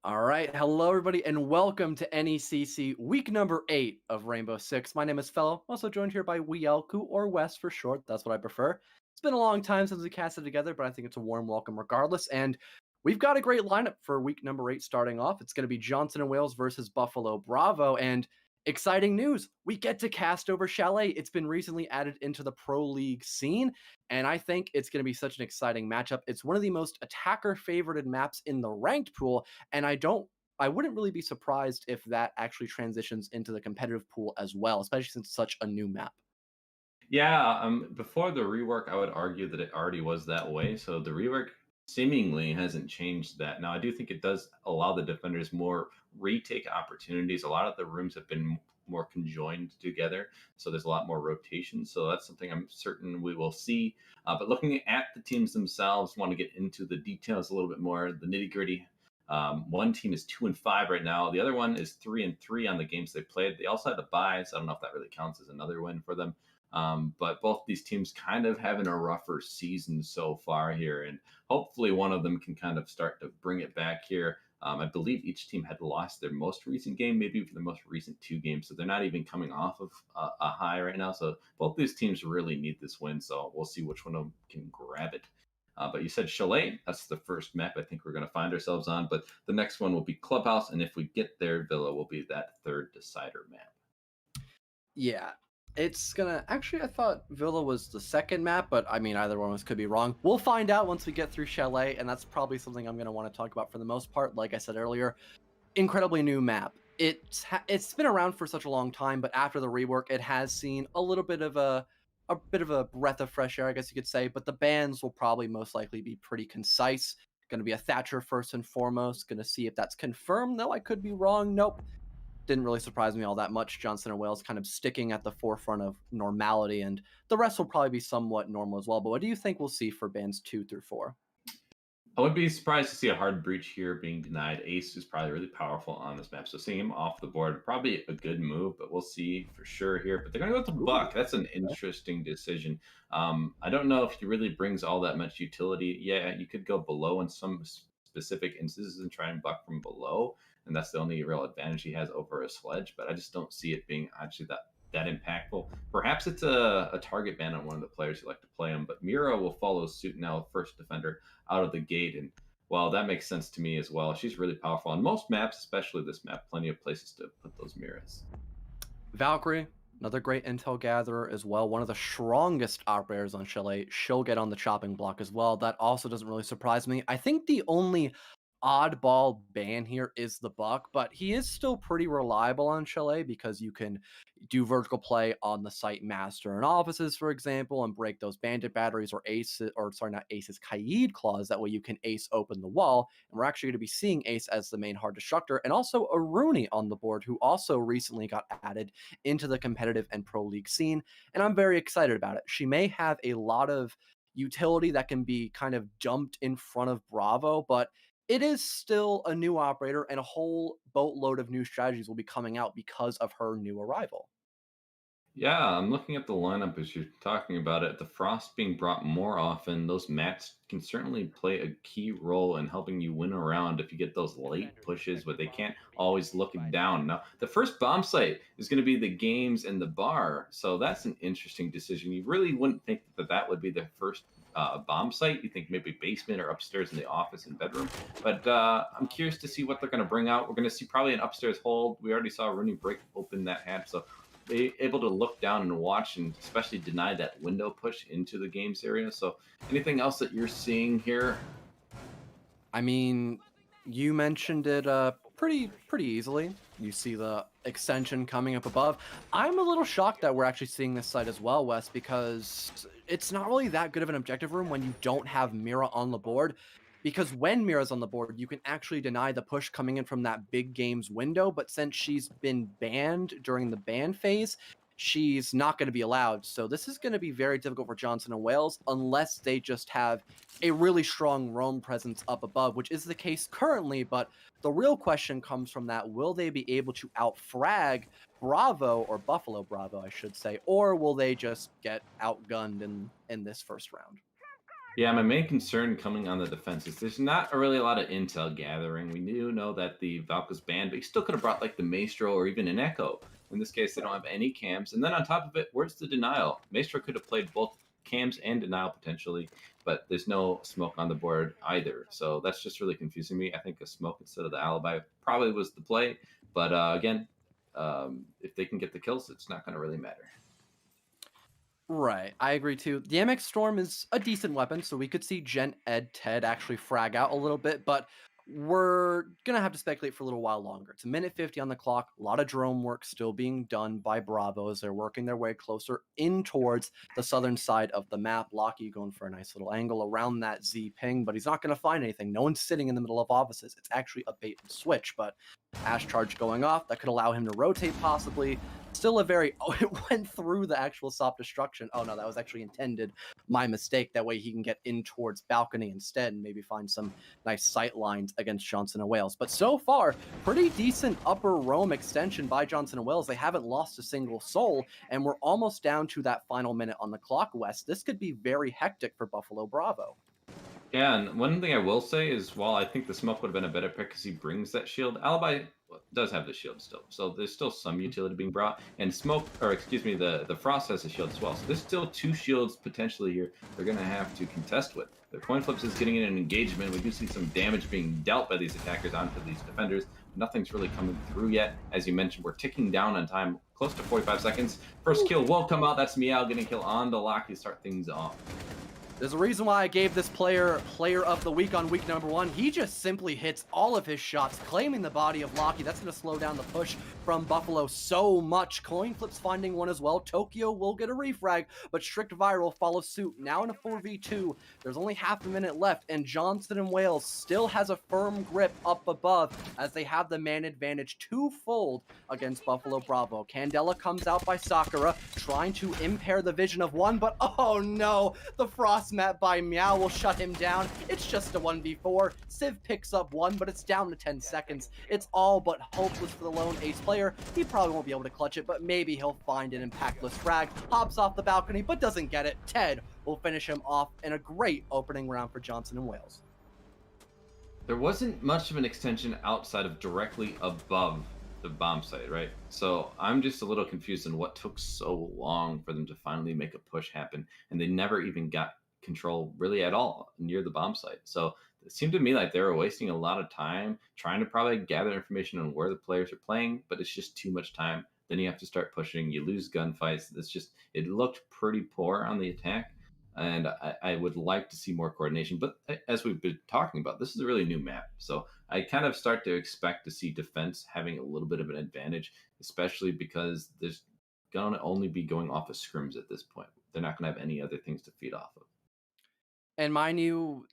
All right. Hello, everybody, and welcome to NECC week number 8 of Rainbow 6. My name is Fellow, also joined here by Weelku or Wes for short. That's what I prefer. It's been a long time since we casted together, but I think it's a warm welcome regardless. And we've got a great lineup for week number 8 starting off. It's going to be Johnson and Wales versus Buffalo Bravo. And exciting news, we get to cast over Chalet. It's been recently added into the Pro League scene. And I think it's going to be such an exciting matchup. It's one of the most attacker favorited maps in the ranked pool. And I wouldn't really be surprised if that actually transitions into the competitive pool as well, especially since it's such a new map. Yeah, before the rework, I would argue that it already was that way. So the rework seemingly hasn't changed that. Now, I do think it does allow the defenders more retake opportunities. A lot of the rooms have been more conjoined together, so there's a lot more rotation. So that's something I'm certain we will see. But looking at the teams themselves, want to get into the details a little bit more, the nitty gritty. One team is 2-5 right now. The other one is 3-3 on the games they played. They also had the bye, so I don't know if that really counts as another win for them. But both these teams kind of having a rougher season so far here, and hopefully one of them can kind of start to bring it back here. I believe each team had lost their most recent game, maybe for the most recent two games, so they're not even coming off of a high right now. So both these teams really need this win. So we'll see which one of them can grab it. But you said Chalet, that's the first map I think we're going to find ourselves on. But the next one will be Clubhouse, and if we get there, Villa will be that third decider map. Yeah. It's gonna actually I thought Villa was the second map, but I mean either one of us could be wrong. We'll find out once we get through Chalet, and that's probably something I'm gonna want to talk about for the most part. Like I said earlier, incredibly new map. It's been around for such a long time, but after the rework, it has seen a little bit of a breath of fresh air, I guess you could say. But the bans will probably most likely be pretty concise. Going to be a Thatcher first and foremost. Going to see if that's confirmed. Though I could be wrong. Nope. Didn't really surprise me all that much. Johnson and Wales kind of sticking at the forefront of normality, and the rest will probably be somewhat normal as well. But what do you think we'll see for bands 2 through 4? I would be surprised to see a hard breach here being denied. Ace is probably really powerful on this map, so seeing him off the board probably a good move, but we'll see for sure here. But they're going to go with the Ooh, Buck. That's an okay. interesting decision. I don't know if he really brings all that much utility. Yeah, you could go below in some specific instances and try and Buck from below, and that's the only real advantage he has over a Sledge. But I just don't see it being actually that impactful. Perhaps it's a target ban on one of the players who like to play him, but Mira will follow suit now, first defender out of the gate. And well, that makes sense to me as well. She's really powerful on most maps, especially this map. Plenty of places to put those Miras. Valkyrie, another great intel gatherer as well. One of the strongest operators on Chalet. She'll get on the chopping block as well. That also doesn't really surprise me. I think the only oddball ban here is the Buck, but he is still pretty reliable on Chalet because you can do vertical play on the site master and offices, for example, and break those bandit batteries or ace, or sorry, not aces, Kaid claws. That way you can ace open the wall. And we're actually going to be seeing Ace as the main hard destructor, and also a Rooney on the board who also recently got added into the competitive and pro league scene. And I'm very excited about it. She may have a lot of utility that can be kind of dumped in front of Bravo, but it is still a new operator, and a whole boatload of new strategies will be coming out because of her new arrival. Yeah, I'm looking at the lineup as you're talking about it. The Frost being brought more often, those mats can certainly play a key role in helping you win around if you get those late pushes where they can't always look it down. Now, the first bomb site is going to be the games and the bar, so that's an interesting decision. You really wouldn't think that that would be the first bomb site. You think maybe basement or upstairs in the office and bedroom. But I'm curious to see what they're going to bring out. We're going to see probably an upstairs hold. We already saw Rooney break open that hatch, so be able to look down and watch and especially deny that window push into the games area. So anything else that you're seeing here? I mean, you mentioned it pretty easily. You see the extension coming up above. I'm a little shocked that we're actually seeing this site as well, Wes, because it's not really that good of an objective room when you don't have Mira on the board. Because when Mira's on the board, you can actually deny the push coming in from that big games window. But since she's been banned during the ban phase, she's not going to be allowed. So this is going to be very difficult for Johnson and Wales unless they just have a really strong roam presence up above, which is the case currently. But the real question comes from that: will they be able to outfrag Bravo, or Buffalo Bravo, I should say, or will they just get outgunned in this first round? Yeah, my main concern coming on the defense is there's not really a lot of intel gathering. We do know that the Valk was banned, but he still could have brought like the Maestro or even an Echo. In this case, they don't have any cams. And then on top of it, where's the denial? Maestro could have played both cams and denial potentially, but there's no smoke on the board either. So that's just really confusing me. I think a smoke instead of the alibi probably was the play. But again, if they can get the kills, it's not going to really matter. Right, I agree too. The MX Storm is a decent weapon, so we could see Gent Ed Ted actually frag out a little bit, but we're gonna have to speculate for a little while longer. It's a minute 50 on the clock, a lot of drone work still being done by Bravo as they're working their way closer in towards the southern side of the map. Locky going for a nice little angle around that Z ping, but he's not gonna find anything. No one's sitting in the middle of offices. It's actually a bait and switch, but Ash charge going off, that could allow him to rotate possibly. Still a very oh, it went through the actual soft destruction. Oh no, that was actually intended. My mistake. That way he can get in towards balcony instead and maybe find some nice sight lines against Johnson and Wales. But so far, pretty decent upper roam extension by Johnson and Wales. They haven't lost a single soul, and we're almost down to that final minute on the clock, West. This could be very hectic for Buffalo Bravo. Yeah, and one thing I will say is while I think the smoke would have been a better pick because he brings that shield, Alibi does have the shield still. So there's still some utility being brought. And smoke, or excuse me, the Frost has a shield as well. So there's still two shields potentially here they're going to have to contest with. The coin flips is getting in an engagement. We do see some damage being dealt by these attackers onto these defenders. Nothing's really coming through yet. As you mentioned, we're ticking down on time, close to 45 seconds. First kill will come out. That's Meow getting a kill on the lock to start things off. There's a reason why I gave this player player of the week on week number 1. He just simply hits all of his shots, claiming the body of Locky. That's going to slow down the push from Buffalo so much. Coin flips finding one as well. Tokyo will get a refrag, but Strict Viral follows suit. Now in a 4v2. There's only half a minute left, and Johnson and Wales still has a firm grip up above as they have the man advantage twofold against Buffalo Bravo. Candela comes out by Sakura, trying to impair the vision of one, but oh no, the Frost map by Meow will shut him down. It's just a 1v4. Civ picks up one, but it's down to 10 seconds. It's all but hopeless for the lone ace player. He probably won't be able to clutch it, but maybe he'll find an impactless frag. Hops off the balcony, but doesn't get it. Ted will finish him off in a great opening round for Johnson and Wales. There wasn't much of an extension outside of directly above the bomb site, right? So I'm just a little confused on what took so long for them to finally make a push happen, and they never even got control really at all near the bomb site. So it seemed to me like they were wasting a lot of time trying to probably gather information on where the players are playing, but it's just too much time. Then you have to start pushing, you lose gunfights. It's just, it looked pretty poor on the attack. And I would like to see more coordination. But as we've been talking about, this is a really new map. So I kind of start to expect to see defense having a little bit of an advantage, especially because there's going to only be going off of scrims at this point. They're not going to have any other things to feed off of. And mind you,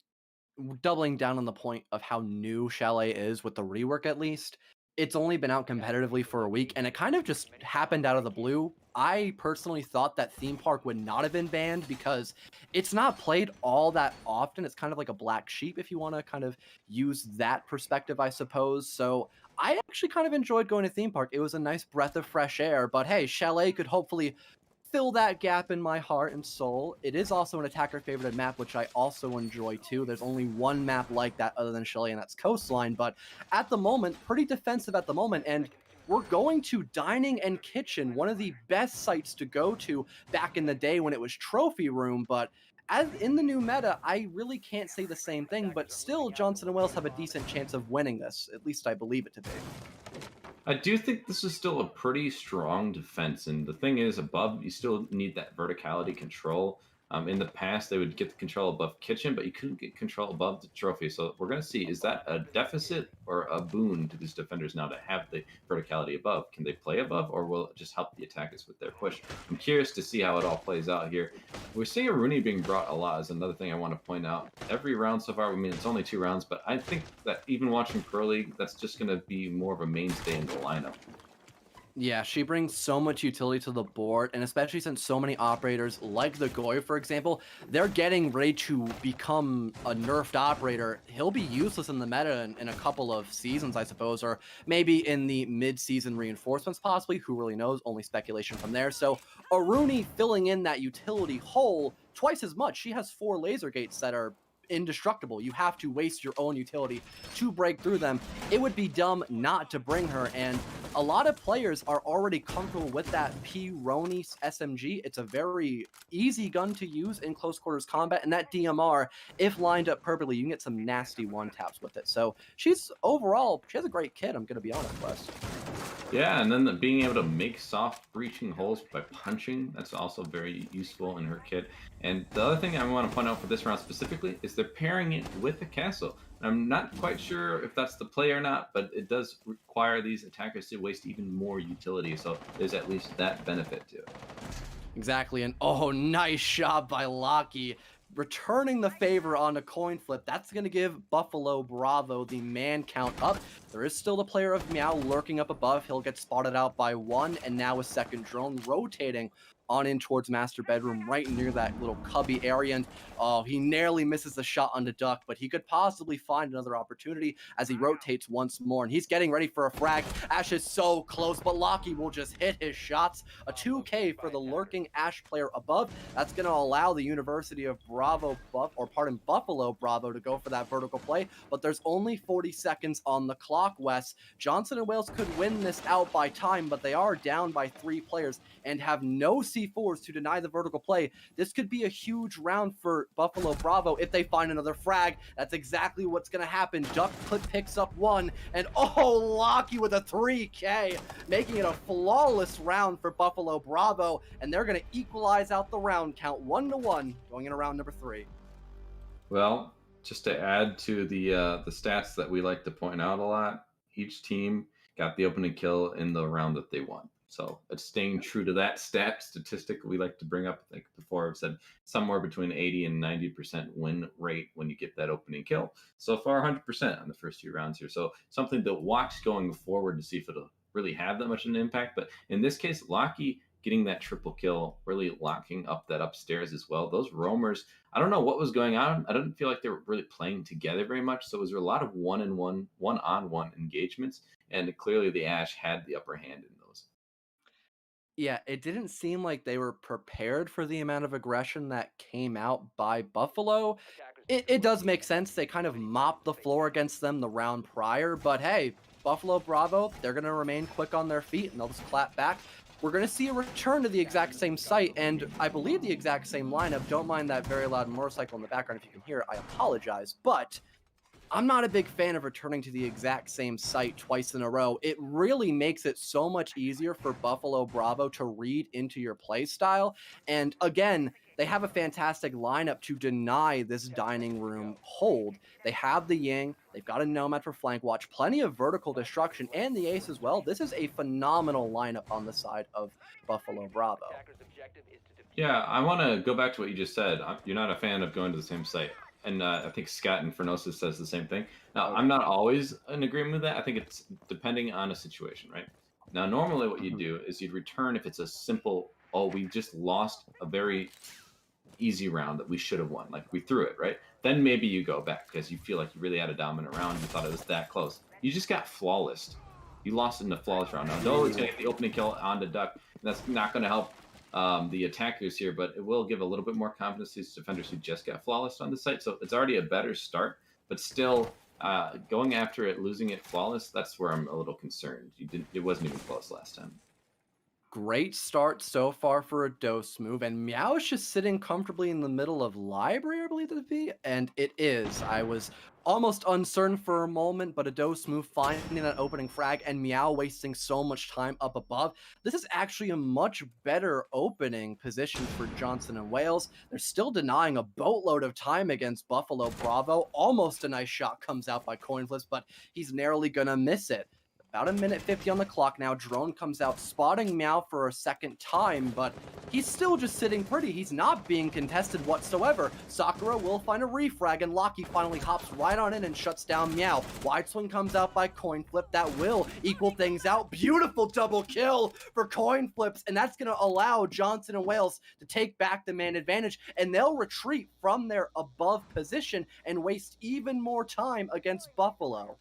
doubling down on the point of how new Chalet is with the rework at least, it's only been out competitively for a week, and it kind of just happened out of the blue. I personally thought that Theme Park would not have been banned because it's not played all that often. It's kind of like a black sheep if you want to kind of use that perspective, I suppose. So I actually kind of enjoyed going to Theme Park. It was a nice breath of fresh air, but hey, Chalet could hopefully fill that gap in my heart and soul. It is also an attacker favorited map, which I also enjoy too. There's only one map like that other than Chalet, and that's Coastline. But at the moment, pretty defensive at the moment. And we're going to Dining and Kitchen, one of the best sites to go to back in the day when it was Trophy Room. But as in the new meta, I really can't say the same thing. But still, Johnson and Wales have a decent chance of winning this. At least I believe it to be. I do think this is still a pretty strong defense. And the thing is, above, you still need that verticality control. In the past, they would get the control above kitchen, but you couldn't get control above the trophy. So we're going to see, is that a deficit or a boon to these defenders now to have the verticality above? Can they play above, or will it just help the attackers with their push? I'm curious to see how it all plays out here. We're seeing a Rooney being brought a lot is another thing I want to point out. Every round so far, I mean, it's only 2 rounds, but I think that even watching Pro League, that's just going to be more of a mainstay in the lineup. Yeah, she brings so much utility to the board, and especially since so many operators, like the Goy, for example, they're getting ready to become a nerfed operator. He'll be useless in the meta in a couple of seasons, I suppose, or maybe in the mid-season reinforcements, possibly. Who really knows? Only speculation from there. So Aruni filling in that utility hole twice as much. She has 4 laser gates that are indestructible. You have to waste your own utility to break through them. It would be dumb not to bring her, and a lot of players are already comfortable with that P-Roni SMG. It's a very easy gun to use in close quarters combat, and that DMR, if lined up perfectly, you can get some nasty one-taps with it. So she's overall, she has a great kit, I'm going to be honest, Wes. Yeah, and then being able to make soft breaching holes by punching, that's also very useful in her kit. And the other thing I want to point out for this round specifically is they're pairing it with a castle. And I'm not quite sure if that's the play or not, but it does require these attackers to waste even more utility, so there's at least that benefit to it. Exactly, and oh, nice shot by Locky. Returning the favor on a coin flip, that's going to give Buffalo Bravo the man count up. There is still the player of Meow lurking up above. He'll get spotted out by 1, and now a second drone rotating on in towards master bedroom right near that little cubby area. And oh, he narrowly misses the shot on the duck, but he could possibly find another opportunity as he rotates once more, and he's getting ready for a frag. Ash is so close, but Locky will just hit his shots. A 2K for the lurking Ash player above. That's going to allow the University of Buffalo Bravo to go for that vertical play, but there's only 40 seconds on the clock, Wes. Johnson and Wales could win this out by time, but they are down by 3 players and have no C4s to deny the vertical play. This could be a huge round for Buffalo Bravo if they find another frag. That's exactly what's going to happen. Duck picks up 1, and oh, Locky with a 3K, making it a flawless round for Buffalo Bravo, and they're going to equalize out the round count 1-1 going into round number 3. Well, just to add to the stats that we like to point out a lot, each team got the opening kill in the round that they won. So it's staying true to that statistic we like to bring up. I think before I've said somewhere between 80 and 90% win rate when you get that opening kill. So far, 100% on the first 2 rounds here. So something to watch going forward to see if it'll really have that much of an impact. But in this case, Locky getting that triple kill, really locking up that upstairs as well. Those roamers, I don't know what was going on. I didn't feel like they were really playing together very much. So it was a lot of one-on-one engagements. And clearly the Ash had the upper hand in those. Yeah, it didn't seem like they were prepared for the amount of aggression that came out by Buffalo. It does make sense. They kind of mopped the floor against them the round prior, but hey, Buffalo Bravo, they're going to remain quick on their feet and they'll just clap back. We're going to see a return to the exact same site, and I believe the exact same lineup. Don't mind that very loud motorcycle in the background if you can hear it. I apologize, but I'm not a big fan of returning to the exact same site twice in a row. It really makes it so much easier for Buffalo Bravo to read into your play style. And again, they have a fantastic lineup to deny this dining room hold. They have the Ying, they've got a Nomad for flank watch, plenty of vertical destruction, and the Ace as well. This is a phenomenal lineup on the side of Buffalo Bravo. Yeah, I want to go back to what you just said. You're not a fan of going to the same site. And I think Scott and Fernosis says the same thing. Now, I'm not always in agreement with that. I think it's depending on a situation, right? Now, normally what you do is you'd return if it's a simple, oh, we just lost a very easy round that we should have won. Like we threw it, right? Then maybe you go back because you feel like you really had a dominant round. You thought it was that close. You just got flawless. You lost in the flawless round. Now, no, it's going to get the opening kill on the duck. That's not going to help the attackers here, but it will give a little bit more confidence to these defenders who just got flawless on the site. So it's already a better start, but still going after it, losing it flawless, that's where I'm a little concerned. It wasn't even close last time. Great start so far for a dose move, and Meow is just sitting comfortably in the middle of library, I believe it be, and it is. I was almost uncertain for a moment, but a dose move finding that opening frag, and Meow wasting so much time up above. This is actually a much better opening position for Johnson and Wales. They're still denying a boatload of time against Buffalo Bravo. Almost a nice shot comes out by coin flips, but he's narrowly gonna miss it. About a minute 50 on the clock now. Drone comes out, spotting Meow for a second time, but he's still just sitting pretty. He's not being contested whatsoever. Sakura will find a refrag, and Locky finally hops right on in and shuts down Meow. Wide swing comes out by coin flip. That will equal things out. Beautiful double kill for coin flips, and that's going to allow Johnson and Wales to take back the man advantage, and they'll retreat from their above position and waste even more time against Buffalo.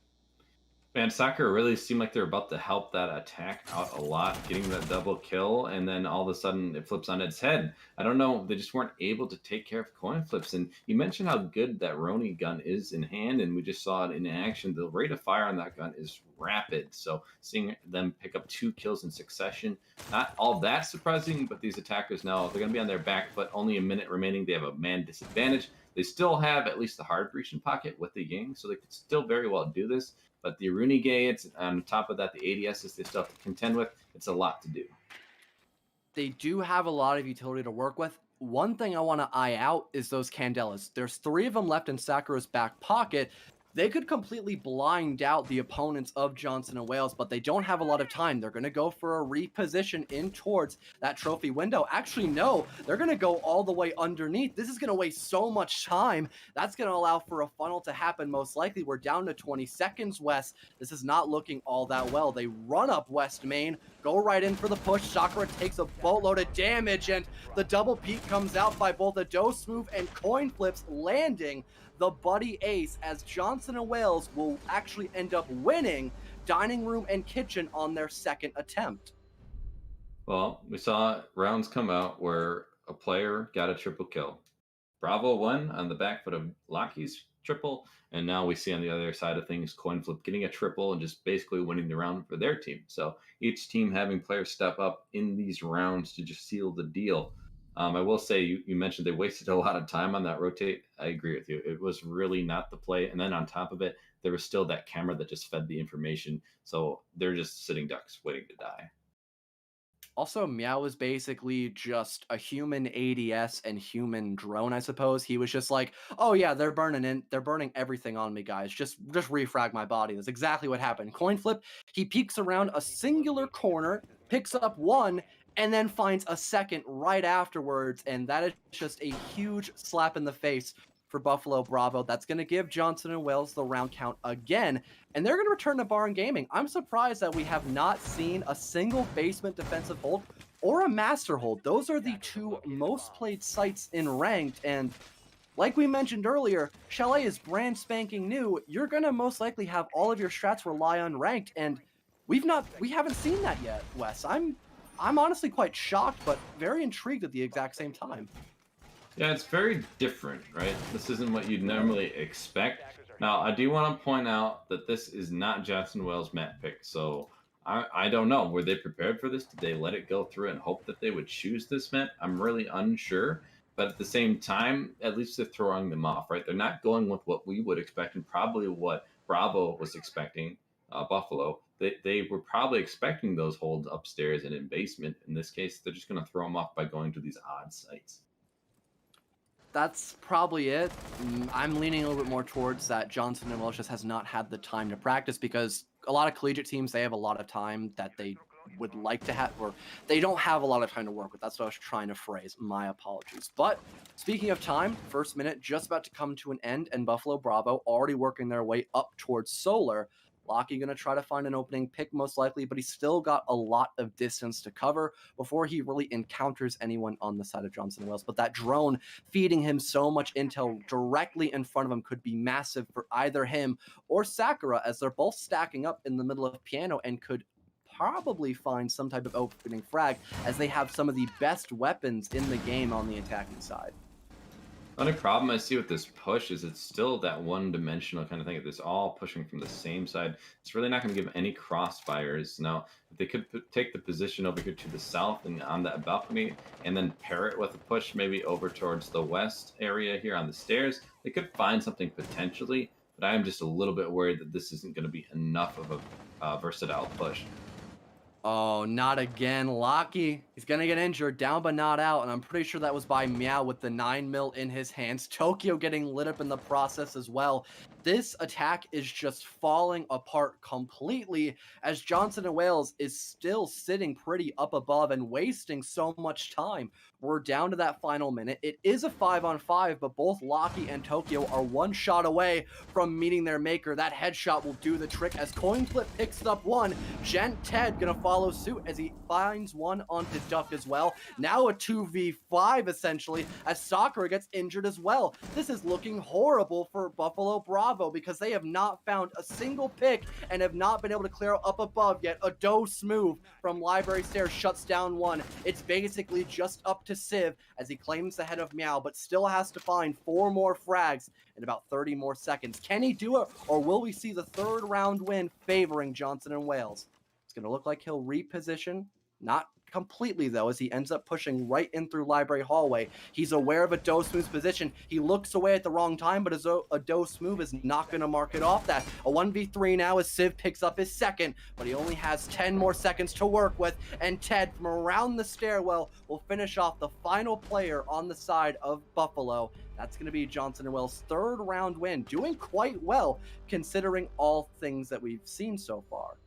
Man, Soccer really seemed like they're about to help that attack out a lot, getting that double kill, and then all of a sudden it flips on its head. I don't know, they just weren't able to take care of coin flips. And you mentioned how good that Roni gun is in hand, and we just saw it in action. The rate of fire on that gun is rapid. So seeing them pick up 2 kills in succession, not all that surprising, but these attackers now they're gonna be on their back foot, only a minute remaining. They have a man disadvantage. They still have at least the hard breach in pocket with the Ying, so they could still very well do this. But the Rooney Gates, on top of that, the ADSs they still have to contend with. It's a lot to do. They do have a lot of utility to work with. One thing I want to eye out is those Candelas. There's 3 of them left in Sakura's back pocket. They could completely blind out the opponents of Johnson and Wales, but they don't have a lot of time. They're going to go for a reposition in towards that trophy window. Actually, no, they're going to go all the way underneath. This is going to waste so much time. That's going to allow for a funnel to happen most likely. We're down to 20 seconds, West. This is not looking all that well. They run up West Main, go right in for the push. Sakura takes a boatload of damage, and the double peak comes out by both a dose move and coin flips, landing the buddy ace, as Johnson and Wales will actually end up winning dining room and kitchen on their second attempt. Well, we saw rounds come out where a player got a triple kill. Bravo won on the back foot of Lockie's triple, and now we see on the other side of things, Coin Flip getting a triple and just basically winning the round for their team. So each team having players step up in these rounds to just seal the deal. I will say you mentioned they wasted a lot of time on that rotate. I agree with you. It was really not the play. And then on top of it, there was still that camera that just fed the information. So they're just sitting ducks waiting to die. Also, Meow was basically just a human ADS and human drone, I suppose. He was just like, "Oh yeah, they're burning everything on me, guys. Just refrag my body." That's exactly what happened. Coin flip, he peeks around a singular corner, picks up one, and then finds a second right afterwards, and that is just a huge slap in the face for Buffalo Bravo. That's going to give Johnson and Wales the round count again, and they're going to return to Barn Gaming. I'm surprised that we have not seen a single basement defensive hold or a master hold. Those are the 2 most played sites in ranked, and like we mentioned earlier, Chalet is brand spanking new. You're going to most likely have all of your strats rely on ranked, and we haven't seen that yet, Wes. I'm honestly quite shocked, but very intrigued at the exact same time. Yeah, it's very different, right? This isn't what you'd normally expect. Now, I do want to point out that this is not Jackson Wells' map pick, so I don't know. Were they prepared for this? Did they let it go through and hope that they would choose this map? I'm really unsure. But at the same time, at least they're throwing them off, right? They're not going with what we would expect and probably what Bravo was expecting, Buffalo. They were probably expecting those holds upstairs and in basement. In this case, they're just going to throw them off by going to these odd sites. That's probably it. I'm leaning a little bit more towards that Johnson and Welsh just has not had the time to practice, because a lot of collegiate teams, they have a lot of time that they would like to have, or they don't have a lot of time to work with. That's what I was trying to phrase. My apologies. But speaking of time, first minute just about to come to an end, and Buffalo Bravo already working their way up towards Solar. Lockie going to try to find an opening pick most likely, but he's still got a lot of distance to cover before he really encounters anyone on the side of Johnson Wells. But that drone feeding him so much intel directly in front of him could be massive for either him or Sakura, as they're both stacking up in the middle of Piano and could probably find some type of opening frag, as they have some of the best weapons in the game on the attacking side. The only problem I see with this push is it's still that one-dimensional kind of thing. It's all pushing from the same side. It's really not going to give any crossfires. Now, if they could take the position over here to the south and on that balcony, and then pair it with a push maybe over towards the west area here on the stairs, they could find something potentially. But I am just a little bit worried that this isn't going to be enough of a versatile push. Oh, not again. Lockie, he's going to get injured, down but not out, and I'm pretty sure that was by Meow with the 9mm in his hands. Tokyo getting lit up in the process as well. This attack is just falling apart completely, as Johnson and Wales is still sitting pretty up above and wasting so much time. We're down to that final minute. It is a 5-on-5, but both Lockie and Tokyo are one shot away from meeting their maker. That headshot will do the trick, as Coin Flip picks up one. Gent Ted gonna follow follows suit as he finds one onto Duck as well. Now a 2v5 essentially as Sakura gets injured as well. This is looking horrible for Buffalo Bravo because they have not found a single pick and have not been able to clear up above yet. A dose move from Library Stairs shuts down one. It's basically just up to Civ as he claims the head of Meow, but still has to find 4 more frags in about 30 more seconds. Can he do it, or will we see the 3rd round win favoring Johnson and Wales? It's going to look like he'll reposition. Not completely, though, as he ends up pushing right in through Library Hallway. He's aware of a dose move's position. He looks away at the wrong time, but a dose move is not going to mark it off that. A 1v3 now as Civ picks up his second, but he only has 10 more seconds to work with, and Ted from around the stairwell will finish off the final player on the side of Buffalo. That's going to be Johnson and Wales' 3rd round win, doing quite well considering all things that we've seen so far.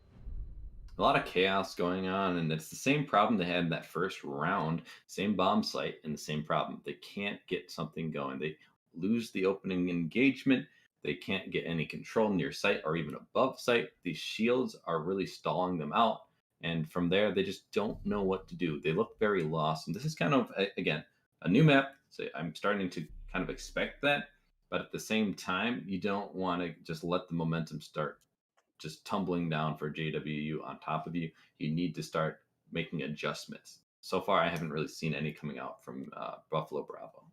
A lot of chaos going on, and it's the same problem they had in that first round. Same bomb site and the same problem. They can't get something going. They lose the opening engagement. They can't get any control near site or even above site. These shields are really stalling them out. And from there, they just don't know what to do. They look very lost. And this is kind of, again, a new map. So I'm starting to kind of expect that. But at the same time, you don't want to just let the momentum start just tumbling down for JWU on top of you. You need to start making adjustments. So far, I haven't really seen any coming out from Buffalo Bravo.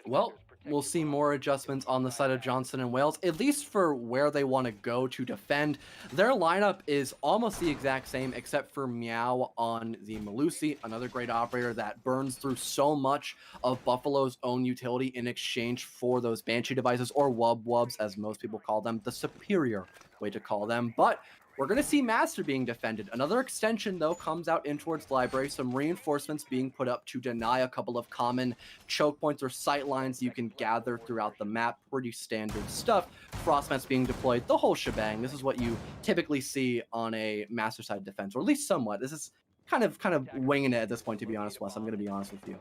Well, we'll see more adjustments on the side of Johnson and Wales, at least for where they want to go to defend. Their lineup is almost the exact same, except for Meow on the Malusi, another great operator that burns through so much of Buffalo's own utility in exchange for those Banshee devices, or Wub-Wubs, as most people call them, the superior way to call them. But we're going to see Master being defended. Another extension, though, comes out in towards Library. Some reinforcements being put up to deny a couple of common choke points or sight lines you can gather throughout the map. Pretty standard stuff. Frostmats being deployed, the whole shebang. This is what you typically see on a Master side defense, or at least somewhat. This is kind of winging it at this point, to be honest, Wes. I'm going to be honest with you.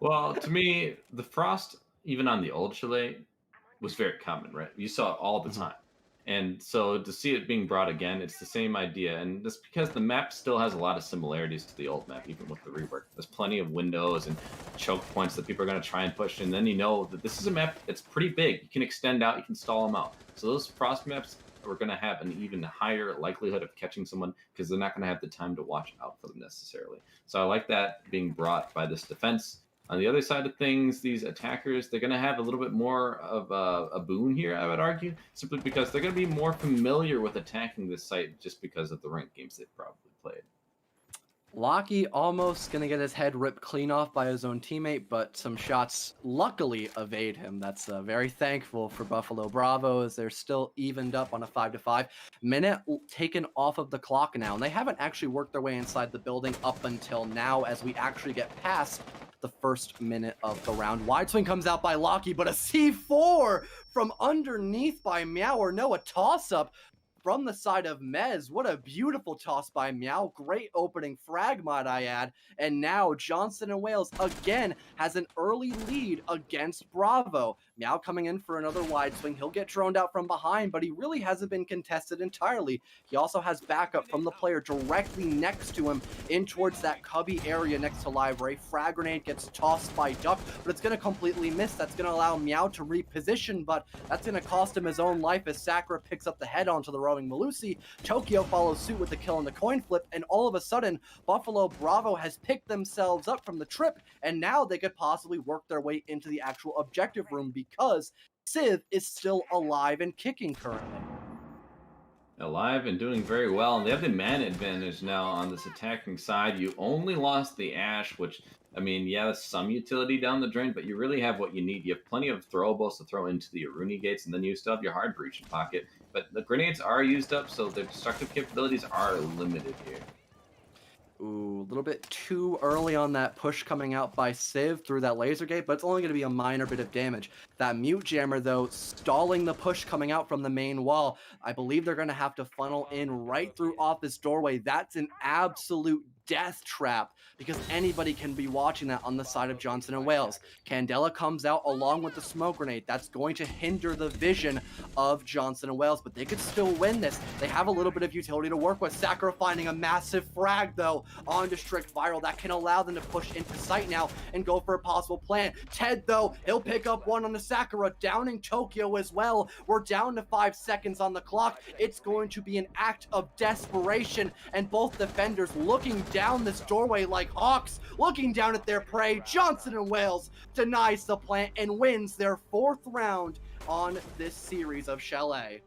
Well, to me, the Frost, even on the old Chalet, was very common, right? You saw it all the time. And so to see it being brought again, it's the same idea. And that's because the map still has a lot of similarities to the old map, even with the rework. There's plenty of windows and choke points that people are going to try and push. And then you know that this is a map that's pretty big. You can extend out, you can stall them out. So those Frost maps are going to have an even higher likelihood of catching someone because they're not going to have the time to watch out for them necessarily. So I like that being brought by this defense. On the other side of things, these attackers, they're going to have a little bit more of a boon here, I would argue, simply because they're going to be more familiar with attacking this site just because of the ranked games they've probably played. Locky almost going to get his head ripped clean off by his own teammate, but some shots luckily evade him. That's very thankful for Buffalo Bravo, as they're still evened up on a 5-5. Minute taken off of the clock now, and they haven't actually worked their way inside the building up until now as we actually get past the first minute of the round. Wide swing comes out by Locky, but a C4 from underneath by Meow, or no, a toss-up from the side of Mez. What a beautiful toss by Meow. Great opening frag, might I add. And now Johnson and Wales again has an early lead against Bravo. Meow coming in for another wide swing. He'll get droned out from behind, but he really hasn't been contested entirely. He also has backup from the player directly next to him in towards that cubby area next to Library. Frag grenade gets tossed by Duck, but it's going to completely miss. That's going to allow Meow to reposition, but that's going to cost him his own life as Sakura picks up the head onto the rowing Malusi. Tokyo follows suit with the kill and the coin flip, and all of a sudden, Buffalo Bravo has picked themselves up from the trip, and now they could possibly work their way into the actual objective room because Civ is still alive and kicking currently. Alive and doing very well, and they have the man advantage now on this attacking side. You only lost the Ash, which, I mean, yeah, that's some utility down the drain, but you really have what you need. You have plenty of throwables to throw into the Aruni gates, and then you still have your hard breach pocket. But the grenades are used up, so their destructive capabilities are limited here. Ooh, a little bit too early on that push coming out by Civ through that laser gate, but it's only going to be a minor bit of damage. That mute jammer, though, stalling the push coming out from the main wall. I believe they're going to have to funnel in right through off this doorway. That's an absolute death trap because anybody can be watching that on the side of Johnson and Wales. Candela comes out along with the smoke grenade. That's going to hinder the vision of Johnson and Wales, but they could still win this. They have a little bit of utility to work with. Sakura finding a massive frag, though, onto Strict Viral. That can allow them to push into sight now and go for a possible plan. Ted, though, he'll pick up one on the Sakura, downing Tokyo as well. We're down to 5 seconds on the clock. It's going to be an act of desperation, and both defenders looking down this doorway like hawks, looking down at their prey. Johnson and Wales denies the plant and wins their 4th round on this series of Chalet.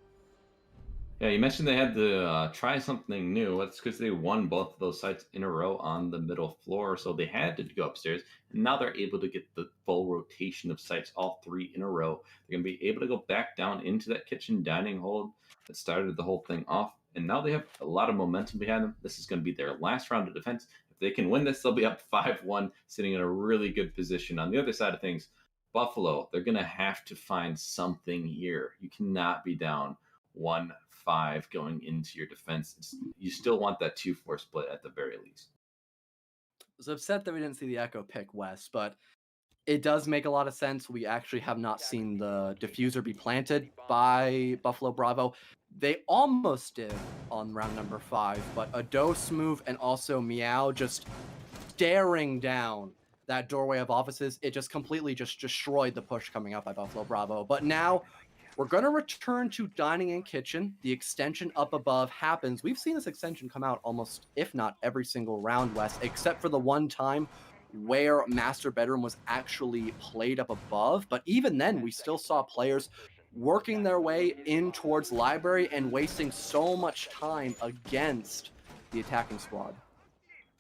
Yeah, you mentioned they had to try something new. That's because they won both of those sites in a row on the middle floor, so they had to go upstairs. And now they're able to get the full rotation of sites, all 3 in a row. They're going to be able to go back down into that kitchen dining hold that started the whole thing off. And now they have a lot of momentum behind them. This is going to be their last round of defense. If they can win this, they'll be up 5-1, sitting in a really good position. On the other side of things, Buffalo, they're going to have to find something here. You cannot be down 1-5 going into your defense. You still want that 2-4 split at the very least. I was upset that we didn't see the Echo pick West, but it does make a lot of sense. We actually have not seen the diffuser be planted by Buffalo Bravo. They almost did on round number 5, but a dose move and also Meow just staring down that doorway of offices. It just completely just destroyed the push coming up by Buffalo Bravo. But now we're going to return to dining and kitchen. The extension up above happens. We've seen this extension come out almost, if not every single round, Wes, except for the one time where Master Bedroom was actually played up above. But even then, we still saw players working their way in towards Library and wasting so much time against the attacking squad.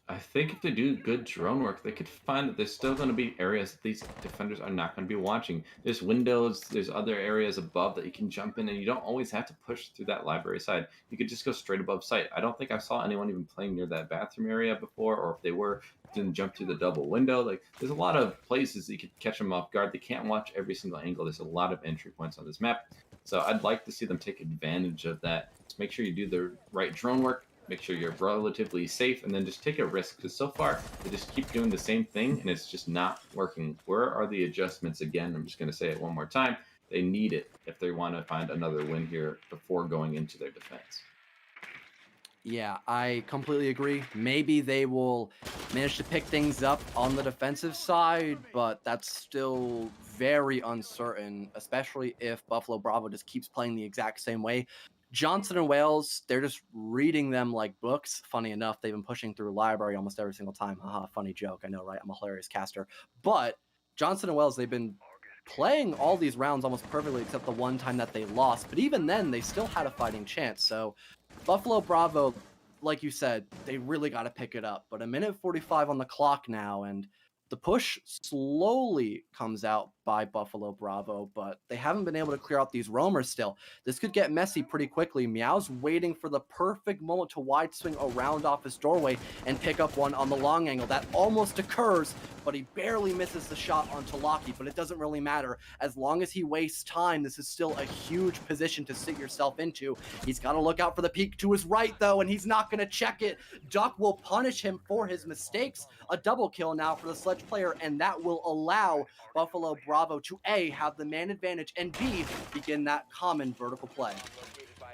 I think if they do good drone work, they could find that there's still going to be areas that these defenders are not going to be watching. There's windows, there's other areas above that you can jump in, and you don't always have to push through that library side. You could just go straight above site. I don't think I saw anyone even playing near that bathroom area before, or if they were, didn't jump through the double window. Like, there's a lot of places that you could catch them off guard. They can't watch every single angle. There's a lot of entry points on this map. So I'd like to see them take advantage of that. Just make sure you do the right drone work. Make sure you're relatively safe, and then just take a risk, because so far they just keep doing the same thing and it's just not working. Where are the adjustments? Again, I'm just going to say it one more time. They need it if they want to find another win here before going into their defense. Yeah, I completely agree. Maybe they will manage to pick things up on the defensive side, but that's still very uncertain, especially if Buffalo Bravo just keeps playing the exact same way. Johnson and Wales, they're just reading them like books. Funny enough, they've been pushing through Library almost every single time. Haha, funny joke. I know, right? I'm a hilarious caster. But Johnson and Wales, they've been playing all these rounds almost perfectly except the one time that they lost. But even then, they still had a fighting chance. So Buffalo Bravo, like you said, they really got to pick it up. But a minute 45 on the clock now, and the push slowly comes out by Buffalo Bravo, but they haven't been able to clear out these roamers still. This could get messy pretty quickly. Meow's waiting for the perfect moment to wide swing around off his doorway and pick up one on the long angle. That almost occurs, but he barely misses the shot onto Locky, but it doesn't really matter. As long as he wastes time, this is still a huge position to sit yourself into. He's got to look out for the peek to his right, though, and he's not going to check it. Duck will punish him for his mistakes. A double kill now for the Sledge player, and that will allow Buffalo Bravo to A, have the man advantage, and B, begin that common vertical play.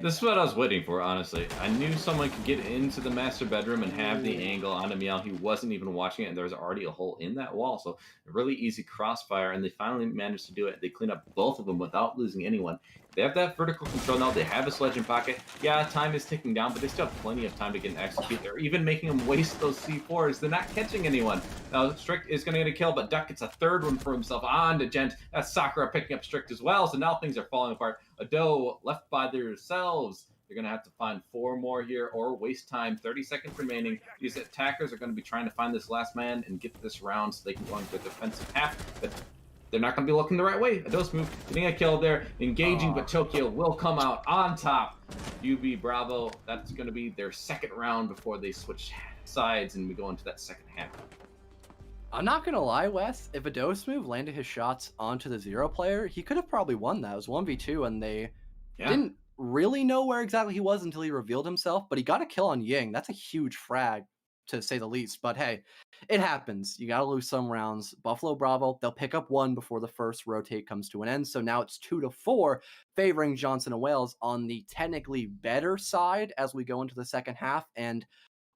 This is what I was waiting for, honestly. I knew someone could get into the master bedroom and have the angle on a Meow. He wasn't even watching it, and there was already a hole in that wall. So a really easy crossfire, and they finally managed to do it. They clean up both of them without losing anyone. They have that vertical control now. They have a sledge in pocket. Yeah, time is ticking down, but they still have plenty of time to get an execute. They're even making them waste those C4s. They're not catching anyone. Now, Strict is going to get a kill, but Duck gets a third one for himself on to Gent. That's Sakura picking up Strict as well, so now things are falling apart. Ado left by themselves. They're going to have to find 4 more here or waste time. 30 seconds remaining. These attackers are going to be trying to find this last man and get this round so they can go into the defensive half. But they're not going to be looking the right way. A dose move, getting a kill there, engaging, but Tokyo will come out on top. UB Bravo, that's going to be their second round before they switch sides and we go into that second half. I'm not going to lie, Wes. If a dose move landed his shots onto the 0 player, he could have probably won that. It was 1v2, and they didn't really know where exactly he was until he revealed himself, but he got a kill on Ying. That's a huge frag. to say the least. But hey, it happens. You got to lose some rounds. Buffalo Bravo, they'll pick up one before the first rotate comes to an end. So now it's 2-4, favoring Johnson and Wales on the technically better side as we go into the second half. And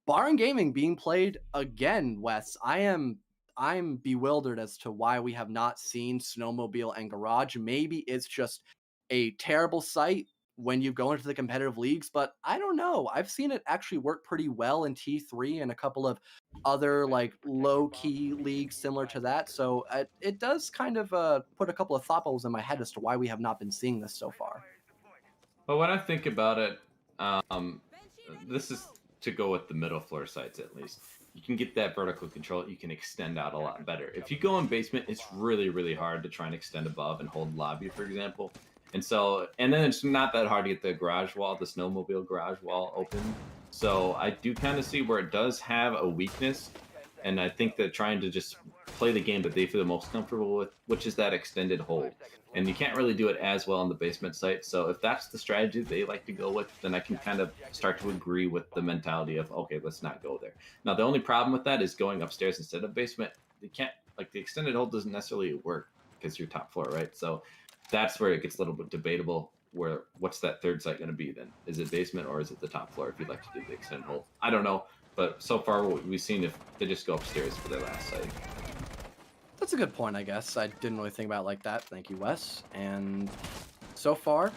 Barn Gaming being played again, Wes. I'm bewildered as to why we have not seen Snowmobile and Garage. Maybe it's just a terrible sight when you go into the competitive leagues, but I don't know. I've seen it actually work pretty well in T3 and a couple of other like low key leagues similar to that. So it does kind of put a couple of thought bubbles in my head as to why we have not been seeing this so far. But when I think about it, um, this is to go with the middle floor sites at least. You can get that vertical control. You can extend out a lot better. If you go in basement, it's really, really hard to try and extend above and hold lobby, for example. And so, and then it's not that hard to get the garage wall, the snowmobile garage wall open. So I do kind of see where it does have a weakness. And I think that trying to just play the game that they feel most comfortable with, which is that extended hold. And you can't really do it as well on the basement site. So if that's the strategy they like to go with, then I can kind of start to agree with the mentality of, okay, let's not go there. Now, the only problem with that is going upstairs instead of basement. You can't, like, the extended hold doesn't necessarily work because you're top floor, right? So that's where it gets a little bit debatable. Where what's that third site going to be then? Is it basement or is it the top floor if you'd like to do the extended hold? I don't know. But so far, what we've seen, if they just go upstairs for their last site. That's a good point, I guess. I didn't really think about it like that. Thank you, Wes. And so far,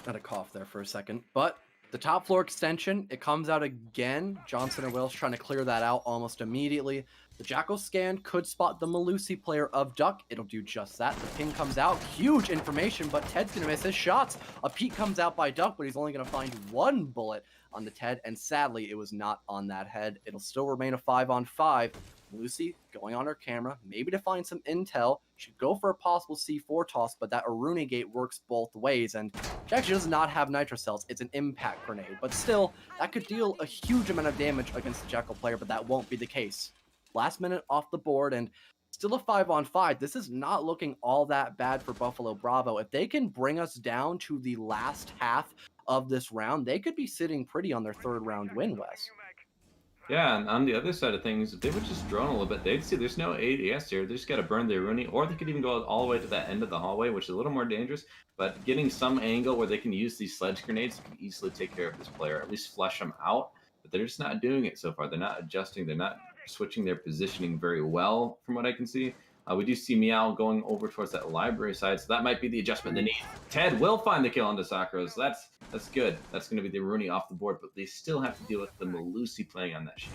had a cough there for a second, but the top floor extension, it comes out again. Johnson and Wales trying to clear that out almost immediately. The Jackal scan could spot the Malusi player of Duck. It'll do just that. The ping comes out. Huge information, but Ted's going to miss his shots. A peek comes out by Duck, but he's only going to find one bullet on the Ted, and sadly, it was not on that head. It'll still remain a 5-on-5. Lucy going on her camera, maybe to find some intel. Should go for a possible C4 toss, but that Aruni gate works both ways, and she actually does not have nitro cells. It's an impact grenade, but still, that could deal a huge amount of damage against the Jackal player, but that won't be the case. Last minute off the board, and still a 5-on-5. This is not looking all that bad for Buffalo Bravo. If they can bring us down to the last half of this round, they could be sitting pretty on their third round win, Wes. Yeah, and on the other side of things, if they would just drone a little bit, they'd see there's no ADS here. They just got to burn their Rooney, or they could even go all the way to that end of the hallway, which is a little more dangerous. But getting some angle where they can use these sledge grenades can easily take care of this player, at least flush them out. But they're just not doing it so far. They're not adjusting. They're not switching their positioning very well, from what I can see. We do see Meow going over towards that library side, so that might be the adjustment they need. Ted will find the kill on Sakura, so that's good. That's going to be the Rooney off the board, but they still have to deal with the Malusi playing on that shield.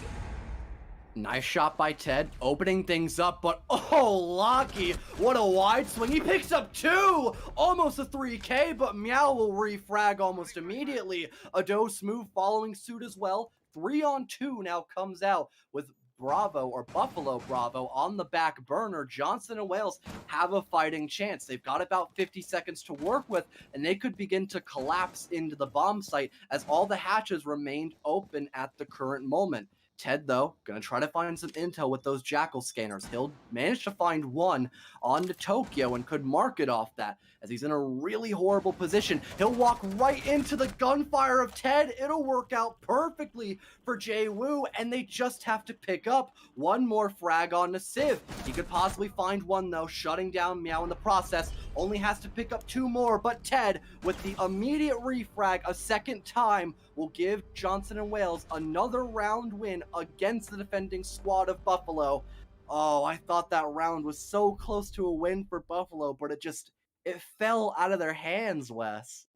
Nice shot by Ted, opening things up, but oh, Locky, what a wide swing. He picks up two, almost a 3K, but Meow will refrag almost immediately. A dose move following suit as well. 3-on-2 now comes out with Bravo or Buffalo Bravo on the back burner. Johnson and Wales have a fighting chance. They've got about 50 seconds to work with, and they could begin to collapse into the bomb site as all the hatches remained open at the current moment. Ted, though, going to try to find some intel with those Jackal scanners. He'll manage to find one on to Tokyo and could mark it off that as he's in a really horrible position. He'll walk right into the gunfire of Ted. It'll work out perfectly for JWU, and they just have to pick up one more frag on to Civ. He could possibly find one, though, shutting down Meow in the process. Only has to pick up two more, but Ted, with the immediate refrag a second time, will give Johnson and Wales another round win against the defending squad of Buffalo. Oh, I thought that round was so close to a win for Buffalo, but it fell out of their hands, Wes.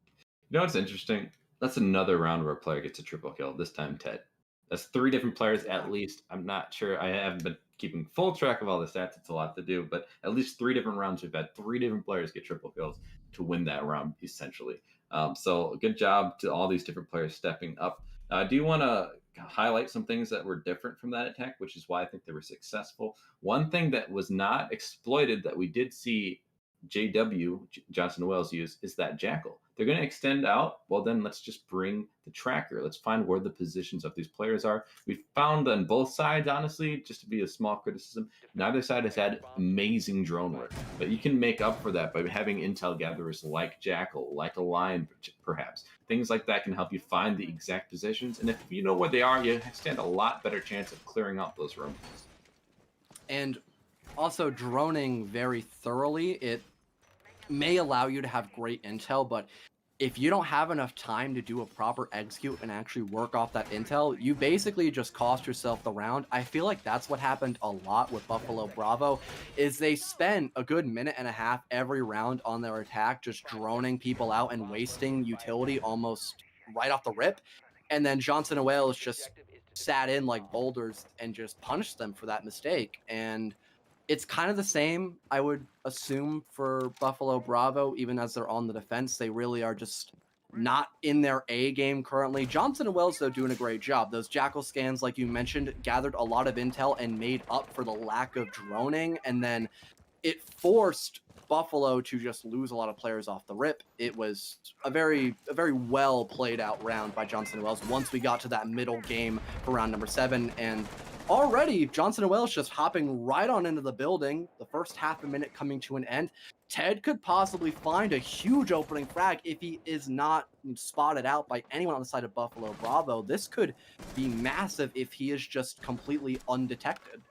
You know what's interesting? That's another round where a player gets a triple kill, this time Ted. That's 3 different players at least. I'm not sure. I haven't been keeping full track of all the stats. It's a lot to do, but at least 3 different rounds we've had 3 different players get triple kills to win that round, essentially. So good job to all these different players stepping up. I do want to highlight some things that were different from that attack, which is why I think they were successful. One thing that was not exploited that we did see JW, Johnson and Wales, use is that Jackal. They're going to extend out. Well, then let's just bring the tracker. Let's find where the positions of these players are. We've found on both sides, honestly, just to be a small criticism, neither side has had amazing drone work. But you can make up for that by having intel gatherers like Jackal, like a Lion, perhaps. Things like that can help you find the exact positions. And if you know where they are, you stand a lot better chance of clearing out those roams. And also droning very thoroughly, it may allow you to have great intel, but if you don't have enough time to do a proper execute and actually work off that intel, you basically just cost yourself the round. I feel like that's what happened a lot with Buffalo Bravo, is they spend a good minute and a half every round on their attack, just droning people out and wasting utility almost right off the rip. And then Johnson and Wales just sat in like boulders and just punished them for that mistake. And it's kind of the same, I would assume, for Buffalo Bravo, even as they're on the defense. They really are just not in their A game currently. Johnson and Wells, though, doing a great job. Those Jackal scans, like you mentioned, gathered a lot of intel and made up for the lack of droning. And then it forced Buffalo to just lose a lot of players off the rip. It was a very well played out round by Johnson and Wells once we got to that middle game for round number 7. And already Johnson and Wells just hopping right on into the building, the first half a minute coming to an end. Ted could possibly find a huge opening frag if he is not spotted out by anyone on the side of Buffalo Bravo. This could be massive if he is just completely undetected.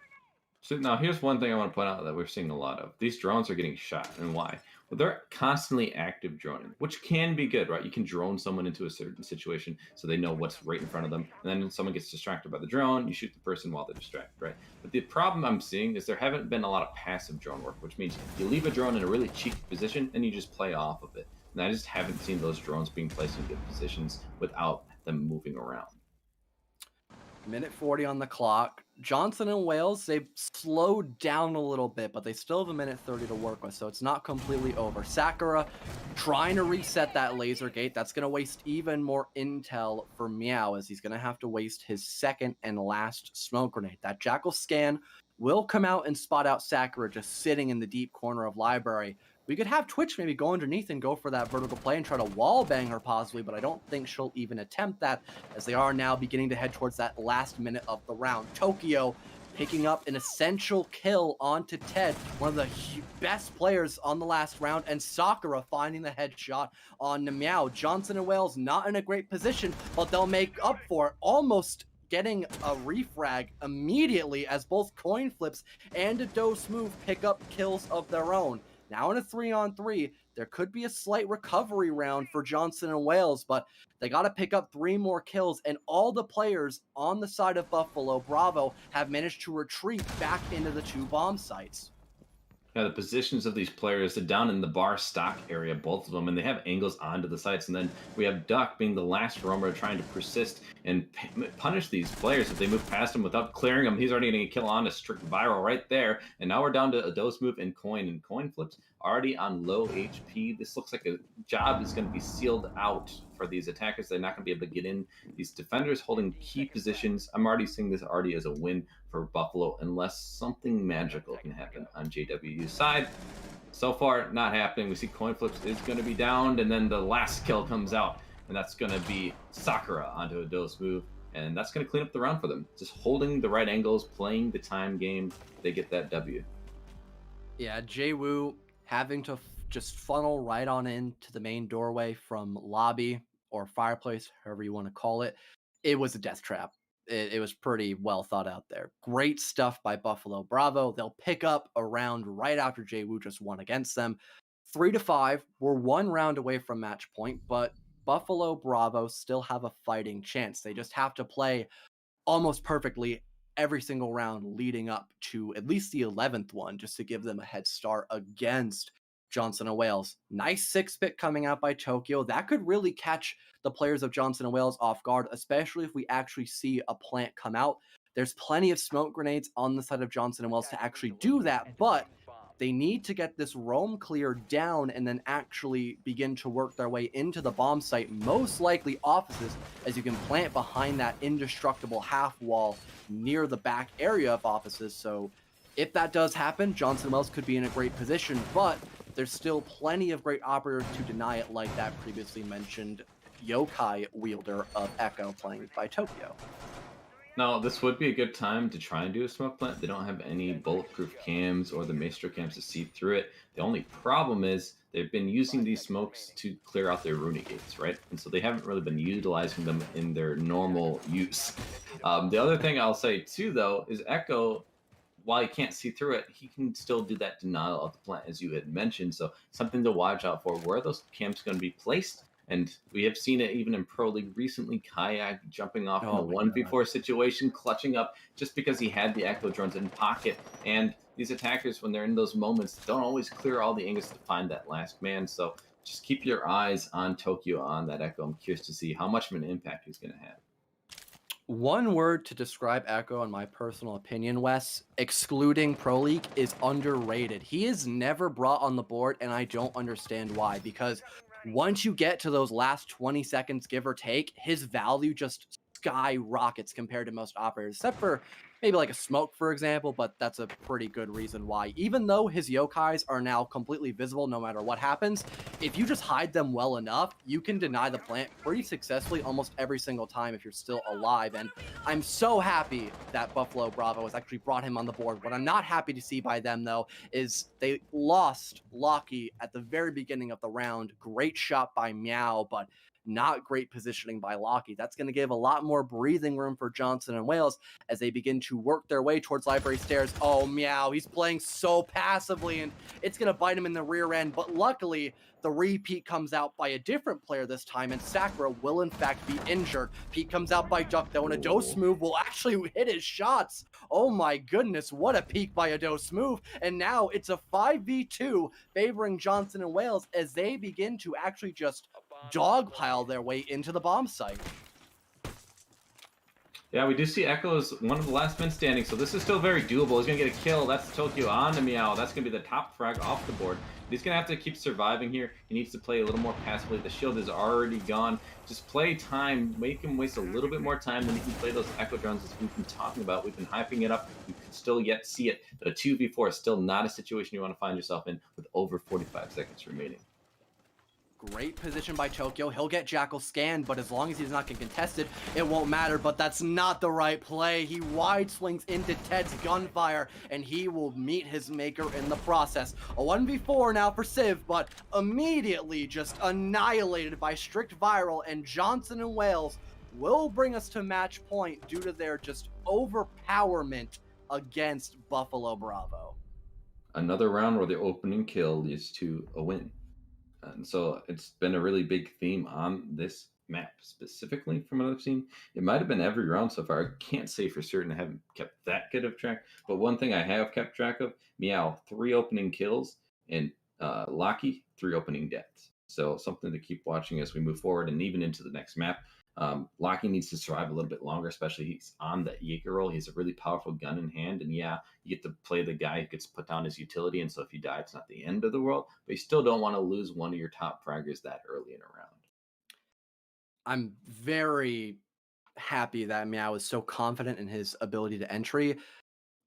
So now here's one thing I want to point out that we're seeing a lot of. These drones are getting shot. And why? Well, they're constantly active droning, which can be good, right? You can drone someone into a certain situation so they know what's right in front of them. And then when someone gets distracted by the drone, you shoot the person while they're distracted, right? But the problem I'm seeing is there haven't been a lot of passive drone work, which means you leave a drone in a really cheap position and you just play off of it. And I just haven't seen those drones being placed in good positions without them moving around. Minute 40 on the clock. Johnson and Wales, they've slowed down a little bit, but they still have a minute 30 to work with, so it's not completely over. Sakura trying to reset that laser gate. That's going to waste even more intel for Meow, as he's going to have to waste his second and last smoke grenade. That Jackal scan will come out and spot out Sakura just sitting in the deep corner of library. We could have Twitch maybe go underneath and go for that vertical play and try to wall bang her possibly, but I don't think she'll even attempt that, as they are now beginning to head towards that last minute of the round. Tokyo picking up an essential kill onto Ted, one of the best players on the last round, and Sakura finding the headshot on Meow. Johnson and Wales not in a great position, but they'll make up for it, almost getting a refrag immediately as both coin flips and a dose move pick up kills of their own. Now in a 3-on-3, there could be a slight recovery round for Johnson and Wales, but they got to pick up 3 more kills, and all the players on the side of Buffalo Bravo have managed to retreat back into the 2 bomb sites. Yeah, the positions of these players, they're down in the bar stock area, both of them, and they have angles onto the sites. And then we have Duck being the last roamer trying to persist and punish these players. If they move past him without clearing him, he's already going to kill on a strict viral right there. And now we're down to a dose move and coin flips already on low HP. This looks like a job is going to be sealed out for these attackers. They're not going to be able to get in. These defenders holding key positions. I'm already seeing this already as a win for Buffalo, unless something magical can happen on JWU's side. So far, not happening. We see coin flips is going to be downed, and then the last kill comes out, and that's going to be Sakura onto a dose move, and that's going to clean up the round for them. Just holding the right angles, playing the time game, they get that W. Yeah, JWU having to just funnel right on into the main doorway from lobby or fireplace, however you want to call it. It was a death trap. It was pretty well thought out there. Great stuff by Buffalo Bravo. They'll pick up a round right after JWU just won against them. 3-5. We're 1 round away from match point, but Buffalo Bravo still have a fighting chance. They just have to play almost perfectly every single round leading up to at least the 11th one, just to give them a head start against Johnson and Wales. Nice 6-bit coming out by Tokyo. That could really catch the players of Johnson and Wales off guard, especially if we actually see a plant come out. There's plenty of smoke grenades on the side of Johnson and Wales to actually do that, but they need to get this roam cleared down and then actually begin to work their way into the bomb site, most likely offices, as you can plant behind that indestructible half wall near the back area of offices. So if that does happen, Johnson Wells could be in a great position, but there's still plenty of great operators to deny it, like that previously mentioned yokai wielder of Echo playing by Tokyo. Now, this would be a good time to try and do a smoke plant. They don't have any bulletproof cams or the maestro cams to see through it. The only problem is they've been using these smokes to clear out their runic gates, right? And so they haven't really been utilizing them in their normal use. The other thing I'll say too, though, is Echo, while he can't see through it, he can still do that denial of the plant, as you had mentioned. So something to watch out for. Where are those camps going to be placed? And we have seen it even in Pro League recently. Kayak jumping off in a Oh my god. 1v4 situation, clutching up just because he had the Echo drones in pocket. And these attackers, when they're in those moments, don't always clear all the angles to find that last man. So just keep your eyes on Tokyo on that Echo. I'm curious to see how much of an impact he's going to have. One word to describe Echo, in my personal opinion, Wes, excluding Pro League, is underrated. He is never brought on the board, and I don't understand why. Because once you get to those last 20 seconds, give or take, his value just skyrockets compared to most operators, except for maybe like a smoke, for example, but that's a pretty good reason why. Even though his yokais are now completely visible no matter what happens, if you just hide them well enough, you can deny the plant pretty successfully almost every single time if you're still alive. And I'm so happy that Buffalo Bravo has actually brought him on the board. What I'm not happy to see by them, though, is they lost Locky at the very beginning of the round. Great shot by Meow, but not great positioning by Locky. That's going to give a lot more breathing room for Johnson and Wales as they begin to work their way towards Library Stairs. Oh, Meow, he's playing so passively, and it's going to bite him in the rear end. But luckily, the repeat comes out by a different player this time, and Sakura will in fact be injured. Peak comes out by Duck, though, and a dose move will actually hit his shots. Oh my goodness, what a peak by a dose move. And now it's a 5v2 favoring Johnson and Wales as they begin to actually just dogpile their way into the bomb site. Yeah, we do see Echo as one of the last men standing, so this is still very doable. He's going to get a kill. That's Tokyo on to Meow. That's going to be the top frag off the board. He's going to have to keep surviving here. He needs to play a little more passively. The shield is already gone. Just play time. Make him waste a little bit more time, then he can play those Echo drones as we've been talking about. We've been hyping it up. You can still yet see it, but a 2v4 is still not a situation you want to find yourself in with over 45 seconds remaining. Great position by Tokyo. He'll get Jackal scanned, but as long as he's not getting contested, it won't matter. But that's not the right play. He wide swings into Ted's gunfire, and he will meet his maker in the process. A 1v4 now for Civ, but immediately just annihilated by Strict Viral, and Johnson and Wales will bring us to match point due to their just overpowerment against Buffalo Bravo. Another round where the opening kill leads to a win. And so it's been a really big theme on this map, specifically from what I've seen. It might have been every round so far. I can't say for certain. I haven't kept that good of track. But one thing I have kept track of, Meow, 3 opening kills, and Locky, 3 opening deaths. So something to keep watching as we move forward and even into the next map. Locky needs to survive a little bit longer, especially he's on the Jaeger roll. He has a really powerful gun in hand, and yeah, you get to play the guy who gets put down his utility, and so if you die, it's not the end of the world, but you still don't want to lose one of your top fraggers that early in a round. I'm very happy that Meow is so confident in his ability to entry.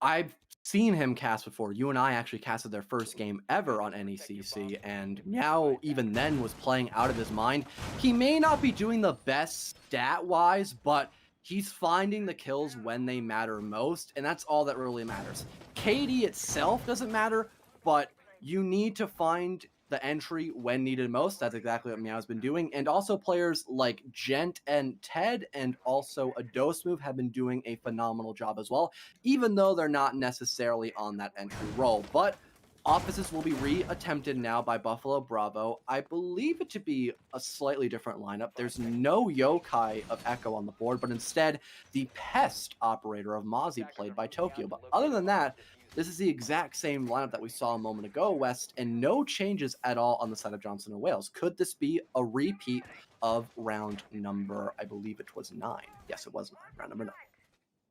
I've seen him cast before. You and I actually casted their first game ever on NECC, and Meow even then was playing out of his mind. He may not be doing the best stat-wise, but he's finding the kills when they matter most, and that's all that really matters. KD itself doesn't matter, but you need to find the entry when needed most. That's exactly what Meow's been doing. And also players like Gent and Ted and also a Dose Move have been doing a phenomenal job as well, even though they're not necessarily on that entry role. But offices will be re-attempted now by Buffalo Bravo. I believe it to be a slightly different lineup. There's no yokai of Echo on the board, but instead the Pest operator of Mozzie played by Tokyo. But other than that, this is the exact same lineup that we saw a moment ago, West, and no changes at all on the side of Johnson and Wales. Could this be a repeat of round number, I believe it was 9. Yes, it was 9, round number 9.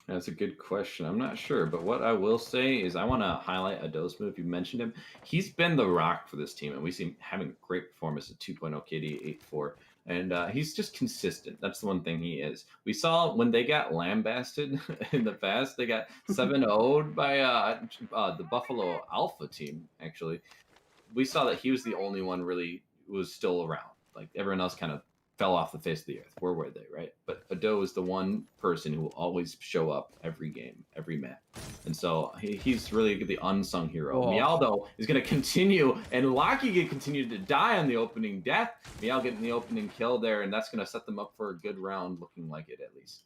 That's a good question. I'm not sure, but what I will say is I want to highlight a Dose Move. You mentioned him. He's been the rock for this team, and we see him having great performance at 2.0 KD 8.4. And he's just consistent. That's the one thing he is. We saw when they got lambasted in the past, they got 7-0'd by the Buffalo Alpha team, actually. we saw that he was the only one really who was still around. Like everyone else kind of fell off the face of the earth. Where were they, right? But Ado is the one person who will always show up every game, every match. And so he's really the unsung hero. Oh. Meow, though, is going to continue, and Locky can continue to die on the opening death. Meow getting the opening kill there, and that's going to set them up for a good round, looking like it at least.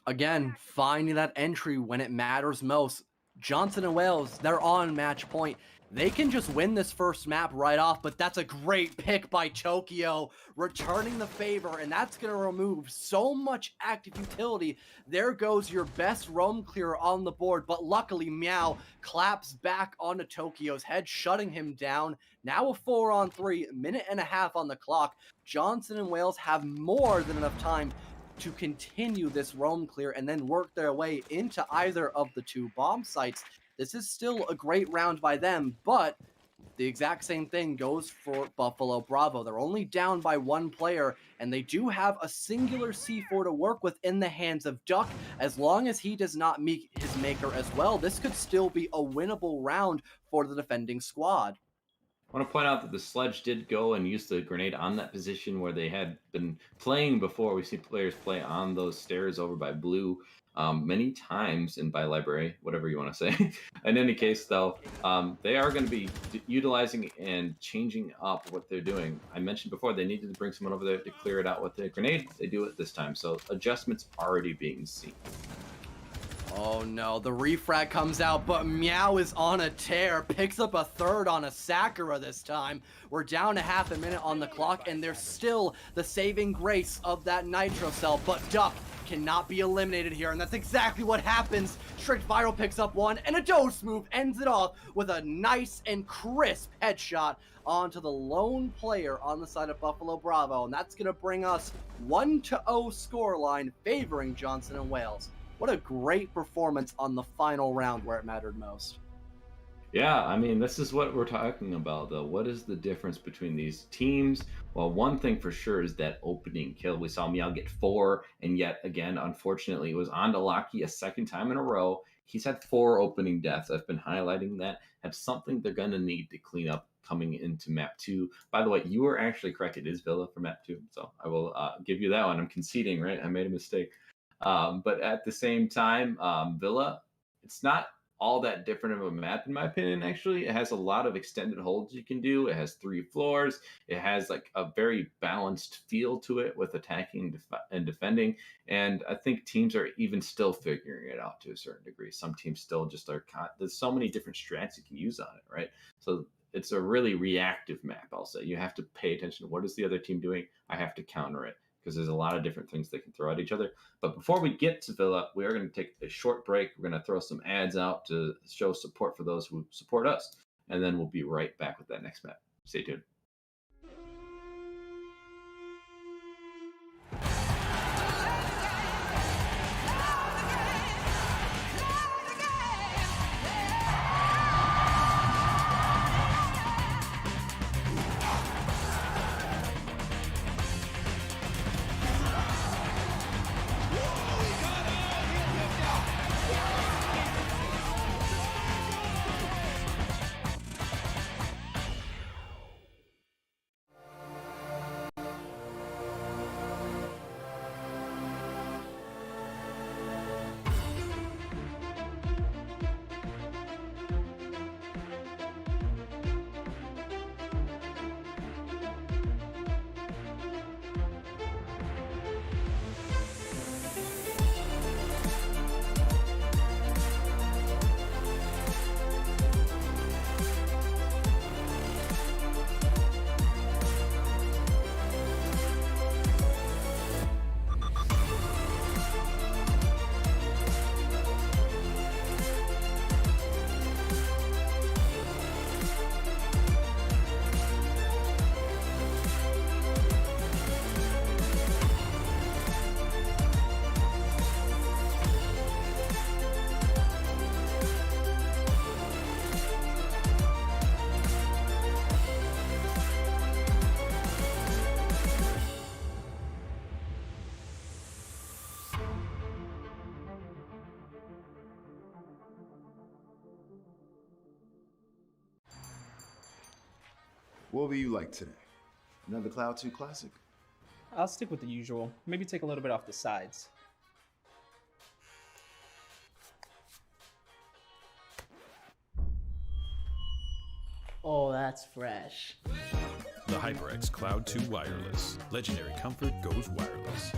Again, finding that entry when it matters most. Johnson and Wales, they're on match point. They can just win this first map right off, but that's a great pick by Tokyo, returning the favor, and that's going to remove so much active utility. There goes your best roam clearer on the board, but luckily Meow claps back onto Tokyo's head, shutting him down. Now a 4-on-3, minute and a half on the clock. Johnson and Wales have more than enough time to continue this roam clear and then work their way into either of the two bomb sites. This is still a great round by them, but the exact same thing goes for Buffalo Bravo. They're only down by one player, and they do have a singular C4 to work with in the hands of Duck. As long as he does not meet his maker as well, this could still be a winnable round for the defending squad. I want to point out that the Sledge did go and use the grenade on that position where they had been playing before. We see players play on those stairs over by Blue many times, and by Library, whatever you want to say. In any case, though, they are going to be utilizing and changing up what they're doing. I mentioned before they needed to bring someone over there to clear it out with the grenade. They do it this time, so adjustments already being seen. Oh no, the refrag comes out, but Meow is on a tear, picks up a third on a Sakura this time. We're down to half a minute on the clock, and there's still the saving grace of that Nitro Cell, but Duck cannot be eliminated here, and that's exactly what happens. Strict Viral picks up one, and a dose move ends it off with a nice and crisp headshot onto the lone player on the side of Buffalo Bravo, and that's going to bring us 1-0 scoreline favoring Johnson and Wales. What a great performance on the final round where it mattered most. Yeah, I mean, this is what we're talking about, though. What is the difference between these teams? Well, one thing for sure is that opening kill. We saw Meow get 4, and yet again, unfortunately, it was on to Locky a second time in a row. He's had 4 opening deaths. I've been highlighting that. That's something they're going to need to clean up coming into map 2. By the way, you were actually correct. It is Villa for map 2, so I will give you that one. I'm conceding, right? I made a mistake. But at the same time, Villa, it's not all that different of a map, in my opinion, actually. It has a lot of extended holds you can do. It has 3 floors. It has like a very balanced feel to it with attacking and defending. And I think teams are even still figuring it out to a certain degree. Some teams still just are, there's so many different strats you can use on it, right? So it's a really reactive map, I'll say. You have to pay attention to what is the other team doing. I have to counter it, because there's a lot of different things they can throw at each other. But before we get to Villa, we are going to take a short break. We're going to throw some ads out to show support for those who support us, and then we'll be right back with that next map. Stay tuned. What will you like today? Another Cloud 2 classic? I'll stick with the usual. Maybe take a little bit off the sides. Oh, that's fresh. The HyperX Cloud 2 Wireless. Legendary comfort goes wireless.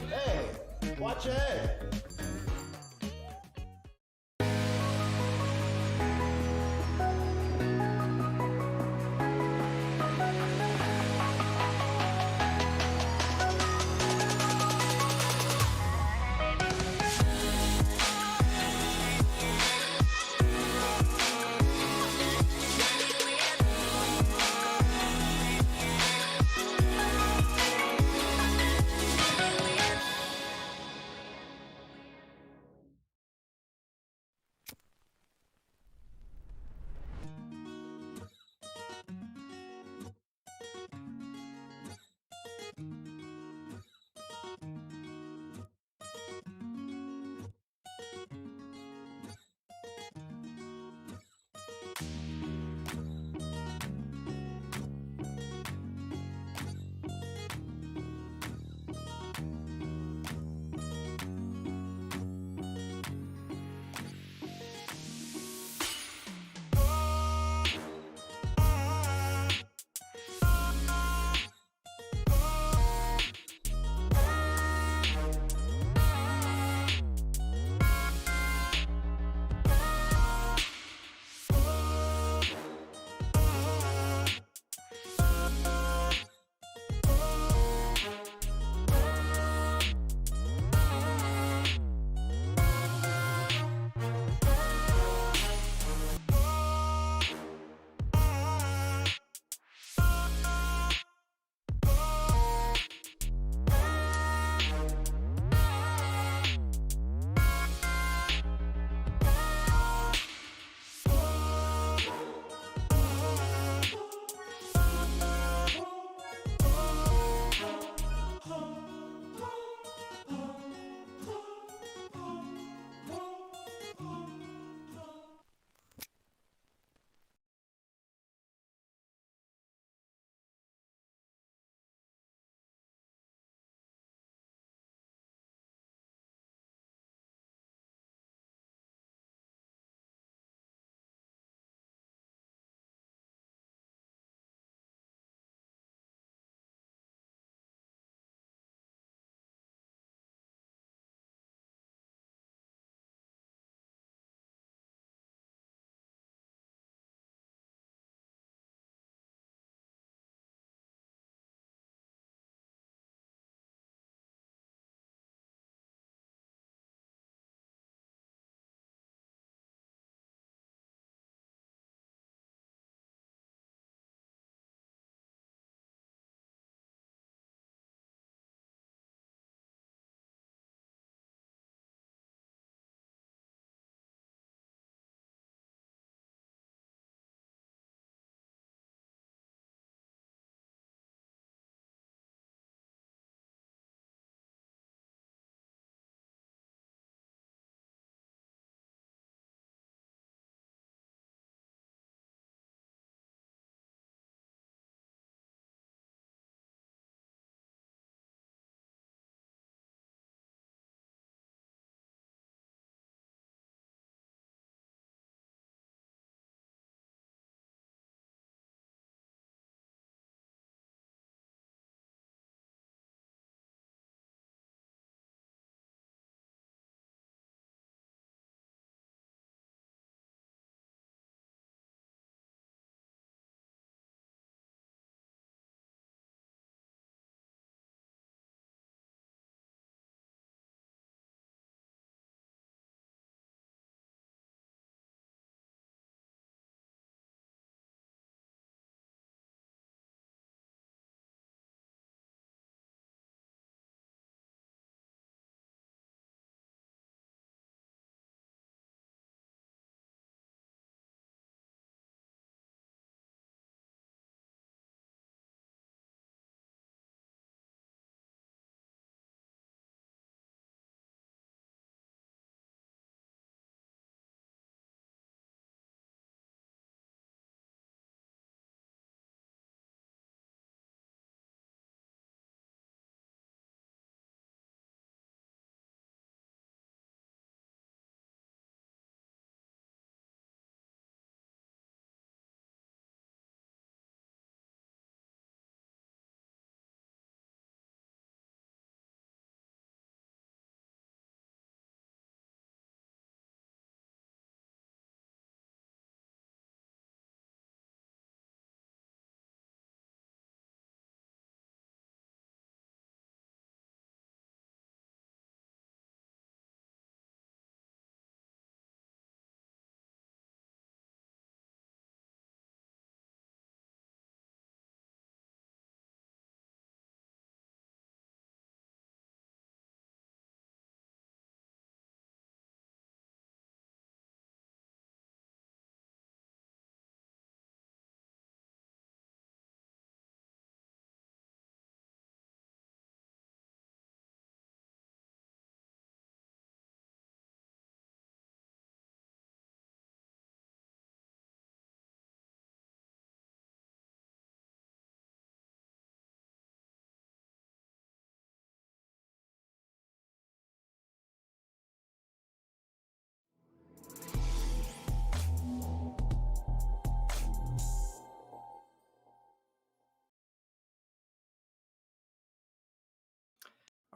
Hey, watch your head.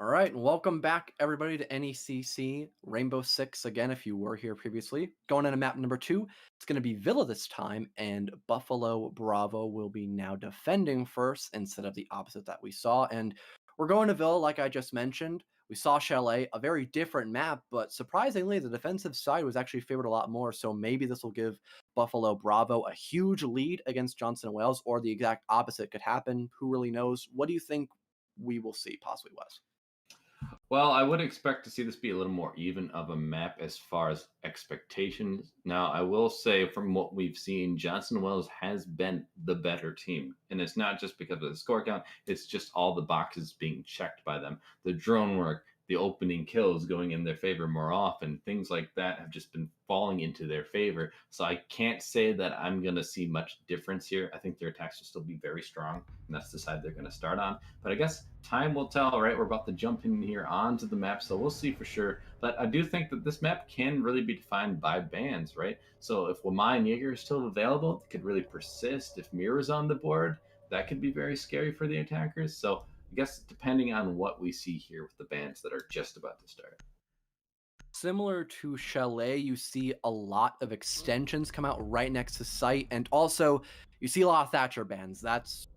All right, and welcome back, everybody, to NECC Rainbow 6 again. If you were here previously, going into map number 2, it's going to be Villa this time, and Buffalo Bravo will be now defending first instead of the opposite that we saw. And we're going to Villa, like I just mentioned. We saw Chalet, a very different map, but surprisingly, the defensive side was actually favored a lot more. So maybe this will give Buffalo Bravo a huge lead against Johnson and Wales, or the exact opposite could happen. Who really knows? What do you think we will see, possibly, Wes? Well, I would expect to see this be a little more even of a map as far as expectations. Now, I will say from what we've seen, Johnson Wells has been the better team. And it's not just because of the score count, it's just all the boxes being checked by them. The drone work, the opening kills going in their favor more often, things like that have just been falling into their favor. So I can't say that I'm going to see much difference here. I think their attacks will still be very strong, and that's the side they're going to start on. But I guess time will tell, right? We're about to jump in here onto the map, so we'll see for sure. But I do think that this map can really be defined by bans, right? So if Wamai and Jaeger are still available, it could really persist. If Mira's on the board, that could be very scary for the attackers. So I guess depending on what we see here with the bans that are just about to start. Similar to Chalet, you see a lot of extensions come out right next to site, and also you see a lot of Thatcher bans. That's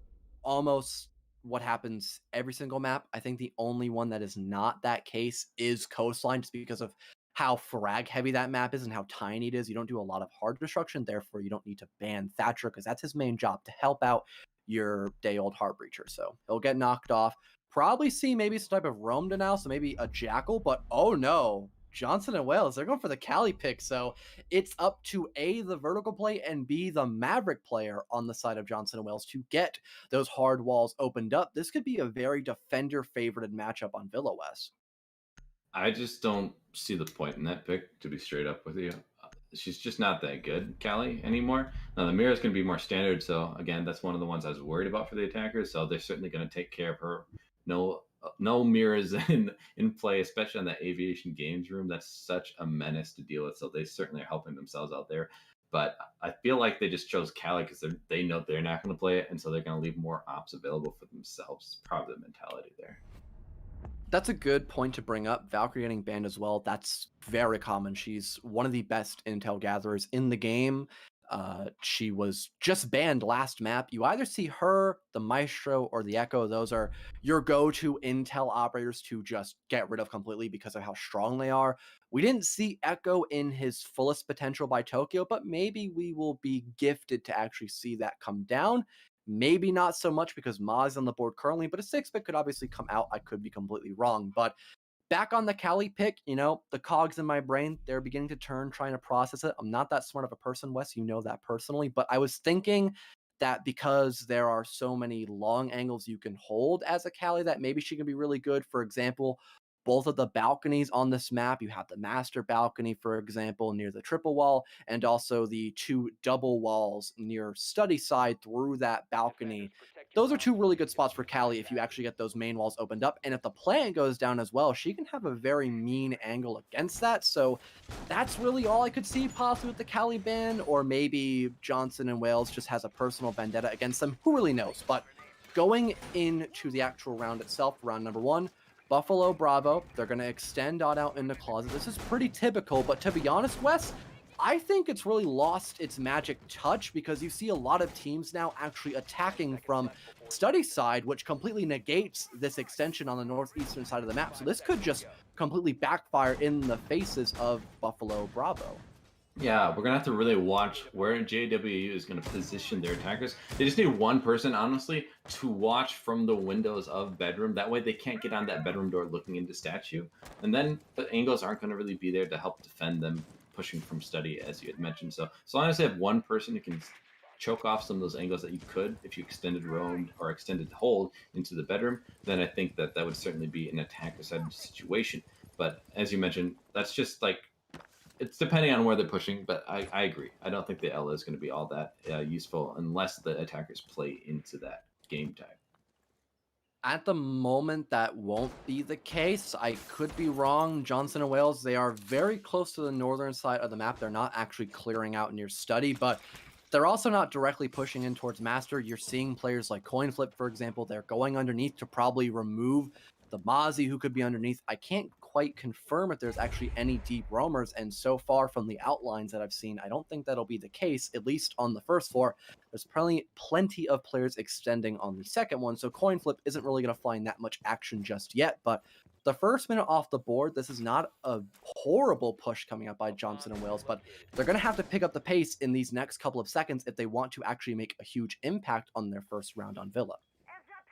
almost what happens every single map. I think the only one that is not that case is Coastline, just because of how frag heavy that map is and how tiny it is. You don't do a lot of hard destruction, therefore you don't need to ban Thatcher because that's his main job, to help out your day-old Heart Breacher. So he'll get knocked off. Probably see maybe some type of roam denial, so maybe a Jackal, but oh no. Johnson and Wales, they're going for the Cali pick, so it's up to A, the vertical play, and B, the Maverick player on the side of Johnson and Wales to get those hard walls opened up. This could be a very defender-favorited matchup on Villa West. I just don't see the point in that pick, to be straight up with you. She's just not that good, Callie, anymore. Now, the Mira's going to be more standard, so again, that's one of the ones I was worried about for the attackers, so they're certainly going to take care of her. No mirrors in play, especially on the aviation games room. That's such a menace to deal with. So they certainly are helping themselves out there. But I feel like they just chose Cali because they know they're not going to play it, and so they're going to leave more ops available for themselves. It's probably the mentality there. That's a good point to bring up. Valkyrie getting banned as well. That's very common. She's one of the best intel gatherers in the game. She was just banned last map. You either see her, the Maestro, or the Echo. Those are your go-to intel operators to just get rid of completely because of how strong they are. We didn't see Echo in his fullest potential by Tokyo, but maybe we will be gifted to actually see that come down. Maybe not so much because Maz is on the board currently, but a 6-bit could obviously come out. I could be completely wrong, but back on the Cali pick, the cogs in my brain, they're beginning to turn, trying to process it. I'm not that smart of a person, Wes, you know that personally, but I was thinking that because there are so many long angles you can hold as a Cali, that maybe she can be really good. For example, both of the balconies on this map, you have the master balcony, for example, near the triple wall, and also the 2 double walls near study side through that balcony. Those are 2 really good spots for Callie if you actually get those main walls opened up. And if the plant goes down as well, she can have a very mean angle against that. So that's really all I could see possibly with the Callie ban, or maybe Johnson and Wales just has a personal vendetta against them. Who really knows? But going into the actual round itself, round number 1, Buffalo Bravo, they're going to extend on out in the closet. This is pretty typical, but to be honest, Wes, I think it's really lost its magic touch because you see a lot of teams now actually attacking from study side, which completely negates this extension on the northeastern side of the map. So this could just completely backfire in the faces of Buffalo Bravo. Yeah, we're going to have to really watch where JWU is going to position their attackers. They just need one person, honestly, to watch from the windows of bedroom. That way they can't get on that bedroom door looking into statue. And then the angles aren't going to really be there to help defend them pushing from study, as you had mentioned. So as long as they have one person who can choke off some of those angles that you could if you extended roam or extended hold into the bedroom, then I think that would certainly be an attacker side situation. But as you mentioned, that's just like, it's depending on where they're pushing, but I agree. I don't think the Ella is going to be all that useful unless the attackers play into that game type. At the moment, that won't be the case. I could be wrong. Johnson and Wales, they are very close to the northern side of the map. They're not actually clearing out near study, but they're also not directly pushing in towards master. You're seeing players like Coin Flip, for example. They're going underneath to probably remove the Mozzie who could be underneath. I can't quite confirm if there's actually any deep roamers, and so far from the outlines that I've seen, I don't think that'll be the case, at least on the first floor. There's probably plenty of players extending on the second one, so coin flip isn't really going to find that much action just yet, but the first minute off the board, this is not a horrible push coming up by Johnson and Wales, but they're going to have to pick up the pace in these next couple of seconds if they want to actually make a huge impact on their first round on Villa.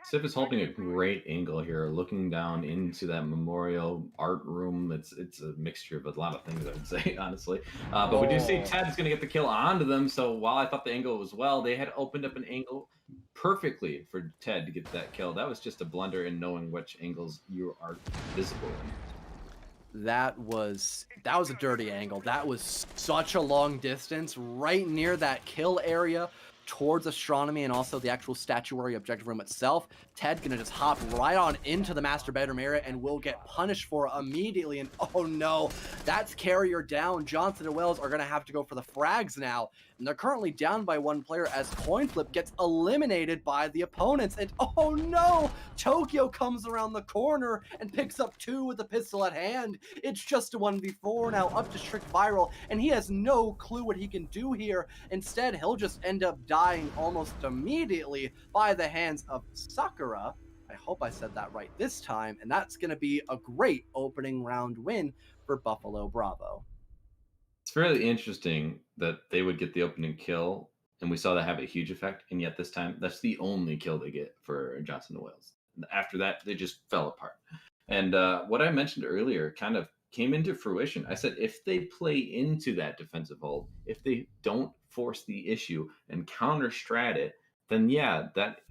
Sip is holding a great angle here, looking down into that memorial art room. It's a mixture of a lot of things, I would say, honestly. But we do see Ted is going to get the kill onto them. So while I thought the angle was well, they had opened up an angle perfectly for Ted to get that kill. That was just a blunder in knowing which angles you are visible in. That was a dirty angle. That was such a long distance right near that kill area towards astronomy and also the actual statuary objective room itself. Ted gonna just hop right on into the master bedroom area and will get punished for it immediately. And oh no, that's carrier down. Johnson and Wells are gonna have to go for the frags now. And they're currently down by one player as coin flip gets eliminated by the opponents. And oh no, Tokyo comes around the corner and picks up 2 with the pistol at hand. It's just a 1v4 now, up to strict viral, and he has no clue what he can do here. Instead, he'll just end up dying almost immediately by the hands of Sakura. I hope I said that right this time, and that's going to be a great opening round win for Buffalo Bravo. It's fairly interesting that they would get the opening kill, and we saw that have a huge effect, and yet this time, that's the only kill they get for Johnson and Wales. After that, they just fell apart. And what I mentioned earlier kind of came into fruition. I said, if they play into that defensive hold, if they don't force the issue and counter strat it, then yeah, that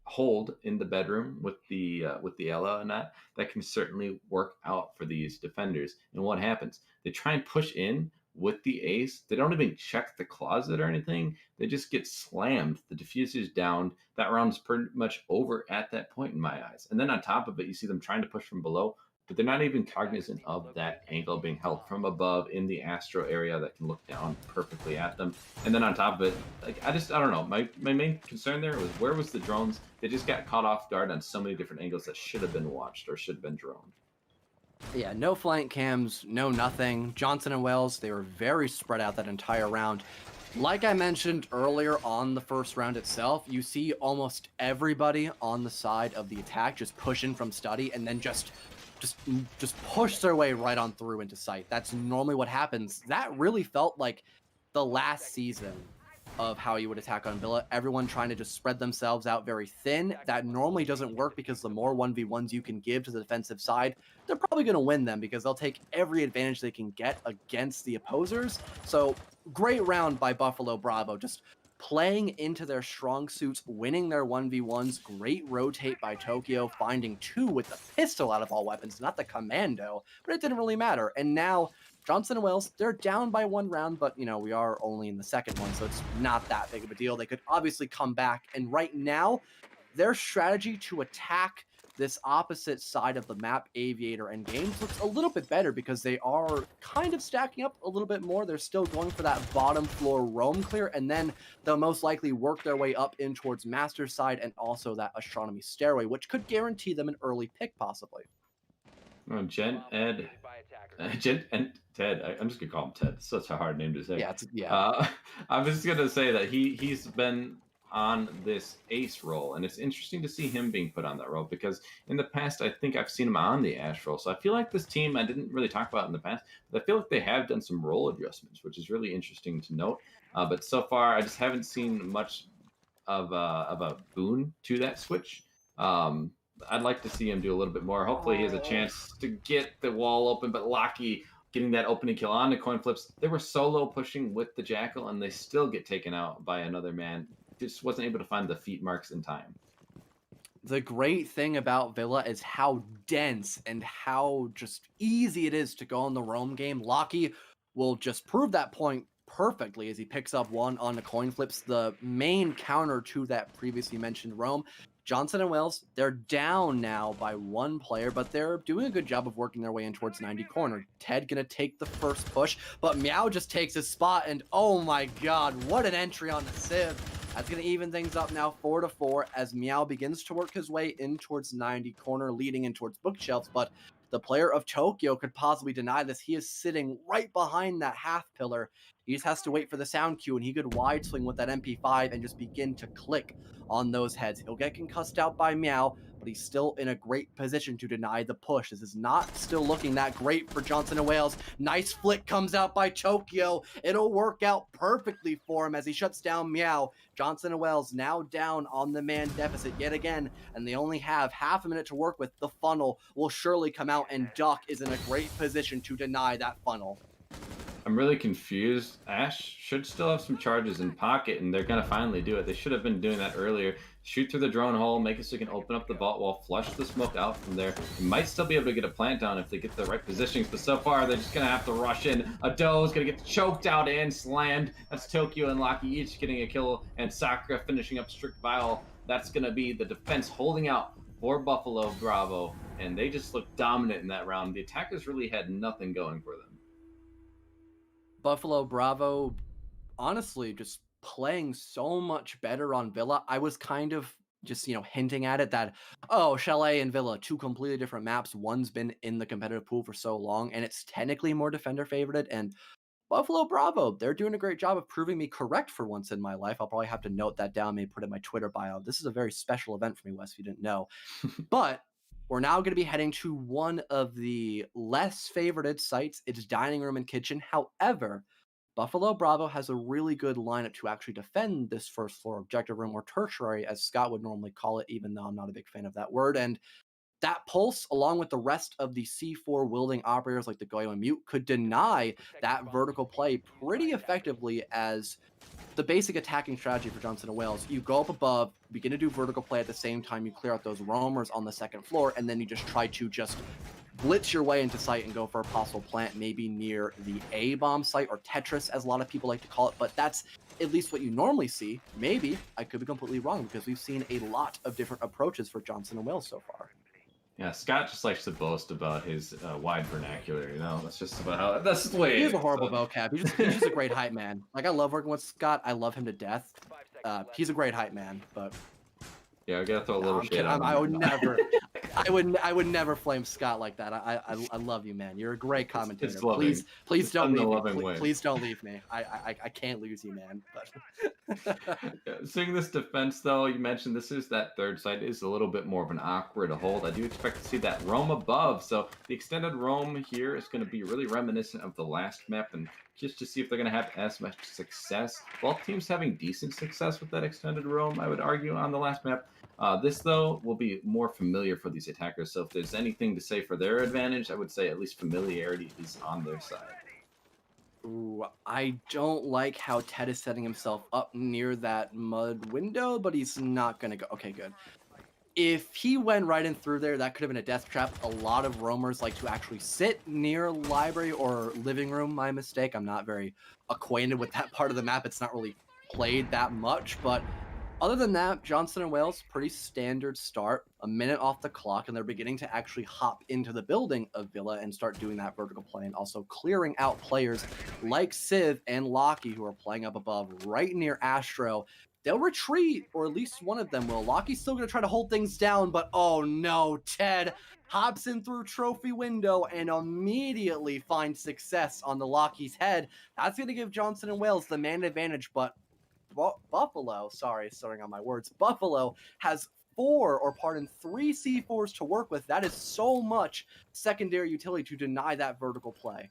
hold in the bedroom with the Ella and that can certainly work out for these defenders. And what happens? They try and push in with the ace. They don't even check the closet or anything. They just get slammed. The diffuser's down. That round's pretty much over at that point in my eyes. And then on top of it, you see them trying to push from below, but they're not even cognizant of that angle being held from above in the astro area that can look down perfectly at them. And then on top of it, like I don't know. My main concern there was, where was the drones? They just got caught off guard on so many different angles that should have been watched or should have been droned. Yeah, no flank cams, no nothing. Johnson and Wells, they were very spread out that entire round. Like I mentioned earlier on the first round itself, you see almost everybody on the side of the attack just push in from study and then just push their way right on through into sight. That's normally what happens. That really felt like the last season of how you would attack on Villa. Everyone trying to just spread themselves out very thin. That normally doesn't work because the more 1v1s you can give to the defensive side, they're probably going to win them because they'll take every advantage they can get against the opposers. So great round by Buffalo Bravo, just playing into their strong suits, winning their 1v1s. Great rotate by Tokyo, finding 2 with the pistol out of all weapons, not the commando, but it didn't really matter. And now Johnson and Wells, they're down by 1 round, but, you know, we are only in the second one, so it's not that big of a deal. They could obviously come back, and right now, their strategy to attack this opposite side of the map, Aviator and Games, looks a little bit better because they are kind of stacking up a little bit more. They're still going for that bottom floor roam clear, and then they'll most likely work their way up in towards Master side and also that Astronomy Stairway, which could guarantee them an early pick, possibly. Oh, Jen and Ted. I'm just gonna call him Ted. It's such a hard name to say. Yeah. I was just gonna say that he's been on this ace role, and it's interesting to see him being put on that role because in the past I think I've seen him on the ash role. So I feel like this team, I didn't really talk about it in the past, but I feel like they have done some role adjustments, which is really interesting to note. But so far I just haven't seen much of a boon to that switch. I'd like to see him do a little bit more. Hopefully he has a chance to get the wall open, but Locky getting that opening kill on the coin flips. They were solo pushing with the Jackal, and they still get taken out by another man. Just wasn't able to find the feet marks in time. The great thing about Villa is how dense and how just easy it is to go in the roam game. Locky will just prove that point perfectly as he picks up 1 on the coin flips, the main counter to that previously mentioned roam. Johnson and Wells, they're down now by 1 player, but they're doing a good job of working their way in towards 90 corner. Ted gonna take the first push, but Meow just takes his spot, and oh my god, what an entry on the Civ. That's going to even things up now 4-4 as Meow begins to work his way in towards 90 corner, leading in towards bookshelves. But the player of Tokyo could possibly deny this. He is sitting right behind that half pillar. He just has to wait for the sound cue, and he could wide swing with that MP5 and just begin to click on those heads. He'll get concussed out by Meow, but he's still in a great position to deny the push. This is not still looking that great for Johnson & Wales. Nice flick comes out by Tokyo. It'll work out perfectly for him as he shuts down Meow. Johnson & Wales now down on the man deficit yet again, and they only have half a minute to work with. The funnel will surely come out, and Duck is in a great position to deny that funnel. I'm really confused. Ash should still have some charges in pocket, and they're going to finally do it. They should have been doing that earlier. Shoot through the drone hole, make it so you can open up the vault wall, flush the smoke out from there. You might still be able to get a plant down if they get the right positionings, but so far they're just going to have to rush in. Ado is going to get choked out and slammed. That's Tokyo and Locky each getting a kill, and Sakura finishing up Strict Vile. That's going to be the defense holding out for Buffalo Bravo, and they just looked dominant in that round. The attackers really had nothing going for them. Buffalo Bravo, honestly, just playing so much better on Villa. I was kind of just, hinting at it that, oh, Chalet and Villa, two completely different maps. One's been in the competitive pool for so long, and it's technically more defender favorited. And Buffalo Bravo, they're doing a great job of proving me correct for once in my life. I'll probably have to note that down, maybe put it in my Twitter bio. This is a very special event for me, Wes, if you didn't know. But we're now going to be heading to one of the less favorited sites. It's dining room and kitchen. However, Buffalo Bravo has a really good lineup to actually defend this first floor objective room, or tertiary, as Scott would normally call it, even though I'm not a big fan of that word. And that pulse, along with the rest of the C4 wielding operators like the Goyo and Mute, could deny that vertical play pretty effectively as the basic attacking strategy for Johnson & Wales. You go up above, begin to do vertical play at the same time you clear out those roamers on the second floor, and then you just try to blitz your way into sight and go for a possible plant, maybe near the A-bomb site, or Tetris, as a lot of people like to call it. But that's at least what you normally see. Maybe I could be completely wrong, because we've seen a lot of different approaches for Johnson & Wales so far. Yeah, Scott just likes to boast about his wide vernacular, That's just about how, that's the way. He has a horrible vocab. He's just a great hype man. Like, I love working with Scott. I love him to death. He's a great hype man, but yeah, I gotta throw a little shit on him. I would never flame Scott like that. I love you, man. You're a great commentator. Please don't leave me. Please don't leave me. I can't lose you, man. But seeing this defense, though, you mentioned this is that third side is a little bit more of an awkward hold. I do expect to see that roam above. So the extended roam here is going to be really reminiscent of the last map, and just to see if they're going to have as much success. Both teams having decent success with that extended roam, I would argue, on the last map. This, though, will be more familiar for these attackers. So if there's anything to say for their advantage, I would say at least familiarity is on their side. Ooh, I don't like how Ted is setting himself up near that mud window, but he's not going to go. Okay, good. If he went right in through there, that could have been a death trap. A lot of roamers like to actually sit near library or living room. My mistake. I'm not very acquainted with that part of the map. It's not really played that much, but other than that, Johnson & Wales, pretty standard start, a minute off the clock, and they're beginning to actually hop into the building of Villa and start doing that vertical play, and also clearing out players like Civ and Locky, who are playing up above right near Astro. They'll retreat, or at least one of them will. Locky's still going to try to hold things down, but oh no, Ted hops in through trophy window and immediately finds success on the Locky's head. That's going to give Johnson & Wales the man advantage, but Buffalo, starting on my words, Buffalo has three C4s to work with. That is so much secondary utility to deny that vertical play.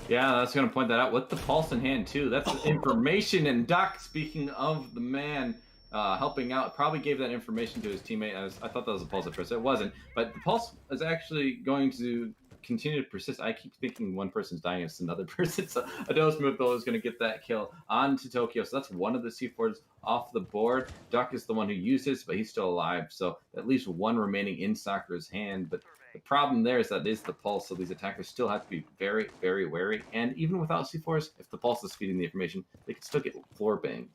Yeah, that's going to point that out with the pulse in hand, too. That's information. And Doc, speaking of the man helping out, probably gave that information to his teammate. I thought that was a pulse at first. It wasn't. But the pulse is actually going to continue to persist. I keep thinking one person's dying, it's another person. So Ados Muto is going to get that kill onto Tokyo. So that's one of the C4s off the board. Duck is the one who uses, but he's still alive. So at least one remaining in Sakura's hand. But the problem there is that is the pulse. So these attackers still have to be very, very wary. And even without C4s, if the pulse is feeding the information, they can still get floor bang.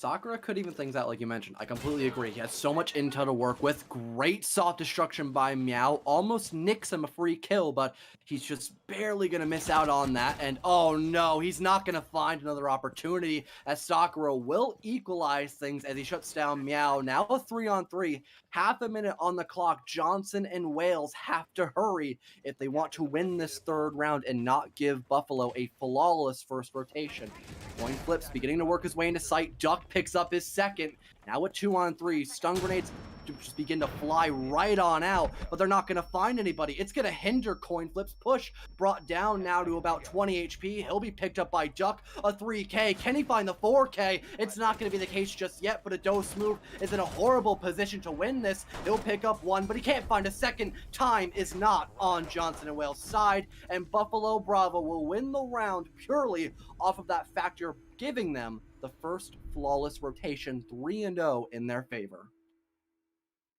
Sakura could even things out like you mentioned. I completely agree. He has so much intel to work with. Great soft destruction by Meow. Almost nicks him a free kill, but he's just barely going to miss out on that. And oh no, he's not going to find another opportunity as Sakura will equalize things as he shuts down Meow. Now a 3-on-3. Half a minute on the clock. Johnson and Wales have to hurry if they want to win this third round and not give Buffalo a flawless first rotation. Coin flips beginning to work his way into sight. Duck picks up his second. Now a 2-on-3. Stun grenades just begin to fly right on out, but they're not going to find anybody. It's going to hinder coin flips. Push brought down now to about 20 HP. He'll be picked up by Duck. A 3K. Can he find the 4K? It's not going to be the case just yet, but a dose move is in a horrible position to win this. He'll pick up one, but he can't find a second. Time is not on Johnson and Wales' side, and Buffalo Bravo will win the round purely off of that factor, giving them the first flawless rotation, 3-0 in their favor.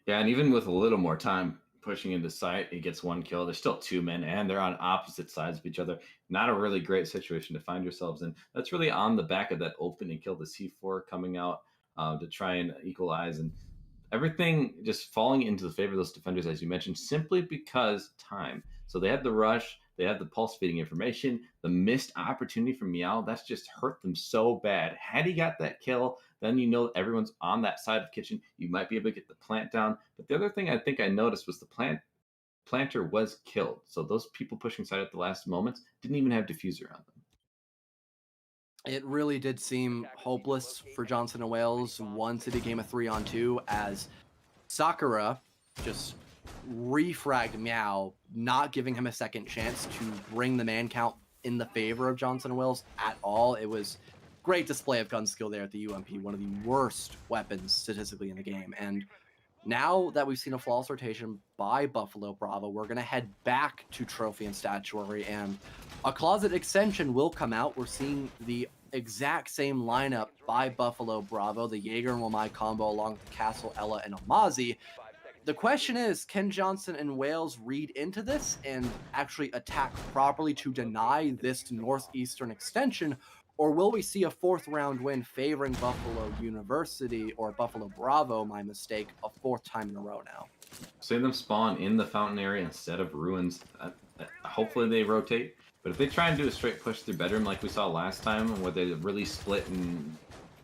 Yeah, and even with a little more time pushing into sight, he gets one kill. There's still two men, and they're on opposite sides of each other. Not a really great situation to find yourselves in. That's really on the back of that opening kill, the C4 coming out to try and equalize, and everything just falling into the favor of those defenders, as you mentioned, simply because time. So they had the rush, they had the pulse feeding information, the missed opportunity from Meow. That's just hurt them so bad. Had he got that kill, then you know everyone's on that side of kitchen. You might be able to get the plant down. But the other thing I think I noticed was the planter was killed. So those people pushing side at the last moments didn't even have diffuser on them. It really did seem hopeless for Johnson and Wales once it became a 3-on-2 as Sakura just refragged Meow, not giving him a second chance to bring the man count in the favor of Johnson and Wales at all. It was great display of gun skill there at the UMP, one of the worst weapons statistically in the game. And now that we've seen a flawless rotation by Buffalo Bravo, we're going to head back to Trophy and Statuary, and a closet extension will come out. We're seeing the exact same lineup by Buffalo Bravo, the Jaeger and Wamai combo along with Castle, Ella, and Amazi. The question is, can Johnson and Wales read into this and actually attack properly to deny this northeastern extension, or will we see a fourth round win favoring Buffalo University, or Buffalo Bravo, my mistake, a fourth time in a row now? Say them spawn in the fountain area instead of ruins. Hopefully they rotate. But if they try and do a straight push through bedroom like we saw last time, where they really split and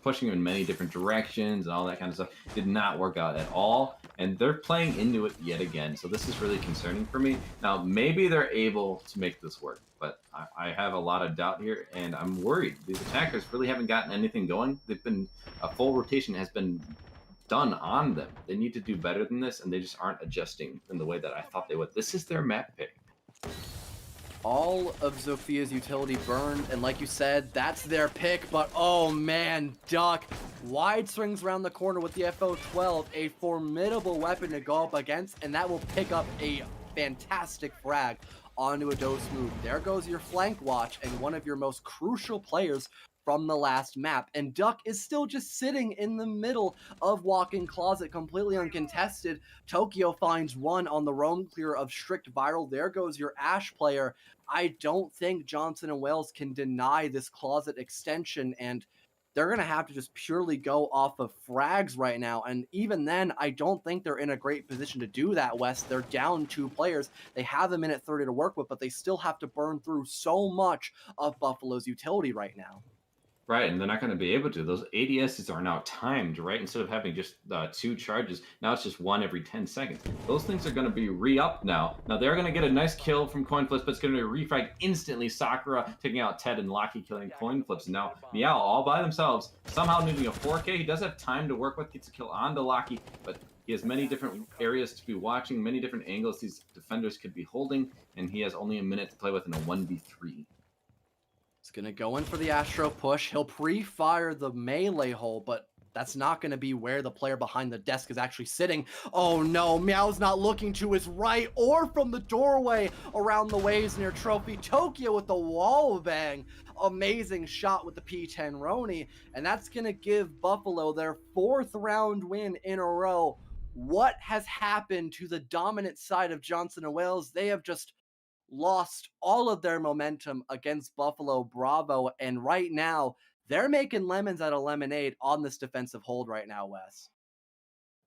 pushing in many different directions and all that kind of stuff, did not work out at all. And they're playing into it yet again. So this is really concerning for me. Now, maybe they're able to make this work, but I have a lot of doubt here, and I'm worried. These attackers really haven't gotten anything going. A full rotation has been done on them. They need to do better than this, and they just aren't adjusting in the way that I thought they would. This is their map pick. All of Zophia's utility burned, and like you said, that's their pick, but oh man, Duck, wide swings around the corner with the FO12, a formidable weapon to go up against, and that will pick up a fantastic frag onto a dose move. There goes your flank watch and one of your most crucial players from the last map, and Duck is still just sitting in the middle of Walk-in Closet, completely uncontested. Tokyo finds one on the roam clear of Strict Viral. There goes your Ash player. I don't think Johnson and Wales can deny this Closet extension, and they're going to have to just purely go off of frags right now. And even then, I don't think they're in a great position to do that, Wes. They're down 2 players. They have a minute 30 to work with, but they still have to burn through so much of Buffalo's utility right now. Right, and they're not going to be able to. Those ADSs are now timed, right? Instead of having just 2 charges, now it's just 1 every 10 seconds. Those things are going to be re-upped now. Now they're going to get a nice kill from coin flips, but it's going to be refrag instantly. Sakura taking out Ted and Locky killing coin flips. And now Meow all by themselves, somehow needing a 4K. He does have time to work with, gets a kill onto Locky, but he has many different areas to be watching, many different angles these defenders could be holding, and he has only a minute to play with in a 1v3. He's going to go in for the Astro push. He'll pre-fire the melee hole, but that's not going to be where the player behind the desk is actually sitting. Oh no, Meow's not looking to his right or from the doorway around the waves near Trophy. Tokyo with the wall bang. Amazing shot with the P10 Roni, and that's going to give Buffalo their 4th round win in a row. What has happened to the dominant side of Johnson and Wales? They have just lost all of their momentum against Buffalo Bravo, and right now they're making lemons out of lemonade on this defensive hold right now, Wes.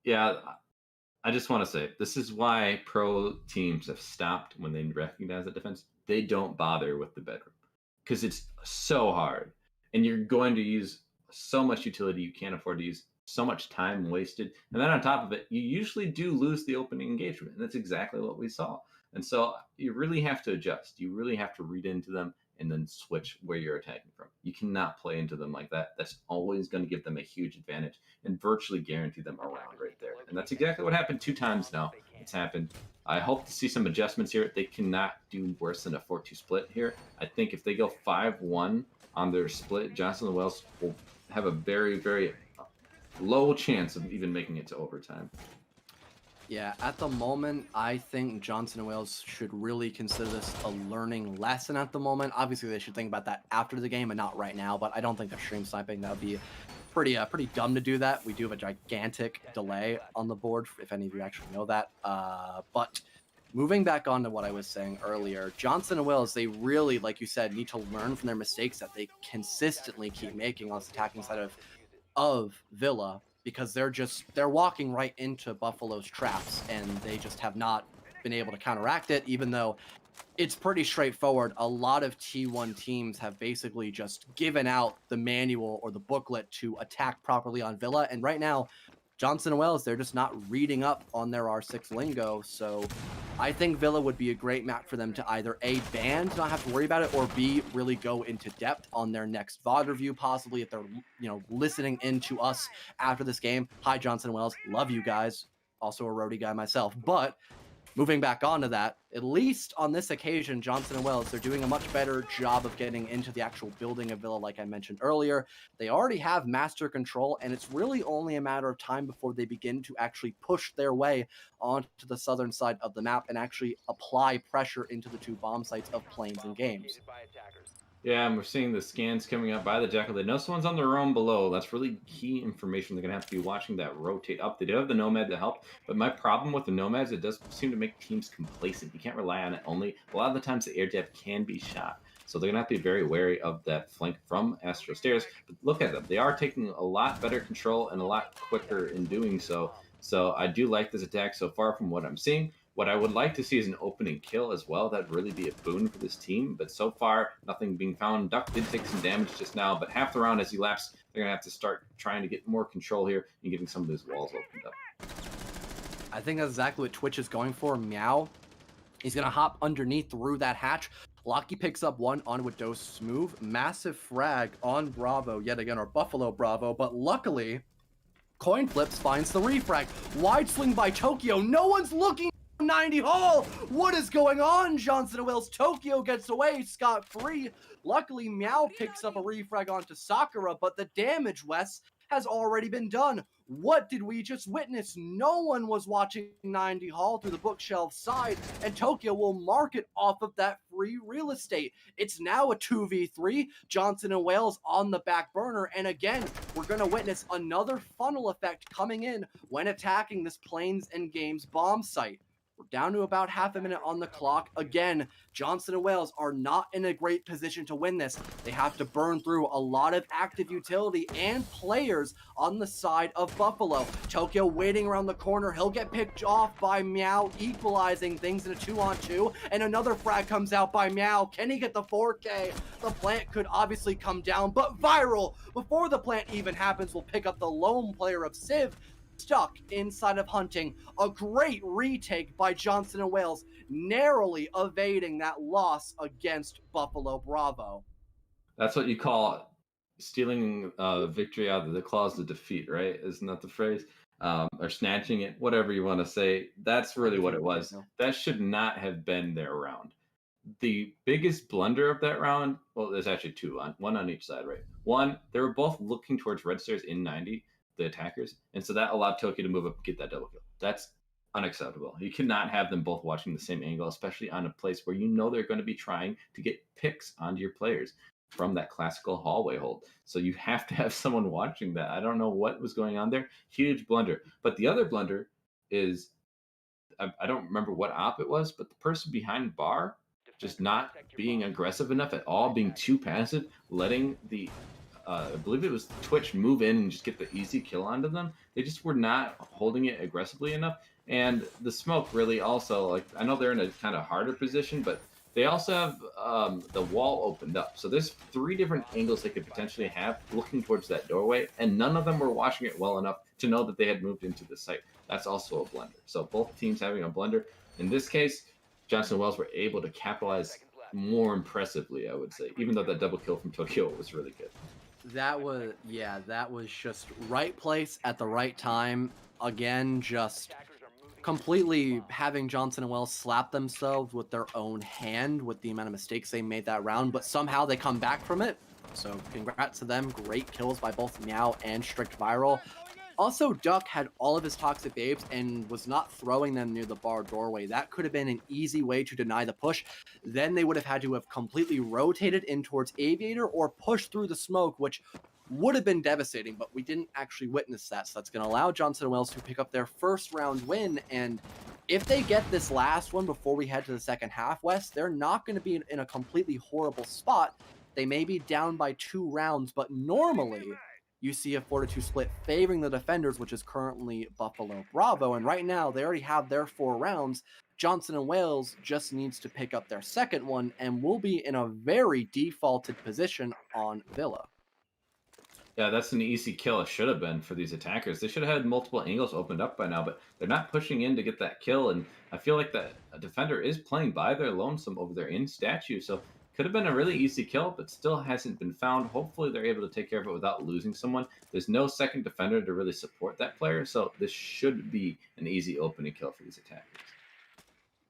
Yeah, I just want to say this is why pro teams have stopped when they recognize that defense. They don't bother with the bedroom because it's so hard, and you're going to use so much utility you can't afford to use. So much time wasted, and then on top of it, you usually do lose the opening engagement, and that's exactly what we saw. And so you really have to adjust. You really have to read into them and then switch where you're attacking from. You cannot play into them like that. That's always going to give them a huge advantage and virtually guarantee them a round right there. And that's exactly what happened 2 times now. It's happened. I hope to see some adjustments here. They cannot do worse than a 4-2 split here. I think if they go 5-1 on their split, Johnson and Wells will have a very, very low chance of even making it to overtime. Yeah, at the moment, I think Johnson and Wales should really consider this a learning lesson at the moment. Obviously, they should think about that after the game and not right now, but I don't think they're stream sniping. That would be pretty dumb to do that. We do have a gigantic delay on the board, if any of you actually know that. But moving back on to what I was saying earlier, Johnson and Wales, they really, like you said, need to learn from their mistakes that they consistently keep making on this attacking side of Villa, because they're walking right into Buffalo's traps, and they just have not been able to counteract it, even though it's pretty straightforward. A lot of T1 teams have basically just given out the manual or the booklet to attack properly on Villa, and right now, Johnson and Wales, they're just not reading up on their R6 lingo, so I think Villa would be a great map for them to either A, ban to not have to worry about it, or B, really go into depth on their next VOD review, possibly if they're, listening into us after this game. Hi, Johnson and Wales. Love you guys. Also a roadie guy myself. But moving back onto that, at least on this occasion, Johnson and Wales, they're doing a much better job of getting into the actual building of Villa, like I mentioned earlier. They already have master control, and it's really only a matter of time before they begin to actually push their way onto the southern side of the map and actually apply pressure into the 2 bomb sites of Plains and Games. Yeah, and we're seeing the scans coming up by the Jackal. They know someone's on the roam below. That's really key information. They're going to have to be watching that rotate up. They do have the Nomad to help, but my problem with the Nomads, it does seem to make teams complacent. You can't rely on it only. A lot of the times the air jab can be shot. So they're going to have to be very wary of that flank from Astro Stairs. But look at them. They are taking a lot better control and a lot quicker in doing so. So I do like this attack so far from what I'm seeing. What I would like to see is an opening kill as well. That'd really be a boon for this team. But so far, nothing being found. Duck did take some damage just now, but half the round as he laps, they're going to have to start trying to get more control here and getting some of those walls opened up. I think that's exactly what Twitch is going for. Meow. He's going to hop underneath through that hatch. Locky picks up one onto a Dose Smooth. Massive frag on Bravo, yet again, or Buffalo Bravo. But luckily, Coin Flips finds the refrag. Wide swing by Tokyo. No one's looking. 90 Hall! What is going on, Johnson and Wales? Tokyo gets away scot-free. Luckily, Meow picks up a refrag onto Sakura, but the damage, Wes, has already been done. What did we just witness? No one was watching 90 Hall through the bookshelf side, and Tokyo will mark it off of that free real estate. It's now a 2v3, Johnson and Wales on the back burner, and again, we're going to witness another funnel effect coming in when attacking this Plains and Games bomb site. We're down to about half a minute on the clock. Again, Johnson and Wales are not in a great position to win this. They have to burn through a lot of active utility and players on the side of Buffalo. Tokyo waiting around the corner. He'll get picked off by Meow, equalizing things in a 2-on-2. And another frag comes out by Meow. Can he get the 4K? The plant could obviously come down, but Viral, before the plant even happens, will pick up the lone player of Civ, stuck inside of Hunting. A great retake by Johnson and Wales, narrowly evading that loss against Buffalo Bravo. That's what you call stealing victory out of the claws of defeat, right? Isn't that the phrase? Or snatching it, whatever you want to say. That's really what it was. That should not have been their round. The biggest blunder of that round, well, there's actually two, one on each side, right? One, they were both looking towards red stairs in 90, the attackers, and so that allowed Tokyo to move up and get that double kill. That's unacceptable. You cannot have them both watching the same angle, especially on a place where you know they're going to be trying to get picks onto your players from that classical hallway hold. So you have to have someone watching that. I don't know what was going on there. Huge blunder. But the other blunder is, I don't remember what op it was, but the person behind bar just not being aggressive enough at all, being too passive, letting the I believe it was Twitch move in and just get the easy kill onto them. They just were not holding it aggressively enough. And the smoke really also, like, I know they're in a kind of harder position, but they also have the wall opened up. So there's 3 different angles they could potentially have looking towards that doorway, and none of them were watching it well enough to know that they had moved into the site. That's also a blunder. So both teams having a blunder. In this case, Johnson and Wells were able to capitalize more impressively, I would say, even though that double kill from Tokyo was really good. That was, yeah, that was just right place at the right time. Again, just completely having Johnson and Wells slap themselves with their own hand with the amount of mistakes they made that round, but somehow they come back from it. So congrats to them. Great kills by both Meow and Strict Viral. Also, Duck had all of his toxic babes and was not throwing them near the bar doorway. That could have been an easy way to deny the push. Then they would have had to have completely rotated in towards Aviator or pushed through the smoke, which would have been devastating, but we didn't actually witness that. So that's going to allow Johnson and Wells to pick up their first round win. And if they get this last one before we head to the second half, Wes, they're not going to be in a completely horrible spot. They may be down by 2 rounds, but normally you see a 4-2 split favoring the defenders, which is currently Buffalo Bravo. And right now, they already have their 4 rounds. Johnson and Wales just needs to pick up their second one and will be in a very defaulted position on Villa. Yeah, that's an easy kill. It should have been for these attackers. They should have had multiple angles opened up by now, but they're not pushing in to get that kill. And I feel like that a defender is playing by their lonesome over there in statue. So could have been a really easy kill, but still hasn't been found. Hopefully they're able to take care of it without losing someone. There's no second defender to really support that player, so this should be an easy opening kill for these attackers.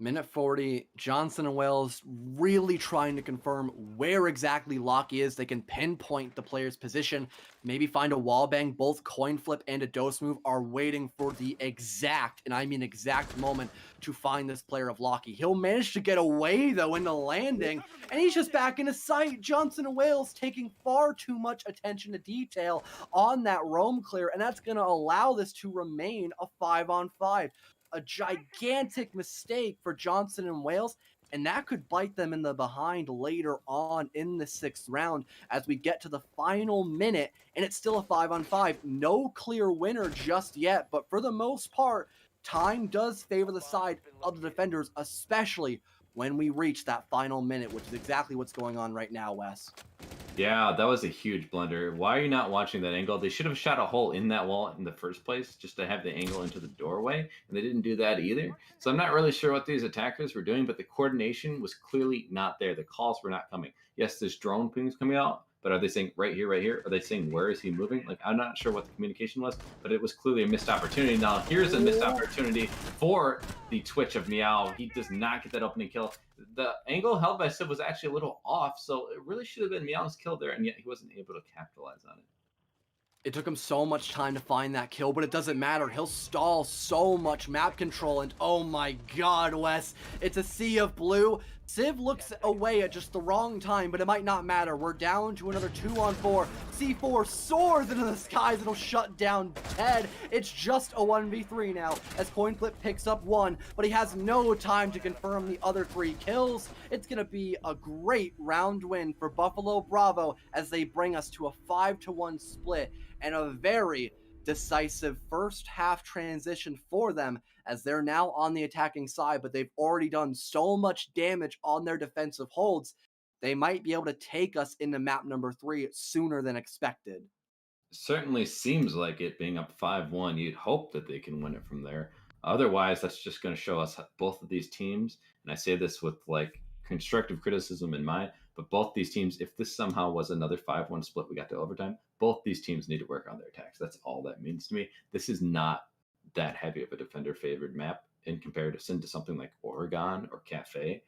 Minute 40, Johnson and Wells really trying to confirm where exactly Lockie is. They can pinpoint the player's position, maybe find a wall bang. Both coin flip and a dose move are waiting for the exact, and I mean exact moment to find this player of Lockie. He'll manage to get away, though, into landing, and he's just back into sight. Johnson and Wales taking far too much attention to detail on that roam clear, and that's going to allow this to remain a 5-on-5. A gigantic mistake for Johnson and Wales, and that could bite them in the behind later on in the 6th round as we get to the final minute, and it's still a 5-on-5. No clear winner just yet, but for the most part, time does favor the side of the defenders, especially when we reach that final minute, which is exactly what's going on right now, Wes. Yeah, that was a huge blunder. Why are you not watching that angle? They should have shot a hole in that wall in the first place just to have the angle into the doorway, and they didn't do that either. So I'm not really sure what these attackers were doing, but the coordination was clearly not there. The calls were not coming. Yes, there's drone pings coming out, but are they saying right here, right here? Are they saying where is he moving? Like, I'm not sure what the communication was, but it was clearly a missed opportunity. Now, here's a missed opportunity for the Twitch of Meow. He does not get that opening kill. The angle held by Sid was actually a little off, so it really should have been Meow's kill there, and yet he wasn't able to capitalize on it. It took him so much time to find that kill, but it doesn't matter. He'll stall so much map control, and oh my god, Wes, it's a sea of blue. Civ looks away at just the wrong time, but it might not matter. We're down to another 2-on-4. C4 soars into the skies. It'll shut down Ted. It's just a 1v3 now as Coinflip picks up 1, but he has no time to confirm the other 3 kills. It's going to be a great round win for Buffalo Bravo as they bring us to a 5-1 split and a very decisive first half transition for them as they're now on the attacking side, but they've already done so much damage on their defensive holds, they might be able to take us into map number 3 sooner than expected. Certainly seems like it, being up 5-1. You'd hope that they can win it from there. Otherwise, that's just going to show us both of these teams, and I say this with like constructive criticism in mind, but both these teams, if this somehow was another 5-1 split, we got to overtime, both these teams need to work on their attacks. That's all that means to me. This is not that heavy of a defender favored map in comparison to something like Oregon or Cafe.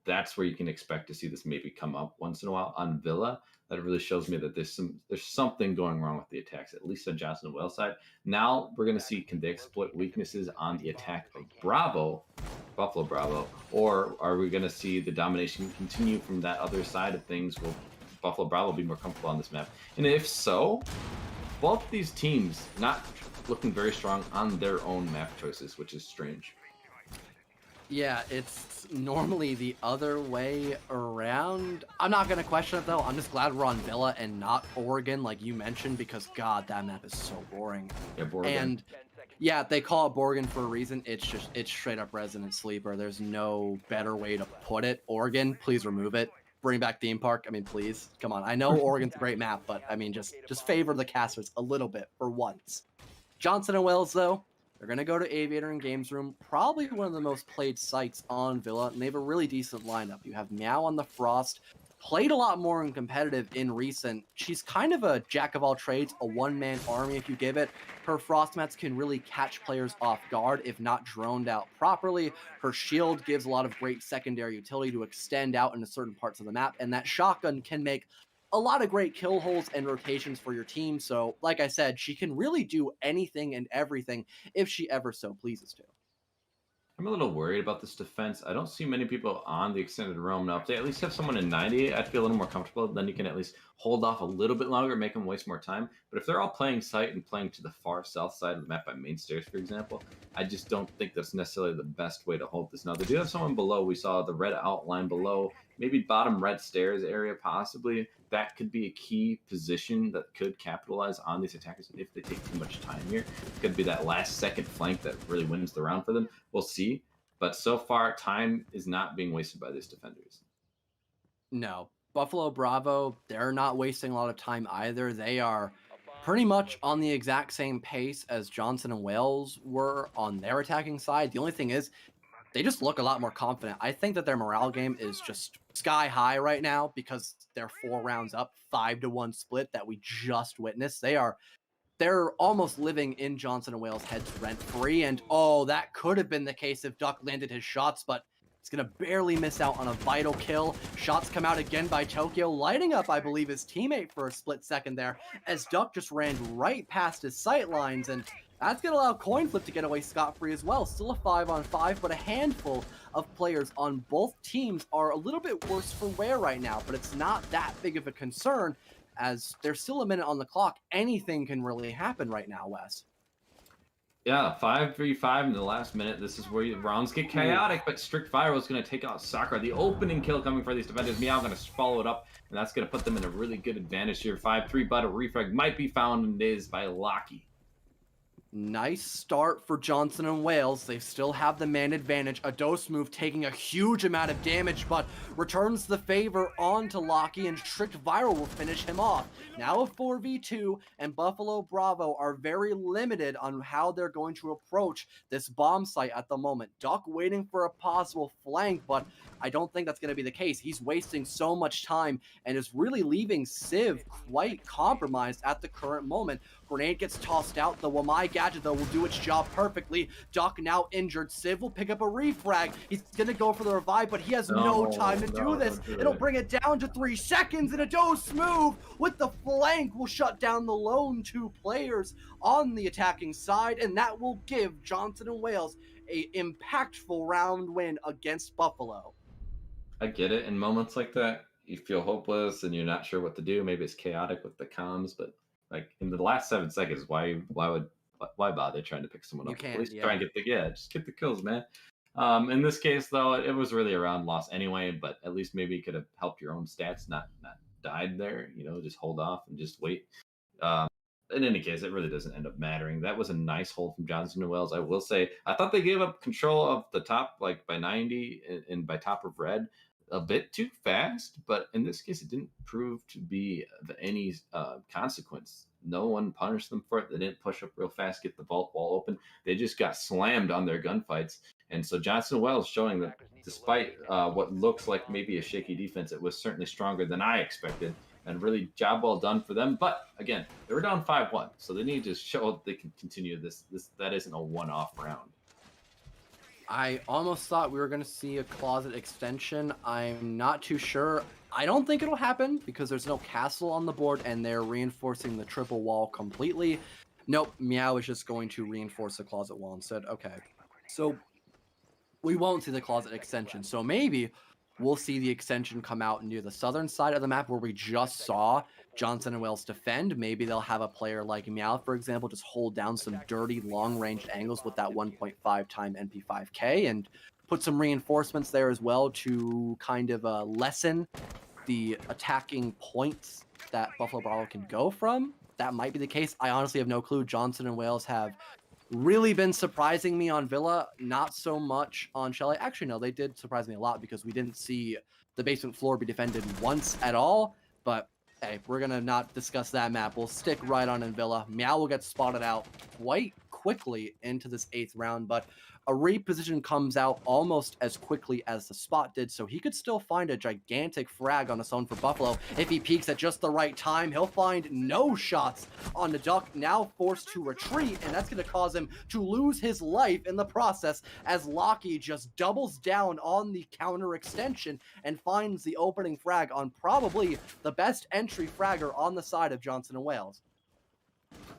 That's where you can expect to see this maybe come up once in a while. On Villa, that really shows me that there's something going wrong with the attacks, at least on Johnson and Wales side. Now we're going to see, can they exploit weaknesses on the attack of Buffalo Bravo, or are we going to see the domination continue from that other side of things? Will Buffalo Bravo be more comfortable on this map? And if so, both these teams not looking very strong on their own map choices, which is strange. Yeah, it's normally the other way around. I'm not going to question it, though. I'm just glad we're on Villa and not Oregon, like you mentioned, because, God, that map is so boring. Yeah, Borgen. And, yeah, they call it Borgen for a reason. It's straight up Resident Sleeper. There's no better way to put it. Oregon, please remove it. Bring back Theme Park. I mean, please. Come on. I know Oregon's a great map, but, I mean, just favor the casters a little bit for once. Johnson and Wales, though, they're going to go to Aviator and Games Room, probably one of the most played sites on Villa, and they have a really decent lineup. You have Meow on the Frost, played a lot more in competitive in recent. She's kind of a jack of all trades, a one-man army if you give it. Her Frost mats can really catch players off guard if not droned out properly. Her shield gives a lot of great secondary utility to extend out into certain parts of the map, and that shotgun can make a lot of great kill holes and rotations for your team. So, like I said, she can really do anything and everything if she ever so pleases to. I'm a little worried about this defense. I don't see many people on the extended realm now. If they at least have someone in 90, I'd feel a little more comfortable. Then you can at least hold off a little bit longer, make them waste more time. But if they're all playing site and playing to the far south side of the map by main stairs, for example, I just don't think that's necessarily the best way to hold this. Now, they do have someone below. We saw the red outline below, maybe bottom red stairs area, possibly. That could be a key position that could capitalize on these attackers if they take too much time here. It could be that last second flank that really wins the round for them. We'll see. But so far, time is not being wasted by these defenders. No. Buffalo Bravo, they're not wasting a lot of time either. They are pretty much on the exact same pace as Johnson and Wales were on their attacking side. The only thing is, they just look a lot more confident. I think that their morale game is just sky high right now because they're 4 rounds up, 5-1 split that we just witnessed. They're almost living in Johnson and Wales' heads rent-free, and oh, that could have been the case if Duck landed his shots, but it's going to barely miss out on a vital kill. Shots come out again by Tokyo, lighting up, I believe, his teammate for a split second there, as Duck just ran right past his sight lines, and that's going to allow Coinflip to get away scot-free as well. Still a 5-on-5, but a handful of players on both teams are a little bit worse for wear right now, but it's not that big of a concern, as there's still a minute on the clock. Anything can really happen right now, Wes. Yeah, 5-3-5 in the last minute. This is where rounds get chaotic, but Strict Fire is going to take out Sakura. The opening kill coming for these defenders. Meow going to follow it up, and that's going to put them in a really good advantage here. 5-3, but a refrag might be found, and it is by Locky. Nice start for Johnson and Wales. They still have the man advantage. A dose move taking a huge amount of damage, but returns the favor onto Locky, and Strict Viral will finish him off. Now a 4v2, and Buffalo Bravo are very limited on how they're going to approach this bomb site at the moment. Duck waiting for a possible flank, but I don't think that's going to be the case. He's wasting so much time and is really leaving Civ quite compromised at the current moment. Grenade gets tossed out. The Wamai gadget, though, will do its job perfectly. Duck now injured. Civ will pick up a refrag. He's going to go for the revive, but he has no time to do this. It'll bring it down to 3 seconds, and a dose move with the flank will shut down the lone 2 players on the attacking side, and that will give Johnson and Wales a impactful round win against Buffalo. I get it. In moments like that, you feel hopeless and you're not sure what to do. Maybe it's chaotic with the comms, but like in the last 7 seconds, why bother trying to pick someone up? At least try and just get the kills, man. In this case, though, it was really a round loss anyway. But at least maybe you could have helped your own stats, not died there. You know, just hold off and just wait. In any case, it really doesn't end up mattering. That was a nice hold from Johnson and Wales. I will say, I thought they gave up control of the top like by 90 and by top of red a bit too fast, but in this case, it didn't prove to be of any consequence. No one punished them for it. They didn't push up real fast, get the vault wall open. They just got slammed on their gunfights. And so Johnson Wells showing that despite what looks like maybe a shaky defense, it was certainly stronger than I expected. And really job well done for them. But again, they were down 5-1, so they need to show they can continue this. That isn't a one-off round. I almost thought we were going to see a closet extension. I'm not too sure. I don't think it'll happen because there's no castle on the board and they're reinforcing the triple wall completely. Nope, Meow is just going to reinforce the closet wall instead. Okay, so we won't see the closet extension. So maybe we'll see the extension come out near the southern side of the map where we just saw Johnson and Wales defend. Maybe they'll have a player like Meow, for example, just hold down some dirty long-range angles with that 1.5 time NP5K, and put some reinforcements there as well to kind of lessen the attacking points that Buffalo Bravo can go from. That might be the case. I honestly have no clue. Johnson and Wales have really been surprising me on Villa, not so much on Shelley. Actually, no, they did surprise me a lot because we didn't see the basement floor be defended once at all. But hey, we're going to not discuss that map. We'll stick right on in Villa. Meow will get spotted out quite quickly into this 8th round, but a reposition comes out almost as quickly as the spot did, so he could still find a gigantic frag on his own for Buffalo. If he peeks at just the right time, he'll find no shots on the Duck, now forced to retreat, and that's going to cause him to lose his life in the process as Lockie just doubles down on the counter extension and finds the opening frag on probably the best entry fragger on the side of Johnson and Wales.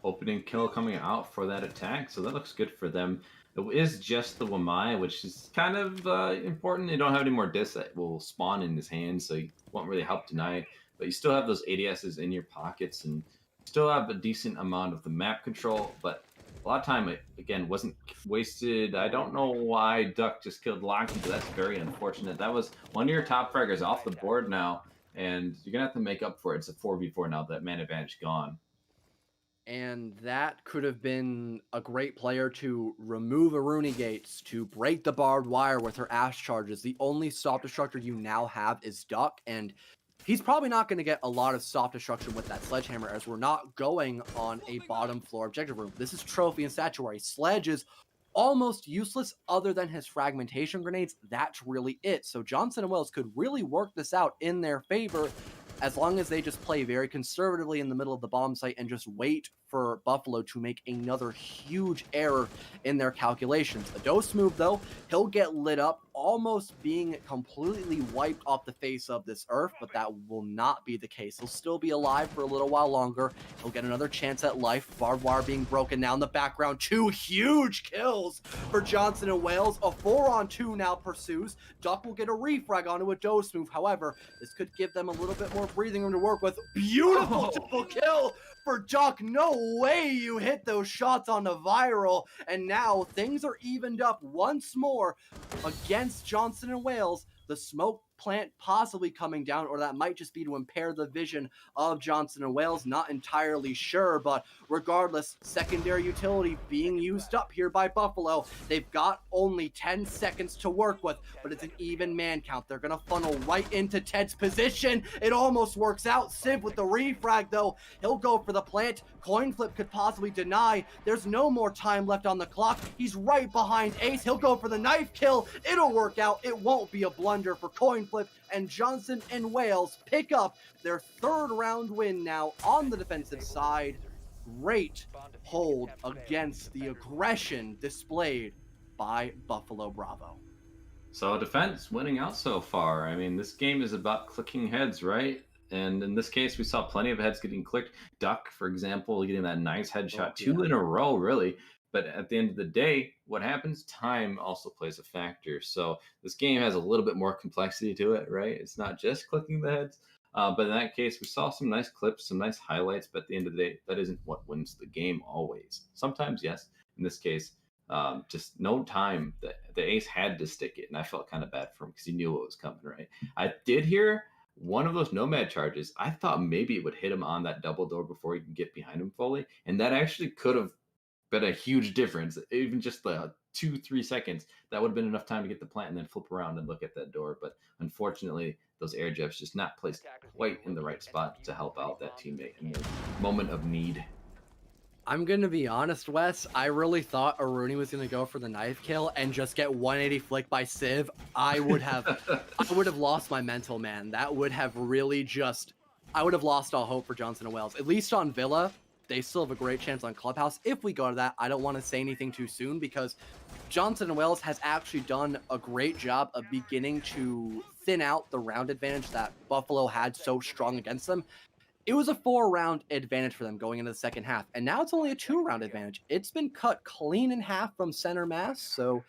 Opening kill coming out for that attack, so that looks good for them. It is just the Wamai, which is kind of important. You don't have any more discs that will spawn in his hand, so you won't really help tonight. But you still have those ADSs in your pockets, and still have a decent amount of the map control. But a lot of time, it, again, wasn't wasted. I don't know why Duck just killed Locky, but that's very unfortunate. That was one of your top fraggers off the board now, and you're going to have to make up for it. It's a 4v4 now, that man advantage gone. And that could have been a great player to remove Rooney Gates, to break the barbed wire with her Ash charges. The only soft destructor you now have is Duck, and he's probably not going to get a lot of soft destruction with that Sledgehammer, as we're not going on a bottom floor objective room. This is Trophy and Statuary. Sledge is almost useless other than his fragmentation grenades. That's really it. So Johnson and Wells could really work this out in their favor, as long as they just play very conservatively in the middle of the bomb site and just wait for Buffalo to make another huge error in their calculations. A dose move, though, he'll get lit up, almost being completely wiped off the face of this earth, but that will not be the case. He'll still be alive for a little while longer. He'll get another chance at life. Barbed wire being broken now in the background. 2 huge kills for Johnson and Wales. A 4-on-2 now pursues. Duck will get a refrag onto a dose move. However, this could give them a little bit more breathing room to work with. Beautiful double kill for Duck. No way you hit those shots on the viral. And now things are evened up once more against Johnson and Wales. The smoke plant possibly coming down, or that might just be to impair the vision of Johnson and Wales. Not entirely sure, but regardless, secondary utility being used up here by Buffalo. They've got only 10 seconds to work with, but it's an even man count. They're going to funnel right into Ted's position. It almost works out. Civ with the refrag, though. He'll go for the plant. Coin flip could possibly deny. There's no more time left on the clock. He's right behind Ace. He'll go for the knife kill. It'll work out. It won't be a blunder for Coin flip, and Johnson and Wales pick up their 3rd round win now on the defensive side. Great hold against the aggression displayed by Buffalo Bravo. So defense winning out so far. I mean, this game is about clicking heads, right? And in this case, we saw plenty of heads getting clicked. Duck, for example, getting that nice headshot, 2 in a row, really. But at the end of the day, what happens? Time also plays a factor. So this game has a little bit more complexity to it, right? It's not just clicking the heads. But in that case, we saw some nice clips, some nice highlights. But at the end of the day, that isn't what wins the game always. Sometimes, yes. In this case, just no time. The ace had to stick it. And I felt kind of bad for him because he knew what was coming, right? I did hear one of those nomad charges. I thought maybe it would hit him on that double door before he can get behind him fully. And that actually could have been a huge difference. Even just the 2-3 seconds, that would have been enough time to get the plant and then flip around and look at that door. But unfortunately, those air jets just not placed quite in the right spot to help out that teammate in the moment of need. I'm going to be honest, Wes. I really thought Aruni was going to go for the knife kill and just get 180 flicked by Civ. I would have lost my mental, man. That would have really just, I would have lost all hope for Johnson and Wales. At least on Villa, they still have a great chance on Clubhouse. If we go to that, I don't want to say anything too soon because Johnson and Wales has actually done a great job of beginning to thin out the round advantage that Buffalo had so strong against them. It was a 4-round advantage for them going into the second half, and now it's only a 2-round advantage. It's been cut clean in half from center mass, so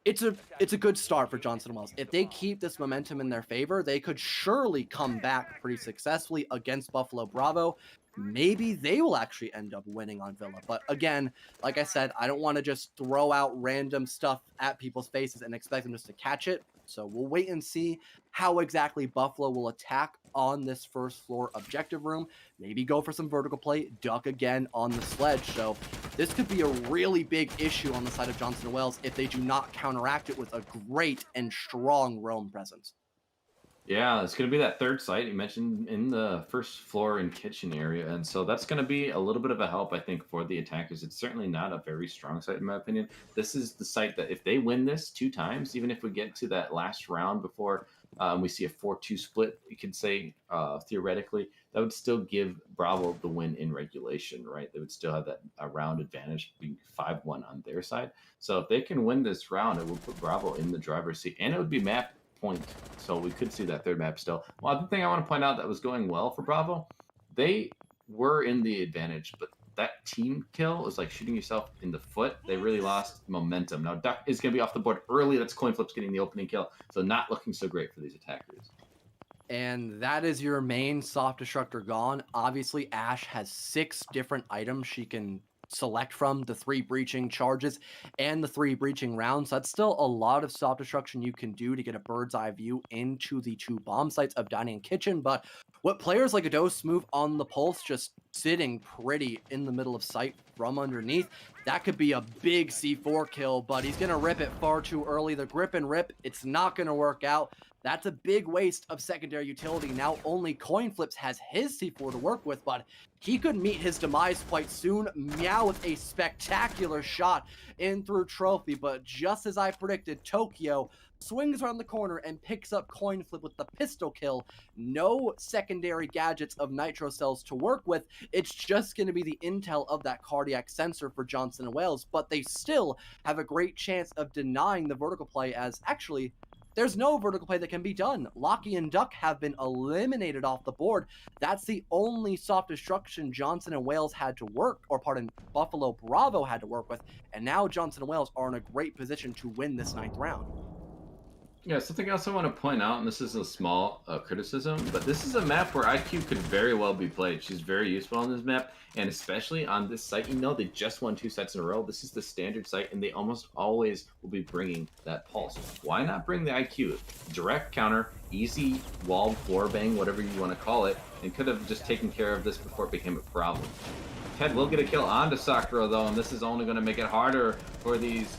it's a good start for Johnson and Wales. If they keep this momentum in their favor, they could surely come back pretty successfully against Buffalo Bravo. maybe they will actually end up winning on Villa. But again, like I said, I don't want to just throw out random stuff at people's faces and expect them just to catch it. So we'll wait and see how exactly Buffalo will attack on this first floor objective room. Maybe go for some vertical play, duck again on the sledge. So this could be a really big issue on the side of Johnson & Wales if they do not counteract it with a great and strong roam presence. Yeah, it's going to be that third site you mentioned in the first floor and kitchen area. And so that's going to be a little bit of a help, I think, for the attackers. It's certainly not a very strong site, in my opinion. This is the site that if they win this 2 times, even if we get to that last round before we see a 4-2 split, you could say, theoretically, that would still give Bravo the win in regulation, right? They would still have that round advantage, being 5-1 on their side. So if they can win this round, it will put Bravo in the driver's seat, and it would be map point. So we could see that third map still. Well, the thing I want to point out that was going well for Bravo, they were in the advantage, but that team kill is like shooting yourself in the foot. They really lost momentum. Now Duck is going to be off the board early. That's coin flips getting the opening kill. So not looking so great for these attackers. And that is your main soft destructor gone. Obviously, Ash has 6 different items she can select from, the 3 breaching charges and the 3 breaching rounds. So that's still a lot of soft destruction you can do to get a bird's eye view into the 2 bomb sites of dining and kitchen. But what players like Ados move on the pulse, just sitting pretty in the middle of sight from underneath, that could be a big C4 kill, but he's going to rip it far too early. The grip and rip, it's not going to work out. That's a big waste of secondary utility. Now only Coin Flips has his C4 to work with, but he could meet his demise quite soon. Meow with a spectacular shot in through Trophy, but just as I predicted, Tokyo swings around the corner and picks up Coin Flip with the pistol kill. No secondary gadgets of nitro cells to work with. It's just going to be the intel of that cardiac sensor for Johnson & Wales, but they still have a great chance of denying the vertical play, as actually there's no vertical play that can be done. Lockie and Duck have been eliminated off the board. That's the only soft destruction Johnson & Wales had to work, or pardon, Buffalo Bravo had to work with, and now Johnson & Wales are in a great position to win this 9th round. Yeah, something else I want to point out, and this is a small criticism, but this is a map where IQ could very well be played. She's very useful on this map, and especially on this site. You know, they just won 2 sets in a row. This is the standard site, and they almost always will be bringing that pulse. Why not bring the IQ? Direct counter, easy wall floor bang, whatever you want to call it, and could have just taken care of this before it became a problem. Ted will get a kill onto Sakura, though, and this is only going to make it harder for these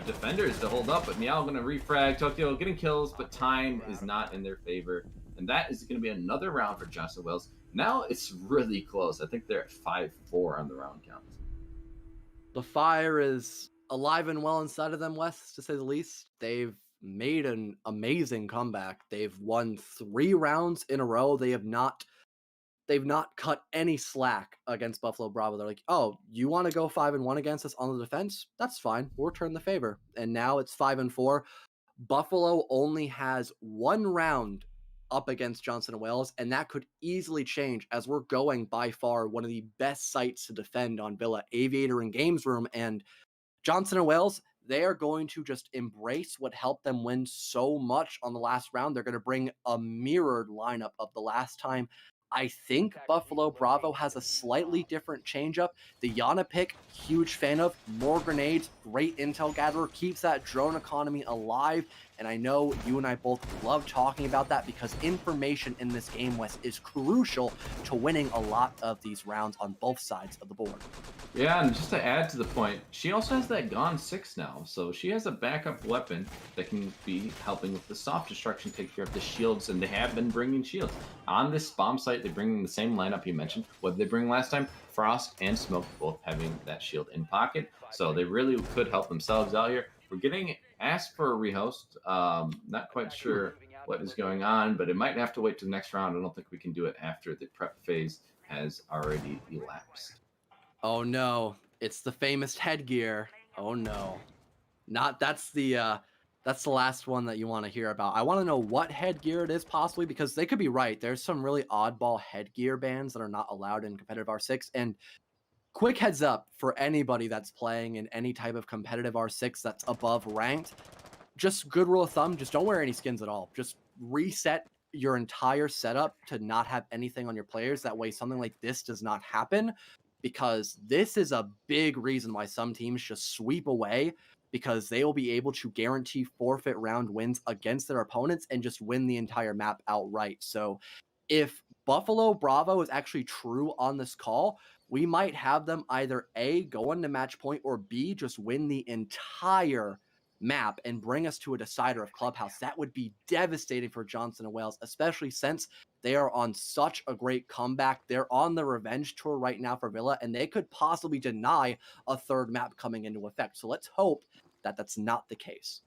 defenders to hold up, but Meow going to refrag. Tokyo getting kills, but time is not in their favor, and that is going to be another round for Johnson & Wales. Now it's really close. I think they're at 5-4 on the round count. The fire is alive and well inside of them, Wes, to say the least. They've made an amazing comeback. They've won 3 rounds in a row. They've not cut any slack against Buffalo Bravo. They're like, oh, you want to go 5-1 against us on the defense? That's fine. We'll return the favor. And now it's 5-4. Buffalo only has 1 round up against Johnson & Wales, and that could easily change as we're going by far one of the best sites to defend on Villa, Aviator and Games Room. And Johnson & Wales, they are going to just embrace what helped them win so much on the last round. They're going to bring a mirrored lineup of the last time. I think Buffalo Bravo has a slightly different changeup. The Yana pick, huge fan of. More grenades, great intel gatherer, keeps that drone economy alive. And I know you and I both love talking about that because information in this game, Wes, is crucial to winning a lot of these rounds on both sides of the board. Yeah, and just to add to the point, she also has that Gone 6 now, so she has a backup weapon that can be helping with the soft destruction, take care of the shields, and they have been bringing shields. On this bomb site, they're bringing the same lineup you mentioned. What did they bring last time? Frost and Smoke both having that shield in pocket, so they really could help themselves out here. We're getting asked for a rehost. Not quite sure what is going on, but it might have to wait to the next round. I don't think we can do it after the prep phase has already elapsed. Oh no, it's the famous headgear. Oh no. That's the last one that you want to hear about. I want to know what headgear it is possibly, because they could be right. There's some really oddball headgear bans that are not allowed in competitive R6. And quick heads up for anybody that's playing in any type of competitive R6 that's above ranked. Just good rule of thumb, just don't wear any skins at all. Just reset your entire setup to not have anything on your players. That way something like this does not happen, because this is a big reason why some teams just sweep away, because they will be able to guarantee forfeit round wins against their opponents and just win the entire map outright. So if Buffalo Bravo is actually true on this call, we might have them either A, go into match point, or B, just win the entire map and bring us to a decider of Clubhouse. That would be devastating for Johnson and Wales, especially since they are on such a great comeback. They're on the revenge tour right now for Villa, and they could possibly deny a third map coming into effect. So let's hope that that's not the case.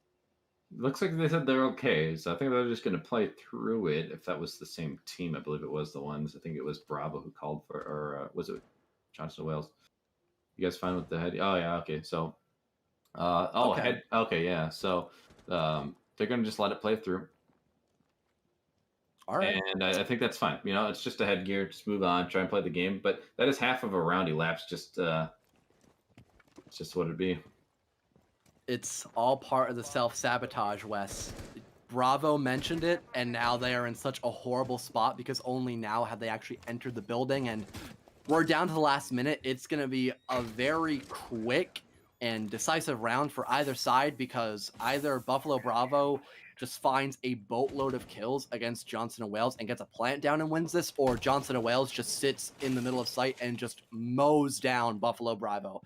Looks like they said they're okay, so I think they're just going to play through it. If that was the same team, I believe it was the ones. I think it was Bravo who called for, or was it Johnson Wales? You guys fine with the head? Oh yeah, okay. So, Okay. head. Okay, yeah. So, they're going to just let it play through, All right. and I think that's fine. You know, it's just a headgear. Just move on, try and play the game. But that is half of a round elapsed. Just, it's just what it'd be. It's all part of the self-sabotage, Wes. Bravo mentioned it, and now they are in such a horrible spot because only now have they actually entered the building, and we're down to the last minute. It's going to be a very quick and decisive round for either side, because either Buffalo Bravo just finds a boatload of kills against Johnson and Wales and gets a plant down and wins this, or Johnson and Wales just sits in the middle of sight and just mows down Buffalo Bravo.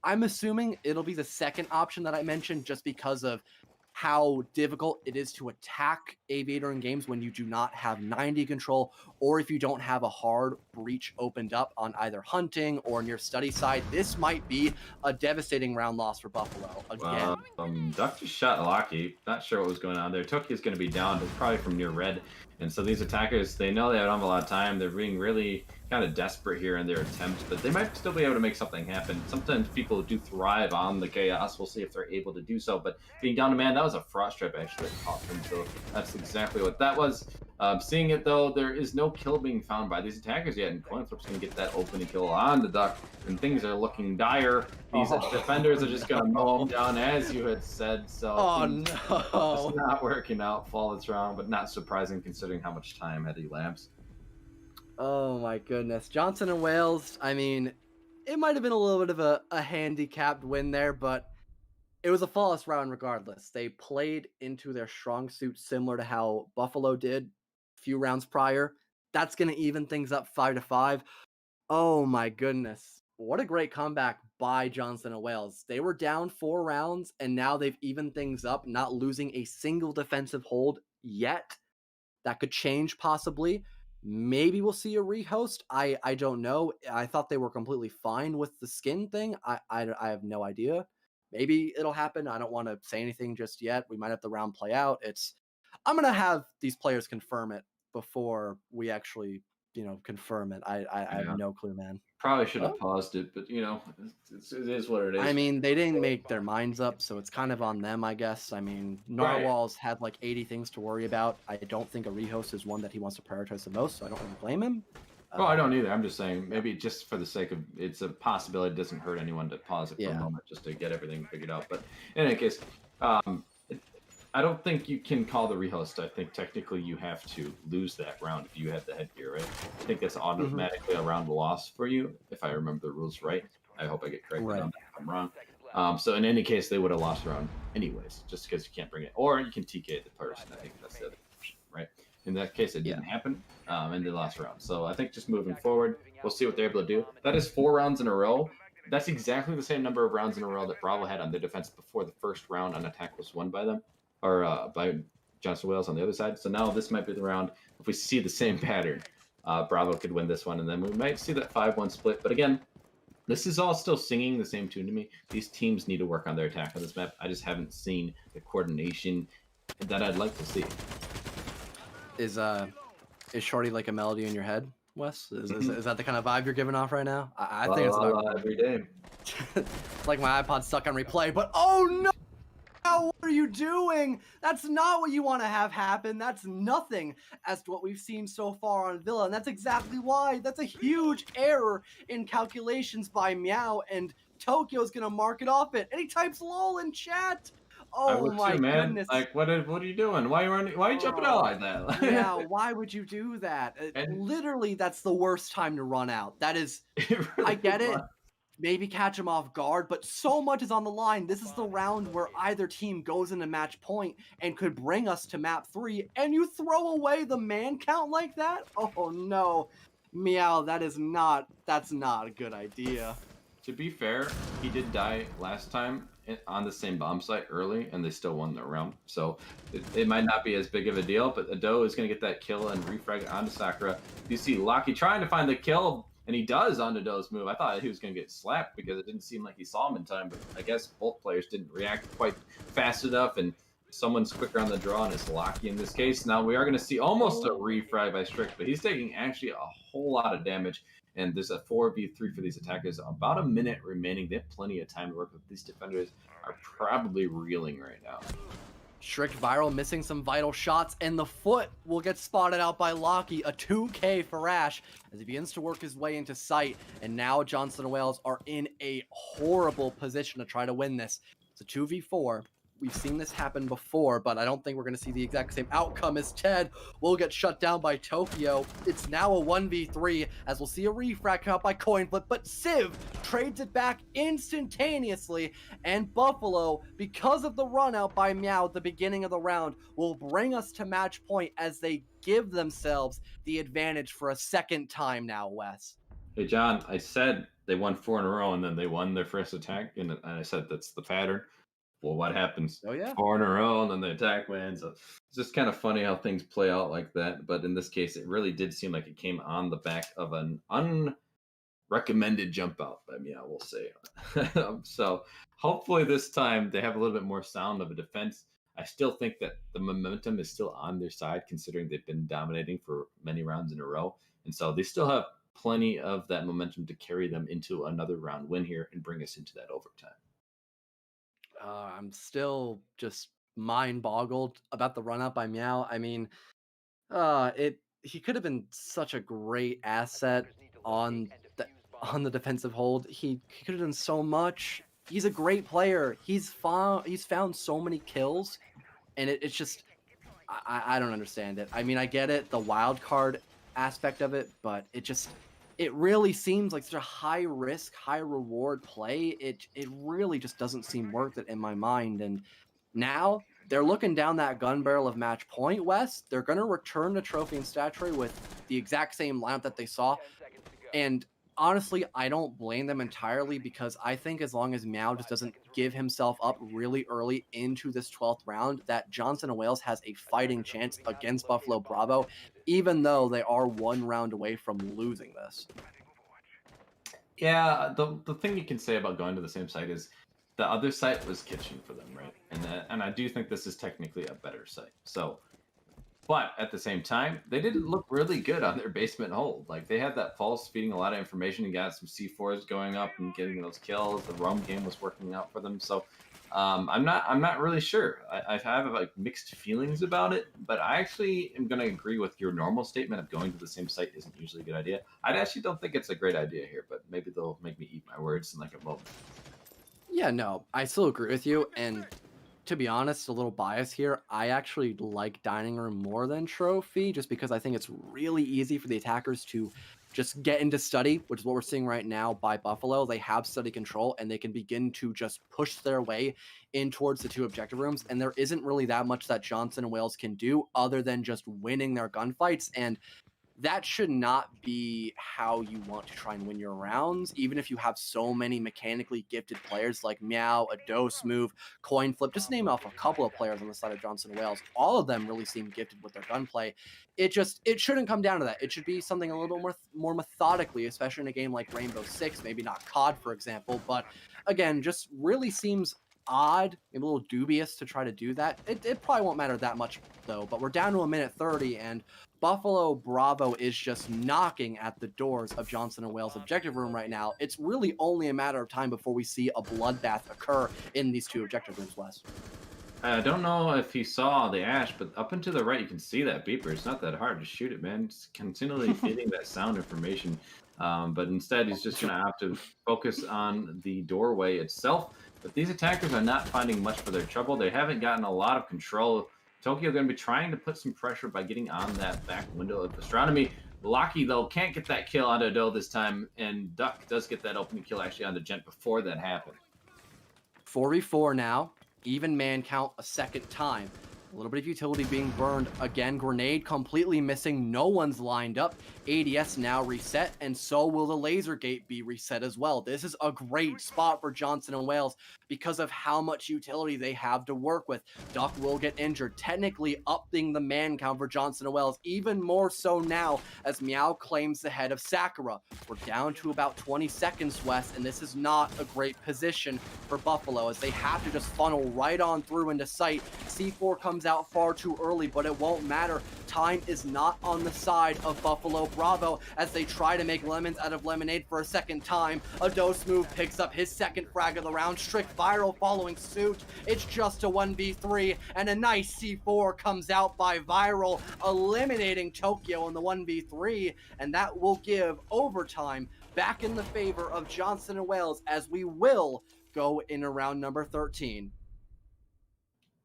I'm assuming it'll be the second option that I mentioned, just because of how difficult it is to attack Aviator in games when you do not have 90 control, or if you don't have a hard breach opened up on either hunting or near study side. This might be a devastating round loss for Buffalo again. Dr. shot Lucky. Not sure what was going on there. Toki's going to be down, probably from near red. And so these attackers, they know they don't have a lot of time. They're being really kind of desperate here in their attempts, but they might still be able to make something happen. Sometimes people do thrive on the chaos. We'll see if they're able to do so. But being down to man, that was a frost trap actually that caught them. So that's exactly what that was. Seeing it though, there is no kill being found by these attackers yet, and Coinflip's going to get that opening kill on the Duck, and things are looking dire. These defenders are just going to mow them down, as you had said. So it's not working out. Fall that's wrong, but not surprising considering how much time had elapsed. Oh my goodness. Johnson and Wales, I mean, it might have been a little bit of a handicapped win there, but it was a flawless round regardless. They played into their strong suit similar to how Buffalo did a few rounds prior. That's going to even things up 5-5. Oh my goodness. What a great comeback by Johnson and Wales. They were down 4 rounds, and now they've evened things up, not losing a single defensive hold yet. That could change possibly. Maybe we'll see a rehost. I don't know. I thought they were completely fine with the skin thing. I have no idea. Maybe it'll happen. I don't want to say anything just yet. We might have the round play out. I'm going to have these players confirm it before we actually, confirm it. I have no clue, man. Probably should have paused it, but it is what it is. I mean, they didn't make their minds up, so it's kind of on them, I guess. I mean, Narwhal's had like 80 things to worry about. I don't think a rehost is one that he wants to prioritize the most, so I don't really blame him. Well, I don't either. I'm just saying, maybe just for the sake of, it's a possibility. It doesn't hurt anyone to pause it for a moment just to get everything figured out. But in any case, I don't think you can call the rehost. I think technically you have to lose that round if you have the headgear, right? I think that's automatically a round loss for you, if I remember the rules right. I hope I get corrected on that if I'm wrong. So in any case, they would have lost the round anyways, just because you can't bring it. Or you can TK the person. I think that's the other option, right? In that case, it didn't happen, and they lost round. So I think just moving forward, we'll see what they're able to do. That is 4 rounds in a row. That's exactly the same number of rounds in a row that Bravo had on their defense before the first round on attack was won by them, or by Johnson Wales on the other side. So now this might be the round. If we see the same pattern, Bravo could win this one, and then we might see that 5-1 split. But again, this is all still singing the same tune to me. These teams need to work on their attack on this map. I just haven't seen the coordination that I'd like to see. Is Shorty like a melody in your head, Wes? Is that the kind of vibe you're giving off right now? I think it's about every day. It's like my iPod's stuck on replay, but oh no! What are you doing? That's not what you want to have happen. That's nothing as to what we've seen so far on Villa, and that's exactly why. That's a huge error in calculations by Meow, and Tokyo's gonna mark it off it. And he types lol in chat. I Oh would my too, man. goodness. Like, what are you doing? Why are you jumping out like that? Yeah, why would you do that? And Literally, that's the worst time to run out. That is, it I really get it. was. Maybe catch him off guard, but so much is on the line. This is the round where either team goes into match point and could bring us to map 3, and you throw away the man count like that? Oh no. Meow, that's not a good idea. To be fair, he did die last time on the same bomb site early, and they still won the round. So it might not be as big of a deal, but Ado is going to get that kill and refrag onto Sakura. You see Locky trying to find the kill, and he does on Ado's move. I thought he was going to get slapped because it didn't seem like he saw him in time, but I guess both players didn't react quite fast enough, and someone's quicker on the draw, and it's Locky in this case. Now we are going to see almost a refrag by Strick, but he's taking actually a whole lot of damage. And there's a 4v3 for these attackers. About a minute remaining. They have plenty of time to work with. These defenders are probably reeling right now. Strict Viral missing some vital shots, and the foot will get spotted out by Locky. A 2K for Ash as he begins to work his way into sight. And now Johnson and Wales are in a horrible position to try to win this. It's a 2v4. We've seen this happen before, but I don't think we're going to see the exact same outcome as Ted will get shut down by Tokyo. It's now a 1v3 as we'll see a refrag come out by Coin Flip, but Civ trades it back instantaneously, and Buffalo, because of the run out by Meow at the beginning of the round, will bring us to match point as they give themselves the advantage for a second time now, Wes. Hey, John, I said they won 4 in a row, and then they won their first attack, and I said that's the pattern. Well, what happens? Oh, yeah. 4 in a row, and then the attack wins. So it's just kind of funny how things play out like that. But in this case, it really did seem like it came on the back of an unrecommended jump out by me, I will say. So hopefully this time they have a little bit more sound of a defense. I still think that the momentum is still on their side, considering they've been dominating for many rounds in a row. And so they still have plenty of that momentum to carry them into another round win here and bring us into that overtime. I'm still just mind boggled about the run up by Meow. I mean, he could have been such a great asset on the defensive hold. He could have done so much. He's a great player. He's found so many kills, and it's just I don't understand it. I mean, I get it, the wild card aspect of it, but it really seems like such a high risk, high reward play. It really just doesn't seem worth it in my mind. And now they're looking down that gun barrel of match point, Wes. They're going to return to Trophy and Statuary with the exact same lineup that they saw. And honestly, I don't blame them entirely, because I think as long as Meow just doesn't give himself up really early into this 12th round, that Johnson and Wales has a fighting chance against Buffalo Bravo, even though they are 1 round away from losing this. Yeah, the thing you can say about going to the same site is the other site was kitchen for them, right? And I do think this is technically a better site. So, but at the same time, they didn't look really good on their basement hold. Like, they had that pulse feeding a lot of information and got some C4s going up and getting those kills. The roam game was working out for them. So I'm not really sure. I have like mixed feelings about it, but I actually am going to agree with your normal statement of going to the same site isn't usually a good idea. I actually don't think it's a great idea here, but maybe they'll make me eat my words in like a moment. Yeah, no, I still agree with you. And to be honest, a little bias here, I actually like Dining Room more than Trophy, just because I think it's really easy for the attackers to just get into study, which is what we're seeing right now by Buffalo. They have study control, and they can begin to just push their way in towards the 2 objective rooms. And there isn't really that much that Johnson and Wales can do other than just winning their gunfights. And that should not be how you want to try and win your rounds, even if you have so many mechanically gifted players like Meow, Ado Smooth, Coin Flip. Just name off a couple of players on the side of Johnson and Wales. All of them really seem gifted with their gunplay. It shouldn't come down to that. It should be something a little more methodically, especially in a game like Rainbow6, maybe not COD, for example. But again, just really seems odd, maybe a little dubious to try to do that. It probably won't matter that much, though. But we're down to 1:30, and Buffalo Bravo is just knocking at the doors of Johnson and Wales' objective room right now. It's really only a matter of time before we see a bloodbath occur in these 2 objective rooms, Wes. I don't know if he saw the Ash, but up and to the right, you can see that beeper. It's not that hard to shoot it, man. It's continually feeding that sound information. But instead, he's just going to have to focus on the doorway itself. But these attackers are not finding much for their trouble. They haven't gotten a lot of control. Tokyo going to be trying to put some pressure by getting on that back window of astronomy. Locky, though, can't get that kill onto Doe this time, and Duck does get that opening kill actually on the Gent before that happened. 4v4 now, even man count a second time. A little bit of utility being burned. Again, grenade completely missing. No one's lined up. ADS now reset, and so will the laser gate be reset as well. This is a great spot for Johnson and Wales because of how much utility they have to work with. Duck will get injured, technically upping the man count for Johnson and Wales, even more so now as Meow claims the head of Sakura. We're down to about 20 seconds, Wes, and this is not a great position for Buffalo as they have to just funnel right on through into sight. C4 comes out far too early, but it won't matter. Time is not on the side of Buffalo Bravo as they try to make lemons out of lemonade for a second time. A dose move picks up his second frag of the round. Strict Viral following suit. It's just a 1v3, and a nice C4 comes out by Viral, eliminating Tokyo in the 1v3, and that will give overtime back in the favor of Johnson and Wales as we will go in round number 13.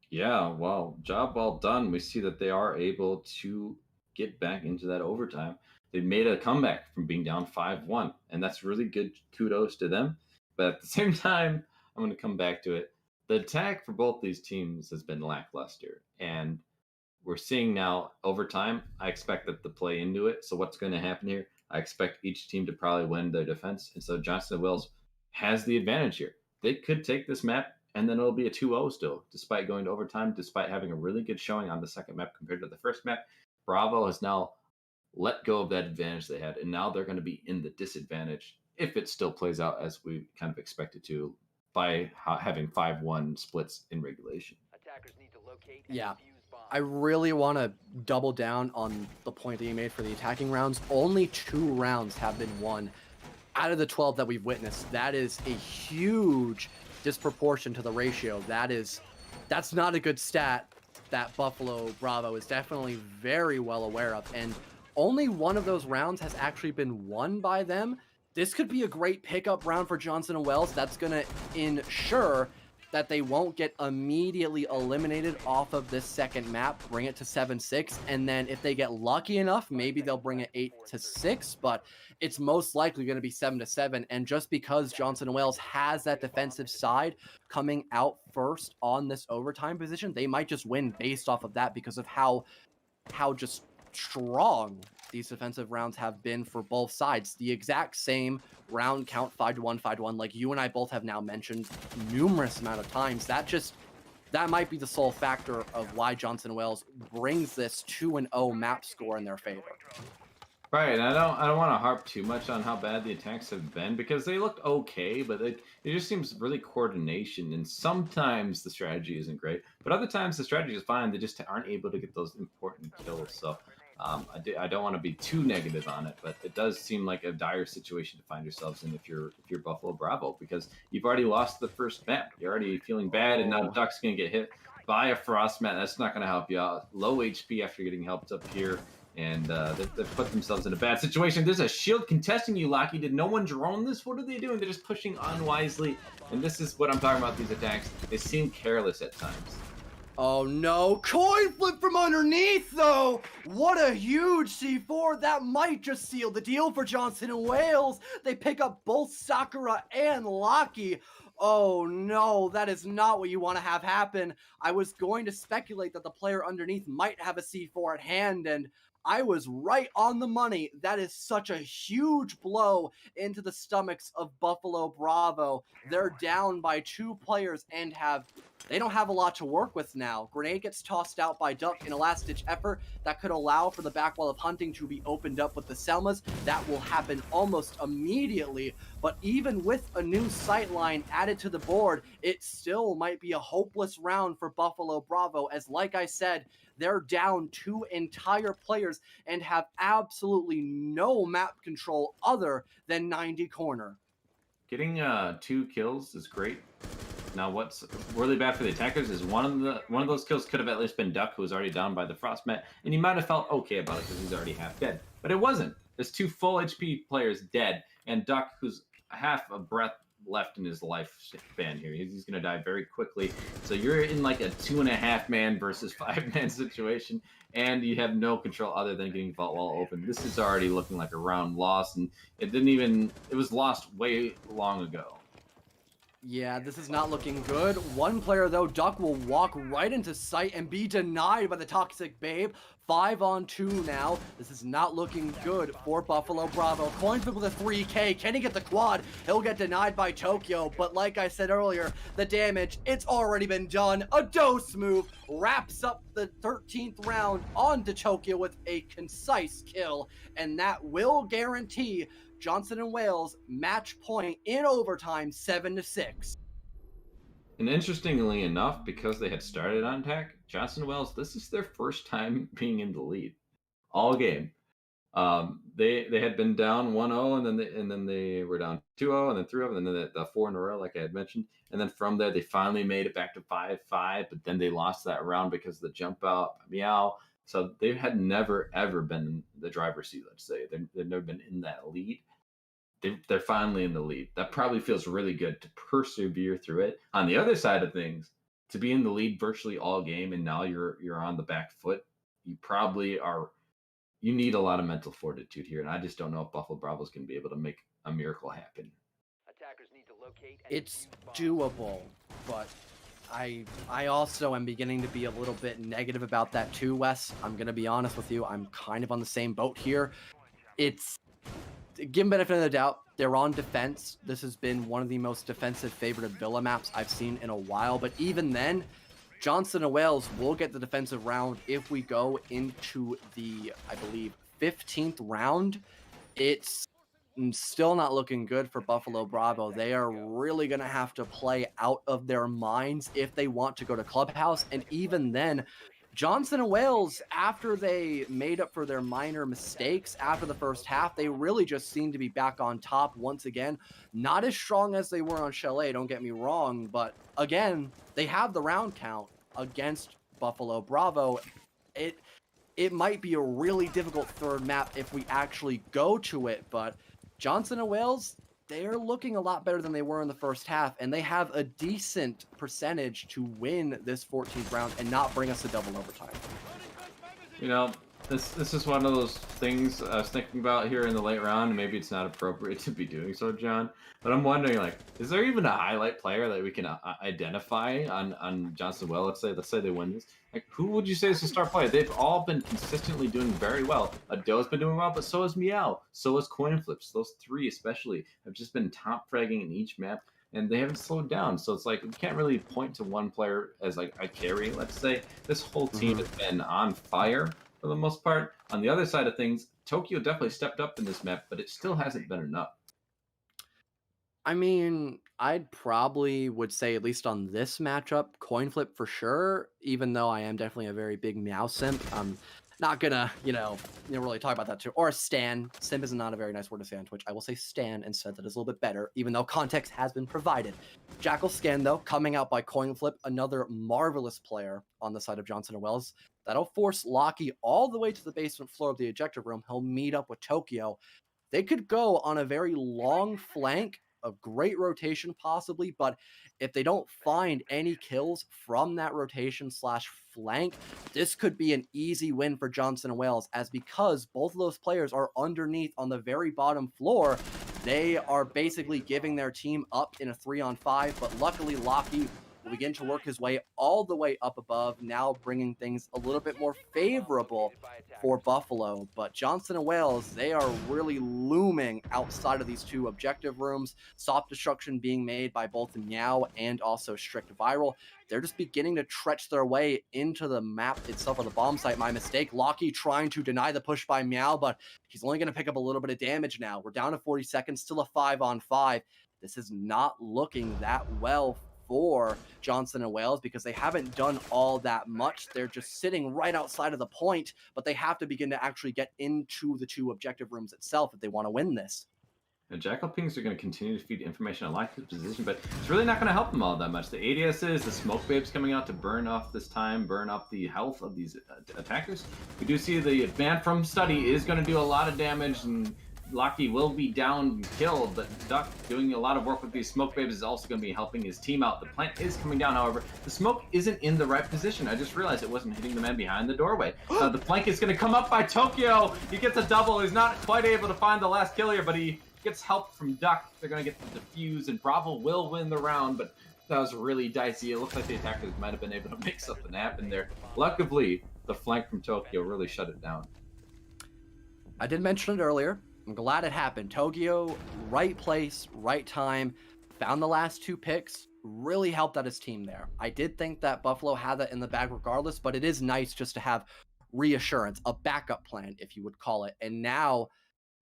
Yeah, well, job well done. We see that they are able to get back into that overtime. They made a comeback from being down 5-1, and that's really good kudos to them. But at the same time, I'm going to come back to it. The attack for both these teams has been lackluster, and we're seeing now overtime. I expect that to play into it. So what's going to happen here? I expect each team to probably win their defense, and so Johnson and Wales has the advantage here. They could take this map, and then it'll be a 2-0 still, despite going to overtime, despite having a really good showing on the second map compared to the first map. Bravo has now let go of that advantage they had, and now they're going to be in the disadvantage if it still plays out as we kind of expect it to by having 5-1 splits in regulation. Yeah, I really want to double down on the point that you made for the attacking rounds. Only 2 rounds have been won out of the 12 that we've witnessed. That is a huge disproportion to the ratio. That's not a good stat that Buffalo Bravo is definitely very well aware of, and only one of those rounds has actually been won by them. This could be a great pickup round for Johnson and Wales. That's going to ensure that they won't get immediately eliminated off of this second map, bring it to 7-6, and then if they get lucky enough, maybe they'll bring it 8-6, but it's most likely going to be 7-7, and just because Johnson and Wales has that defensive side coming out first on this overtime position, they might just win based off of that because of how just strong these defensive rounds have been for both sides. The exact same round count, 5-1, 5-1, like you and I both have now mentioned numerous amount of times. That might be the sole factor of why Johnson and Wales brings this 2-0 map score in their favor. Right, and I don't want to harp too much on how bad the attacks have been because they looked okay, but it just seems really coordination, and sometimes the strategy isn't great, but other times the strategy is fine. They just aren't able to get those important kills. So I don't want to be too negative on it, but it does seem like a dire situation to find yourselves in if you're Buffalo Bravo, because you've already lost the first map. You're already feeling bad, and now Duck's gonna get hit by a frost mat. That's not gonna help you out. Low HP after getting helped up here. And they've put themselves in a bad situation. There's a shield contesting you, Locky. Did no one drone this? What are they doing? They're just pushing unwisely. And this is what I'm talking about, these attacks. They seem careless at times. Oh no, coin flip from underneath though! What a huge C4, that might just seal the deal for Johnson and Wales. They pick up both Sakura and Locky. Oh no, that is not what you want to have happen. I was going to speculate that the player underneath might have a C4 at hand, and I was right on the money. That is such a huge blow into the stomachs of Buffalo Bravo. They're down by 2 players and they don't have a lot to work with now. Grenade gets tossed out by Duck in a last-ditch effort that could allow for the back wall of hunting to be opened up with the Selmas. That will happen almost immediately, but even with a new sightline added to the board, it still might be a hopeless round for Buffalo Bravo, as like I said, they're down 2 entire players and have absolutely no map control other than 90 corner. Getting 2 kills is great. Now, what's really bad for the attackers is one of those kills could have at least been Duck, who was already down by the frost mat, and he might have felt okay about it because he's already half dead. But it wasn't. There's 2 full HP players dead, and Duck, who's half a breath left in his lifespan here. He's going to die very quickly. So you're in like a 2.5 man versus 5 man situation, and you have no control other than getting vault wall open. This is already looking like a round loss, and it was lost way long ago. Yeah, this is not looking good. One player, though, Duck, will walk right into sight and be denied by the Toxic Babe. 5-on-2 now. This is not looking good for Buffalo Bravo. Coin flip with a 3K. Can he get the quad? He'll get denied by Tokyo. But like I said earlier, the damage, it's already been done. A dose move wraps up the 13th round onto Tokyo with a concise kill. And that will guarantee Johnson and Wales match point in overtime 7-6. And interestingly enough, because they had started on tech, Johnson and Wales, this is their first time being in the lead all game. They had been down 1-0, and then they were down 2-0, and then 3-0, and then the 4 in a row, like I had mentioned. And then from there, they finally made it back to 5-5, but then they lost that round because of the jump out meow. So they had never ever been in the driver's seat. Let's say they've never been in that lead. They're finally in the lead. That probably feels really good to persevere through it. On the other side of things, to be in the lead virtually all game and now you're on the back foot, you probably are. You need a lot of mental fortitude here, and I just don't know if Buffalo Bravos can be able to make a miracle happen. It's doable, but I also am beginning to be a little bit negative about that too, Wes. I'm gonna be honest with you. I'm kind of on the same boat here. It's give them benefit of the doubt. They're on defense. This has been one of the most defensive favorited Villa maps I've seen in a while. But even then, Johnson and Wales will get the defensive round if we go into the, I believe, 15th round. It's still not looking good for Buffalo Bravo. They are really going to have to play out of their minds if they want to go to Clubhouse. And even then, Johnson and Wales, after they made up for their minor mistakes after the first half, they really just seem to be back on top once again. Not as strong as they were on Chalet, don't get me wrong, but again, they have the round count against Buffalo Bravo. It might be a really difficult third map if we actually go to it, but Johnson and Wales, they're looking a lot better than they were in the first half, and they have a decent percentage to win this 14th round and not bring us to double overtime. You know, this is one of those things I was thinking about here in the late round, and maybe it's not appropriate to be doing so, John. But I'm wondering, like, is there even a highlight player that we can identify on Johnson Well? Let's say they win this. Like, who would you say is the star player? They've all been consistently doing very well. Ado's been doing well, but so has Meow. So has Coin Flips. Those three especially have just been top fragging in each map, and they haven't slowed down. So it's like we can't really point to one player as like a carry. Let's say this whole team has been on fire for the most part. On the other side of things, Tokyo definitely stepped up in this map, but it still hasn't been enough. I mean, I'd probably would say, at least on this matchup, Coin Flip for sure, even though I am definitely a very big Meow simp. I'm not gonna, really talk about that too. Or Stan. Simp is not a very nice word to say on Twitch. I will say Stan instead. That is a little bit better, even though context has been provided. Jackal Scan, though, coming out by Coin Flip, another marvelous player on the side of Johnson and Wells. That'll force Locky all the way to the basement floor of the ejector room. He'll meet up with Tokyo. They could go on a very long flank, a great rotation possibly, but if they don't find any kills from that rotation / flank, this could be an easy win for Johnson and Wales, as because both of those players are underneath on the very bottom floor, they are basically giving their team up in a 3-on-5, but luckily Locky will begin to work his way all the way up above, now bringing things a little bit more favorable for Buffalo. But Johnson and Wales, they are really looming outside of these two objective rooms. Soft destruction being made by both Meow and also Strict Viral. They're just beginning to trench their way into the map itself, or the bomb site. My mistake. Locky trying to deny the push by Meow, but he's only going to pick up a little bit of damage now. We're down to 40 seconds, still a 5-on-5. This is not looking that well for Johnson and Wales, because they haven't done all that much. They're just sitting right outside of the point, but they have to begin to actually get into the two objective rooms itself if they want to win this. And Jackal Pings are going to continue to feed information. I like his position, but it's really not going to help them all that much. The ADSs, the Smoke Babes coming out to burn off this time, burn up the health of these attackers. We do see the man from Study is going to do a lot of damage, and Locky will be down and killed, but Duck doing a lot of work with these Smoke Babes is also going to be helping his team out. The plant is coming down, however. The smoke isn't in the right position. I just realized it wasn't hitting the man behind the doorway. The flank is going to come up by Tokyo. He gets a double. He's not quite able to find the last kill here, but he gets help from Duck. They're going to get the defuse, and Bravo will win the round, but that was really dicey. It looks like the attackers might have been able to make something happen there. Luckily, the flank from Tokyo really shut it down. I did mention it earlier. I'm glad it happened. Tokyo, right place, right time, found the last 2 picks, really helped out his team there. I did think that Buffalo had that in the bag regardless, but it is nice just to have reassurance, a backup plan, if you would call it. And now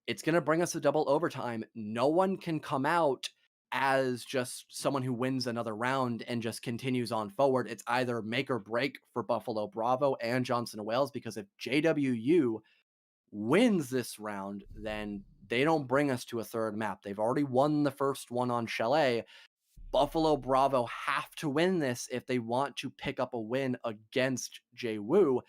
it's going to bring us a double overtime. No one can come out as just someone who wins another round and just continues on forward. It's either make or break for Buffalo Bravo and Johnson & Wales, because if JWU wins this round, then they don't bring us to a third map. They've already won the first one on Chalet. Buffalo Bravo have to win this if they want to pick up a win against JWU.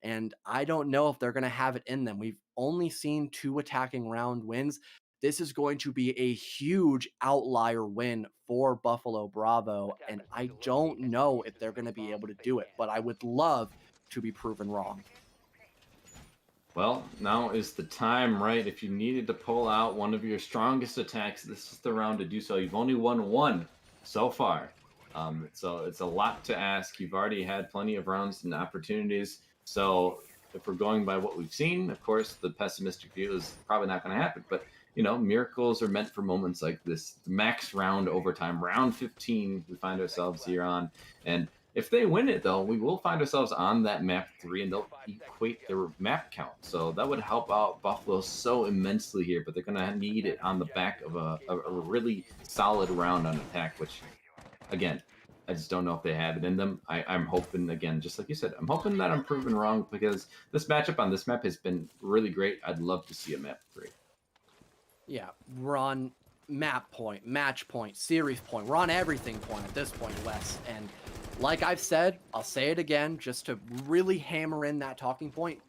And I don't know if they're going to have it in them. We've only seen 2 attacking round wins. This is going to be a huge outlier win for Buffalo Bravo. And I don't know if they're going to be able to do it, but I would love to be proven wrong. Well, now is the time, right? If you needed to pull out one of your strongest attacks, this is the round to do so. You've only won 1 so far. So it's a lot to ask. You've already had plenty of rounds and opportunities. So if we're going by what we've seen, of course, the pessimistic view is probably not going to happen. But, you know, miracles are meant for moments like this. The max round overtime, round 15, we find ourselves here on. And if they win it, though, we will find ourselves on that map 3, and they'll equate their map count. So that would help out Buffalo so immensely here, but they're going to need it on the back of a really solid round on attack, which, again, I just don't know if they have it in them. I'm hoping, again, just like you said, I'm hoping that I'm proven wrong, because this matchup on this map has been really great. I'd love to see a map 3. Yeah, we're on map point, match point, series point. We're on everything point at this point, Wes. And like I've said, I'll say it again, just to really hammer in that talking point.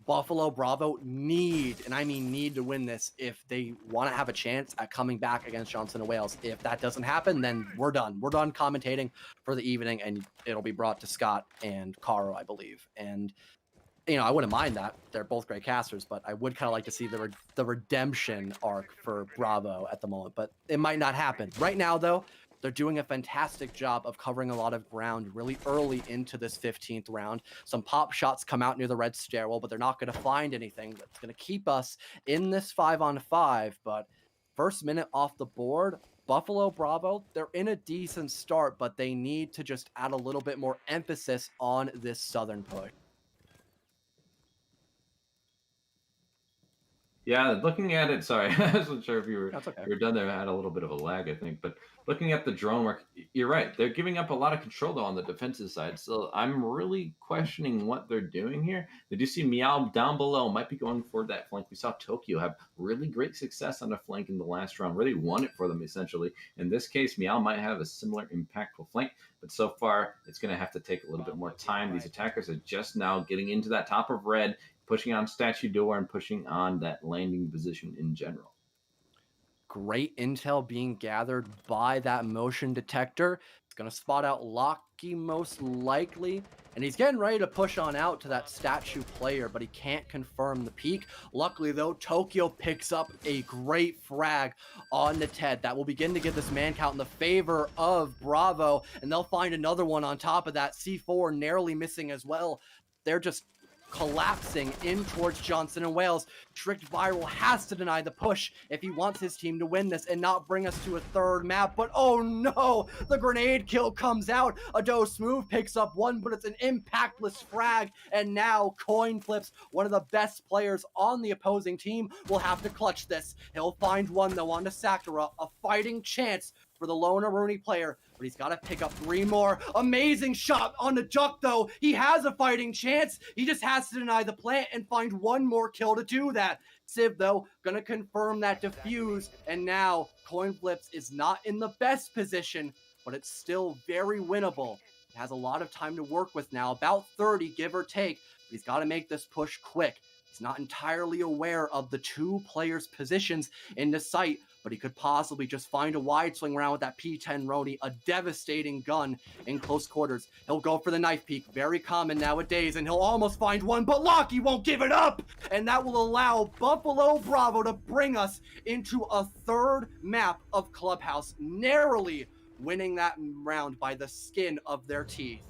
Buffalo Bravo need, and I mean need, to win this if they want to have a chance at coming back against Johnson & Wales. If that doesn't happen, then we're done. We're done commentating for the evening, and it'll be brought to Scott and Caro, I believe. And, you know, I wouldn't mind that. They're both great casters, but I would kind of like to see the redemption arc for Bravo at the moment. But it might not happen. Right now, though, they're doing a fantastic job of covering a lot of ground really early into this 15th round. Some pop shots come out near the red stairwell, but they're not going to find anything that's going to keep us in this 5-on-5. But first minute off the board, Buffalo Bravo, they're in a decent start, but they need to just add a little bit more emphasis on this southern push. Yeah, looking at it, sorry, I wasn't sure if you were, That's okay. you were done there. I had a little bit of a lag, I think. But looking at the drone work, you're right. They're giving up a lot of control, though, on the defensive side. So I'm really questioning what they're doing here. They do see Meow down below, might be going for that flank. We saw Tokyo have really great success on a flank in the last round, really won it for them, essentially. In this case, Meow might have a similar impactful flank. But so far, it's going to have to take a little bit more time. These attackers are just now getting into that top of red, pushing on statue door and pushing on that landing position in general. Great intel being gathered by that motion detector. It's going to spot out Locky most likely, and he's getting ready to push on out to that statue player, but he can't confirm the peak. Luckily, though, Tokyo picks up a great frag on the Ted. That will begin to get this man count in the favor of Bravo, and they'll find another one on top of that. C4 narrowly missing as well. They're just collapsing in towards Johnson & Wales. Tricked Viral has to deny the push if he wants his team to win this and not bring us to a third map. But oh no, the grenade kill comes out. Ado Smooth picks up one, but it's an impactless frag. And now Coin Flips, one of the best players on the opposing team, will have to clutch this. He'll find one though onto Sakura, a fighting chance for the lone Aruni player, but he's got to pick up 3 more. Amazing shot on the Duck, though. He has a fighting chance. He just has to deny the plant and find one more kill to do that. Civ, though, gonna confirm that defuse, and now Coin Flips is not in the best position, but it's still very winnable. He has a lot of time to work with now, about 30, give or take, but he's got to make this push quick. He's not entirely aware of the two players' positions in the site, but he could possibly just find a wide swing round with that P10 Roni, a devastating gun in close quarters. He'll go for the knife peek, very common nowadays, and he'll almost find one, but Lockie won't give it up! And that will allow Buffalo Bravo to bring us into a third map of Clubhouse, narrowly winning that round by the skin of their teeth.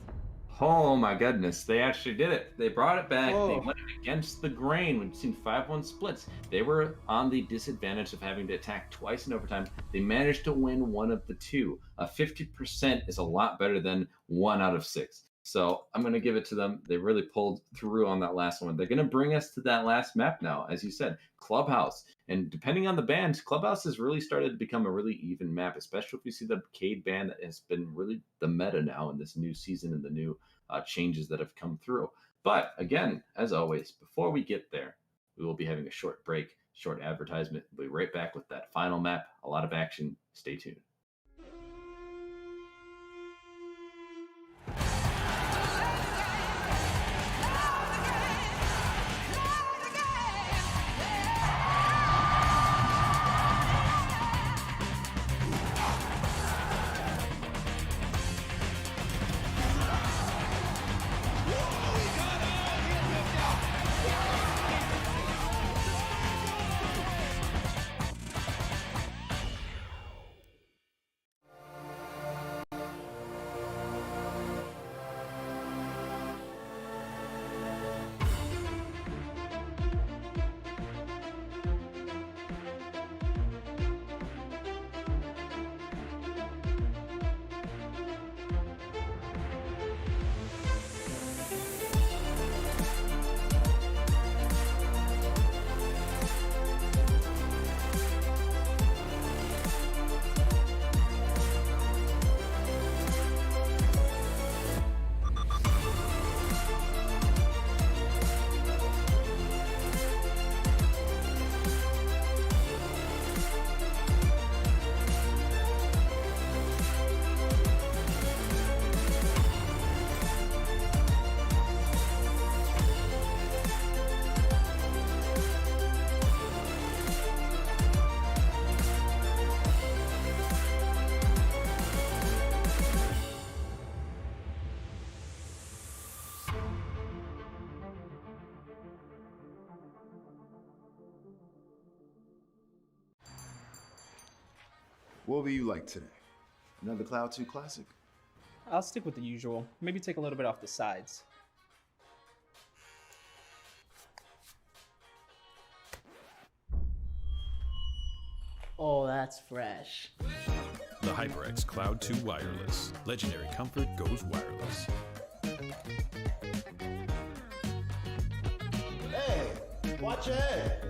Oh my goodness, they actually did it. They brought it back. Whoa. They went against the grain. We've seen 5-1 splits. They were on the disadvantage of having to attack twice in overtime. They managed to win one of the two. 50% is a lot better than 1 out of 6. So I'm going to give it to them. They really pulled through on that last one. They're going to bring us to that last map now, as you said, Clubhouse. And depending on the band, Clubhouse has really started to become a really even map, especially if you see the Cade band that has been really the meta now in this new season and the new changes that have come through. But again, as always, before we get there, we will be having a short break, short advertisement. We'll be right back with that final map. A lot of action. Stay tuned. What will you like today? Another Cloud 2 classic? I'll stick with the usual. Maybe take a little bit off the sides. Oh, that's fresh. The HyperX Cloud 2 Wireless. Legendary comfort goes wireless. Hey, watch your head.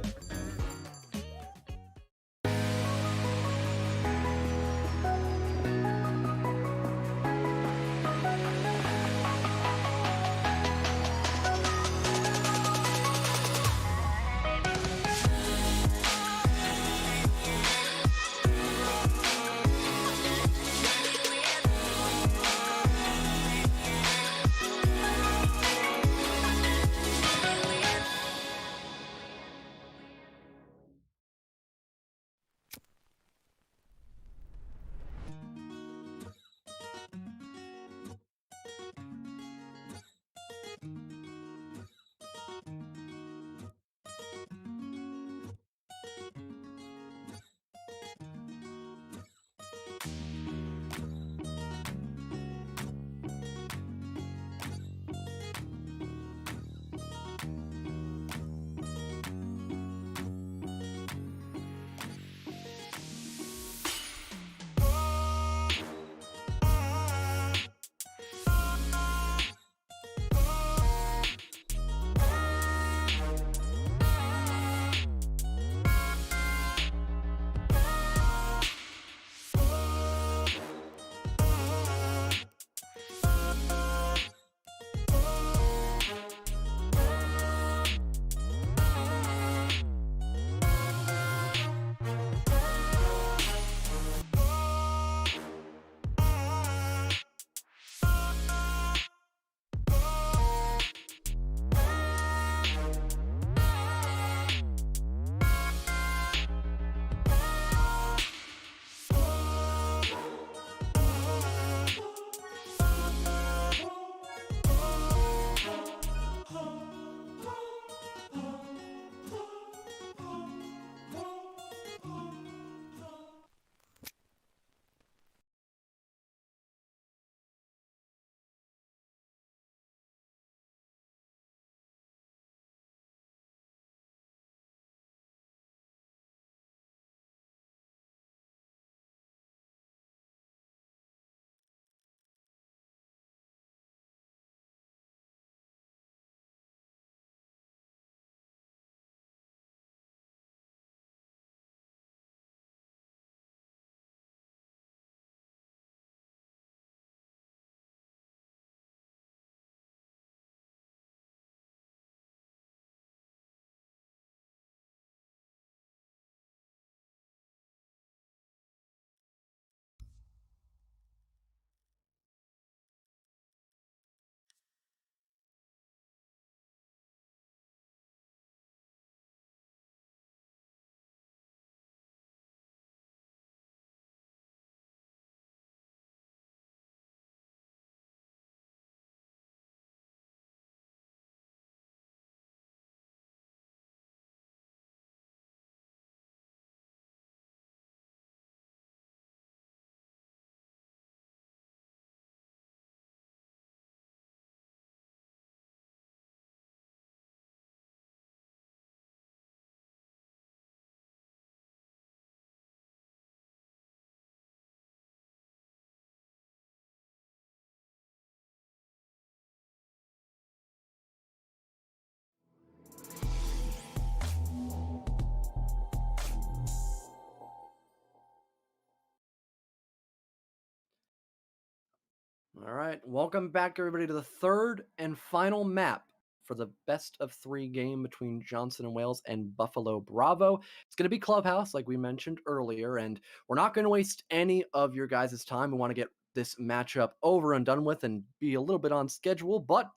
All right, welcome back everybody to the third and final map for the best of 3 game between Johnson and Wales and Buffalo Bravo. It's going to be Clubhouse, like we mentioned earlier, and we're not going to waste any of your guys' time. We want to get this matchup over and done with and be a little bit on schedule. But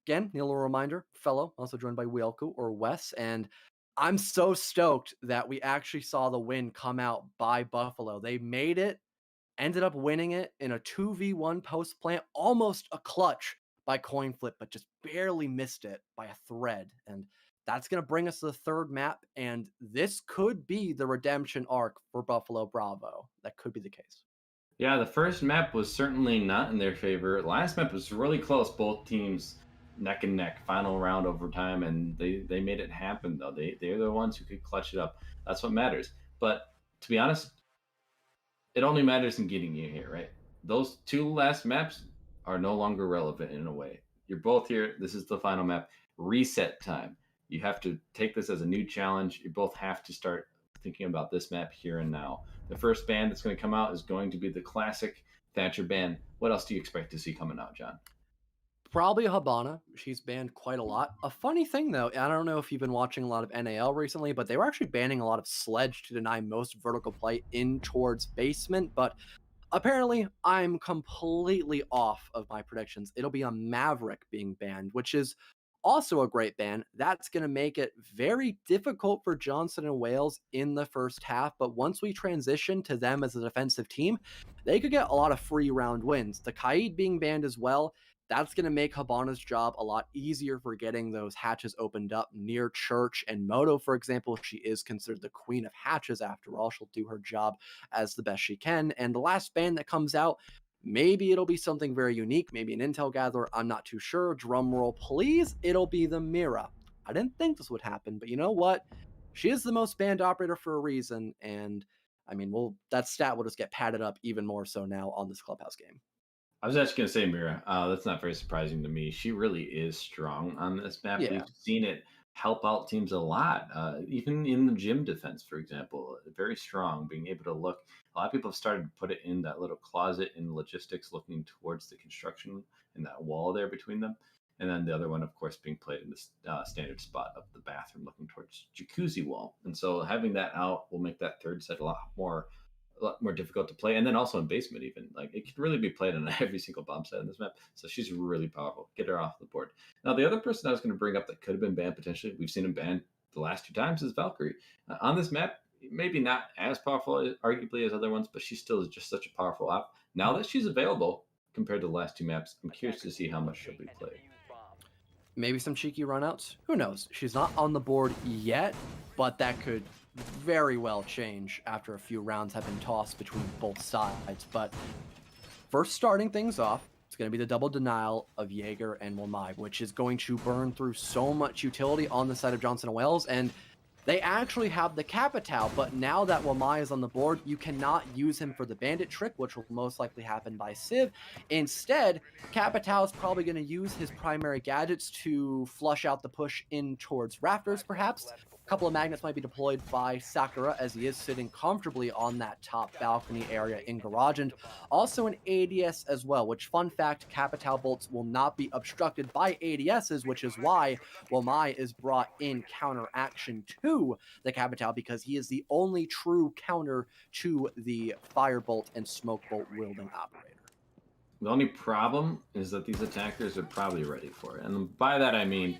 again, a little reminder, fellow, also joined by Wielku or Wes, and I'm so stoked that we actually saw the win come out by Buffalo. They made it, ended up winning it in a 2v1 post plant, almost a clutch by coin flip, but just barely missed it by a thread. And that's going to bring us to the third map. And this could be the redemption arc for Buffalo Bravo. That could be the case. Yeah, the first map was certainly not in their favor. Last map was really close. Both teams neck and neck, final round overtime, and they made it happen though. They're the ones who could clutch it up. That's what matters. But to be honest, it only matters in getting you here, right? Those 2 last maps are no longer relevant in a way. You're both here. This is the final map. Reset time. You have to take this as a new challenge. You both have to start thinking about this map here and now. The first band that's going to come out is going to be the classic Thatcher band. What else do you expect to see coming out, John? Probably Habana. She's banned quite a lot. A funny thing, though, I don't know if you've been watching a lot of NAL recently, but they were actually banning a lot of Sledge to deny most vertical play in towards basement. But apparently, I'm completely off of my predictions. It'll be a Maverick being banned, which is also a great ban. That's going to make it very difficult for Johnson and Wales in the first half. But once we transition to them as a defensive team, they could get a lot of free round wins. The Kaid being banned as well, that's going to make Habana's job a lot easier for getting those hatches opened up near Church and Moto, for example. She is considered the queen of hatches after all. She'll do her job as the best she can. And the last ban that comes out, maybe it'll be something very unique, maybe an intel gatherer. I'm not too sure. Drum roll, please. It'll be the Mira. I didn't think this would happen, but you know what? She is the most banned operator for a reason. And I mean, that stat will just get padded up even more so now on this Clubhouse game. I was actually going to say Mira. That's not very surprising to me. She really is strong on this map. Yeah. We've seen it help out teams a lot, even in the gym defense, for example. Very strong, being able to look. A lot of people have started to put it in that little closet in logistics, looking towards the construction and that wall there between them. And then the other one, of course, being played in this standard spot of the bathroom, looking towards jacuzzi wall. And so having that out will make that third set a lot more difficult to play, and then also in basement even like it could really be played on every single bomb set in this map, so she's really powerful. Get her off the board. Now the other person I was going to bring up that could have been banned potentially, we've seen him banned the last 2 times, is Valkyrie. On this map, maybe not as powerful arguably as other ones, but she still is just such a powerful op. Now that she's available compared to the last 2 maps, I'm curious to see how much she'll be played. Maybe some cheeky runouts. Who knows? She's not on the board yet, but that could very well change after a few rounds have been tossed between both sides. But first, starting things off, it's going to be the double denial of Jaeger and Wamai, which is going to burn through so much utility on the side of Johnson and Wales. And they actually have the Capital, but now that Wamai is on the board, you cannot use him for the bandit trick, which will most likely happen by Civ. Instead, Capital is probably going to use his primary gadgets to flush out the push in towards Rafters, perhaps. A couple of magnets might be deployed by Sakura, as he is sitting comfortably on that top balcony area in Garage, and also an ADS as well, which, fun fact, Capital bolts will not be obstructed by ADSs, which is why Wamai is brought in counter action to the Capital, because he is the only true counter to the Firebolt and Smokebolt wielding operator. The only problem is that these attackers are probably ready for it, and by that I mean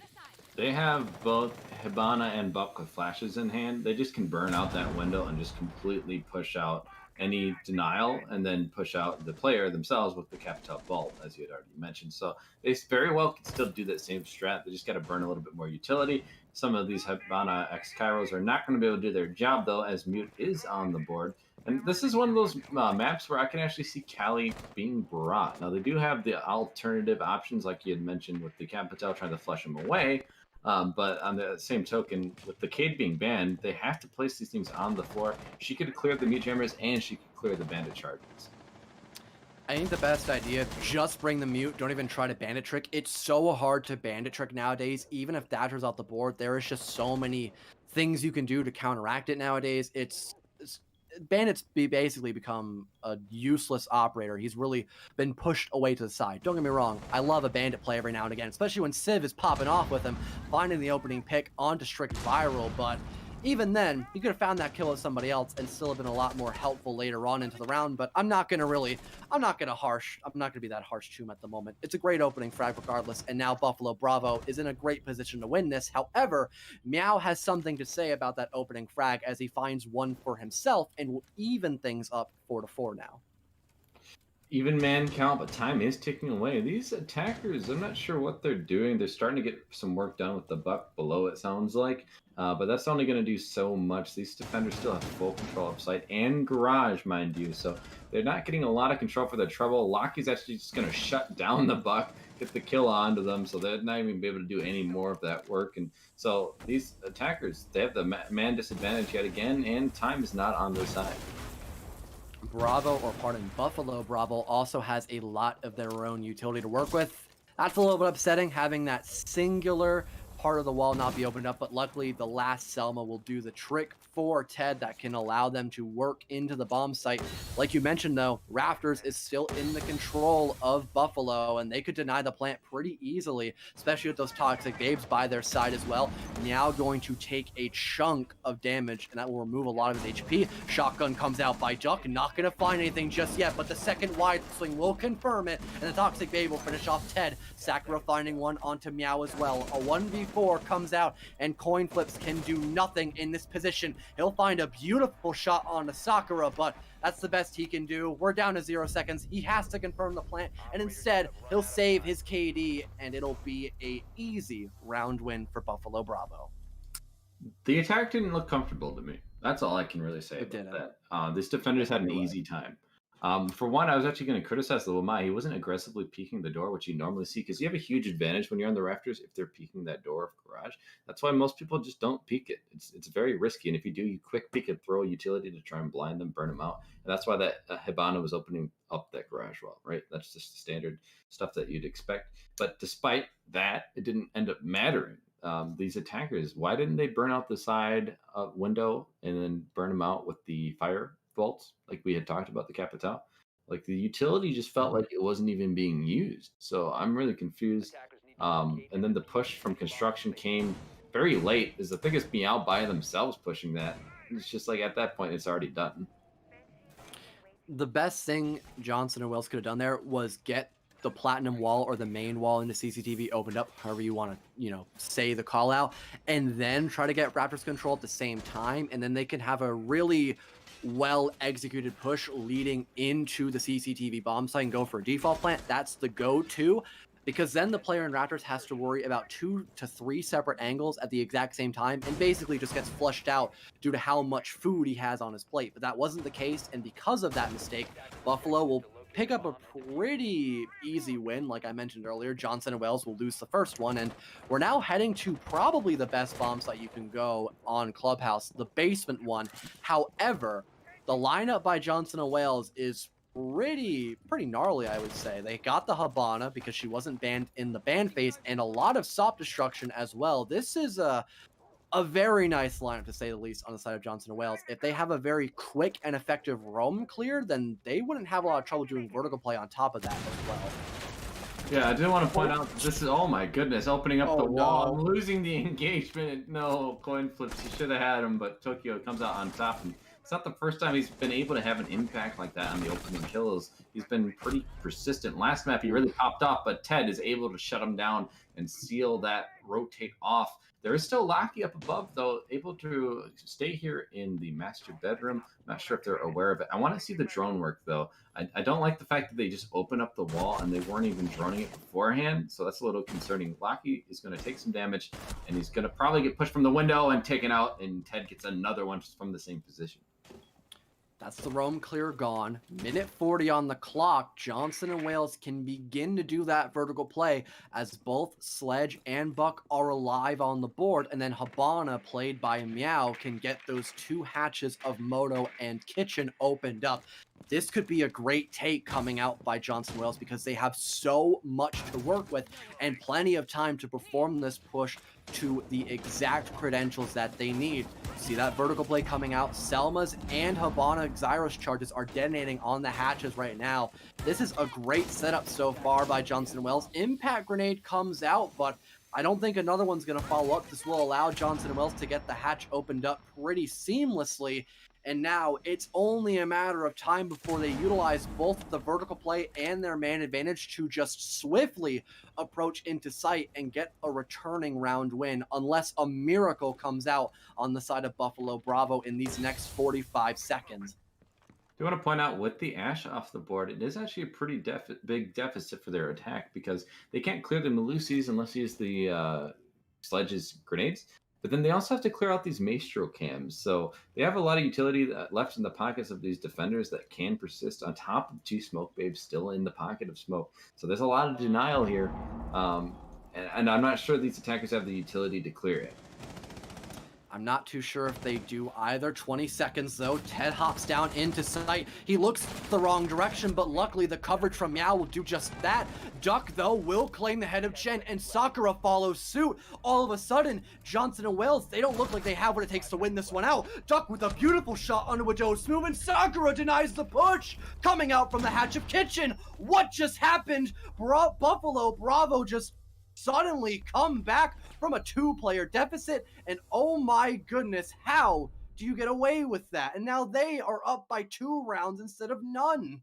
they have both Hibana and Buck with flashes in hand. They just can burn out that window and just completely push out any denial, and then push out the player themselves with the Capital Vault, as you had already mentioned. So they very well can still do that same strat. They just got to burn a little bit more utility. Some of these Hibana X Kairos are not going to be able to do their job, though, as Mute is on the board. And this is one of those maps where I can actually see Cali being brought. Now, they do have the alternative options, like you had mentioned, with the Capital trying to flush him away. But on the same token, with the Cade being banned, they have to place these things on the floor. She could clear the Mute Jammers, and she could clear the Bandit charges. I think the best idea, just bring the Mute. Don't even try to bandit trick. It's so hard to bandit trick nowadays. Even if Thatcher's off the board, there is just so many things you can do to counteract it nowadays. Bandit's basically become a useless operator. He's really been pushed away to the side. Don't get me wrong, I love a Bandit play every now and again, especially when Civ is popping off with him, finding the opening pick onto strict viral, but even then, he could have found that kill with somebody else and still have been a lot more helpful later on into the round, but I'm not gonna be that harsh to him at the moment. It's a great opening frag regardless, and now Buffalo Bravo is in a great position to win this. However, Meow has something to say about that opening frag as he finds one for himself and will even things up 4-4 now. Even man count, but time is ticking away. These attackers, I'm not sure what they're doing. They're starting to get some work done with the buck below, it sounds like. But that's only going to do so much. These defenders still have full control up site and garage, mind you. So they're not getting a lot of control for their trouble. Lockie's actually just going to shut down the buck, get the kill onto them, so they're not even be able to do any more of that work. And so these attackers, they have the man disadvantage yet again, and time is not on their side. Buffalo Bravo also has a lot of their own utility to work with. That's a little bit upsetting, having that singular part of the wall not be opened up, but luckily the last Selma will do the trick for Ted that can allow them to work into the bomb site. Like you mentioned though, Raptors is still in the control of Buffalo, and they could deny the plant pretty easily, especially with those toxic babes by their side as well. Now going to take a chunk of damage, and that will remove a lot of his HP. Shotgun comes out by Duck, not going to find anything just yet, but the second wide swing will confirm it, and the toxic babe will finish off Ted. Sakura finding one onto Meow as well. A 1v4 comes out, and coin flips can do nothing in this position. He'll find a beautiful shot on the Sakura, but that's the best he can do. We're down to 0 seconds. He has to confirm the plant, and instead, he'll save his KD, and it'll be a easy round win for Buffalo Bravo. The attack didn't look comfortable to me. That's all I can really say about that. This defenders had an easy time. For one, I was actually going to criticize the Lamai. He wasn't aggressively peeking the door, which you normally see, because you have a huge advantage when you're on the rafters if they're peeking that door of garage. That's why most people just don't peek it. It's very risky, and if you do, you quick peek and throw a utility to try and blind them, burn them out. And that's why that Hibana was opening up that garage wall, right? That's just the standard stuff that you'd expect. But despite that, it didn't end up mattering. These attackers, why didn't they burn out the side window and then burn them out with the fire bolts like we had talked about the Capital? Like the utility just felt like it wasn't even being used. So I'm really confused. And then the push from construction came very late. Is the thing is Meow by themselves pushing that. It's just like at that point it's already done. The best thing Johnson and Wells could have done there was get the platinum wall or the main wall into CCTV opened up, however you want to, say the call out, and then try to get Raptors control at the same time, and then they can have a really well executed push leading into the CCTV bomb site and go for a default plant. That's the go-to, because then the player in Raptors has to worry about 2 to 3 separate angles at the exact same time and basically just gets flushed out due to how much food he has on his plate. But that wasn't the case, and because of that mistake, Buffalo will pick up a pretty easy win. Like I mentioned earlier, Johnson and Wells will lose the first one, and we're now heading to probably the best bomb site you can go on Clubhouse, the basement one. However, the lineup by Johnson and Wales is pretty gnarly, I would say. They got the Hibana because she wasn't banned in the ban phase, and a lot of SOP destruction as well. This is a very nice lineup, to say the least, on the side of Johnson and Wales. If they have a very quick and effective roam clear, then they wouldn't have a lot of trouble doing vertical play on top of that as well. Yeah, I did want to point out this is, oh my goodness, opening up the wall, losing the engagement. No, coin flips, he should have had him, but Tokyo comes out on top. And it's not the first time he's been able to have an impact like that on the opening kills. He's been pretty persistent. Last map, he really popped off, but Ted is able to shut him down and seal that rotate off. There is still Lockie up above, though, able to stay here in the master bedroom. Not sure if they're aware of it. I want to see the drone work, though. I don't like the fact that they just open up the wall and they weren't even droning it beforehand, so that's a little concerning. Lockie is going to take some damage, and he's going to probably get pushed from the window and taken out, and Ted gets another one from the same position. That's the roam clear gone. Minute 40 on the clock. Johnson and Wales can begin to do that vertical play as both Sledge and Buck are alive on the board. And then Hibana, played by Meow, can get those 2 hatches of Moto and Kitchen opened up. this could be a great take coming out by Johnson Wales because they have so much to work with and plenty of time to perform this push to the exact credentials that they need. See that vertical play coming out. Selma's and Habana Xyros charges are detonating on the hatches right now. This is a great setup so far by Johnson Wales. Impact grenade comes out, but I don't think another one's going to follow up. This will allow Johnson Wales to get the hatch opened up pretty seamlessly. And now it's only a matter of time before they utilize both the vertical play and their man advantage to just swiftly approach into sight and get a returning round win, unless a miracle comes out on the side of Buffalo Bravo in these next 45 seconds. Do you want to point out with the Ash off the board, it is actually a pretty big deficit for their attack because they can't clear the Melusis unless you use the Sledge's grenades. But then they also have to clear out these Maestro cams. So they have a lot of utility left in the pockets of these defenders that can persist on top of two Smoke Babes still in the pocket of smoke. So there's a lot of denial here. And I'm not sure these attackers have the utility to clear it. I'm not too sure if they do either. 20 seconds, though. Ted hops down into sight. He looks the wrong direction, but luckily the coverage from Meow will do just that. Duck, though, will claim the head of Chen, and Sakura follows suit. All of a sudden, Johnson and Wales, they don't look like they have what it takes to win this one out. Duck with a beautiful shot onto a Joe's move, and Sakura denies the push. Coming out from the hatch of Kitchen. What just happened? Buffalo Bravo just suddenly come back from a 2-player deficit, and oh my goodness, how do you get away with that? And now they are up by 2 rounds instead of none.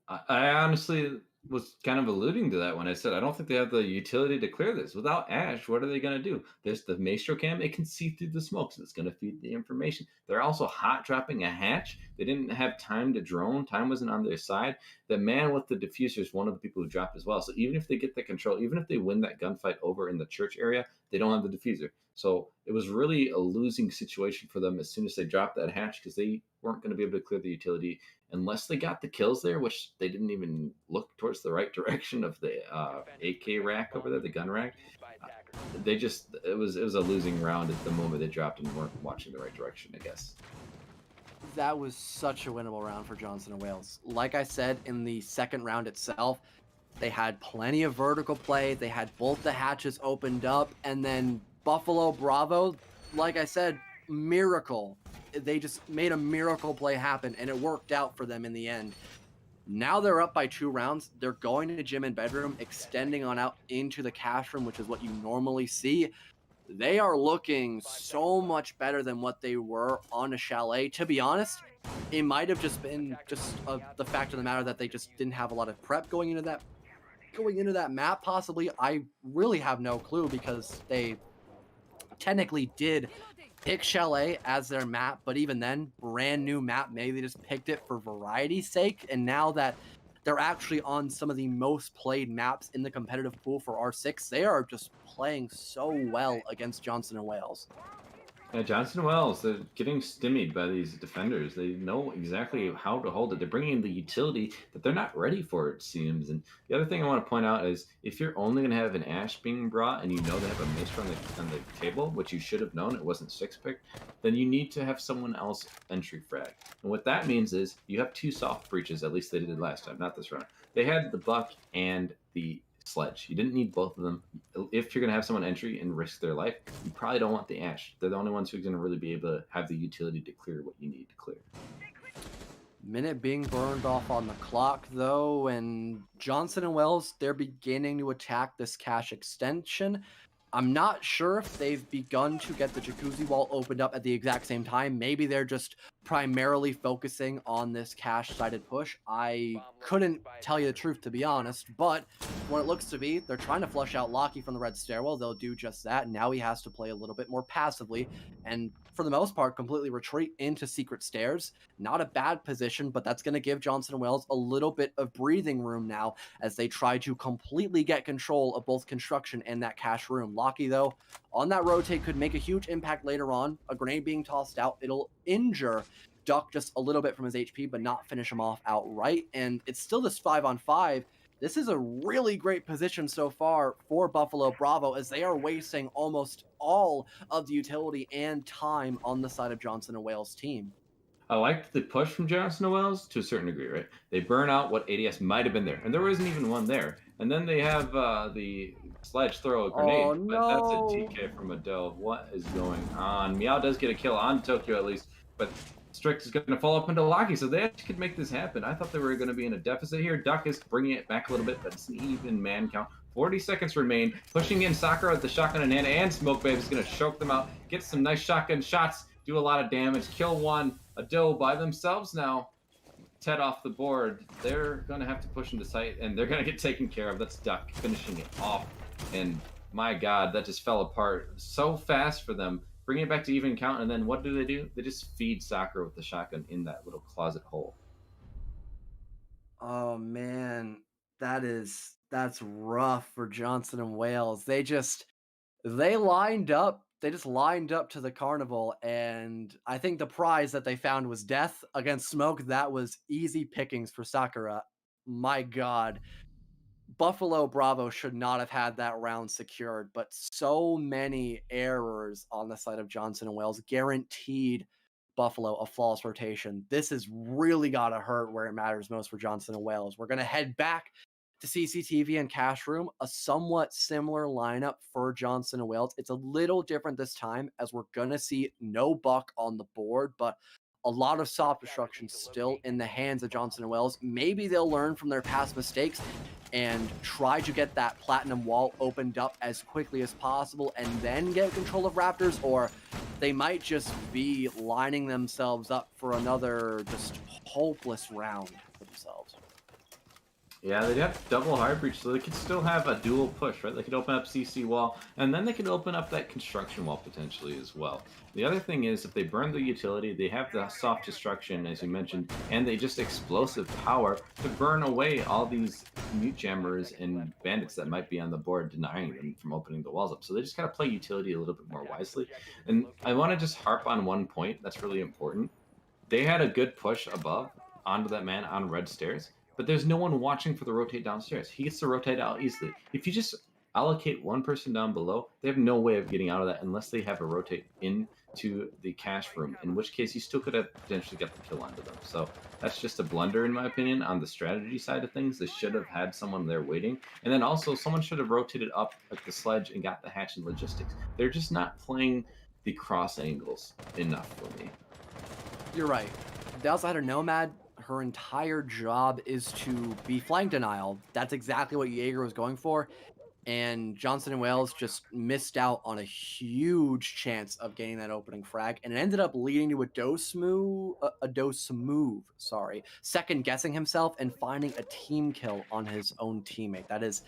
I honestly was kind of alluding to that when I said I don't think they have the utility to clear this. Without Ash, what are they going to do? There's the Maestro Cam. It can see through the smoke, so it's going to feed the information. They're also hot dropping a hatch. They didn't have time to drone. Time wasn't on their side. The man with the diffuser is one of the people who dropped as well. So even if they get the control, even if they win that gunfight over in the church area, they don't have the diffuser. So it was really a losing situation for them as soon as they dropped that hatch because they weren't going to be able to clear the utility unless they got the kills there, which they didn't even look towards the right direction of the AK rack over there, the gun rack. It was a losing round at the moment they dropped and weren't watching the right direction, I guess. That was such a winnable round for Johnson and Wales. Like I said, in the second round itself, they had plenty of vertical play. They had both the hatches opened up, and then Buffalo Bravo, like I said, miracle. They just made a miracle play happen, and it worked out for them in the end. Now they're up by 2 rounds. They're going to gym and bedroom, extending on out into the cash room, which is what you normally see. They are looking so much better than what they were on a chalet. To be honest, it might have just been the fact of the matter that they just didn't have a lot of prep going into that map. Possibly, I really have no clue because they technically did pick Chalet as their map, but even then, brand new map. Maybe they just picked it for variety's sake, and now that they're actually on some of the most played maps in the competitive pool for R6, they are just playing so well against Johnson and Wales. Yeah, Johnson and Wales, they're getting stymied by these defenders. They know exactly how to hold it. They're bringing in the utility that they're not ready for, it seems. And the other thing I want to point out is if you're only going to have an Ash being brought and you know they have a Maestro on the table, which you should have known, it wasn't 6-pick, then you need to have someone else entry frag. And what that means is you have 2 soft breaches, at least they did last time, not this round. They had the Buck and the Sledge. You didn't need both of them. If you're going to have someone entry and risk their life, you probably don't want the Ash. They're the only ones who are going to really be able to have the utility to clear what you need to clear. Minute being burned off on the clock, though, and Johnson and Wales, they're beginning to attack this cache extension. I'm not sure if they've begun to get the jacuzzi wall opened up at the exact same time. Maybe they're just primarily focusing on this cache-sided push. I couldn't tell you the truth, to be honest, but what it looks to be, they're trying to flush out Lockie from the red stairwell. They'll do just that. Now he has to play a little bit more passively, and for the most part, completely retreat into secret stairs. Not a bad position, but that's going to give Johnson and Wales a little bit of breathing room now as they try to completely get control of both construction and that cache room. Lockie, though, on that rotate could make a huge impact later on. A grenade being tossed out, it'll injure Duck just a little bit from his HP, but not finish him off outright. And it's still this 5-on-5. This is a really great position so far for Buffalo Bravo as they are wasting almost all of the utility and time on the side of Johnson and Wales' team. I liked the push from Johnson and Wells to a certain degree, right? They burn out what ADS might have been there, and there wasn't even one there. And then they have the Sledge throw a Oh grenade, but that's a no! TK from a dove. What is going on? Meow does get a kill on Tokyo at least, but Strict is going to fall up into Locky, so they actually could make this happen. I thought they were going to be in a deficit here. Duck is bringing it back a little bit, but it's an even man count. 40 seconds remain. Pushing in Sakura with the shotgun in hand, and Smoke Babe is going to choke them out. Get some nice shotgun shots, do a lot of damage, kill one. A doe by themselves now. Ted off the board. They're going to have to push into sight, and they're going to get taken care of. That's Duck finishing it off. And my God, that just fell apart so fast for them. Bringing it back to even count, and then what do? They just feed Sakura with the shotgun in that little closet hole. Oh man, that's rough for Johnson and Wales. They lined up. They just lined up to the carnival, and I think the prize that they found was death against Smoke. That was easy pickings for Sakura. My God. Buffalo Bravo should not have had that round secured, but so many errors on the side of Johnson and Wales guaranteed Buffalo a flawless rotation. This has really got to hurt where it matters most for Johnson and Wales. We're going to head back to CCTV and Cash Room, a somewhat similar lineup for Johnson and Wales. It's a little different this time as we're going to see no Buck on the board, but a lot of soft destruction still in the hands of Johnson and Wales. Maybe they'll learn from their past mistakes and try to get that platinum wall opened up as quickly as possible and then get control of Raptors, or they might just be lining themselves up for another just hopeless round for themselves. Yeah, they'd have double hard breach, so they could still have a dual push, right? They could open up CC wall, and then they could open up that construction wall potentially as well. The other thing is, if they burn the utility, they have the soft destruction, as you mentioned, and they just explosive power to burn away all these mute jammers and bandits that might be on the board, denying them from opening the walls up. So they just gotta play utility a little bit more wisely. And I want to just harp on one point that's really important. They had a good push above onto that man on red stairs, but there's no one watching for the rotate downstairs. He gets to rotate out easily. If you just allocate one person down below, they have no way of getting out of that unless they have a rotate into the cash room, in which case you still could have potentially got the kill onto them. So that's just a blunder, in my opinion, on the strategy side of things. They should have had someone there waiting. And then also, someone should have rotated up at the sledge and got the hatch and logistics. They're just not playing the cross angles enough for me. You're right. They also had a Nomad. Her entire job is to be flank denial. That's exactly what Jaeger was going for. And Johnson and Wales just missed out on a huge chance of getting that opening frag. And it ended up leading to a dose move, second guessing himself and finding a team kill on his own teammate. That is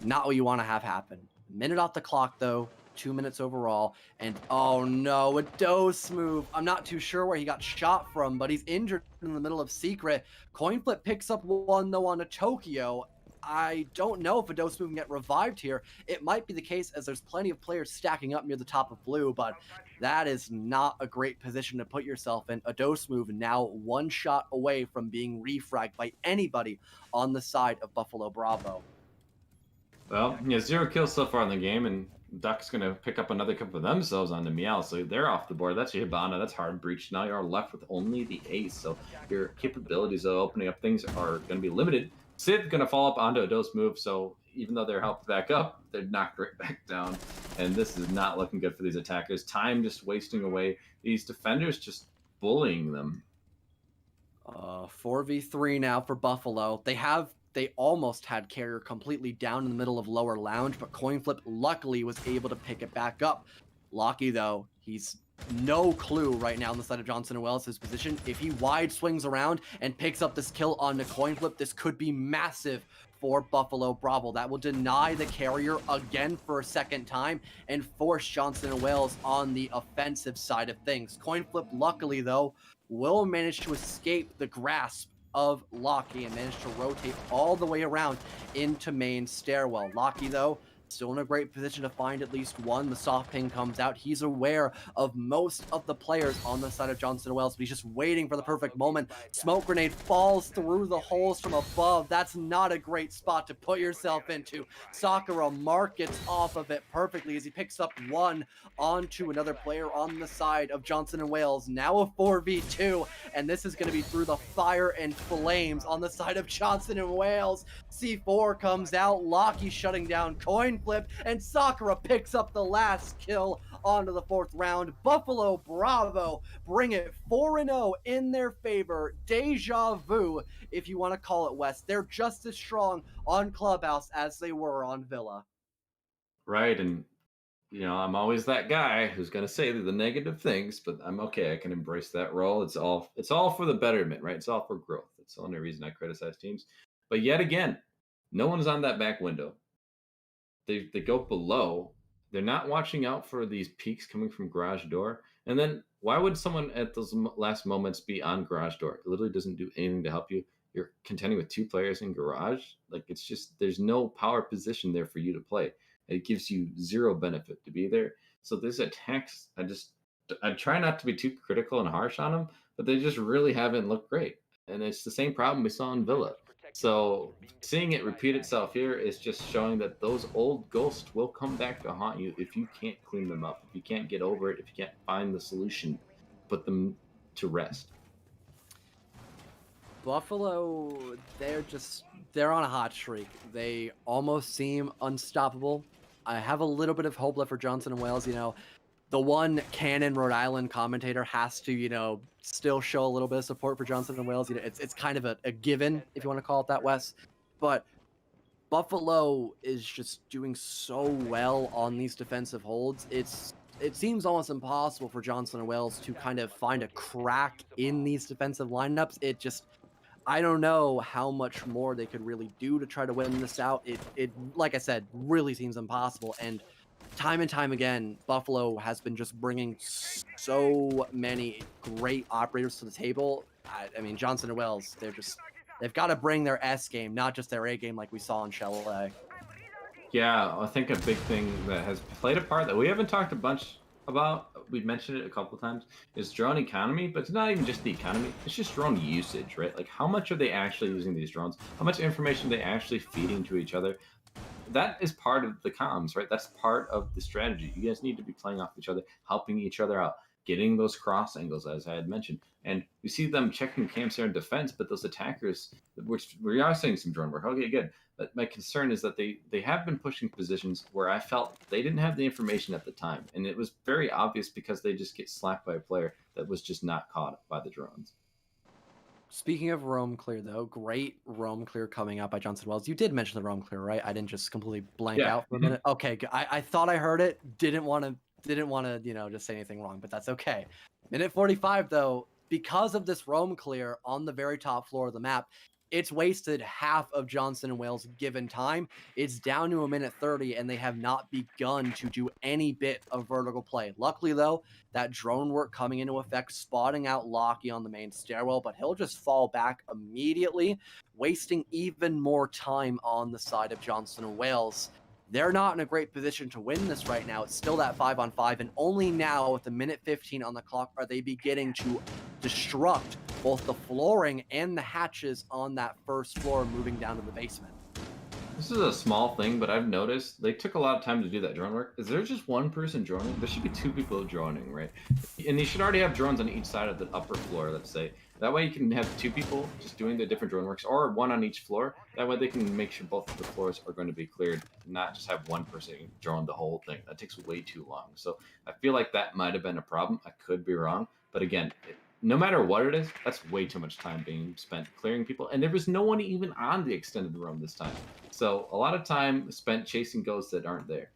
not what you want to have happen. Minute off the clock, though. 2 minutes overall, and oh no, a dose move. I'm not too sure where he got shot from, but he's injured in the middle of secret. Coin flip picks up one though on a Tokyo. I don't know if a dose move can get revived here. It might be the case, as there's plenty of players stacking up near the top of blue, but that is not a great position to put yourself in. A dose move now one shot away from being refragged by anybody on the side of Buffalo Bravo. Well, yeah, 0 kills so far in the game, and Duck's going to pick up another couple of themselves on the Meow, so they're off the board. That's your Hibana, that's hard breach. Now you're left with only the ace, so your capabilities of opening up things are going to be limited. Sid going to fall up onto a dose move, so even though they're helped back up, they're knocked right back down, and this is not looking good for these attackers. Time just wasting away. These defenders just bullying them. 4v3 now for Buffalo. They almost had Carrier completely down in the middle of lower lounge, but Coinflip luckily was able to pick it back up. Locky, though, he's no clue right now on the side of Johnson and Wells' position. If he wide swings around and picks up this kill on the Coinflip, this could be massive for Buffalo Bravo. That will deny the Carrier again for a second time and force Johnson and Wales on the offensive side of things. Coinflip, luckily, though, will manage to escape the grasp of Locky and managed to rotate all the way around into main stairwell. Locky, though, still in a great position to find at least one. The soft ping comes out. He's aware of most of the players on the side of Johnson & Wales, but he's just waiting for the perfect moment. Smoke grenade falls through the holes from above. That's not a great spot to put yourself into. Sakura markets off of it perfectly as he picks up one onto another player on the side of Johnson & Wales. Now a 4v2, and this is going to be through the fire and flames on the side of Johnson & Wales. C4 comes out, Locky shutting down, coin flip, and Sakura picks up the last kill onto the 4th round. Buffalo Bravo bring it 4-0 in their favor. Deja vu, if you want to call it, West. They're just as strong on Clubhouse as they were on Villa. Right, and I'm always that guy who's going to say the negative things, but I'm okay. I can embrace that role. It's all for the betterment, right? It's all for growth. It's the only reason I criticize teams. But yet again, no one's on that back window. They go below. They're not watching out for these peaks coming from garage door. And then why would someone at those last moments be on garage door? It literally doesn't do anything to help you. You're contending with 2 players in garage. Like, it's just, there's no power position there for you to play. It gives you 0 benefit to be there. So this attacks, I try not to be too critical and harsh on them, but they just really haven't looked great. And it's the same problem we saw in Villa. So seeing it repeat itself here is just showing that those old ghosts will come back to haunt you if you can't clean them up, if you can't get over it, if you can't find the solution, put them to rest. Buffalo, they're on a hot streak. They almost seem unstoppable. I have a little bit of hope left for Johnson & Wales. The one Canon Rhode Island commentator has to, still show a little bit of support for Johnson & Wales. It's kind of a given, if you want to call it that, Wes. But Buffalo is just doing so well on these defensive holds. It seems almost impossible for Johnson & Wales to kind of find a crack in these defensive lineups. I don't know how much more they could really do to try to win this out. It like I said, really seems impossible. And time again, Buffalo has been just bringing so many great operators to the table. I mean, Johnson & Wales, they've got to bring their S game, not just their A game like we saw in Chalet. Yeah, I think a big thing that has played a part that we haven't talked a bunch about, we've mentioned it a couple times, is drone economy, but it's not even just the economy, it's just drone usage, right? Like, how much are they actually using these drones? How much information are they actually feeding to each other? That is part of the comms, right? That's part of the strategy. You guys need to be playing off each other, helping each other out, getting those cross angles, as I had mentioned. And we see them checking camps there in defense, but those attackers, which we are seeing some drone work. Okay, good. But my concern is that they have been pushing positions where I felt they didn't have the information at the time. And it was very obvious because they just get slapped by a player that was just not caught by the drones. Speaking of roam clear, though, great roam clear coming out by Johnson & Wales. You did mention the roam clear, right? I didn't just completely blank out for a minute. Okay, I thought I heard it. Didn't want to, just say anything wrong, but that's okay. Minute 45, though, because of this roam clear on the very top floor of the map, it's wasted half of Johnson & Wales' given time. It's down to a minute 30, and they have not begun to do any bit of vertical play. Luckily, though, that drone work coming into effect, spotting out Locky on the main stairwell, but he'll just fall back immediately, wasting even more time on the side of Johnson & Wales. They're not in a great position to win this right now. It's still that 5-on-5, and only now, with a minute 15 on the clock, are they beginning to destruct both the flooring and the hatches on that first floor moving down to the basement. This is a small thing, but I've noticed they took a lot of time to do that drone work. Is there just one person droning? There should be 2 people droning, right? And you should already have drones on each side of the upper floor, let's say. That way you can have 2 people just doing the different drone works, or 1 on each floor. That way they can make sure both of the floors are going to be cleared, not just have 1 person drone the whole thing. That takes way too long. So I feel like that might have been a problem. I could be wrong. But again, no matter what it is, that's way too much time being spent clearing people. And there was no one even on the extended room this time. So a lot of time spent chasing ghosts that aren't there.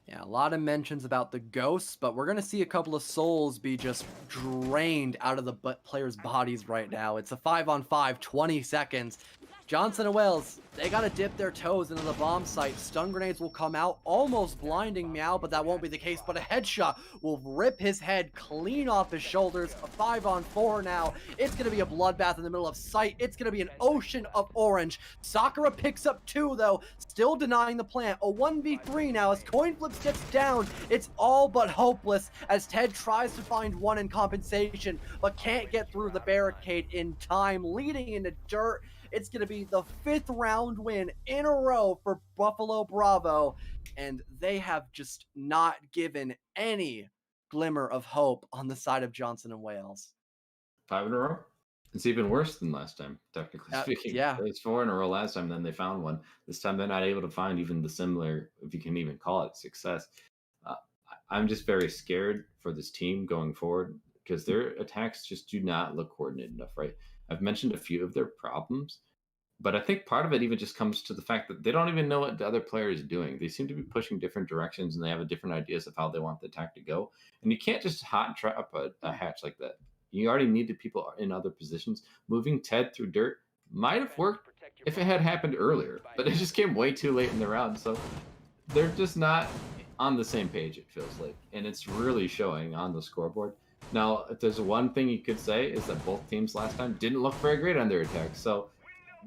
Yeah, a lot of mentions about the ghosts, but we're going to see a couple of souls be just drained out of the players' bodies right now. It's a 5-on-5, 20 seconds. Johnson and Wales, they gotta dip their toes into the bomb site. Stun grenades will come out, almost blinding Meow, but that won't be the case. But a headshot will rip his head clean off his shoulders. A 5-on-4 now. It's gonna be a bloodbath in the middle of sight. It's gonna be an ocean of orange. Sakura picks up 2, though, still denying the plant. A 1v3 now as Coin Flip steps down. It's all but hopeless as Ted tries to find 1 in compensation, but can't get through the barricade in time, leading into dirt. It's going to be the 5th round win in a row for Buffalo Bravo, and they have just not given any glimmer of hope on the side of Johnson and Wales. 5 in a row? It's even worse than last time, technically speaking. Yeah. It was 4 in a row last time, then they found one. This time they're not able to find even the similar, if you can even call it, success. I'm just very scared for this team going forward because their attacks just do not look coordinated enough, right? I've mentioned a few of their problems, but I think part of it even just comes to the fact that they don't even know what the other player is doing. They seem to be pushing different directions and they have different ideas of how they want the attack to go. And you can't just hot trap a hatch like that. You already need the people in other positions. Moving Ted through dirt might have worked if it had happened earlier, but it just came way too late in the round. So they're just not on the same page, it feels like. And it's really showing on the scoreboard. Now, if there's one thing you could say is that both teams last time didn't look very great on their attacks. So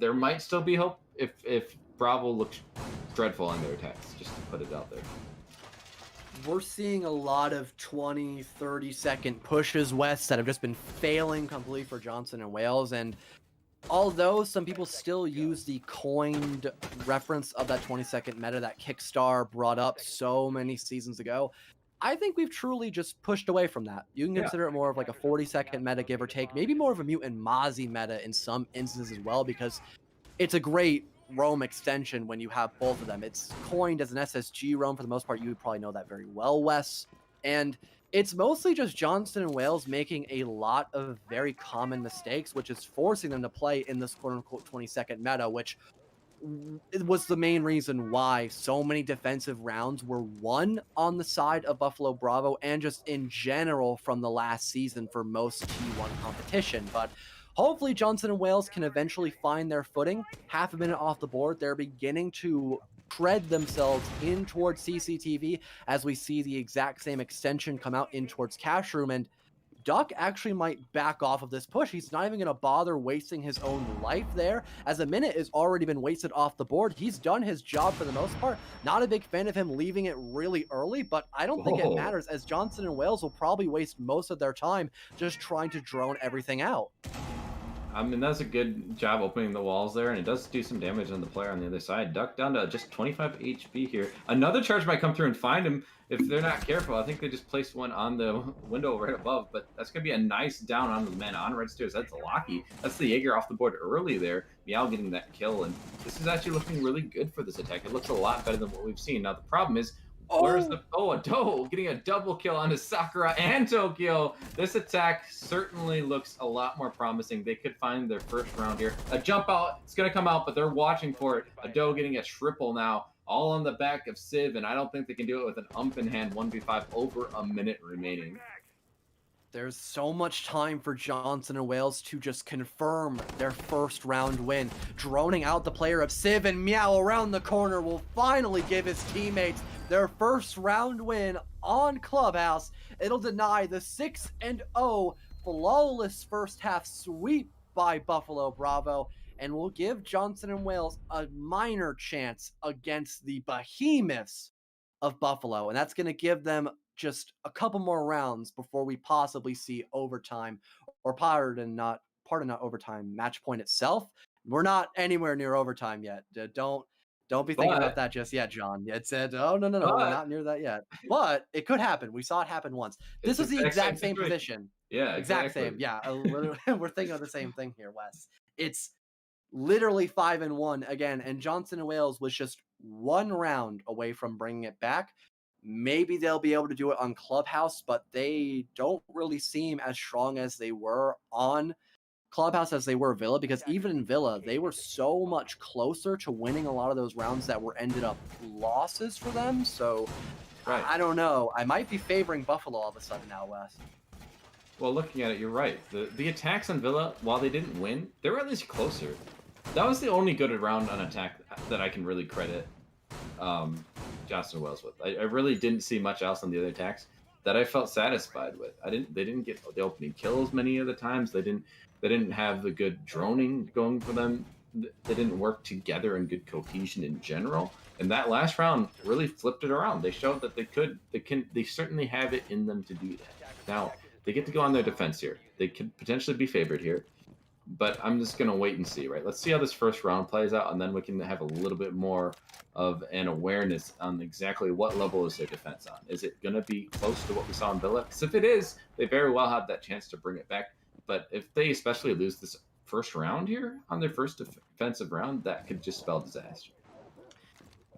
there might still be hope if Bravo looks dreadful on their attacks, just to put it out there. We're seeing a lot of 20, 30-second pushes, West, that have just been failing completely for Johnson and Wales. And although some people still use the coined reference of that 20-second meta that Kickstar brought up so many seasons ago, I think we've truly just pushed away from that. You can consider it more of like a 40-second meta, give or take, maybe more of a Mutant Mozzie meta in some instances as well, because it's a great roam extension when you have both of them. It's coined as an SSG roam for the most part. You would probably know that very well, Wes. And it's mostly just Johnson and Wales making a lot of very common mistakes, which is forcing them to play in this quote-unquote 20-second meta, which it was the main reason why so many defensive rounds were won on the side of Buffalo Bravo and just in general from the last season for most T1 competition. But hopefully Johnson and Wales can eventually find their footing. Half a minute off the board, they're beginning to tread themselves in towards CCTV as we see the exact same extension come out in towards Cash Room, and Duck actually might back off of this push. He's not even going to bother wasting his own life there, as a minute has already been wasted off the board. He's done his job for the most part. Not a big fan of him leaving it really early, but I don't think it matters, as Johnson and Wales will probably waste most of their time just trying to drone everything out. I mean, that's a good job opening the walls there, and it does do some damage on the player on the other side. Duck down to just 25 HP here. Another charge might come through and find him if they're not careful. I think they just placed one on the window right above, but that's going to be a nice down on the man on red stairs. That's Locky. That's the Jaeger off the board early there. Meow getting that kill, and this is actually looking really good for this attack. It looks a lot better than what we've seen. Now, the problem is, where's the a Doe getting a double kill onto Sakura and Tokyo. This attack certainly looks a lot more promising. They could find their first round here. A jump out, it's gonna come out, but they're watching for it. A Doe getting a triple now, all on the back of Civ, and I don't think they can do it with an ump in hand. 1v5 over a minute remaining. There's so much time for Johnson and Wales to just confirm their first round win. Droning out the player of Civ, and Meow around the corner will finally give his teammates their first round win on Clubhouse. It'll deny the 6-0 flawless first half sweep by Buffalo Bravo, and will give Johnson and Wales a minor chance against the behemoths of Buffalo. And that's going to give them just a couple more rounds before we possibly see overtime, or pardon not overtime, match point itself. We're not anywhere near overtime yet. Don't be thinking about that just yet, John. It said, oh, no, we're not near that yet. But it could happen. We saw it happen once. This is the exact same position. Yeah, exact same. Yeah, we're thinking of the same thing here, Wes. It's literally 5-1 again, and Johnson and Wales was just one round away from bringing it back. Maybe they'll be able to do it on Clubhouse, but they don't really seem as strong as they were on Clubhouse as they were Villa, because even in Villa, they were so much closer to winning a lot of those rounds that were ended up losses for them. So I don't know. I might be favoring Buffalo all of a sudden now, Wes. Well, looking at it, you're right. The attacks on Villa, while they didn't win, they were at least closer. That was the only good round on attack that I can really credit Johnson Wells with. I really didn't see much else on the other attacks that I felt satisfied with. They didn't get the opening kills many of the times. They didn't have the good droning going for them. They didn't work together in good cohesion in general. And that last round really flipped it around. They showed that they certainly have it in them to do that. Now, they get to go on their defense here. They could potentially be favored here. But I'm just going to wait and see, right? Let's see how this first round plays out, and then we can have a little bit more of an awareness on exactly what level is their defense on. Is it going to be close to what we saw in Villa? Because if it is, they very well have that chance to bring it back. But if they especially lose this first round here on their first defensive round, that could just spell disaster.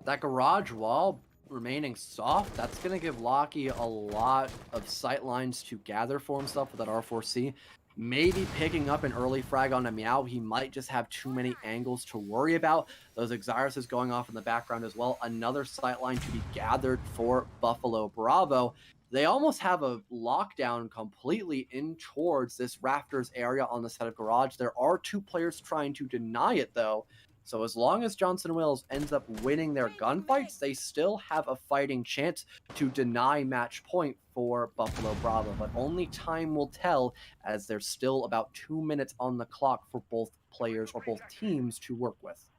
That garage wall remaining soft, that's going to give Locky a lot of sight lines to gather for himself with that R4C. Maybe picking up an early frag on a Meow. He might just have too many angles to worry about. Those Xyruses going off in the background as well. Another sight line to be gathered for Buffalo Bravo. They almost have a lockdown completely in towards this Rafters area on the side of Garage. There are two players trying to deny it, though. So as long as Johnson Wills ends up winning their gunfights, they still have a fighting chance to deny match point for Buffalo Bravo. But only time will tell, as there's still about 2 minutes on the clock for both players or both teams to work with.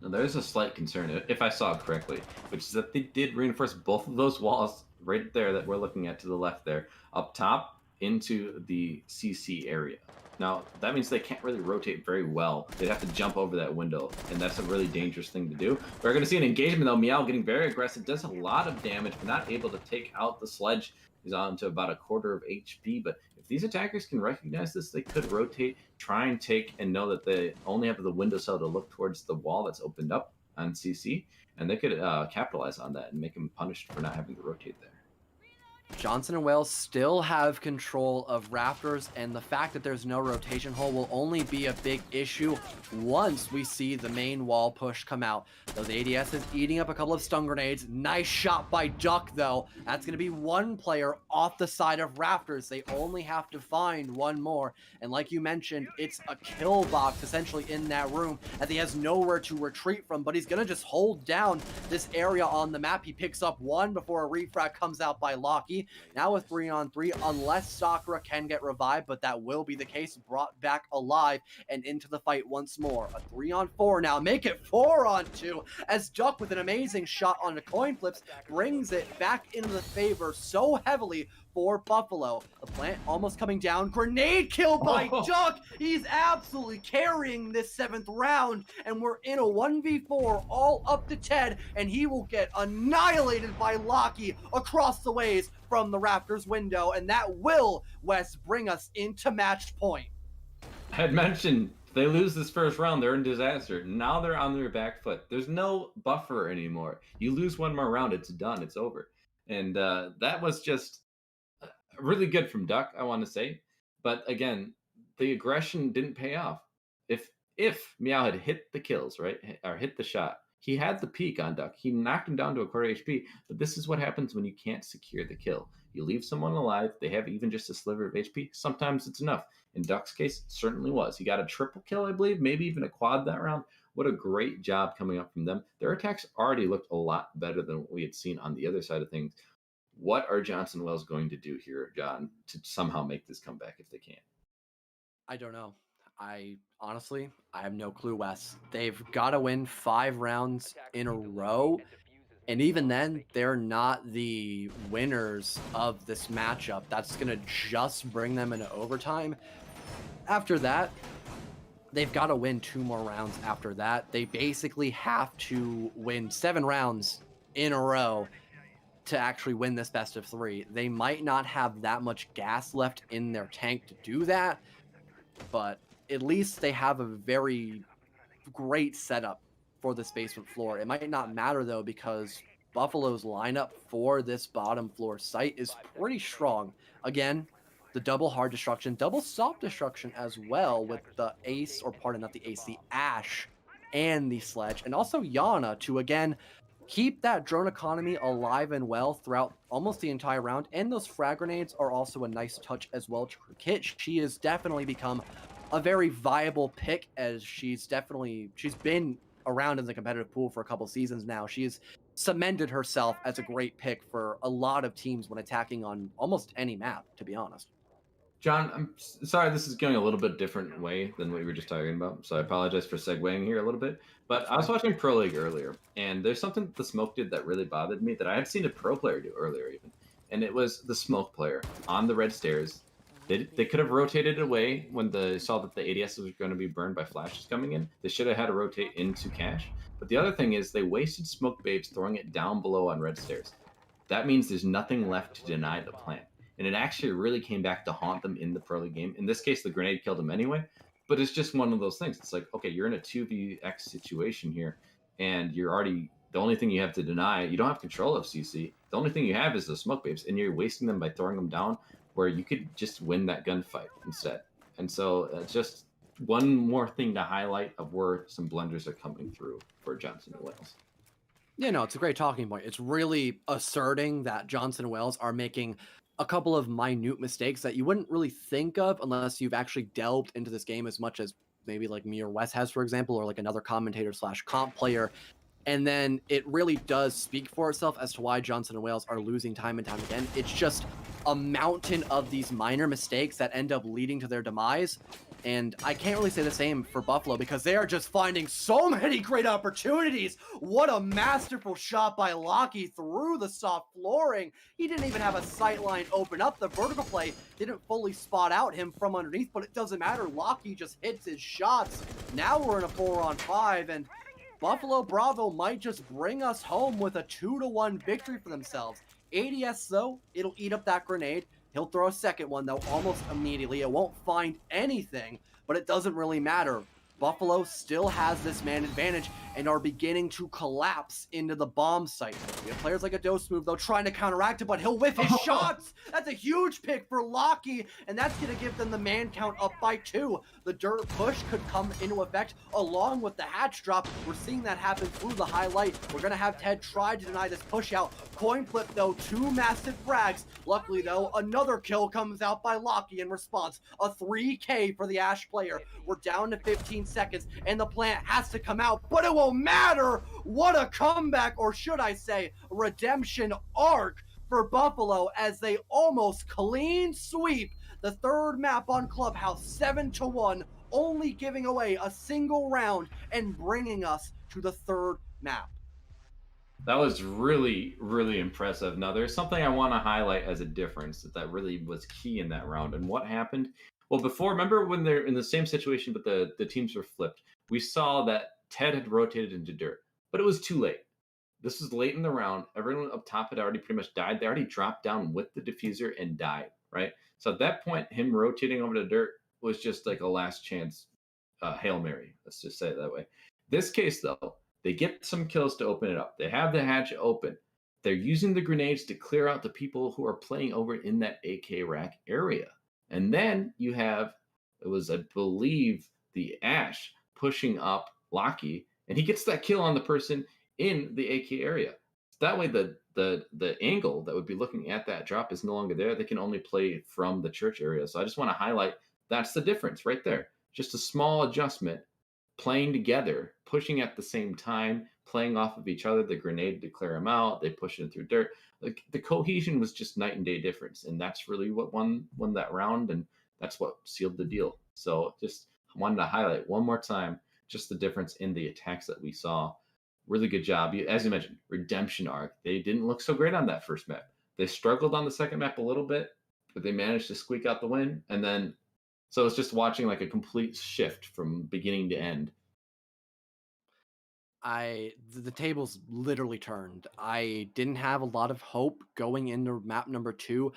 Now, there's a slight concern, if I saw it correctly, which is that they did reinforce both of those walls right there that we're looking at to the left there, up top into the CC area. Now, that means they can't really rotate very well. They'd have to jump over that window, and that's a really dangerous thing to do. We're going to see an engagement, though. Meow getting very aggressive, does a lot of damage, but not able to take out the sledge. He's on to about a quarter of HP, but if these attackers can recognize this, they could rotate, try and take, and know that they only have the window cell to look towards the wall that's opened up on CC, and they could capitalize on that and make him punished for not having to rotate there. Johnson and Wales still have control of Rafters, and the fact that there's no rotation hole will only be a big issue once we see the main wall push come out. Those ADS is eating up a couple of stun grenades. Nice shot by Duck, though. That's going to be one player off the side of Rafters. They only have to find one more, and like you mentioned, it's a kill box essentially in that room, and he has nowhere to retreat from, but he's going to just hold down this area on the map. He picks up one before a refrag comes out by Locky. Now with 3-on-3, unless Sakura can get revived, but that will be the case, brought back alive and into the fight once more. A 3-on-4 now, make it 4-on-2, as Duck with an amazing shot on the coin flips brings it back into the favor so heavily for Buffalo. The plant almost coming down. Grenade kill by Duck. He's absolutely carrying this 7th round, and we're in a 1v4 all up to Ted, and he will get annihilated by Locky across the ways from the Raptors window, and that will, Wes, bring us into match point. I had mentioned if they lose this first round, they're in disaster. Now they're on their back foot. There's no buffer anymore. You lose one more round, it's done, it's over. And that was just really good from Duck, I want to say. But again, the aggression didn't pay off. If Meow had hit the kills, right, or hit the shot, he had the peak on Duck. He knocked him down to a quarter HP. But this is what happens when you can't secure the kill. You leave someone alive, they have even just a sliver of HP. Sometimes it's enough. In Duck's case, it certainly was. He got a triple kill, I believe, maybe even a quad that round. What a great job coming up from them. Their attacks already looked a lot better than what we had seen on the other side of things. What are Johnson Wells going to do here, John, to somehow make this comeback if they can? I don't know. I have no clue, Wes. They've got to win 5 rounds in a row. And even then, they're not the winners of this matchup. That's going to just bring them into overtime. After that, they've got to win 2 more rounds after that. They basically have to win 7 rounds in a row to actually win this best of 3. They might not have that much gas left in their tank to do that, but at least they have a very great setup for this basement floor. It might not matter, though, because Buffalo's lineup for this bottom floor site is pretty strong. Again, the double hard destruction, double soft destruction as well, with the ace, or pardon, not the ace, the Ash and the sledge, and also Yana to, again, keep that drone economy alive and well throughout almost the entire round. And those frag grenades are also a nice touch as well to her kit. She has definitely become a very viable pick, as she's been around in the competitive pool for a couple seasons now. She's cemented herself as a great pick for a lot of teams when attacking on almost any map, to be honest. John, I'm sorry, this is going a little bit different way than what we were just talking about, so I apologize for segueing here a little bit. But I was watching Pro League earlier, and there's something that the Smoke did that really bothered me that I had seen a pro player do earlier even, and it was the Smoke player on the red stairs. They could have rotated away when they saw that the ADS was going to be burned by flashes coming in. They should have had to rotate into cash. But the other thing is they wasted Smoke Babes throwing it down below on red stairs. That means there's nothing left to deny the plant. And it actually really came back to haunt them in the pro league game. In this case, the grenade killed him anyway, but it's just one of those things. It's like, okay, you're in a 2vx situation here, and you're already, the only thing you have to deny, you don't have control of CC. The only thing you have is the Smoke Babes, and you're wasting them by throwing them down where you could just win that gunfight instead. And so just one more thing to highlight of where some blunders are coming through for Johnson and Wales. Yeah, no, it's a great talking point. It's really asserting that Johnson and Wales are making a couple of minute mistakes that you wouldn't really think of unless you've actually delved into this game as much as maybe like me or Wes has, for example, or like another commentator / comp player. And then it really does speak for itself as to why Johnson and Wales are losing time and time again. It's just a mountain of these minor mistakes that end up leading to their demise. And I can't really say the same for Buffalo because they are just finding so many great opportunities. What a masterful shot by Lockie through the soft flooring. He didn't even have a sight line open up. The vertical play didn't fully spot out him from underneath, but it doesn't matter. Lockie just hits his shots. Now we're in a 4-on-5, and Buffalo Bravo might just bring us home with a 2-1 victory for themselves. ADS, though, it'll eat up that grenade. He'll throw a second one, though, almost immediately. It won't find anything, but it doesn't really matter. Buffalo still has this man advantage and are beginning to collapse into the bomb site. We have players like a Dose Move, though, trying to counteract it, but he'll whiff his shots. That's a huge pick for Lockie, and that's going to give them the man count up by 2. The dirt push could come into effect along with the hatch drop. We're seeing that happen through the highlight. We're going to have Ted try to deny this push out. Coin flip, though, 2 massive frags. Luckily, though, another kill comes out by Lockie in response. A 3K for the Ash player. We're down to 15 seconds, and the plant has to come out, but it won't matter. What a comeback, or should I say redemption arc for Buffalo, as they almost clean sweep the third map on Clubhouse 7-1, only giving away a single round and bringing us to the third map. That was really, really impressive. Now, there's something I want to highlight as a difference that really was key in that round. And what happened? Well, before, remember when they're in the same situation, but the teams were flipped? We saw that Ted had rotated into dirt, but it was too late. This was late in the round. Everyone up top had already pretty much died. They already dropped down with the diffuser and died, right? So at that point, him rotating over to dirt was just like a last chance Hail Mary. Let's just say it that way. This case, though, they get some kills to open it up. They have the hatch open. They're using the grenades to clear out the people who are playing over in that AK rack area. And then you have, it was, I believe, the Ash pushing up Lockie, and he gets that kill on the person in the AK area. That way, the angle that would be looking at that drop is no longer there. They can only play from the church area. So I just want to highlight that's the difference right there. Just a small adjustment, playing together, pushing at the same time, playing off of each other. The grenade to clear them out. They push it through dirt. Like, the cohesion was just night and day difference, and that's really what won that round, and that's what sealed the deal. So just wanted to highlight one more time just the difference in the attacks that we saw. Really good job. As you mentioned, redemption arc. They didn't look so great on that first map. They struggled on the second map a little bit, but they managed to squeak out the win. And then, so it's just watching like a complete shift from beginning to end. The tables literally turned. I didn't have a lot of hope going into map number 2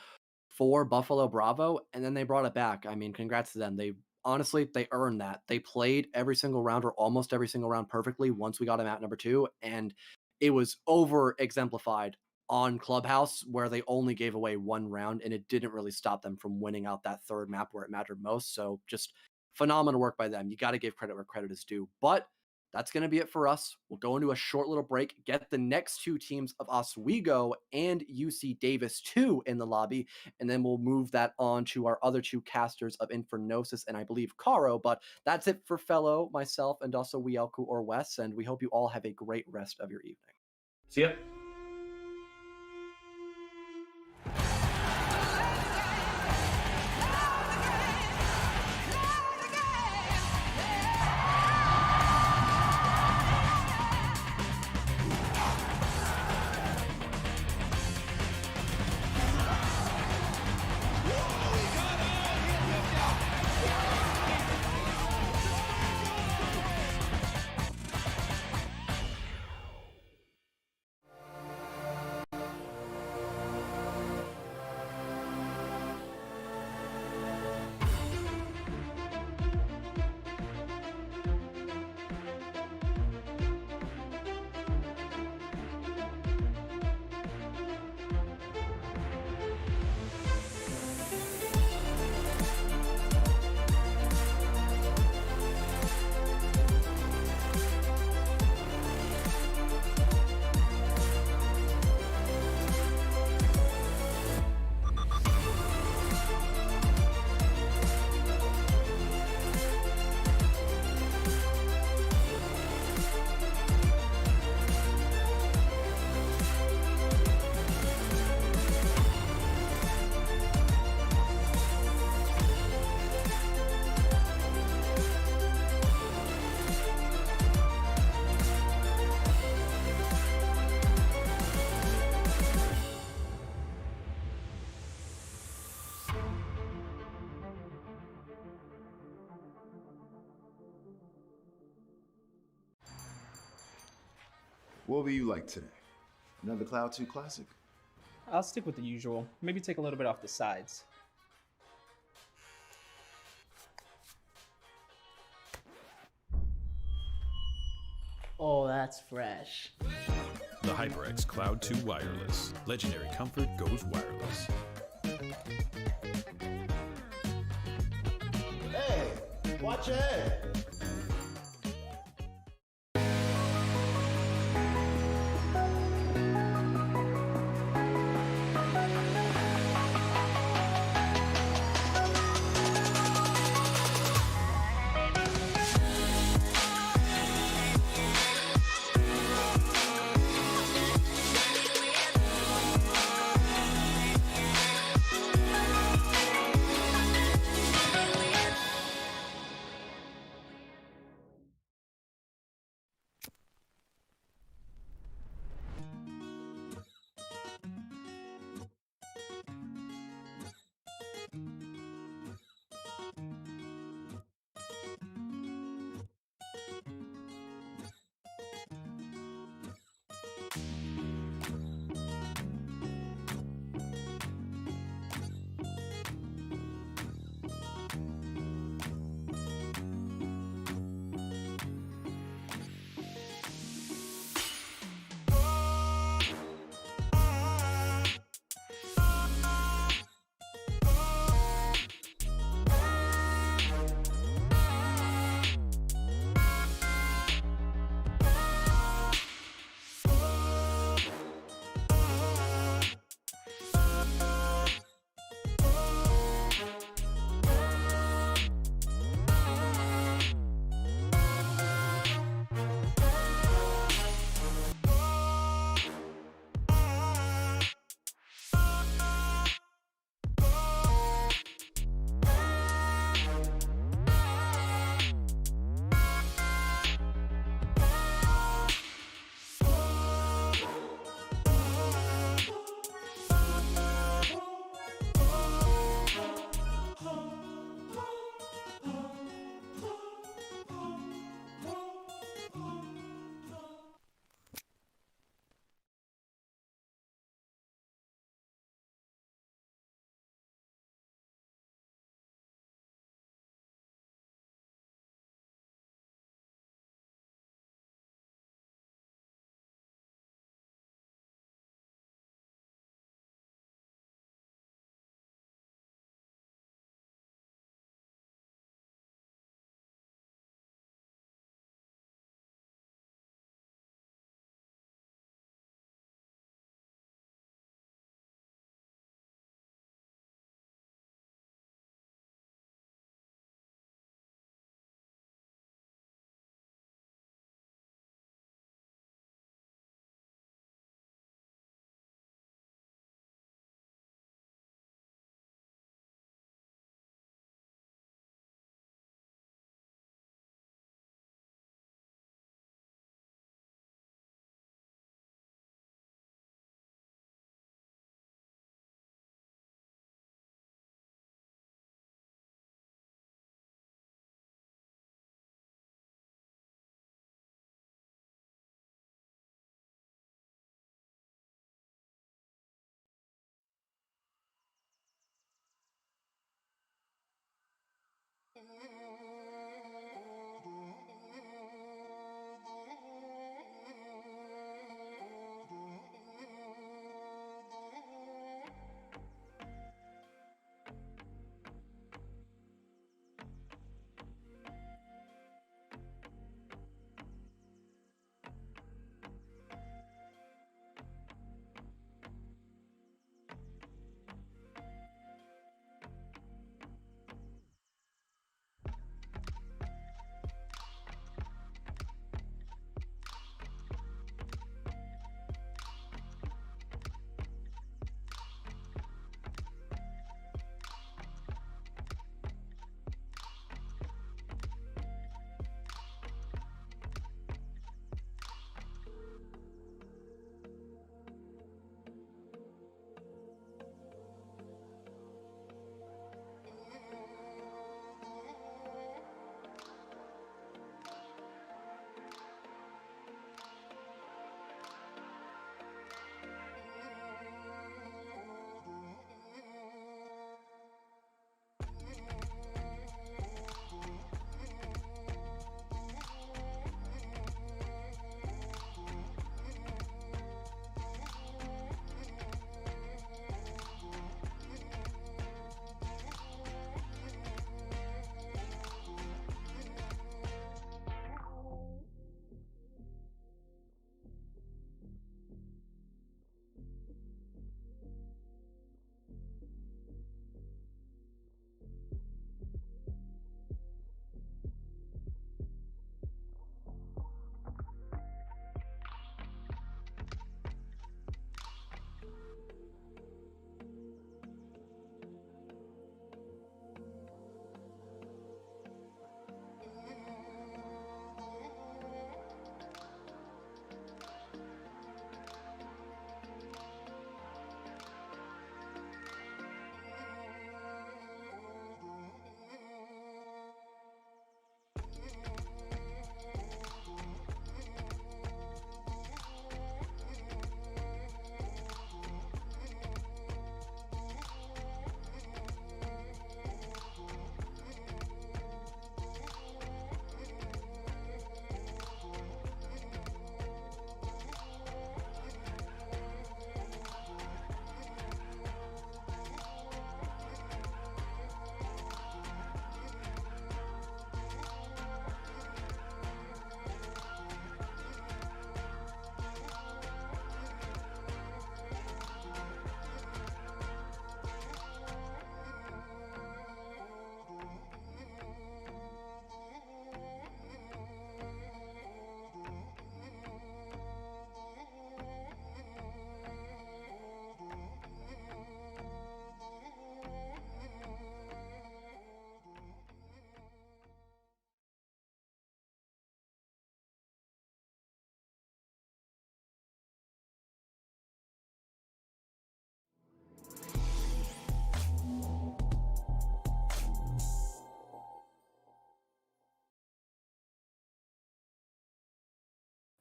for Buffalo Bravo, and then they brought it back. I mean, congrats to them. They honestly, they earned that. They played every single round, or almost every single round, perfectly once we got to map number 2, and it was over exemplified on Clubhouse, where they only gave away 1 round, and it didn't really stop them from winning out that third map where it mattered most. So just phenomenal work by them. You got to give credit where credit is due. But that's going to be it for us. We'll go into a short little break, get the next two teams of Oswego and UC Davis 2 in the lobby, and then we'll move that on to our other two casters of Infernosis and I believe Caro. But that's it for Fellow, myself, and also Wielku or Wes, and we hope you all have a great rest of your evening. See ya. What will you like today? Another Cloud 2 classic? I'll stick with the usual. Maybe take a little bit off the sides. Oh, that's fresh. The HyperX Cloud 2 Wireless. Legendary comfort goes wireless. Hey, watch your head.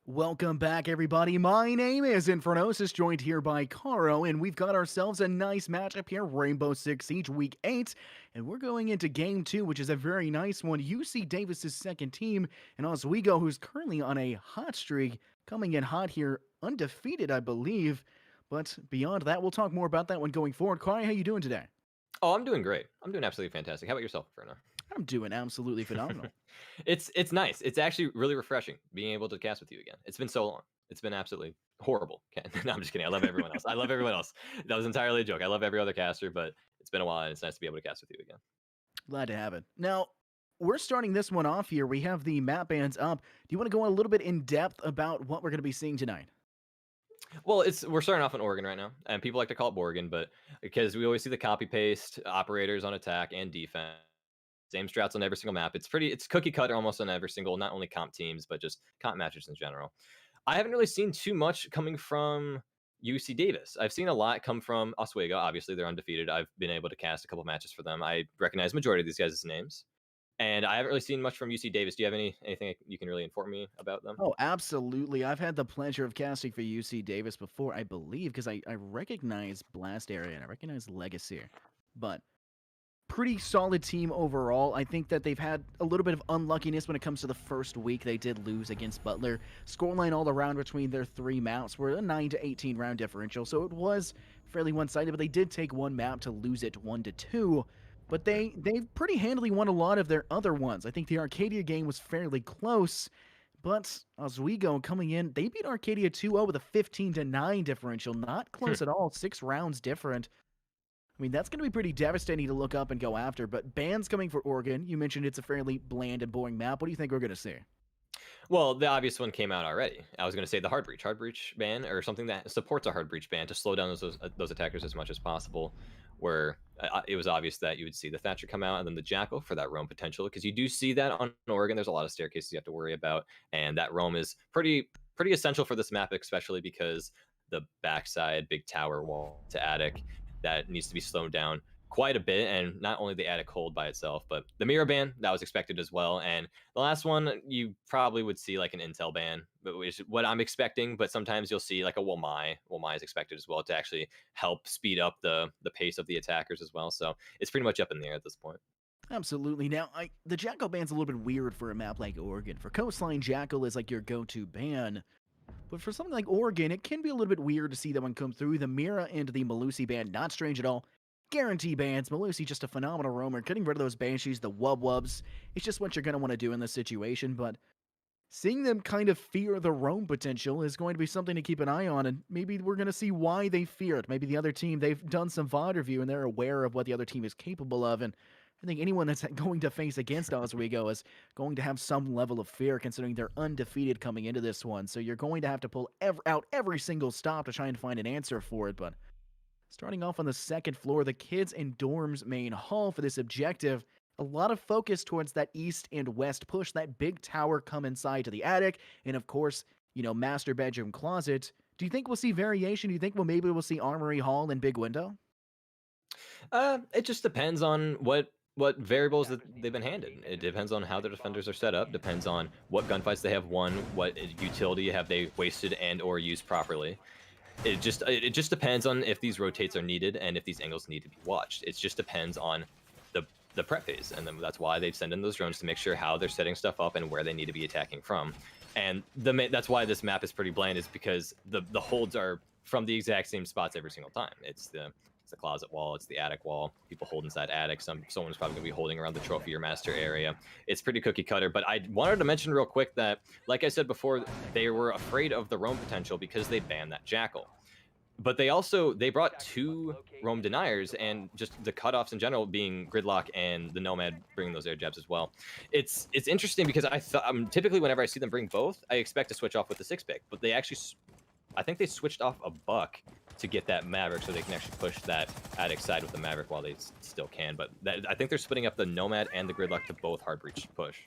Welcome back, everybody. My name is Infernosis, joined here by Caro, and we've got ourselves a nice matchup here, Rainbow Six Siege Week 8, and we're going into Game 2, which is a very nice one. UC Davis's second team, and Oswego, who's currently on a hot streak, coming in hot here, undefeated, I believe. But beyond that, we'll talk more about that one going forward. Kari, how you doing today? Oh, I'm doing great. I'm doing absolutely fantastic. How about yourself, Inferno? I'm doing absolutely phenomenal. It's nice. It's actually really refreshing being able to cast with you again. It's been so long. It's been absolutely horrible. No, I'm just kidding. I love everyone else. I love everyone else. That was entirely a joke. I love every other caster, but it's been a while, and it's nice to be able to cast with you again. Glad to have it. Now, we're starting this one off here. We have the map bans up. Do you want to go a little bit in depth about what we're going to be seeing tonight? Well, we're starting off in Oregon right now, and people like to call it Borgen, but because we always see the copy paste operators on attack and defense. Same strats on every single map. It's cookie cutter almost on every single, not only comp teams, but just comp matches in general. I haven't really seen too much coming from UC Davis. I've seen a lot come from Oswego. Obviously, they're undefeated. I've been able to cast a couple matches for them. I recognize majority of these guys' names. And I haven't really seen much from UC Davis. Do you have anything you can really inform me about them? Oh, absolutely. I've had the pleasure of casting for UC Davis before, I believe, because I recognize Blast Area and I recognize Legacy. But pretty solid team overall. I think that they've had a little bit of unluckiness when it comes to the first week. They did lose against Butler. Scoreline all around between their three maps were a 9 to 18 round differential, so it was fairly one-sided, but they did take one map to lose it 1-2. But they've pretty handily won a lot of their other ones. I think the Arcadia game was fairly close, but Oswego coming in, they beat Arcadia 2-0 with a 15-9 differential. Not close at all, 6 rounds different. I mean, that's going to be pretty devastating to look up and go after, but bans coming for Oregon. You mentioned it's a fairly bland and boring map. What do you think we're going to see? Well, the obvious one came out already. I was going to say the hard breach ban, or something that supports a hard breach ban to slow down those attackers as much as possible, where it was obvious that you would see the Thatcher come out and then the Jackal for that roam potential, because you do see that on Oregon. There's a lot of staircases you have to worry about, and that roam is pretty essential for this map, especially because the backside big tower wall to attic that needs to be slowed down quite a bit, and not only the attic hold by itself, but the mirror ban that was expected as well. And the last one, you probably would see like an intel ban, which is what I'm expecting. But sometimes you'll see like a Womai is expected as well to actually help speed up the pace of the attackers as well. So it's pretty much up in the air at this point. Absolutely. Now, the Jackal ban's a little bit weird for a map like Oregon. For Coastline, Jackal is like your go-to ban. But for something like Oregon, it can be a little bit weird to see that one come through. The Mira and the Malusi ban, not strange at all. Guarantee bans. Malusi, just a phenomenal roamer. Getting rid of those Banshees, the Wub-Wubs, it's just what you're going to want to do in this situation. But seeing them kind of fear the roam potential is going to be something to keep an eye on. And maybe we're going to see why they fear it. Maybe the other team, they've done some VOD review and they're aware of what the other team is capable of. And I think anyone that's going to face against Oswego is going to have some level of fear, considering they're undefeated coming into this one. So you're going to have to pull out every single stop to try and find an answer for it. But starting off on the second floor, the Kids and Dorms main hall for this objective, a lot of focus towards that east and west push, that big tower come inside to the attic, and of course, master bedroom closet. Do you think we'll see variation? Do you think maybe we'll see Armory Hall and Big Window? It just depends on what variables that they've been handed. It depends on how the defenders are set up, depends on what gunfights they have won, what utility have they wasted and or used properly. It just depends on if these rotates are needed and if these angles need to be watched. It just depends on the prep phase, and then that's why they send in those drones to make sure how they're setting stuff up and where they need to be attacking from. And that's why this map is pretty bland, is because the holds are from the exact same spots every single time. It's the closet wall, it's the attic wall. People hold inside attic. Someone's probably gonna be holding around the trophy or master area. It's pretty cookie cutter. But I wanted to mention real quick that, like I said before, they were afraid of the roam potential because they banned that Jackal. But they brought 2 roam deniers, and just the cutoffs in general being Gridlock and the Nomad bringing those air jabs as well. It's interesting because typically whenever I see them bring both, I expect to switch off with the 6-pick, but I think they switched off a Buck to get that Maverick so they can actually push that attic side with the Maverick while they still can. But I think they're splitting up the Nomad and the Gridlock to both hard breach push.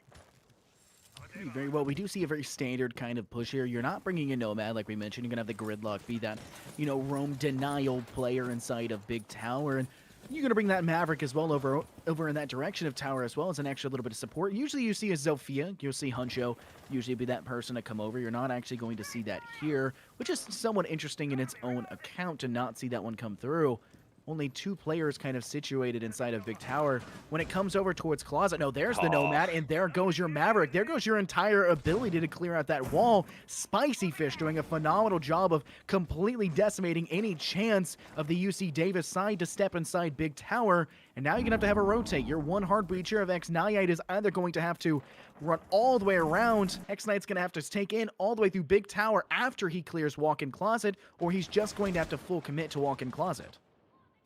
Very well. We do see a very standard kind of push here. You're not bringing a Nomad, like we mentioned. You're going to have the Gridlock be that, roam denial player inside of Big Tower. And You're going to bring that Maverick as well over in that direction of tower as well as an extra little bit of support. Usually you see a Zofia, you'll see Huncho usually be that person to come over. You're not actually going to see that here, which is somewhat interesting in its own account to not see that one come through. Only 2 players kind of situated inside of Big Tower. When it comes over towards Closet, no, there's the Nomad, and there goes your Maverick. There goes your entire ability to clear out that wall. Spicy Fish doing a phenomenal job of completely decimating any chance of the UC Davis side to step inside Big Tower. And now you're going to have a rotate. Your one hard breacher of X-Nayite is either going to have to run all the way around. X-Knight's going to have to take in all the way through Big Tower after he clears Walk-in Closet, or he's just going to have to full commit to Walk-in Closet.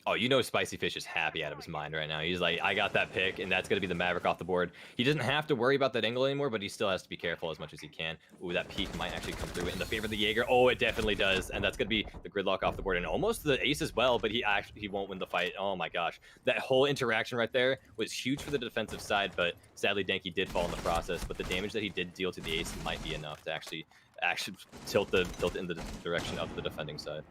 Oh, you know Spicy Fish is happy out of his mind right now. He's like, I got that pick, and that's going to be the Maverick off the board. He doesn't have to worry about that angle anymore, but he still has to be careful as much as he can. Ooh, that peek might actually come through in the favor of the Jaeger. Oh, it definitely does, and that's going to be the gridlock off the board, and almost the ace as well, but he won't win the fight. Oh my gosh. That whole interaction right there was huge for the defensive side, but sadly Denki did fall in the process, but the damage that he did deal to the ace might be enough to actually tilt in the direction of the defending side.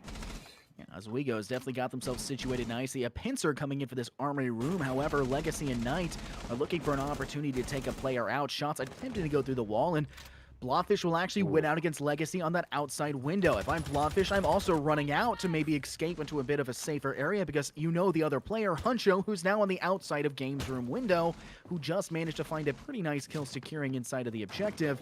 Yeah, Oswego's definitely got themselves situated nicely. A pincer coming in for this armory room. However, Legacy and Knight are looking for an opportunity to take a player out. Shots attempting to go through the wall, and Blobfish will actually win out against Legacy on that outside window. If I'm Blobfish, I'm also running out to maybe escape into a bit of a safer area because you know the other player, Huncho, who's now on the outside of Games Room window, who just managed to find a pretty nice kill securing inside of the objective.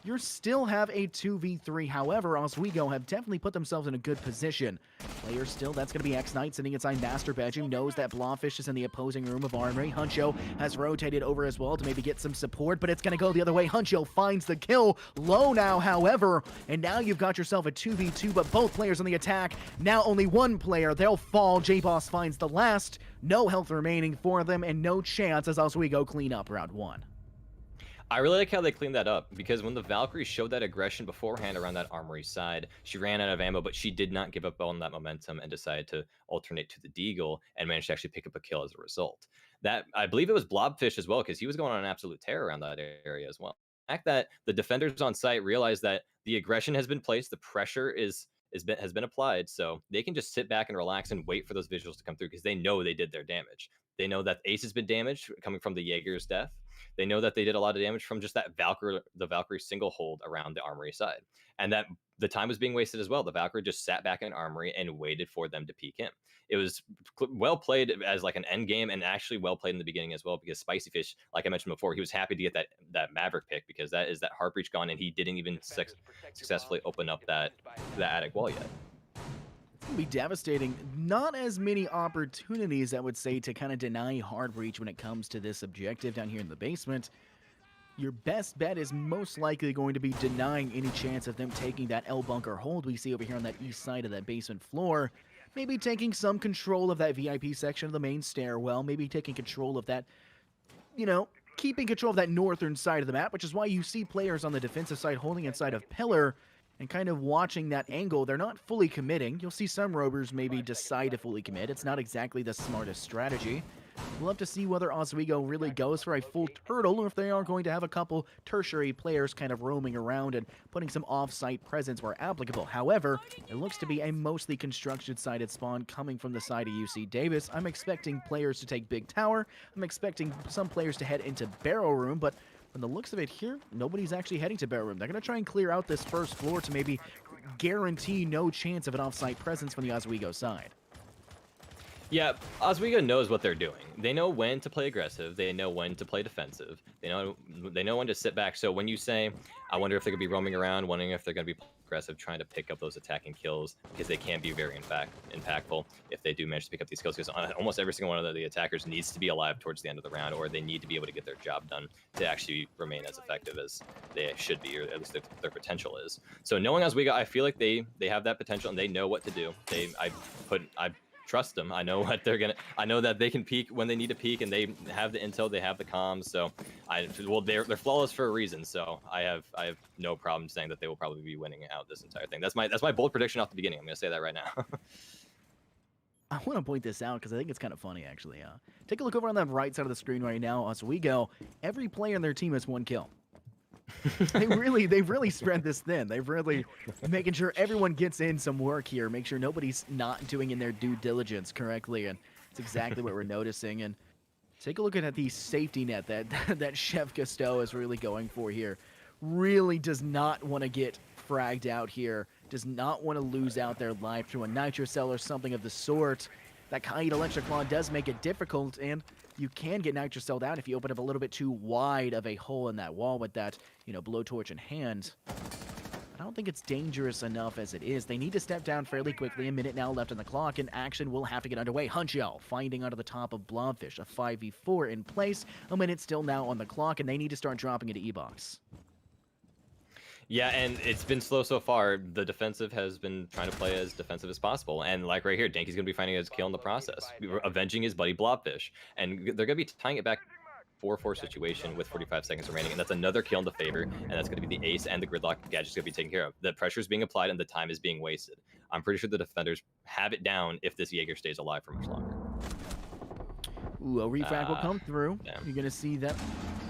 You still have a 2v3, however, Oswego have definitely put themselves in a good position. Player still, that's going to be X-Knight sitting inside Master Bedroom, knows that Blobfish is in the opposing room of Armory. Huncho has rotated over as well to maybe get some support, but it's going to go the other way. Huncho finds the kill, low now, however, and now you've got yourself a 2v2, but both players on the attack. Now only one player, they'll fall. J-Boss finds the last, no health remaining for them, and no chance as Oswego clean up round 1. I really like how they cleaned that up, because when the Valkyrie showed that aggression beforehand around that armory side, she ran out of ammo, but she did not give up on that momentum and decided to alternate to the Deagle and managed to actually pick up a kill as a result. That, I believe it was Blobfish as well, because he was going on an absolute tear around that area as well. The fact that the defenders on site realize that the aggression has been placed, the pressure has been applied, so they can just sit back and relax and wait for those visuals to come through because they know they did their damage. They know that Ace has been damaged coming from the Jaeger's death. They know that they did a lot of damage from just that Valkyrie single hold around the armory side, and that the time was being wasted as well. The Valkyrie just sat back in armory and waited for them to peek in. It was well played as like an end game, and actually well played in the beginning as well, because Spicy Fish, like I mentioned before, he was happy to get that Maverick pick because that is that heart breach gone, and he didn't even successfully open up that attic wall yet. Be devastating. Not as many opportunities, I would say, to kind of deny hard breach when it comes to this objective down here in the basement. Your best bet is most likely going to be denying any chance of them taking that L bunker hold we see over here on that east side of that basement floor. Maybe taking some control of that VIP section of the main stairwell. Maybe taking control of that, you know, keeping control of that northern side of the map, which is why you see players on the defensive side holding inside of Pillar and kind of watching that angle. They're not fully committing. You'll see some rovers maybe decide to fully commit. It's not exactly the smartest strategy. We'll have to see whether Oswego really goes for a full turtle or if they are going to have a couple tertiary players kind of roaming around and putting some off-site presence where applicable. However, it looks to be a mostly construction-sided spawn coming from the side of UC Davis. I'm expecting players to take Big Tower. I'm expecting some players to head into Barrel Room, but from the looks of it here, nobody's actually heading to Barrel Room. They're going to try and clear out this first floor to maybe guarantee no chance of an off-site presence from the Oswego side. Yeah, Oswego knows what they're doing. They know when to play aggressive. They know when to play defensive. They know when to sit back. So when you say, I wonder if they're going to be roaming around, wondering if they're going to be aggressive, trying to pick up those attacking kills, because they can be very impactful if they do manage to pick up these kills, because almost every single one of the attackers needs to be alive towards the end of the round, or they need to be able to get their job done to actually remain as effective as they should be, or at least their potential is. So knowing Oswego, I feel like they have that potential and they know what to do. I trust them. I know what they're gonna. I know that they can peek when they need to peek, and they have the intel, they have the comms. So, they're flawless for a reason. So I have no problem saying that they will probably be winning out this entire thing. That's my bold prediction off the beginning. I'm gonna say that right now. I want to point this out because I think it's kind of funny, actually. Take a look over on the right side of the screen right now. Oswego, every player in their team has 1 kill. They've really spread this thin. They've really making sure everyone gets in some work here, make sure nobody's not doing in their due diligence correctly. And It's exactly what we're noticing. And take a look at the safety net that that Chef Gusteau is really going for here. Really does not want to get fragged out here. Does not want to lose out their life through a nitro cell or something of the sort. That Kite Electric Claw does make it difficult, and you can get nitro celled out if you open up a little bit too wide of a hole in that wall with that, blowtorch in hand. I don't think it's dangerous enough as it is. They need to step down fairly quickly. A minute now left on the clock, and action will have to get underway. Huncho finding onto the top of Blobfish. A 5v4 in place. A minute still now on the clock, and they need to start dropping into E-Box. Yeah, and it's been slow so far. The defensive has been trying to play as defensive as possible. And like right here, Danky's going to be finding his kill in the process, avenging his buddy Blobfish. And they're going to be tying it back 4-4 situation with 45 seconds remaining. And that's another kill in the favor. And that's going to be the ace and the gridlock gadget's going to be taken care of. The pressure is being applied and the time is being wasted. I'm pretty sure the defenders have it down if this Jaeger stays alive for much longer. Ooh, a refrag will come through. Damn. You're going to see that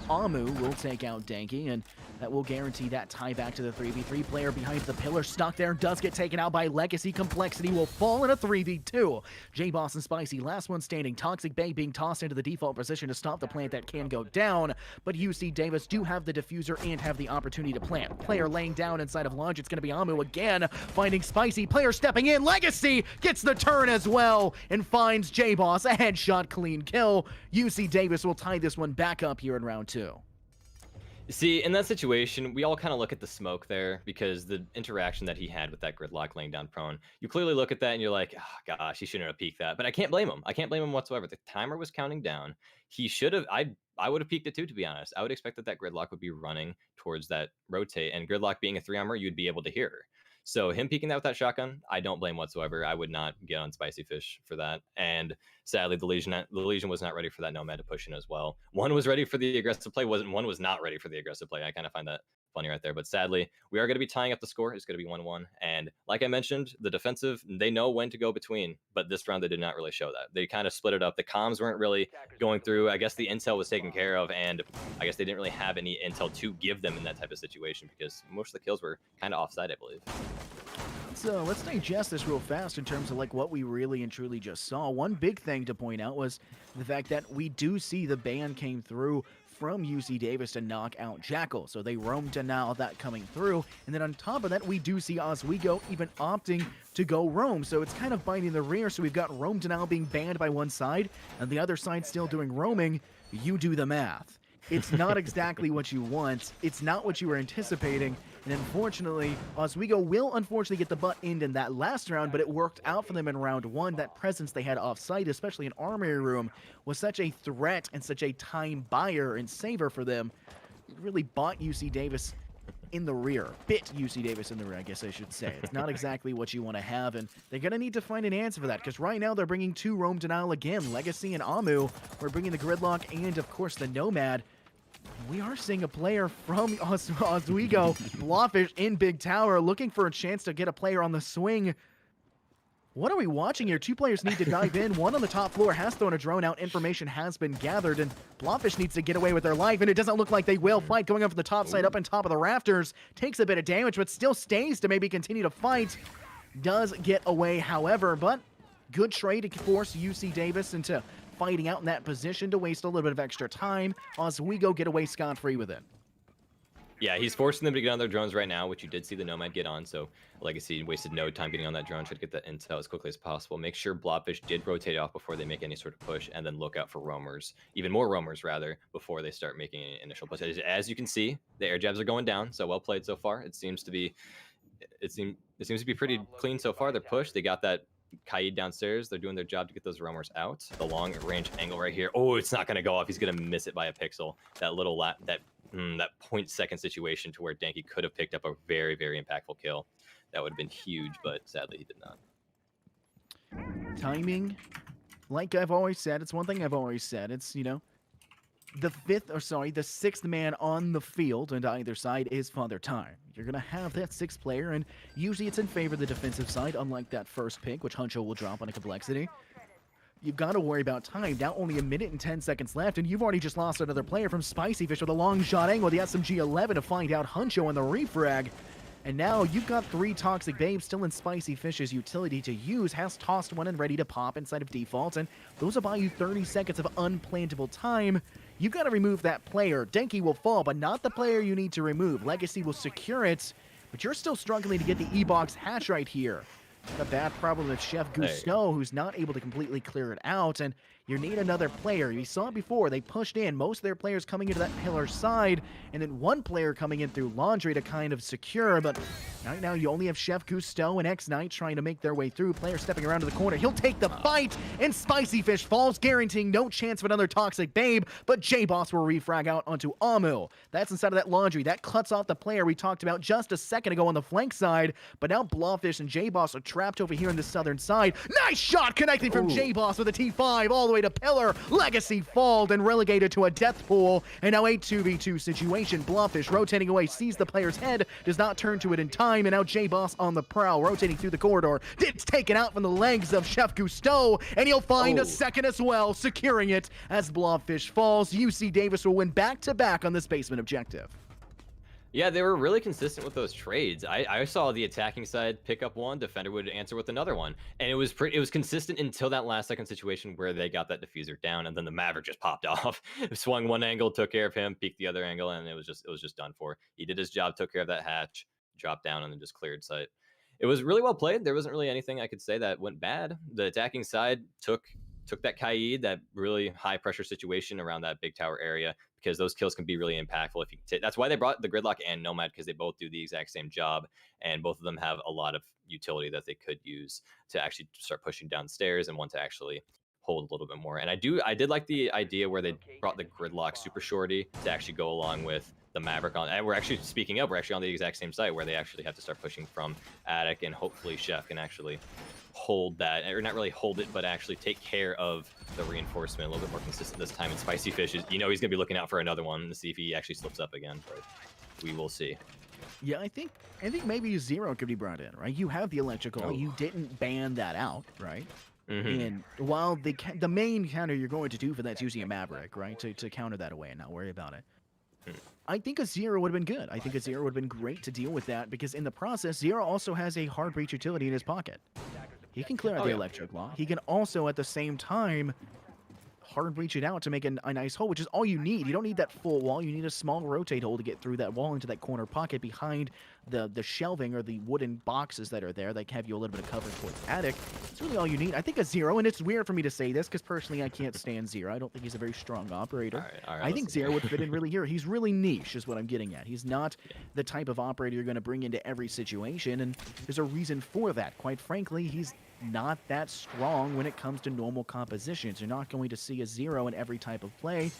Amu will take out Danky, and that will guarantee that tie back to the 3v3 player behind the pillar. Stuck there, does get taken out by Legacy. Complexity will fall in a 3v2. J-Boss and Spicy, last one standing. Toxic Bay being tossed into the default position to stop the plant that can go down, but UC Davis do have the diffuser and have the opportunity to plant. Player laying down inside of Lunge. It's going to be Amu again, finding Spicy. Player stepping in. Legacy gets the turn as well and finds J-Boss. A headshot clean kill. UC Davis will tie this one back up here in round 2. See, in that situation, we all kind of look at the smoke there because the interaction that he had with that gridlock laying down prone, you clearly look at that and you're like, oh, gosh, he shouldn't have peeked that. But I can't blame him. I can't blame him whatsoever. The timer was counting down. He should have, I would have peeked it too, to be honest. I would expect that gridlock would be running towards that rotate, and gridlock being a 3-armor, you'd be able to hear her. So him peeking that with that shotgun, I don't blame whatsoever. I would not get on Spicy Fish for that. And sadly, the Legion was not ready for that Nomad to push in as well. One was ready for the aggressive play, one was not ready for the aggressive play. I kind of find that funny right there. But sadly, we are going to be tying up the score. It's going to be 1-1. And like I mentioned, the defensive, they know when to go between. But this round, they did not really show that. They kind of split it up. The comms weren't really going through. I guess the intel was taken care of. And I guess they didn't really have any intel to give them in that type of situation because most of the kills were kind of offside, I believe. So let's digest this real fast in terms of like what we really and truly just saw. One big thing to point out was the fact that we do see the ban came through from UC Davis to knock out Jackal. So they roamed to now that coming through. And then on top of that, we do see Oswego even opting to go roam. So it's kind of biting the rear. So we've got roam to now being banned by one side and the other side still doing roaming. You do the math. It's not exactly what you want. It's not what you were anticipating. And unfortunately, Oswego will unfortunately get the butt end in that last round, but it worked out for them in round 1. That presence they had off-site, especially in Armory Room, was such a threat and such a time buyer and saver for them. It really bought UC Davis in the rear. Bit UC Davis in the rear, I guess I should say. It's not exactly what you want to have, and they're going to need to find an answer for that, because right now they're bringing 2 roam denial again. Legacy and Amu. We're bringing the Gridlock and, of course, the Nomad. We are seeing a player from Oswego, Blobfish in Big Tower, looking for a chance to get a player on the swing. What are we watching here? 2 players need to dive in. One on the top floor has thrown a drone out. Information has been gathered, and Blobfish needs to get away with their life, and it doesn't look like they will. Fight going up for the top side, up on top of the rafters. Takes a bit of damage, but still stays to maybe continue to fight. Does get away, however, but good trade to force UC Davis into fighting out in that position to waste a little bit of extra time. Oswego get away scot-free with it. Yeah, he's forcing them to get on their drones right now, which you did see the Nomad get on, so Legacy wasted no time getting on that drone, tried to get that intel as quickly as possible. Make sure Blobfish did rotate off before they make any sort of push, and then look out for roamers, even more roamers rather, before they start making an initial push. As you can see, the air jabs are going down, so well played so far. It seems to be pretty clean so far. They're pushed, they got that Kaid downstairs. They're doing their job to get those roamers out. The long range angle right here. Oh, it's not going to go off. He's going to miss it by a pixel. That little that 0.2 situation to where Danky could have picked up a very, very impactful kill. That would have been huge, but sadly he did not. Timing, like I've always said, it's one thing I've always said. It's, the 6th man on the field and either side is Father Time. You're going to have that 6th player, and usually it's in favor of the defensive side, unlike that first pick, which Huncho will drop on a Complexity. You've got to worry about time. Now only a minute and 10 seconds left, and you've already just lost another player from Spicy Fish with a long shot angle. The SMG-11 to find out Huncho on the refrag. And now you've got 3 Toxic Babes still in Spicy Fish's utility to use, has tossed one and ready to pop inside of default, and those will buy you 30 seconds of unplantable time. You've got to remove that player. Denki will fall, but not the player you need to remove. Legacy will secure it, but you're still struggling to get the E-Box hatch right here. The bad problem with Chef Gusteau, who's not able to completely clear it out, and you need another player. You saw it before. They pushed in. Most of their players coming into that pillar side, and then one player coming in through Laundry to kind of secure, but right now you only have Chef Gusteau and X-Knight trying to make their way through. Player stepping around to the corner. He'll take the fight, and Spicy Fish falls, guaranteeing no chance of another Toxic Babe, but J-Boss will refrag out onto Amu. That's inside of that Laundry. That cuts off the player we talked about just a second ago on the flank side, but now Blawfish and J-Boss are trapped over here on the southern side. Nice shot connecting from J-Boss with a T5 all the way to pillar. Legacy falled and relegated to a death pool, and now a 2v2 situation. Blawfish rotating away, sees the player's head, does not turn to it in time, and now J-Boss on the prowl, rotating through the corridor. It's taken out from the legs of Chef Gusteau, and he'll find a second as well, securing it as Blawfish falls. UC Davis will win back-to-back on this basement objective. Yeah, they were really consistent with those trades. I saw the attacking side pick up one, defender would answer with another one, and it was consistent until that last second situation where they got that diffuser down, and then the Maverick just popped off. Swung one angle, took care of him, peeked the other angle, and it was just done for. He did his job, took care of that hatch, dropped down, and then just cleared sight. It was really well played. There wasn't really anything I could say that went bad. The attacking side took that Kaid, that really high pressure situation around that big tower area, because those kills can be really impactful if you can that's why they brought the Gridlock and Nomad, because they both do the exact same job, and both of them have a lot of utility that they could use to actually start pushing downstairs, and one to actually hold a little bit more. And I did like the idea where they brought the Gridlock super shorty to actually go along with the Maverick on, and we're actually on the exact same site where they actually have to start pushing from attic, and hopefully Chef can actually hold that, or not really hold it, but actually take care of the reinforcement a little bit more consistent this time. And Spicy Fish is, he's gonna be looking out for another one to see if he actually slips up again, but we will see. Yeah, I think maybe Zero could be brought in, right? You have the electrical, you didn't ban that out, right? And while the main counter you're going to do for that's using a Maverick, right, to counter that away and not worry about it. I think a Zero would have been good. I think a Zero would have been great to deal with that, because in the process, Zero also has a hard breach utility in his pocket. He can clear out the electric wall. He can also, at the same time, hard breach it out to make a nice hole, which is all you need. You don't need that full wall. You need a small rotate hole to get through that wall into that corner pocket behind the shelving or the wooden boxes that are there that have you a little bit of cover towards attic. It's really all you need. I think a Zero, and it's weird for me to say this because personally I can't stand Zero. I don't think he's a very strong operator. All right, I think Zero would fit in really here. He's really niche is what I'm getting at. He's not the type of operator you're going to bring into every situation, and there's a reason for that. Quite frankly, he's not that strong when it comes to normal compositions. You're not going to see a Zero in every type of play.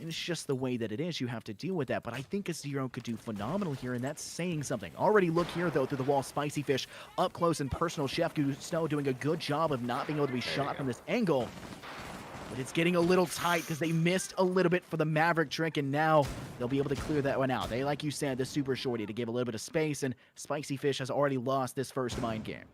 And it's just the way that it is. You have to deal with that. But I think a Zero could do phenomenal here, and that's saying something. Already look here, though, through the wall. Spicy Fish up close and personal. Chef Gusteau doing a good job of not being able to be shot from this angle. But it's getting a little tight because they missed a little bit for the Maverick trick, and now they'll be able to clear that one out. They, like you said, the super shorty to give a little bit of space, and Spicy Fish has already lost this first mind game.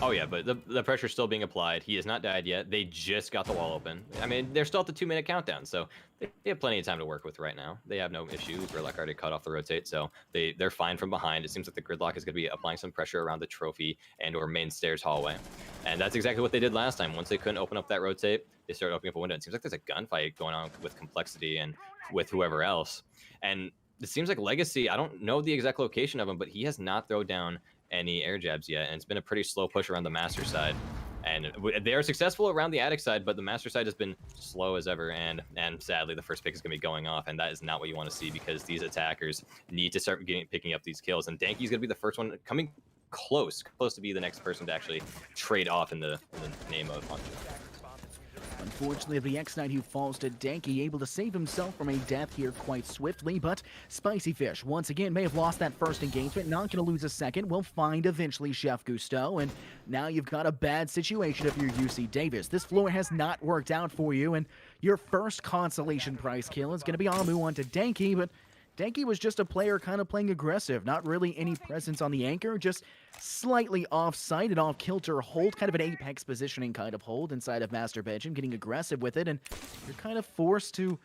Oh yeah, but the pressure's still being applied. He has not died yet. They just got the wall open. I mean, they're still at the 2-minute countdown, so they have plenty of time to work with right now. They have no issues. Gridlock already cut off the rotate, so they're fine from behind. It seems like the Gridlock is going to be applying some pressure around the trophy and or main stairs hallway. And that's exactly what they did last time. Once they couldn't open up that rotate, they started opening up a window. It seems like there's a gunfight going on with Complexity and with whoever else. And it seems like Legacy, I don't know the exact location of him, but he has not thrown down any air jabs yet, and it's been a pretty slow push around the master side, and they are successful around the attic side, but the master side has been slow as ever, and sadly the first pick is going to be going off, and that is not what you want to see, because these attackers need to start picking up these kills, and Danky's going to be the first one coming close to be the next person to actually trade off in the name of Hunter. Unfortunately, the X-Knight who falls to Danky, able to save himself from a death here quite swiftly, but Spicy Fish, once again, may have lost that first engagement, not going to lose a second. We'll find eventually Chef Gusteau, and now you've got a bad situation if you're UC Davis. This floor has not worked out for you, and your first consolation prize kill is going to be Amu onto Danky, but Danky was just a player kind of playing aggressive, not really any presence on the anchor, just slightly off-site and off-kilter hold, kind of an apex positioning kind of hold inside of Master Bedroom, getting aggressive with it, and you're kind of forced to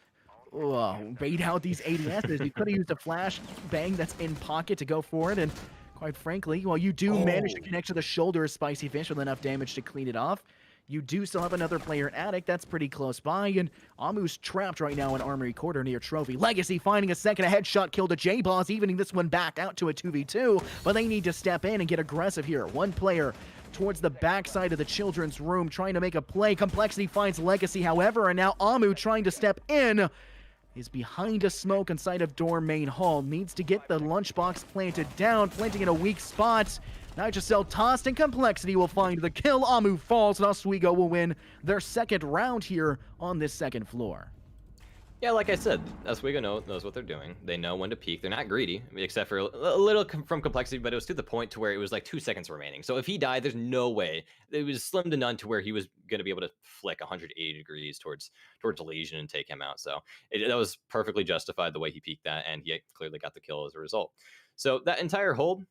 bait out these ADSs. You could have used a flash bang that's in pocket to go for it, and quite frankly, while you do manage to connect to the shoulder of Spicy Fish with enough damage to clean it off, you do still have another player in Attic that's pretty close by, and Amu's trapped right now in Armory Quarter near Trophy. Legacy finding a second, a headshot kill to J-Boss, evening this one back out to a 2v2, but they need to step in and get aggressive here. One player towards the backside of the children's room trying to make a play. Complexity finds Legacy, however, and now Amu trying to step in is behind a smoke inside of dorm main hall. Needs to get the lunchbox planted down, planting in a weak spot. Nitrocell tossed, and Complexity will find the kill. Amu falls, and Oswego will win their second round here on this second floor. Yeah, like I said, Oswego knows what they're doing. They know when to peek. They're not greedy, except for a little from Complexity, but it was to the point to where it was like 2 seconds remaining. So if he died, there's no way. It was slim to none to where he was going to be able to flick 180 degrees towards Legion and take him out. So that was perfectly justified the way he peeked that, and he clearly got the kill as a result. So that entire hold,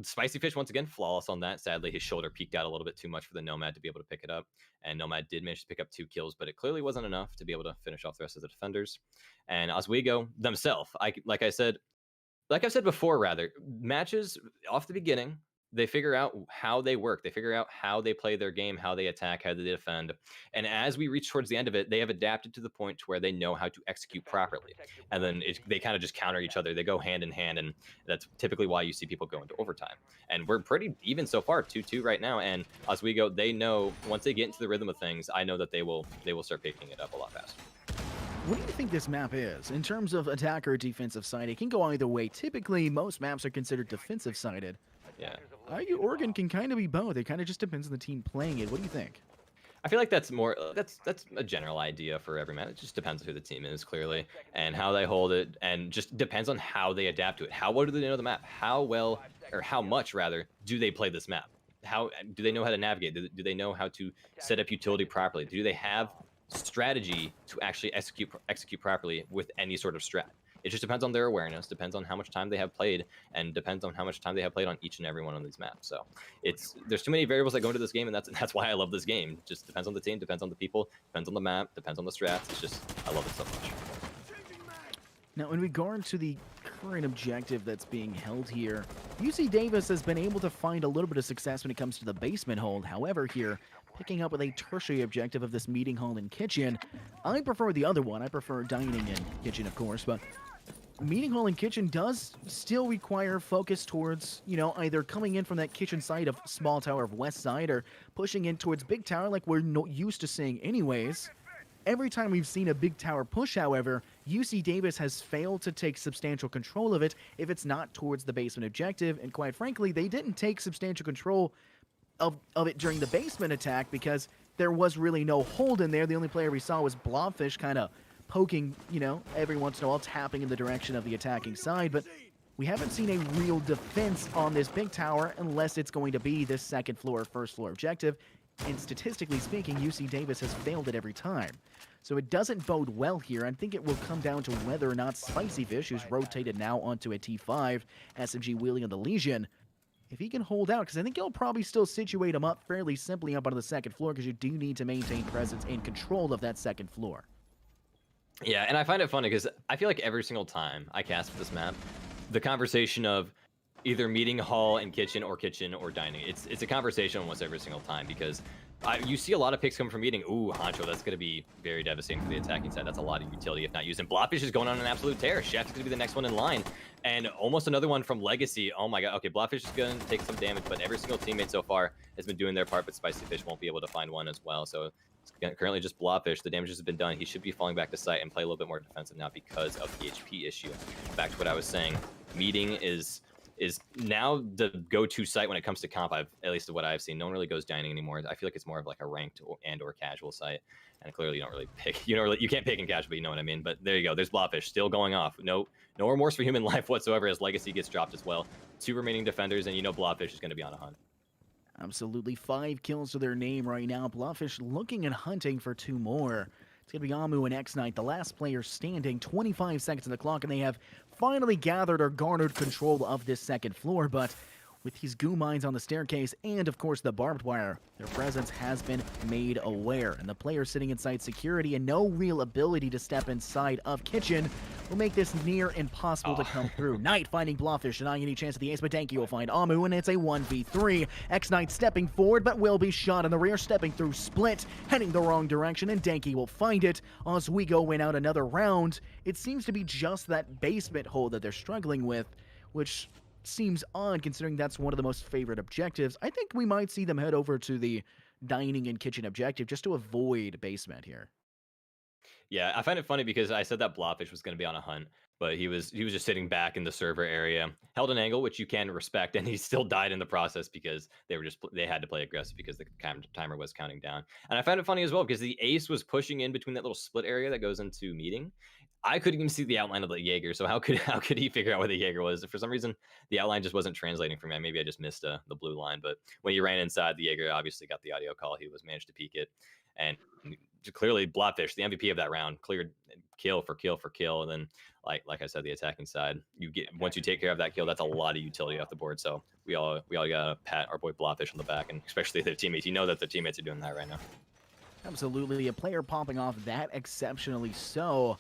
Spicy Fish, once again, flawless on that. Sadly, his shoulder peeked out a little bit too much for the Nomad to be able to pick it up. And Nomad did manage to pick up 2 kills, but it clearly wasn't enough to be able to finish off the rest of the defenders. And Oswego themselves, like I've said before, rather, matches off the beginning, they figure out how they work. They figure out how they play their game, how they attack, how they defend. And as we reach towards the end of it, they have adapted to the point to where they know how to execute properly. And then they kind of just counter each other. They go hand in hand, and that's typically why you see people go into overtime. And we're pretty even so far, 2-2 right now. And Oswego, they know once they get into the rhythm of things, I know that they will start picking it up a lot faster. What do you think this map is? In terms of attack or defensive side, it can go either way. Typically, most maps are considered defensive sided. Yeah. Oregon can kind of be both. It kind of just depends on the team playing it. What do you think? I feel like that's a general idea for every map. It just depends on who the team is, clearly, and how they hold it, and just depends on how they adapt to it. How well do they know the map? How well, or how much rather, do they play this map? How do they know how to navigate? Do they know how to set up utility properly? Do they have strategy to actually execute properly with any sort of strat? It just depends on their awareness, depends on how much time they have played, and depends on how much time they have played on each and every one of these maps. So there's too many variables that go into this game, and that's why I love this game. It just depends on the team, depends on the people, depends on the map, depends on the strats. It's just, I love it so much. Now, in regard to the current objective that's being held here, UC Davis has been able to find a little bit of success when it comes to the basement hold. However, here, picking up with a tertiary objective of this meeting hall and kitchen, I prefer the other one. I prefer dining and kitchen, of course, but meeting hall and kitchen does still require focus towards, either coming in from that kitchen side of small tower of west side or pushing in towards big tower like we're not used to seeing anyways. Every time we've seen a big tower push, however, UC Davis has failed to take substantial control of it if it's not towards the basement objective, and quite frankly, they didn't take substantial control of it during the basement attack because there was really no hold in there. The only player we saw was Blobfish kind of poking, every once in a while, tapping in the direction of the attacking side, but we haven't seen a real defense on this big tower unless it's going to be this second floor, first floor objective, and statistically speaking, UC Davis has failed it every time. So it doesn't bode well here. I think it will come down to whether or not Spicy Fish, who's rotated now onto a T5, SMG wheeling on the Legion, if he can hold out, because I think he'll probably still situate him up fairly simply up onto the second floor, because you do need to maintain presence and control of that second floor. Yeah, and I find it funny because I feel like every single time I cast this map, the conversation of either meeting hall and kitchen or dining, it's a conversation almost every single time, because you see a lot of picks coming from meeting. Ooh, Honcho, that's going to be very devastating for the attacking side. That's a lot of utility if not used. And Blobfish is going on an absolute tear. Chef's going to be the next one in line. And almost another one from Legacy. Oh my god. Okay, Blobfish is going to take some damage, but every single teammate so far has been doing their part, but Spicy Fish won't be able to find one as well. So it's currently just Blobfish. The damage has been done. He should be falling back to site and play a little bit more defensive now because of the HP issue. Back to what I was saying. Meeting is now the go-to site when it comes to comp. At least what I've seen, no one really goes dining anymore. I feel like it's more of like a ranked or casual site, and clearly you don't really pick. You can't pick in casual, but you know what I mean. But there you go. There's Blobfish still going off. No remorse for human life whatsoever as Legacy gets dropped as well. 2 remaining defenders, and Blobfish is going to be on a hunt. Absolutely, 5 kills to their name right now. Blobfish looking and hunting for 2 more. It's going to be Amu and X-Knight, the last player standing. 25 seconds on the clock, and they have finally gathered or garnered control of this second floor, but with these goo mines on the staircase and, of course, the barbed wire, their presence has been made aware. And the player sitting inside security and no real ability to step inside of kitchen will make this near impossible to come through. Knight finding Blobfish, denying any chance of the ace, but Danky will find Amu, and it's a 1v3. X-Knight stepping forward, but will be shot in the rear, stepping through Split, heading the wrong direction, and Danky will find it. Oswego win out another round. It seems to be just that basement hole that they're struggling with, which seems odd considering that's one of the most favorite objectives. I think we might see them head over to the dining and kitchen objective just to avoid basement here. Yeah, I find it funny because I said that Blobfish was going to be on a hunt, but he was just sitting back in the server area, held an angle, which you can respect, and he still died in the process because they had to play aggressive because the timer was counting down. And I find it funny as well because the ace was pushing in between that little split area that goes into meeting. I couldn't even see the outline of the Jaeger, so how could he figure out where the Jaeger was? For some reason, the outline just wasn't translating for me. Maybe I just missed the blue line, but when he ran inside, the Jaeger obviously got the audio call. He managed to peek it, and clearly Blobfish, the MVP of that round, cleared kill for kill for kill, and then like I said, the attacking side, once you take care of that kill, that's a lot of utility off the board. So we all gotta pat our boy Blobfish on the back, and especially their teammates. You know that their teammates are doing that right now. Absolutely, a player popping off that exceptionally so.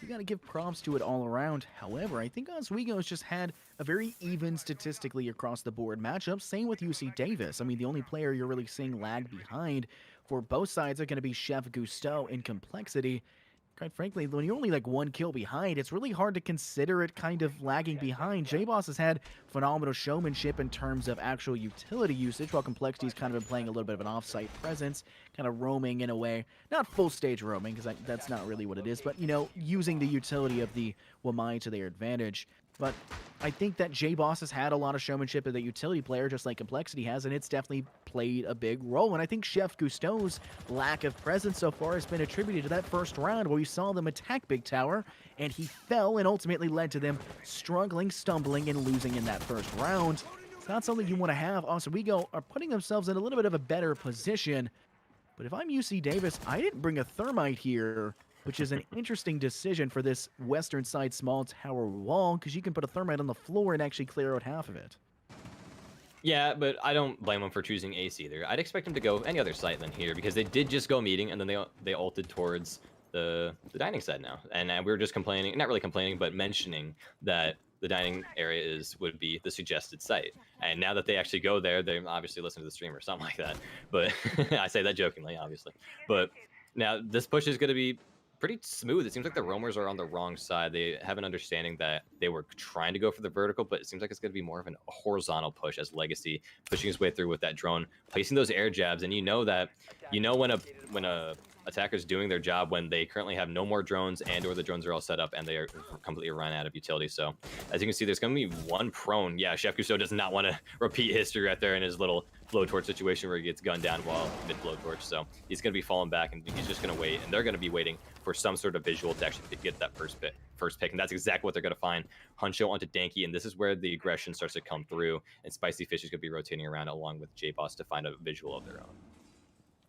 You got to give props to it all around. However, I think Oswego's just had a very even statistically across the board matchup. Same with UC Davis. I mean, the only player you're really seeing lag behind for both sides are going to be Chef Gusteau in complexity. Quite frankly, when you're only like one kill behind, it's really hard to consider it kind of lagging behind. J-Boss has had phenomenal showmanship in terms of actual utility usage, while Complexity's kind of been playing a little bit of an off-site presence, kind of roaming in a way. Not full stage roaming, because that's not really what it is, but, you know, using the utility of the Wamai to their advantage. But I think that J-Boss has had a lot of showmanship as a utility player, just like Complexity has, and it's definitely played a big role. And I think Chef Gusteau's lack of presence so far has been attributed to that first round where we saw them attack Big Tower, and he fell and ultimately led to them struggling, stumbling, and losing in that first round. It's not something you want to have. Oswego are putting themselves in a little bit of a better position. But if I'm UC Davis, I didn't bring a thermite here, which is an interesting decision for this western side small tower wall, because you can put a thermite on the floor and actually clear out half of it. Yeah, but I don't blame him for choosing ace either. I'd expect him to go any other site than here, because they did just go meeting, and then they ulted towards the dining side now. And we were just complaining, not really complaining, but mentioning that the dining area would be the suggested site. And now that they actually go there, they obviously listen to the stream or something like that. But I say that jokingly, obviously. But now this push is going to be pretty smooth. It seems like the roamers are on the wrong side. They have an understanding that they were trying to go for the vertical, but it seems like it's going to be more of a horizontal push as Legacy pushing his way through with that drone, placing those air jabs. And you know when a attacker's doing their job when they currently have no more drones and or the drones are all set up and they are completely run out of utility. So as you can see, there's going to be one prone. Yeah, Chef Gusteau does not want to repeat history right there in his little blowtorch situation where he gets gunned down while mid blowtorch. So he's going to be falling back and he's just going to wait, and they're going to be waiting for some sort of visual to actually get that first pick, and that's exactly what they're going to find. Huncho onto Danky, and this is where the aggression starts to come through, and Spicy Fish is going to be rotating around along with J-Boss to find a visual of their own.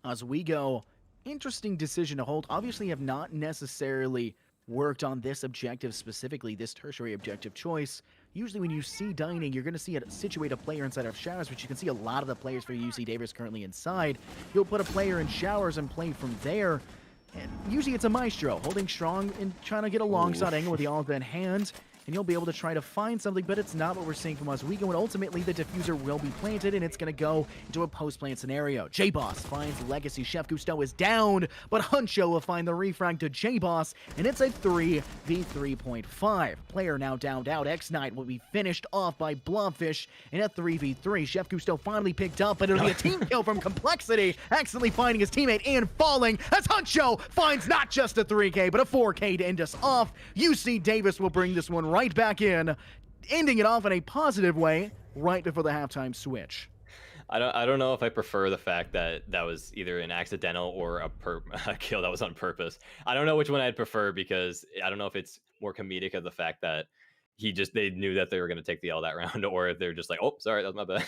Oswego, interesting decision to hold. Obviously have not necessarily worked on this objective specifically, this tertiary objective choice. Usually when you see dining, you're going to see it situate a player inside of showers, which you can see a lot of the players for UC Davis currently inside. You'll put a player in showers and play from there. And usually it's a Maestro holding strong and trying to get a long shot angle with the Olive in hand. And you'll be able to try to find something, but it's not what we're seeing from Oswego, and ultimately the diffuser will be planted, and it's going to go into a post-plant scenario. J-Boss finds Legacy. Chef Gusteau is down, but Huncho will find the refrag to J-Boss, and it's a 3v3.5. Player now downed out. X-Knight will be finished off by Blobfish in a 3v3. Chef Gusteau finally picked up, but it'll be a team kill from Complexity, accidentally finding his teammate and falling, as Huncho finds not just a 3K, but a 4K to end us off. UC Davis will bring this one right back in, ending it off in a positive way right before the halftime switch. I don't know if I prefer the fact that that was either an accidental or a kill that was on purpose. I don't know which one I'd prefer, because I don't know if it's more comedic of the fact that they knew that they were going to take the L that round, or if they're just like, oh, sorry, that was my bad.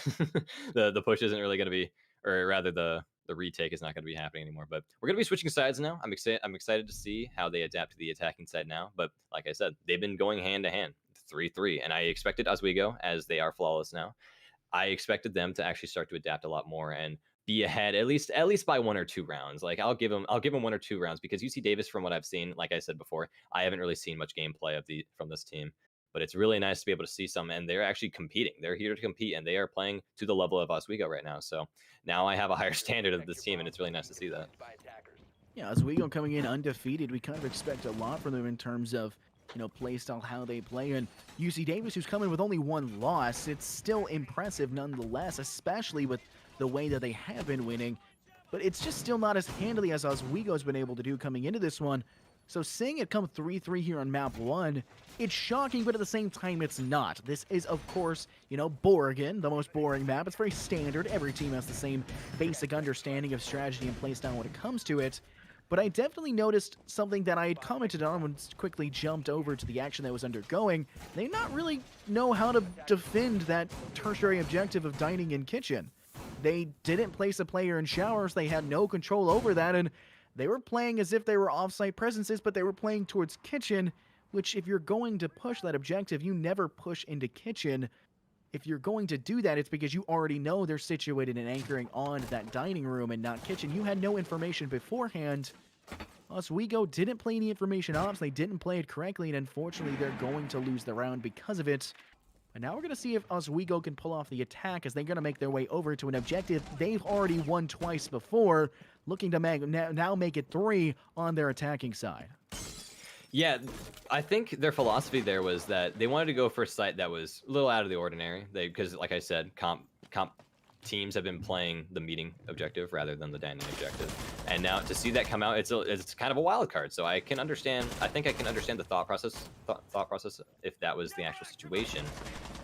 the push isn't really going to be, or rather the retake is not going to be happening anymore. But we're going to be switching sides now. I'm excited to see how they adapt to the attacking side now. But like I said, they've been going hand to hand, 3-3, and I expected Oswego, as they are flawless now. I expected them to actually start to adapt a lot more and be ahead at least by 1 or 2 rounds. Like I'll give them 1 or 2 rounds because UC Davis, from what I've seen, like I said before, I haven't really seen much gameplay from this team. But it's really nice to be able to see some, and they're actually competing. They're here to compete, and they are playing to the level of Oswego right now. So now I have a higher standard of this team, and it's really nice to see that. Yeah, Oswego coming in undefeated, we kind of expect a lot from them in terms of, play style, how they play. And UC Davis, who's coming with only 1 loss, it's still impressive nonetheless, especially with the way that they have been winning. But it's just still not as handily as Oswego's been able to do coming into this one. So seeing it come 3-3 here on map 1, it's shocking, but at the same time, it's not. This is, of course, Borgen, the most boring map. It's very standard. Every team has the same basic understanding of strategy and playstyle when it comes to it. But I definitely noticed something that I had commented on when quickly jumped over to the action that was undergoing. They not really know how to defend that tertiary objective of dining in kitchen. They didn't place a player in showers. They had no control over that, and they were playing as if they were off-site presences, but they were playing towards kitchen, which if you're going to push that objective, you never push into kitchen. If you're going to do that, it's because you already know they're situated and anchoring on that dining room and not kitchen. You had no information beforehand. Oswego didn't play any information ops. They didn't play it correctly, and unfortunately, they're going to lose the round because of it. And now we're going to see if Oswego can pull off the attack, as they're going to make their way over to an objective they've already won twice before, looking to now make it 3 on their attacking side. Yeah, I think their philosophy there was that they wanted to go for a site that was a little out of the ordinary. Because, like I said, comp teams have been playing the meeting objective rather than the dining objective, and now to see that come out, it's kind of a wild card. So I can understand. I think I can understand the thought process if that was the actual situation.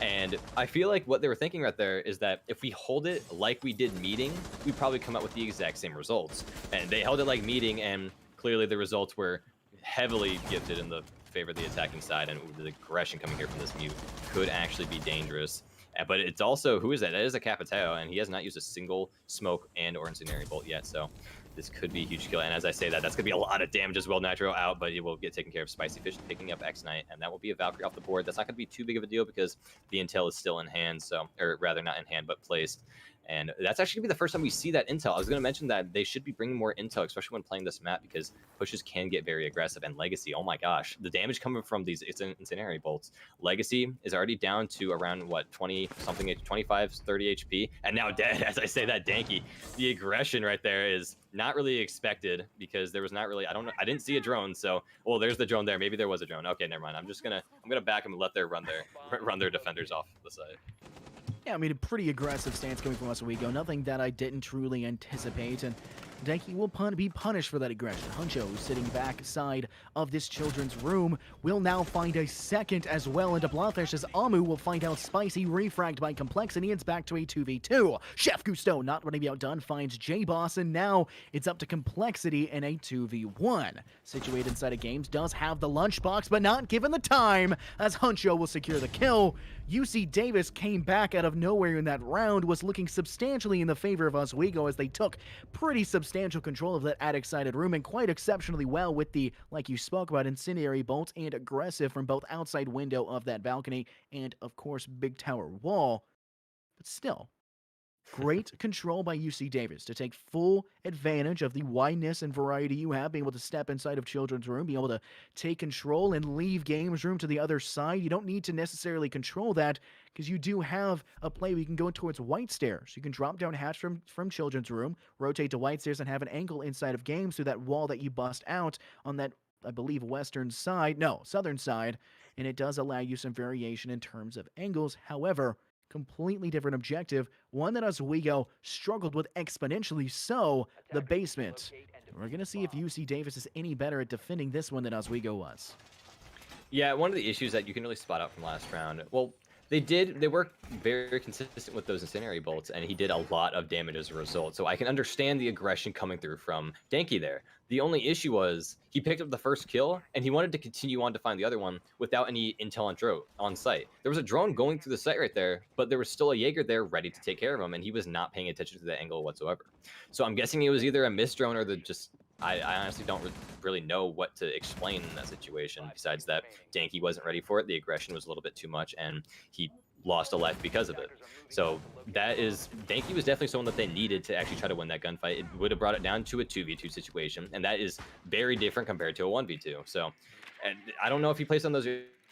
And I feel like what they were thinking right there is that if we hold it like we did meeting, we probably come out with the exact same results. And they held it like meeting, and clearly the results were heavily gifted in the favor of the attacking side, and the aggression coming here from this mute could actually be dangerous. But it's also, who is that? That is a Capitao, and he has not used a single smoke and or incendiary bolt yet, so this could be a huge kill. And as I say that's going to be a lot of damage as well. Nitro out, but it will get taken care of. Spicy Fish picking up X-Knight, and that will be a Valkyrie off the board. That's not going to be too big of a deal because the intel is still in hand, or rather not in hand, but placed. And that's actually going to be the first time we see that intel. I was going to mention that they should be bringing more intel, especially when playing this map, because pushes can get very aggressive. And Legacy, oh my gosh, the damage coming from these incendiary bolts. Legacy is already down to around, what, 20-something, 25, 30 HP, and now dead. As I say that, Danky. The aggression right there is not really expected because there was not really, I don't know, I didn't see a drone, so, well, there's the drone there. Maybe there was a drone. Okay, never mind. I'm gonna back them and let them run their defenders off the side. Yeah, I mean, a pretty aggressive stance coming from Oswego. Nothing that I didn't truly anticipate, and Danky will be punished for that aggression. Huncho, who's sitting back side of this children's room, will now find a second as well into Bloodfish, as Amu will find out Spicy refragged by Complexity. It's back to a 2v2. Chef Gusteau, not going to be outdone, finds J-Boss, and now it's up to Complexity in a 2v1. Situated inside of games, does have the lunchbox, but not given the time, as Huncho will secure the kill. UC Davis came back out of nowhere in that round, was looking substantially in the favor of Oswego as they took pretty substantial control of that attic-sided room, and quite exceptionally well with the, like you spoke about, incendiary bolt and aggressive from both outside window of that balcony and, of course, big tower wall. But still, great control by UC Davis to take full advantage of the wideness and variety you have, being able to step inside of children's room, being able to take control and leave games room to the other side. You don't need to necessarily control that because you do have a play where you can go towards white stairs. You can drop down hatch from children's room, rotate to white stairs, and have an angle inside of games through that wall that you bust out on that, I believe, southern side, and it does allow you some variation in terms of angles. However, completely different objective, one that Oswego struggled with exponentially so, the basement. We're going to see if UC Davis is any better at defending this one than Oswego was. Yeah, one of the issues that you can really spot out from last round, well, they were very consistent with those incendiary bolts, and he did a lot of damage as a result. So I can understand the aggression coming through from Danky there. The only issue was he picked up the first kill, and he wanted to continue on to find the other one without any intel on site. There was a drone going through the site right there, but there was still a Jaeger there ready to take care of him, and he was not paying attention to that angle whatsoever. So I'm guessing it was either a missed drone or I honestly don't really know what to explain in that situation, besides that Danky wasn't ready for it. The aggression was a little bit too much, and he lost a life because of it. So Danky was definitely someone that they needed to actually try to win that gunfight. It would have brought it down to a 2v2 situation, and that is very different compared to a 1v2. So, and I don't know if he plays on those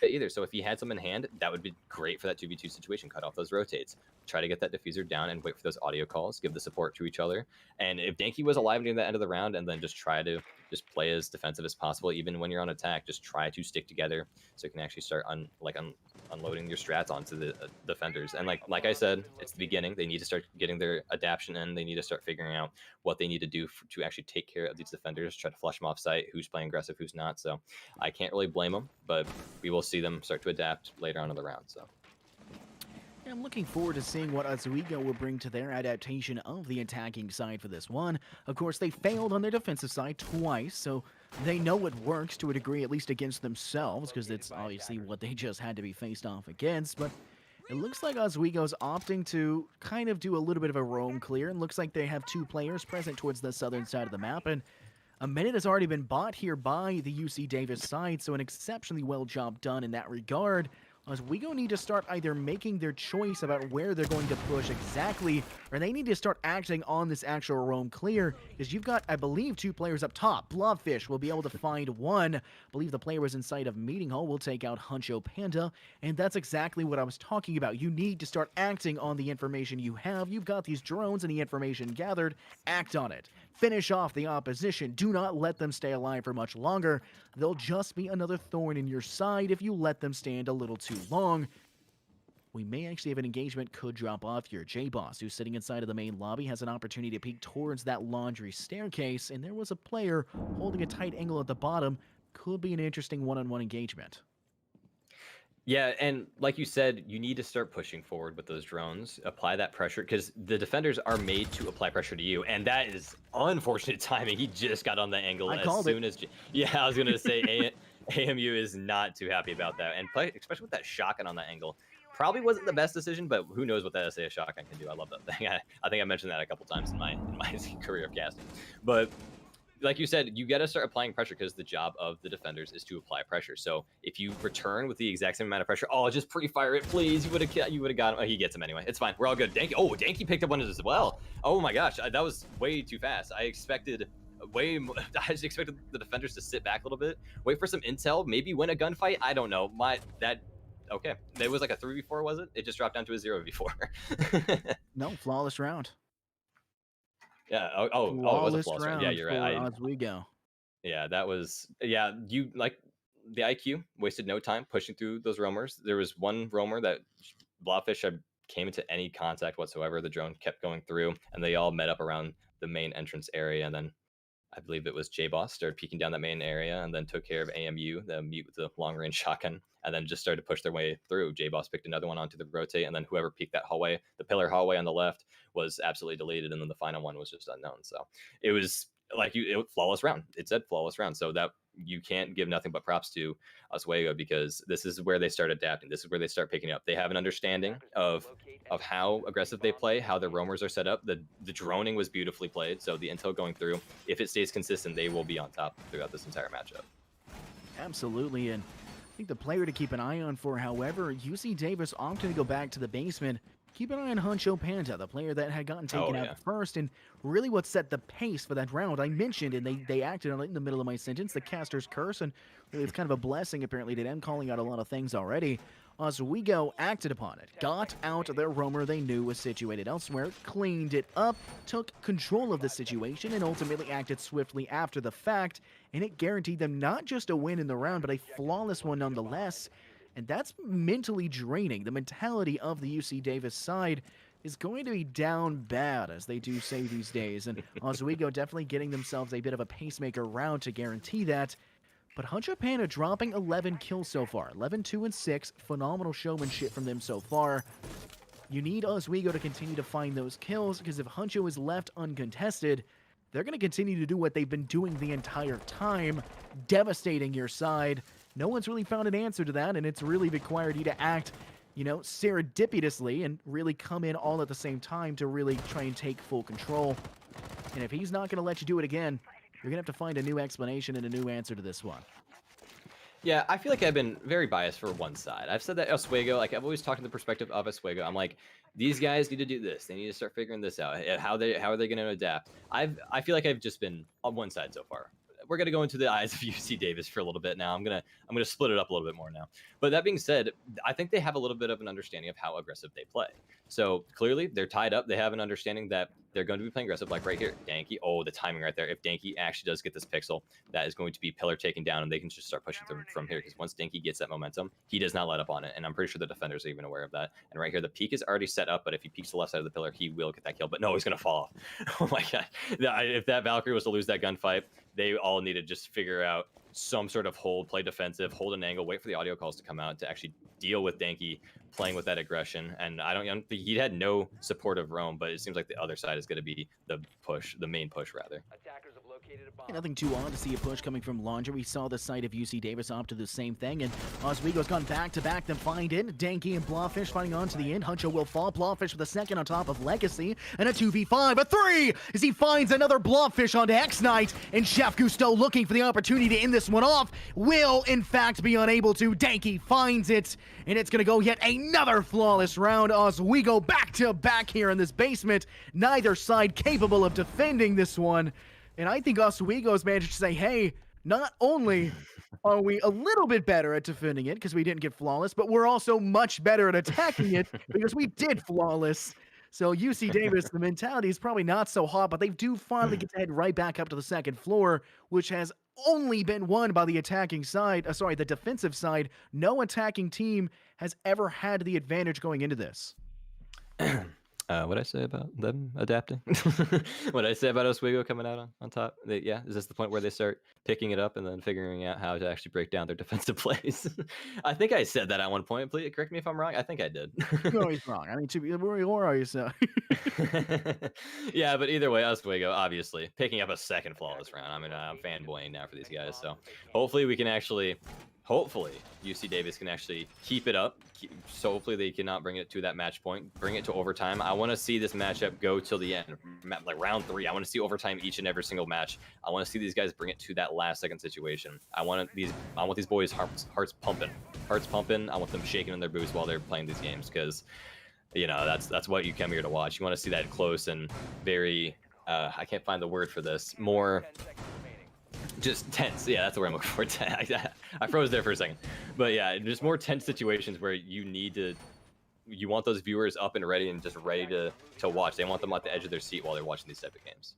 either. So if he had some in hand, that would be great for that 2v2 situation. Cut off those rotates, try to get that diffuser down and wait for those audio calls, give the support to each other. And if Danky was alive near the end of the round, and then just try to just play as defensive as possible, even when you're on attack, just try to stick together so you can actually start unloading your strats onto the defenders. And like I said, it's the beginning. They need to start getting their adaptation in. They need to start figuring out what they need to do to actually take care of these defenders, try to flush them off site, who's playing aggressive, who's not. So I can't really blame them, but we will see them start to adapt later on in the round. So I'm looking forward to seeing what Oswego will bring to their adaptation of the attacking side for this one. Of course, they failed on their defensive side twice, so they know it works to a degree, at least against themselves, because it's obviously what they just had to be faced off against. But it looks like Oswego's opting to kind of do a little bit of a roam clear, and looks like they have 2 players present towards the southern side of the map, and a minute has already been bought here by the UC Davis side, so an exceptionally well job done in that regard. Oswego need to start either making their choice about where they're going to push exactly, or they need to start acting on this actual roam clear, because you've got, I believe, 2 players up top. Blobfish will be able to find one. I believe the player was inside of Meeting Hall. Will take out Huncho Panda, and that's exactly what I was talking about. You need to start acting on the information you have. You've got these drones and the information gathered. Act on it. Finish off the opposition. Do not let them stay alive for much longer. They'll just be another thorn in your side if you let them stand a little too long. We may actually have an engagement could drop off here. J-Boss, who's sitting inside of the main lobby, has an opportunity to peek towards that laundry staircase, and there was a player holding a tight angle at the bottom. Could be an interesting one-on-one engagement. Yeah, and like you said, you need to start pushing forward with those drones. Apply that pressure, because the defenders are made to apply pressure to you, and that is unfortunate timing. He just got on the angle as soon as... Yeah, I was going to say AMU is not too happy about that, and especially with that shotgun on that angle. Probably wasn't the best decision, but who knows what that SAS shotgun can do. I love that thing. I think I mentioned that a couple times in my career of casting. But like you said, you got to start applying pressure, because the job of the defenders is to apply pressure. So if you return with the exact same amount of pressure, oh, just pre-fire it, please. You would have got him. Oh, he gets him anyway. It's fine. We're all good. Danky picked up one as well. Oh my gosh, that was way too fast. I expected way more. I just expected the defenders to sit back a little bit, wait for some intel, maybe win a gunfight. I don't know. Okay, it was like a 3v4, was it? It just dropped down to a 0v4. No, flawless round. Yeah. Oh, it was a flawless round. Yeah, you're right. Oswego. Yeah, that was. Yeah, you like the IQ wasted no time pushing through those roamers. There was one roamer that Blobfish came into any contact whatsoever. The drone kept going through, and they all met up around the main entrance area. And then I believe it was J-Boss started peeking down that main area, and then took care of AMU, the mute with the long range shotgun, and then just started to push their way through. J-Boss picked another one onto the rotate, and then whoever peeked that hallway, the pillar hallway on the left, was absolutely deleted, and then the final one was just unknown. So it was flawless round. It said flawless round, so that you can't give nothing but props to Oswego, because this is where they start adapting. This is where they start picking up. They have an understanding of how aggressive they play, how the roamers are set up. The droning was beautifully played, so the intel going through, if it stays consistent, they will be on top throughout this entire matchup. Absolutely, and I think the player to keep an eye on for, however, UC Davis opted to go back to the basement. Keep an eye on Huncho Panda, the player that had gotten taken out first, and really what set the pace for that round. I mentioned, and they acted on it in the middle of my sentence, the caster's curse, and really it's kind of a blessing apparently to them, calling out a lot of things already. Oswego acted upon it, got out their roamer they knew was situated elsewhere, cleaned it up, took control of the situation, and ultimately acted swiftly after the fact, and it guaranteed them not just a win in the round, but a flawless one nonetheless. And that's mentally draining. The mentality of the UC Davis side is going to be down bad, as they do say these days. And Oswego definitely getting themselves a bit of a pacemaker round to guarantee that. But Huncho Panda dropping 11 kills so far. 11, 2, and 6. Phenomenal showmanship from them so far. You need Oswego to continue to find those kills, because if Huncho is left uncontested, they're going to continue to do what they've been doing the entire time, devastating your side. No one's really found an answer to that, and it's really required you to act, serendipitously and really come in all at the same time to really try and take full control. And if he's not going to let you do it again, you're going to have to find a new explanation and a new answer to this one. Yeah, I feel like I've been very biased for one side. I've said that Oswego, like I've always talked in the perspective of Oswego. I'm like, these guys need to do this. They need to start figuring this out. How are they going to adapt? I feel like I've just been on one side so far. We're gonna go into the eyes of UC Davis for a little bit now. I'm gonna split it up a little bit more now. But that being said, I think they have a little bit of an understanding of how aggressive they play. So clearly they're tied up. They have an understanding that they're going to be playing aggressive, like right here. Danky, oh, the timing right there. If Danky actually does get this pixel, that is going to be pillar taken down, and they can just start pushing through from here. Because once Danky gets that momentum, he does not let up on it. And I'm pretty sure the defenders are even aware of that. And right here, the peak is already set up, but if he peeks the left side of the pillar, he will get that kill. But no, he's gonna fall off. Oh my god. If that Valkyrie was to lose that gunfight, they all need to just figure out some sort of hold, play defensive, hold an angle, wait for the audio calls to come out to actually deal with Danky playing with that aggression. And I don't think he had no support of Rome, but it seems like the other side is going to be the push, the main push rather. Nothing too odd to see a push coming from Laundry. We saw the side of UC Davis opt to the same thing, and Oswego's gone back to back, then find in. Danky and Blawfish fighting on to the end. Huncho will fall. Blawfish with a second on top of Legacy, and a 2v5, a 3, as he finds another Blawfish onto X-Knight, and Chef Cousteau looking for the opportunity to end this one off, will in fact be unable to. Danky finds it, and it's going to go yet another flawless round. Oswego back to back here in this basement. Neither side capable of defending this one. And I think Oswego's managed to say, hey, not only are we a little bit better at defending it because we didn't get flawless, but we're also much better at attacking it because we did flawless. So UC Davis, the mentality is probably not so hot, but they do finally get to head right back up to the second floor, which has only been won by the attacking side, the defensive side. No attacking team has ever had the advantage going into this. What I say about them adapting? What I say about Oswego coming out on top? Yeah, is this the point where they start picking it up and then figuring out how to actually break down their defensive plays? I think I said that at one point. Please correct me if I'm wrong. I think I did. You're always wrong. I mean, where are you, so? Yeah, but either way, Oswego obviously picking up a second flawless round. I mean, I'm fanboying now for these guys. So hopefully we can actually. Hopefully, UC Davis can actually keep it up. So hopefully they cannot bring it to that match point, bring it to overtime. I want to see this matchup go till the end, like round 3. I want to see overtime each and every single match. I want to see these guys bring it to that last second situation. I want these boys' hearts pumping. I want them shaking in their boots while they're playing these games because, you know, that's what you come here to watch. You want to see that close and very, I can't find the word for this, more. Just tense. Yeah, that's the word I'm looking for. I froze there for a second. But yeah, just more tense situations where you want those viewers up and ready and just ready to watch. They want them at the edge of their seat while they're watching these type of games.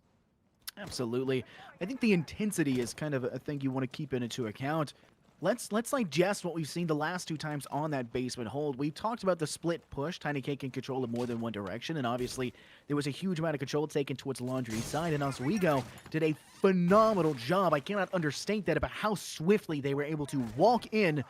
Absolutely. I think the intensity is kind of a thing you want to keep into account. Let's digest what we've seen the last 2 times on that basement hold. We talked about the split push. Tiny K can control in more than one direction, and obviously there was a huge amount of control taken towards Laundry's side, and Oswego did a phenomenal job. I cannot understate that about how swiftly they were able to walk in,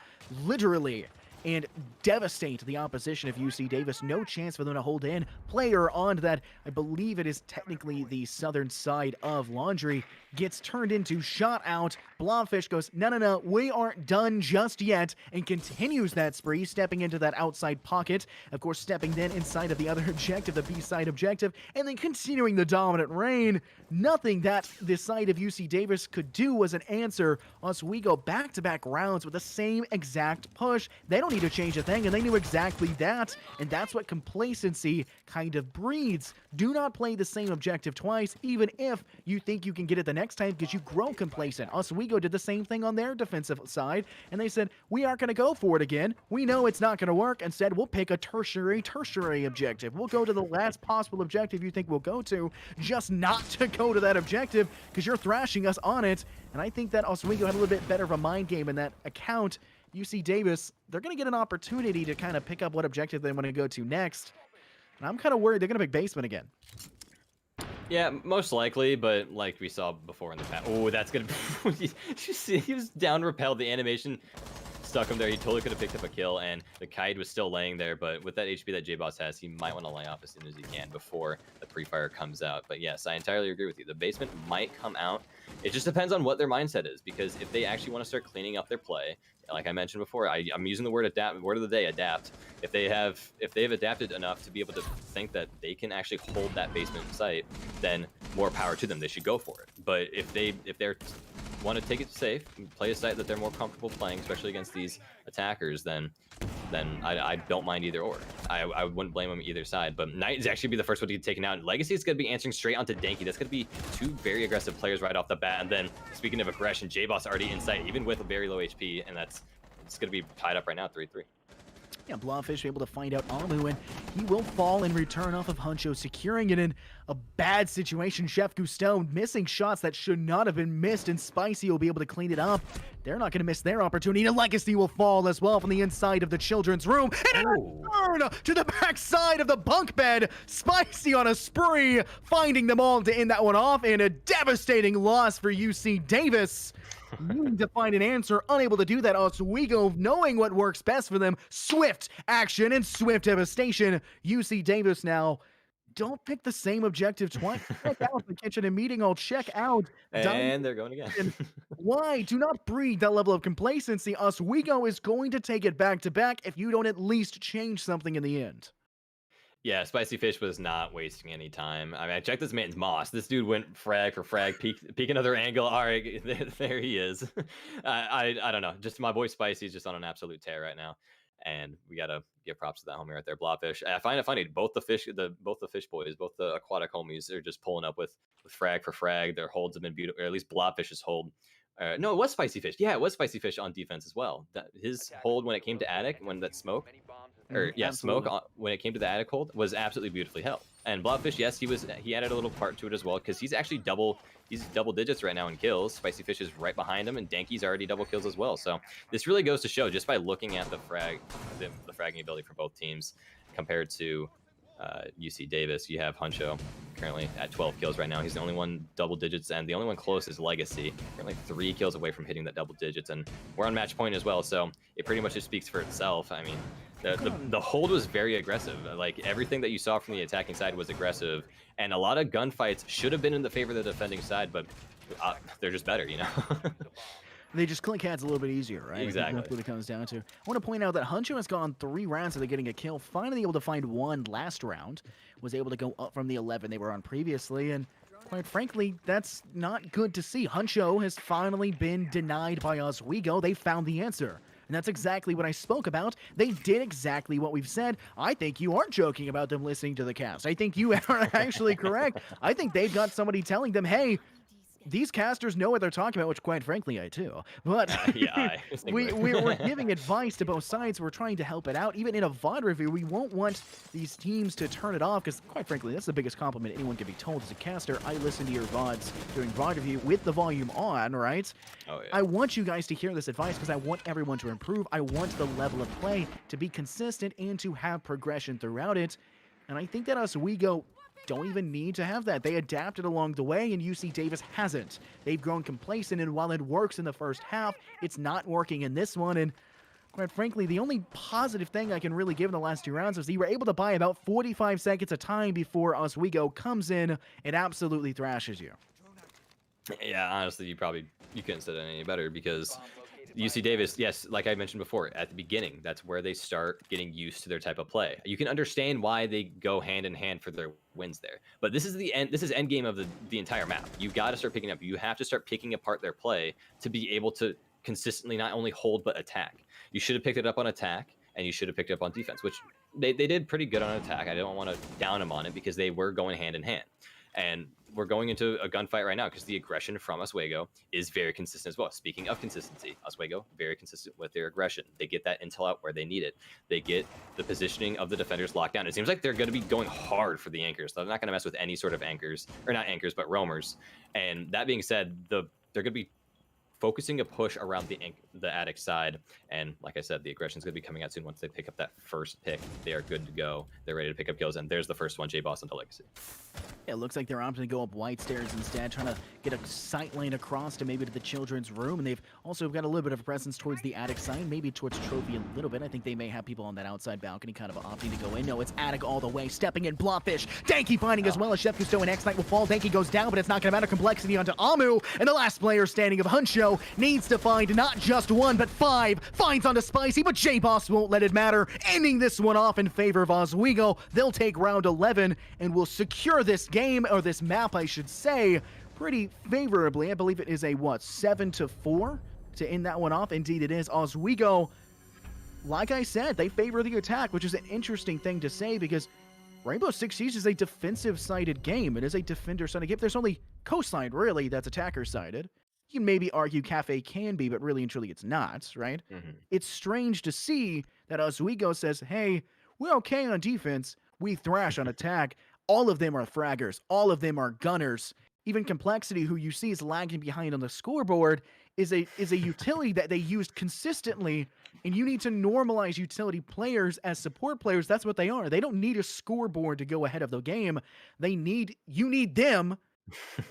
literally, and devastate the opposition of UC Davis. No chance for them to hold in. Player on that, I believe it is technically the southern side of Laundry, gets turned into, shot out. Blobfish goes, no, we aren't done just yet, and continues that spree, stepping into that outside pocket. Of course, stepping then inside of the other objective, the B-side objective, and then continuing the dominant reign. Nothing that the side of UC Davis could do was an answer. Oswego back-to-back rounds with the same exact push. They don't need to change a thing, and they knew exactly that, and that's what complacency kind of breeds. Do not play the same objective twice, even if you think you can get it the next time, because you grow complacent. Oswego did the same thing on their defensive side, and they said, we aren't going to go for it again. We know it's not going to work. Instead, we'll pick a tertiary objective. We'll go to the last possible objective you think we'll go to, just not to go to that objective, because you're thrashing us on it. And I think that Oswego had a little bit better of a mind game in that account. UC Davis, they're going to get an opportunity to kind of pick up what objective they want to go to next. And I'm kind of worried they're going to pick basement again. Yeah, most likely, but like we saw before in the past. Oh, that's going to be... You see, he was down repelled. The animation stuck him there. He totally could have picked up a kill, and the kite was still laying there, but with that HP that J-Boss has, he might want to lay off as soon as he can before the pre-fire comes out. But yes, I entirely agree with you. The basement might come out. It just depends on what their mindset is, because if they actually want to start cleaning up their play, like I mentioned before, I'm using the word adapt, word of the day, adapt. If they've adapted enough to be able to think that they can actually hold that basement site, then more power to them. They should go for it. But if they're want to take it safe, play a site that they're more comfortable playing, especially against these attackers, then I don't mind either or. I wouldn't blame them either side. But Knight is actually be the first one to get taken out. Legacy is going to be answering straight onto Danky. That's going to be two very aggressive players right off the bat. And then speaking of aggression, J-Boss already in sight, even with a very low HP, and it's going to be tied up right now, 3-3. Yeah, Blobfish able to find out Amu, and he will fall in return off of Huncho, securing it in a bad situation. Chef Gusteau missing shots that should not have been missed, and Spicy will be able to clean it up. They're not going to miss their opportunity, and Legacy will fall as well from the inside of the children's room. And a return to the backside of the bunk bed. Spicy on a spree, finding them all to end that one off, and a devastating loss for UC Davis. Needing to find an answer, unable to do that. Oswego, knowing what works best for them, swift action and swift devastation. UC Davis now, don't pick the same objective twice. Check out the kitchen and meeting. I'll check out. And they're going again. Why? Do not breed that level of complacency. Oswego is going to take it back to back if you don't at least change something in the end. Yeah, Spicy Fish was not wasting any time. I mean, I checked this man's moss. This dude went frag for frag, peek another angle. All right, there he is. I don't know. Just my boy Spicy is just on an absolute tear right now, and we gotta give props to that homie right there, Blobfish. I find it funny. Both the fish boys, both the aquatic homies, they're just pulling up with frag for frag. Their holds have been beautiful, or at least Blobfish's hold. No, it was Spicy Fish. Yeah, it was Spicy Fish on defense as well. His hold when it came to Attic, when that smoke. Smoke when it came to the attic hold was absolutely beautifully held. And Blobfish, yes, he added a little part to it as well, because he's actually double digits right now in kills. Spicy Fish is right behind him, and Danky's already double kills as well. So this really goes to show, just by looking at the fragging ability for both teams compared to UC Davis. You have Huncho currently at 12 kills right now. He's the only one double digits, and the only one close is Legacy. Currently 3 kills away from hitting that double digits, and we're on match point as well, so it pretty much just speaks for itself. I mean, the hold was very aggressive. Like, everything that you saw from the attacking side was aggressive, and a lot of gunfights should have been in the favor of the defending side, but they're just better, you know? They just click heads a little bit easier, right? Exactly. That's what it comes down to. I want to point out that Huncho has gone 3 rounds without getting a kill, finally able to find one last round, was able to go up from the 11 they were on previously, and quite frankly, that's not good to see. Huncho has finally been denied by Oswego. They found the answer. And that's exactly what I spoke about. They did exactly what we've said. I think you aren't joking about them listening to the cast. I think you are actually correct. I think they've got somebody telling them, hey, these casters know what they're talking about, which quite frankly I do. But we're giving advice to both sides. We're trying to help it out. Even in a VOD review, we won't want these teams to turn it off, because quite frankly, that's the biggest compliment anyone can be told as a caster. I listen to your VODs during VOD review with the volume on, right? Oh, yeah. I want you guys to hear this advice because I want everyone to improve. I want the level of play to be consistent and to have progression throughout it. And I think that Oswego don't even need to have that. They adapted along the way, and UC Davis hasn't. They've grown complacent, and while it works in the first half, it's not working in this one. And quite frankly, the only positive thing I can really give in the last 2 rounds is they were able to buy about 45 seconds of time before Oswego comes in and absolutely thrashes you. Yeah, honestly, you couldn't have said it any better, because UC Davis, yes, like I mentioned before, at the beginning, that's where they start getting used to their type of play. You can understand why they go hand in hand for their wins there. But this is the end. This is end game of the entire map. You've got to start picking up. You have to start picking apart their play to be able to consistently not only hold but attack. You should have picked it up on attack, and you should have picked it up on defense, which they did pretty good on attack. I don't want to down them on it, because they were going hand in hand. And we're going into a gunfight right now because the aggression from Oswego is very consistent as well. Speaking of consistency, Oswego, very consistent with their aggression. They get that intel out where they need it. They get the positioning of the defenders locked down. It seems like they're going to be going hard for the anchors. They're not going to mess with any sort of anchors, or not anchors, but roamers. And that being said, they're going to be focusing a push around the attic side, and like I said, the aggression is going to be coming out soon. Once they pick up that first pick, they are good to go. They're ready to pick up kills, and there's the first one, J-Boss into Legacy. Yeah, it looks like they're opting to go up white stairs instead, trying to get a sight lane across to maybe to the children's room, and they've also got a little bit of a presence towards the attic side, maybe towards Trophy a little bit. I think they may have people on that outside balcony kind of opting to go in. No, it's attic all the way, stepping in, Blobfish, Danky finding as well as Chef Gusteau and X-Knight will fall. Danky goes down, but it's not going to matter. Complexity onto Amu, and the last player standing of Huncho needs to find not just 1, but 5. Finds onto Spicy, but J-Boss won't let it matter, ending this one off in favor of Oswego. They'll take round 11 and will secure this game, or this map, I should say, pretty favorably. I believe it is a, 7-4 to end that one off. Indeed it is. Oswego, like I said, they favor the attack, which is an interesting thing to say because Rainbow Six Siege is a defensive-sided game. It is a defender-sided game. There's only Coastline, really, that's attacker-sided. You can maybe argue Cafe can be, but really and truly it's not, right? It's strange to see that Oswego says, hey, we're okay on defense, we thrash on attack. All of them are fraggers. All of them are gunners. Even Complexity, who you see is lagging behind on the scoreboard, is a utility that they used consistently, and you need to normalize utility players as support players. That's what they are. They don't need a scoreboard to go ahead of the game. You need them.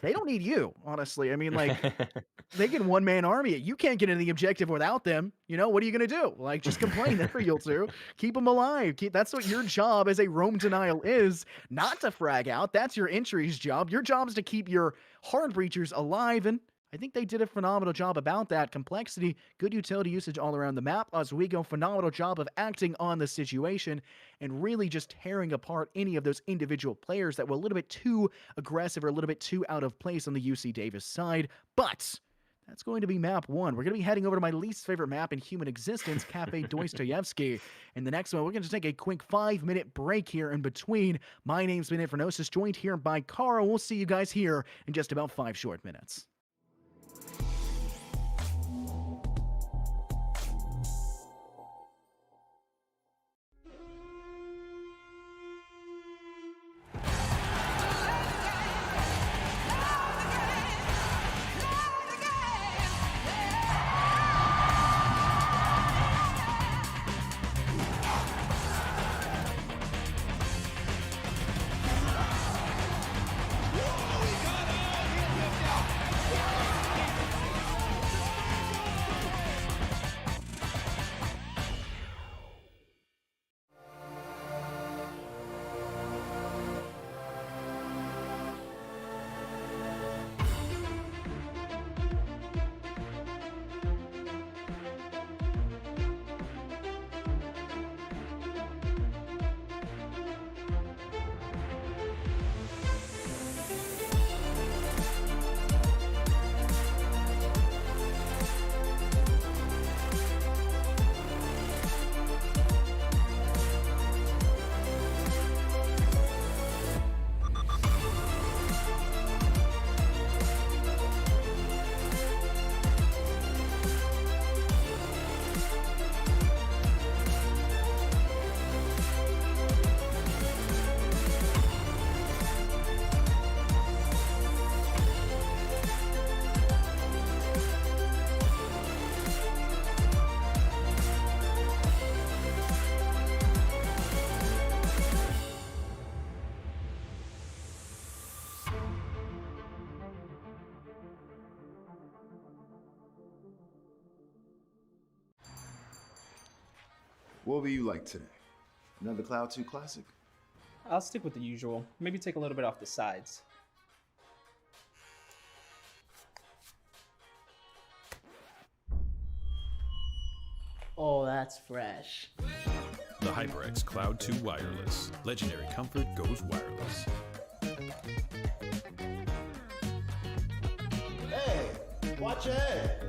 They don't need you, honestly. I mean, like, they can one-man army it. You can't get into the objective without them. You know, what are you going to do? Like, just complain. That's what you'll do. Keep them alive. That's what your job as a roam denial is, not to frag out. That's your entry's job. Your job is to keep your hard breachers alive, and I think they did a phenomenal job about that. Complexity, good utility usage all around the map. Oswego, phenomenal job of acting on the situation and really just tearing apart any of those individual players that were a little bit too aggressive or a little bit too out of place on the UC Davis side. But that's going to be map 1. We're going to be heading over to my least favorite map in human existence, Cafe Dostoyevsky. And the next one, we're going to take a quick 5-minute break here in between. My name's been Infernosis, joined here by Carl. We'll see you guys here in just about 5 short minutes. What will you like today? Another Cloud 2 classic? I'll stick with the usual. Maybe take a little bit off the sides. Oh, that's fresh. The HyperX Cloud 2 Wireless. Legendary comfort goes wireless. Hey, watch your head.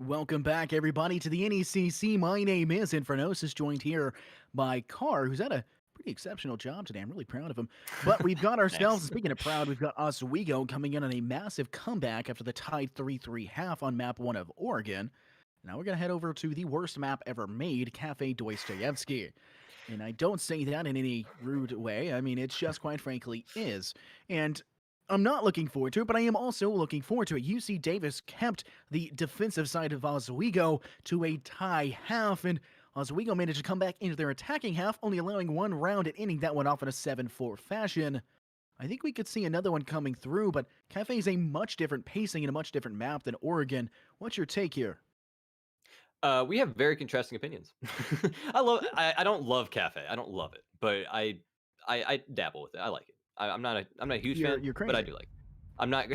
Welcome back, everybody, to the NECC. My name is Infernosis, joined here by Carr, who's had a pretty exceptional job today. I'm really proud of him. But we've got ourselves, speaking of proud, we've got Oswego coming in on a massive comeback after the tied 3-3 half on map 1 of Oregon. Now we're going to head over to the worst map ever made, Cafe Dostoyevsky. And I don't say that in any rude way. I mean, it just quite frankly is. And I'm not looking forward to it, but I am also looking forward to it. UC Davis kept the defensive side of Oswego to a tie half, and Oswego managed to come back into their attacking half, only allowing one round and ending that one off in a 7-4 fashion. I think we could see another one coming through, but Cafe is a much different pacing and a much different map than Oregon. What's your take here? We have very contrasting opinions. I don't love Cafe. I don't love it, but I dabble with it. I like it. I'm not a huge fan, you're but I do like it. I'm not.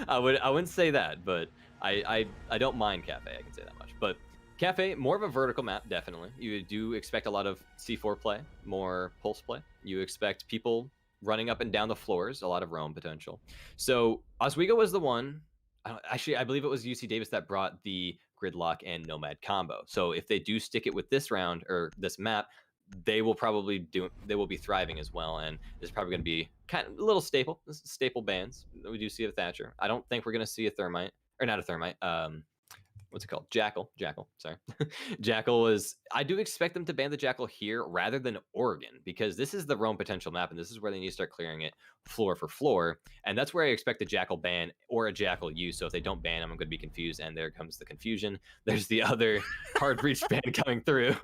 I wouldn't say that, but I don't mind Cafe. I can say that much. But Cafe, more of a vertical map, definitely. You do expect a lot of C4 play, more pulse play. You expect people running up and down the floors, a lot of roam potential. So Oswego was the one. Actually, I believe it was UC Davis that brought the gridlock and nomad combo. So if they do stick it with this round or this map, they will be thriving as well, and it's probably going to be kind of a little staple bans. We do see a Thatcher. I don't think we're going to see a Thermite, or not a Thermite. What's it called? Jackal. Sorry. Jackal is. I do expect them to ban the Jackal here rather than Oregon, because this is the roam potential map, and this is where they need to start clearing it floor for floor. And that's where I expect a Jackal ban or a Jackal use. So if they don't ban them, I'm going to be confused, and there comes the confusion. There's the other hard breach ban coming through.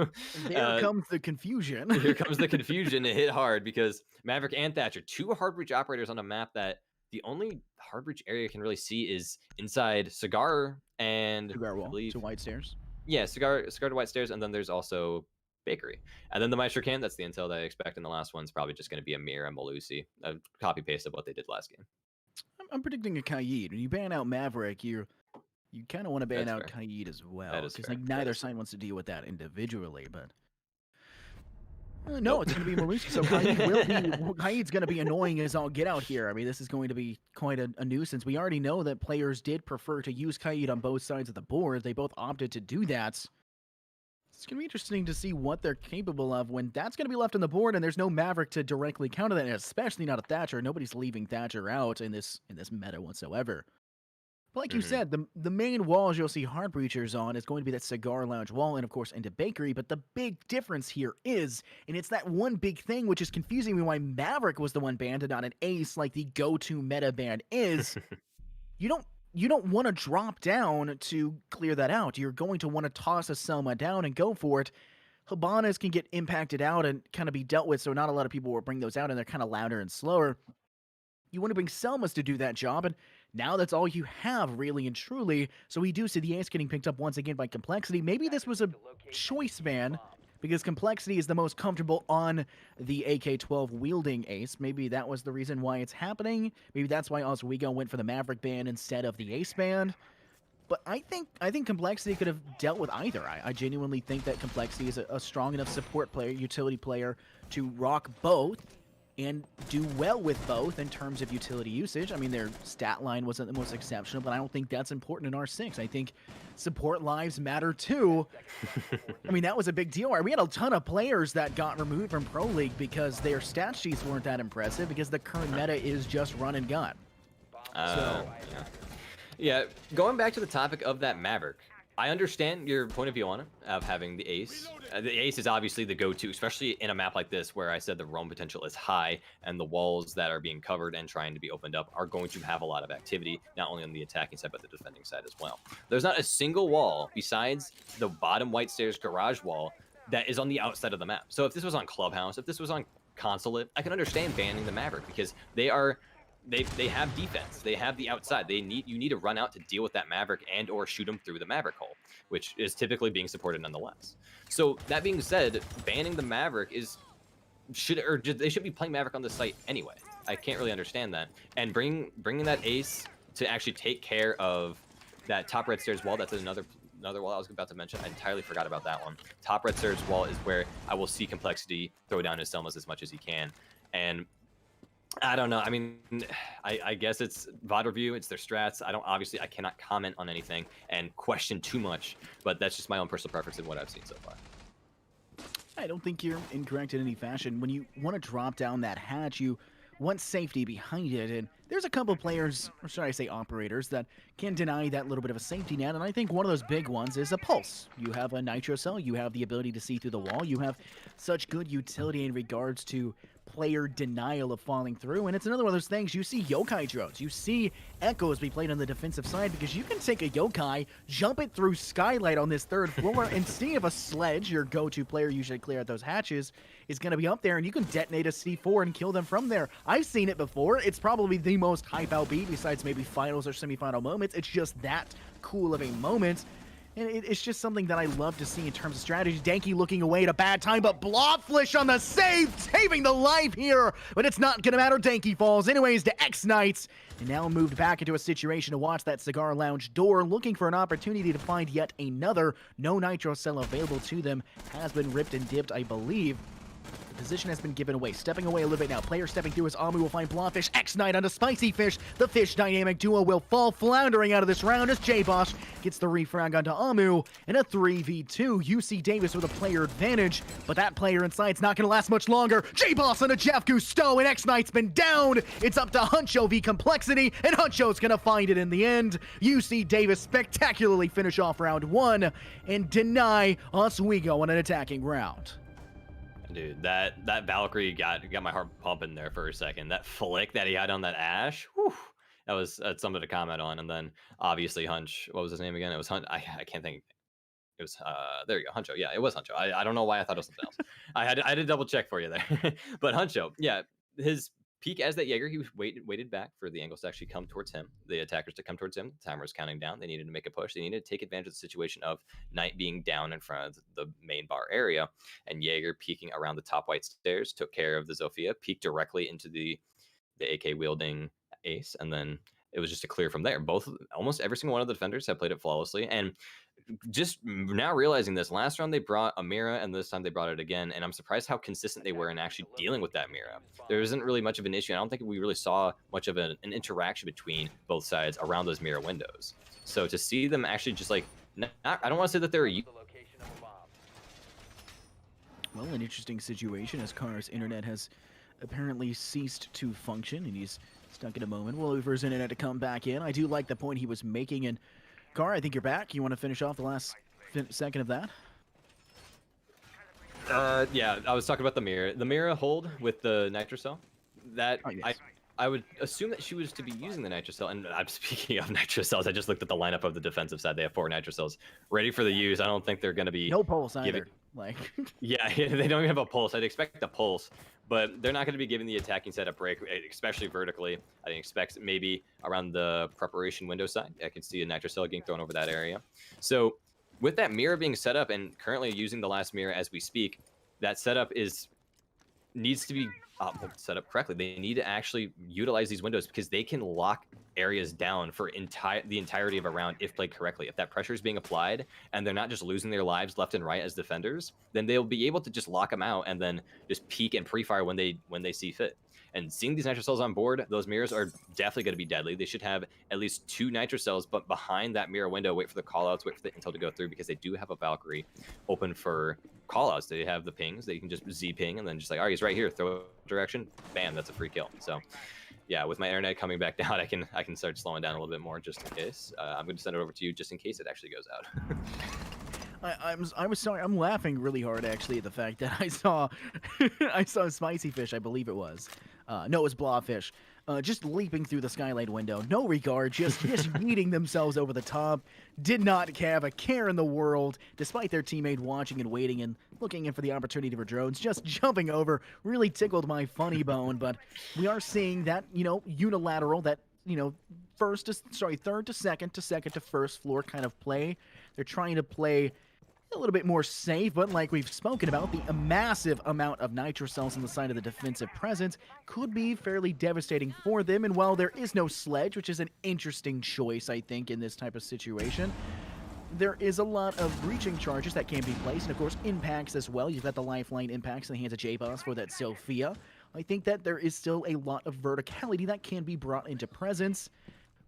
There comes the confusion. Here comes the confusion. It hit hard because Maverick and Thatcher, two hard breach operators on a map that the only hard breach area you can really see is inside Cigar and Cigar Wall to White Stairs. Yeah, Cigar to White Stairs, and then there's also Bakery. And then the Maestro Can, that's the intel that I expect, and the last one's probably just going to be a mirror and Malusi, a copy-paste of what they did last game. I'm predicting a Kaid. When you ban out Maverick, you kind of want to ban out Kaid as well. Because like neither side wants to deal with that individually, but... no, it's going to be Malusi, so Kaid's going to be annoying as all get out here. I mean, this is going to be quite a nuisance. We already know that players did prefer to use Kaid on both sides of the board. They both opted to do that. It's going to be interesting to see what they're capable of when that's going to be left on the board and there's no Maverick to directly counter that, and especially not a Thatcher. Nobody's leaving Thatcher out in this meta whatsoever. But like you said, the main walls you'll see hard breachers on is going to be that Cigar Lounge wall and, of course, into Bakery. But the big difference here is, and it's that one big thing which is confusing me why Maverick was the one banned and not an Ace like the go-to meta ban is, you don't want to drop down to clear that out. You're going to want to toss a Selma down and go for it. Habanas can get impacted out and kind of be dealt with, so not a lot of people will bring those out, and they're kind of louder and slower. You want to bring Selmas to do that job, and now that's all you have, really and truly. So we do see the Ace getting picked up once again by Complexity. Maybe this was a choice ban, because Complexity is the most comfortable on the AK-12 wielding Ace. Maybe that was the reason why it's happening. Maybe that's why Oswego went for the Maverick ban instead of the Ace ban. But I think Complexity could have dealt with either. I genuinely think that Complexity is a strong enough support player, utility player, to rock both and do well with both in terms of utility usage. I mean, their stat line wasn't the most exceptional, but I don't think that's important in R6. I think support lives matter too. I mean, that was a big deal. We had a ton of players that got removed from Pro League because their stat sheets weren't that impressive, because the current meta is just run and gun. Yeah, going back to the topic of that Maverick, I understand your point of view on it, of having the Ace. The Ace is obviously the go-to, especially in a map like this where I said the roam potential is high and the walls that are being covered and trying to be opened up are going to have a lot of activity, not only on the attacking side, but the defending side as well. There's not a single wall besides the bottom White Stairs garage wall that is on the outside of the map. So if this was on Clubhouse, if this was on Consulate, I can understand banning the Maverick, because they have defense. They have the outside. You need to run out to deal with that Maverick and or shoot them through the Maverick hole, which is typically being supported nonetheless. So that being said, banning the Maverick they should be playing Maverick on the site anyway. I can't really understand that. And bringing that Ace to actually take care of that top red stairs wall. That's another wall I was about to mention. I entirely forgot about that one. Top red stairs wall is where I will see Complexity throw down his Selmas as much as he can. And I don't know. I mean, I guess it's VOD review. It's their strats. I cannot comment on anything and question too much, but that's just my own personal preference in what I've seen so far. I don't think you're incorrect in any fashion. When you want to drop down that hatch, you want safety behind it, and there's a couple players, or should I say operators, that can deny that little bit of a safety net, and I think one of those big ones is a pulse. You have a nitro cell, you have the ability to see through the wall, you have such good utility in regards to player denial of falling through, and it's another one of those things. You see yokai drones, you see echoes be played on the defensive side, because you can take a yokai, jump it through skylight on this 3rd floor, and see if a sledge, your go-to player usually clear out those hatches, is going to be up there, and you can detonate a C4 and kill them from there. I've seen it before. It's probably the most hype out beat besides maybe finals or semifinal moments. It's just that cool of a moment. And it's just something that I love to see in terms of strategy. Danky looking away at a bad time, but Blobfish on the save, saving the life here. But it's not going to matter. Danky falls anyways to X-Knights. And now moved back into a situation to watch that cigar lounge door, looking for an opportunity to find yet another. No nitro cell available to them. Has been ripped and dipped, I believe. The position has been given away. Stepping away a little bit now. Player stepping through as Amu will find Blobfish. X-Knight onto Spicy Fish. The Fish dynamic duo will fall floundering out of this round as J-Boss gets the refrag onto Amu. And a 3v2. UC Davis with a player advantage, but that player inside's not going to last much longer. J-Boss onto Jeff Cousteau, and X-Knight's been down. It's up to Huncho v Complexity, and Huncho's going to find it in the end. UC Davis spectacularly finish off round 1 and deny Oswego on an attacking round. Dude, that Valkyrie got my heart pumping there for a second. That flick that he had on that Ash, whew, that's something to comment on. And then obviously Hunch, what was his name again? It was Hunt. I can't think. It was there you go, Huncho. Yeah, it was Huncho. I don't know why I thought it was something else. I had to double check for you there. But Huncho, yeah, his peak as that Jaeger, he waited back for the angles to actually come towards him, the attackers to come towards him. The timer was counting down. They needed to make a push. They needed to take advantage of the situation of Knight being down in front of the main bar area, and Jaeger peeking around the top white stairs, took care of the Zofia, peeked directly into the AK wielding Ace, and then it was just a clear from there. Almost every single one of the defenders have played it flawlessly, and just now realizing this, last round they brought a Mira, and this time they brought it again, and I'm surprised how consistent they were in actually dealing with that Mira. There isn't really much of an issue. I don't think we really saw much of an interaction between both sides around those Mira windows. So to see them actually just like, I don't want to say that they're well, an interesting situation as Car's internet has apparently ceased to function, and he's stuck in a moment. We'll wait for his internet to come back in. I do like the point he was making, and Car, I think you're back. You want to finish off the last second of that? Yeah, I was talking about the Mira hold with the nitro cell. That yes. I would assume that she was to be using the nitro cell. And I'm speaking of nitro cells. I just looked at the lineup of the defensive side. They have 4 nitro cells ready for the use. I don't think they're going to be no pulse either. Like yeah, they don't even have a pulse. I'd expect a pulse, but they're not going to be giving the attacking side a break, especially vertically. I expect maybe around the preparation window side. I can see a nitro cell getting thrown over that area. So with that Mira being set up and currently using the last Mira as we speak, that setup needs to be set up correctly. They need to actually utilize these windows because they can lock areas down for the entirety of a round if played correctly. If that pressure is being applied and they're not just losing their lives left and right as defenders, then they'll be able to just lock them out and then just peek and pre-fire when they see fit. And seeing these nitro cells on board, those mirrors are definitely going to be deadly. They should have at least 2 nitro cells, but behind that mirror window, wait for the callouts, wait for the intel to go through, because they do have a Valkyrie open for callouts. They have the pings. They can just Z-ping and then just like, all right, he's right here. Throw direction. Bam, that's a free kill. So yeah, with my internet coming back down, I can start slowing down a little bit more just in case. I'm going to send it over to you just in case it actually goes out. I was sorry. I'm laughing really hard actually at the fact that I saw Spicy Fish, I believe it was. No, it was Blobfish. Just leaping through the skylight window. No regard, just yeeting themselves over the top. Did not have a care in the world, despite their teammate watching and waiting and looking in for the opportunity for drones. Just jumping over really tickled my funny bone, but we are seeing that, unilateral, that, third to second to first floor kind of play. They're trying to play a little bit more safe, but like we've spoken about, the massive amount of nitro cells on the side of the defensive presence could be fairly devastating for them. And while there is no sledge, which is an interesting choice, I think, in this type of situation, there is a lot of breaching charges that can be placed, and of course impacts as well. You've got the lifeline impacts in the hands of J-Boss for that Sophia. I think that there is still a lot of verticality that can be brought into presence,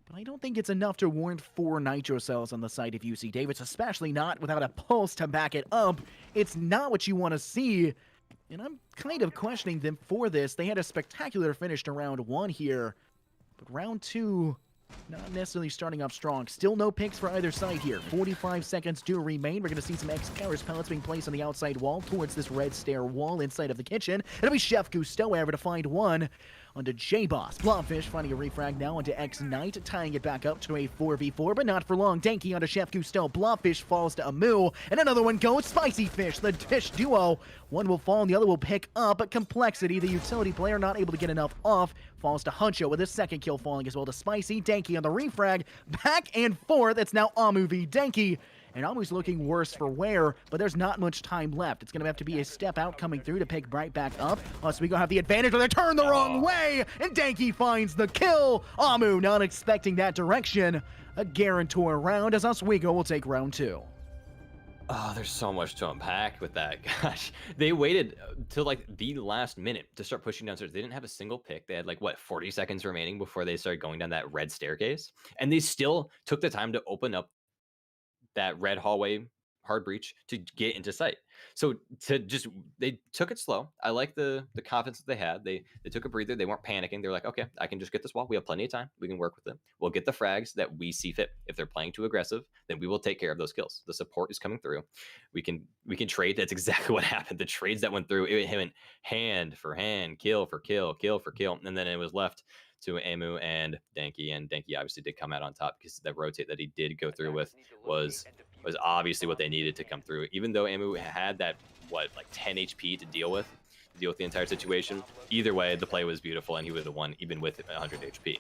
but I don't think it's enough to warrant 4 Nitro Cells on the side of UC Davis, especially not without a pulse to back it up. It's not what you want to see, and I'm kind of questioning them for this. They had a spectacular finish to round 1 here, but round 2, not necessarily starting off strong. Still no picks for either side here. 45 seconds do remain. We're going to see some X-Kairos pellets being placed on the outside wall towards this red stair wall inside of the kitchen. It'll be Chef Gusteau ever to find one onto J-Boss. Blobfish finding a refrag now onto X-Knight, tying it back up to a 4v4, but not for long. Danky onto Chef Gusteau. Blobfish falls to Amu, and another one goes. Spicy Fish, the dish duo. One will fall and the other will pick up, but Complexity, the utility player, not able to get enough off, falls to Huncho with his second kill falling as well to Spicy. Danky on the refrag, back and forth. It's now Amu v Danky. And Amu's looking worse for wear, but there's not much time left. It's going to have to be a step out coming through to pick right back up. Oswego have the advantage, but they turn the wrong way, and Danky finds the kill. Amu not expecting that direction. A guarantor round as Oswego will take round 2. Oh, there's so much to unpack with that. Gosh, they waited till like the last minute to start pushing downstairs. They didn't have a single pick. They had like, what, 40 seconds remaining before they started going down that red staircase. And they still took the time to open up that red hallway hard breach to get into sight. So they took it slow. I like the confidence that they had. They took a breather. They weren't panicking. They were like, okay, I can just get this wall. We have plenty of time. We can work with them. We'll get the frags that we see fit. If they're playing too aggressive, then we will take care of those kills. The support is coming through. We can trade. That's exactly what happened. The trades that went through, it went hand for hand, kill for kill, kill for kill, and then it was left to Amu and Danky obviously did come out on top because the rotate that he did go through with was obviously what they needed to come through. Even though Amu had that, like 10 HP to deal with the entire situation, either way, the play was beautiful and he would have won even with 100 HP.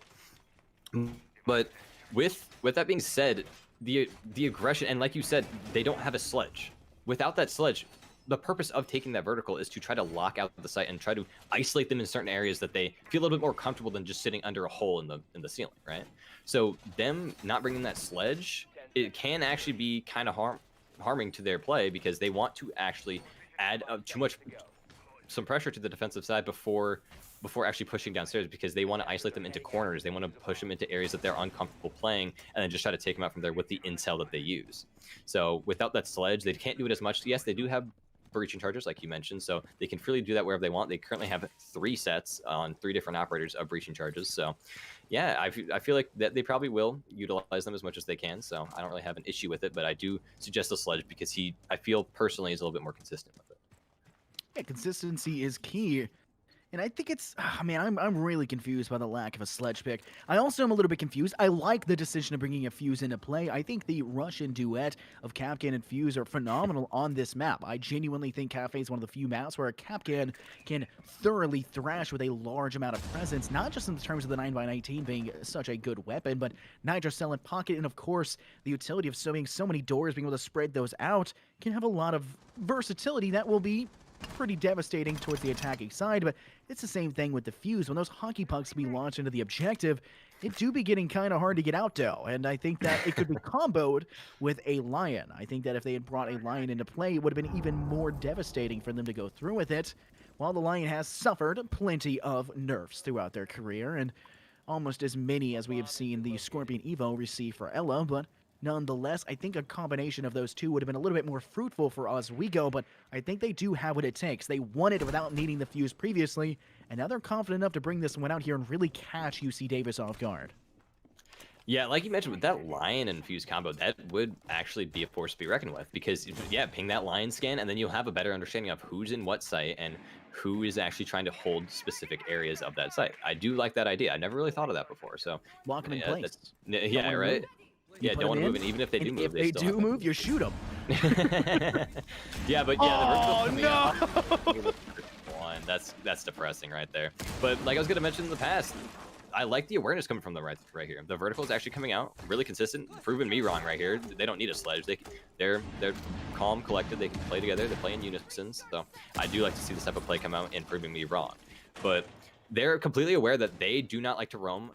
But with that being said, the aggression, and like you said, they don't have a sledge. Without that sledge, the purpose of taking that vertical is to try to lock out the site and try to isolate them in certain areas that they feel a little bit more comfortable than just sitting under a hole in the ceiling, right? So them not bringing that sledge, it can actually be kind of harming to their play because they want to actually add some pressure to the defensive side before actually pushing downstairs, because they want to isolate them into corners. They want to push them into areas that they're uncomfortable playing and then just try to take them out from there with the intel that they use. So without that sledge, they can't do it as much. Yes, they do have breaching charges like you mentioned, so they can freely do that wherever they want. They currently have 3 sets on 3 different operators of breaching charges, so yeah, I feel like that they probably will utilize them as much as they can, so I don't really have an issue with it, but I do suggest the sledge because I feel personally is a little bit more consistent with it. Yeah, consistency is key. And I think it's, man, I'm really confused by the lack of a sledge pick. I also am a little bit confused. I like the decision of bringing a Fuse into play. I think the Russian duet of Kapkan and Fuse are phenomenal on this map. I genuinely think Cafe is one of the few maps where a Kapkan can thoroughly thrash with a large amount of presence, not just in terms of the 9x19 being such a good weapon, but Nitro Cell in pocket, and of course, the utility of being so many doors, being able to spread those out, can have a lot of versatility that will be pretty devastating towards the attacking side, but it's the same thing with the Fuse. When those hockey pucks be launched into the objective, it do be getting kind of hard to get out though, and I think that it could be comboed with a Lion. I think that if they had brought a Lion into play, it would have been even more devastating for them to go through with it. While the Lion has suffered plenty of nerfs throughout their career, and almost as many as we have seen the Scorpion Evo receive for Ella, but nonetheless, I think a combination of those two would have been a little bit more fruitful for Oswego, but I think they do have what it takes. They won it without needing the Fuse previously, and now they're confident enough to bring this one out here and really catch UC Davis off guard. Yeah, like you mentioned, with that Lion and Fuse combo, that would actually be a force to be reckoned with, because, yeah, ping that Lion scan, and then you'll have a better understanding of who's in what site and who is actually trying to hold specific areas of that site. I do like that idea. I never really thought of that before, so... Lock them in place. Yeah, right? Yeah, don't want to move, and even if they do move, if they do move, you shoot them. Yeah, but yeah, the no! One, that's depressing right there. But like I was gonna mention in the past, I like the awareness coming from the right here. The vertical is actually coming out really consistent, proving me wrong right here. They don't need a sledge. They're calm, collected. They can play together. They play in unison. So I do like to see this type of play come out and proving me wrong. But they're completely aware that they do not like to roam.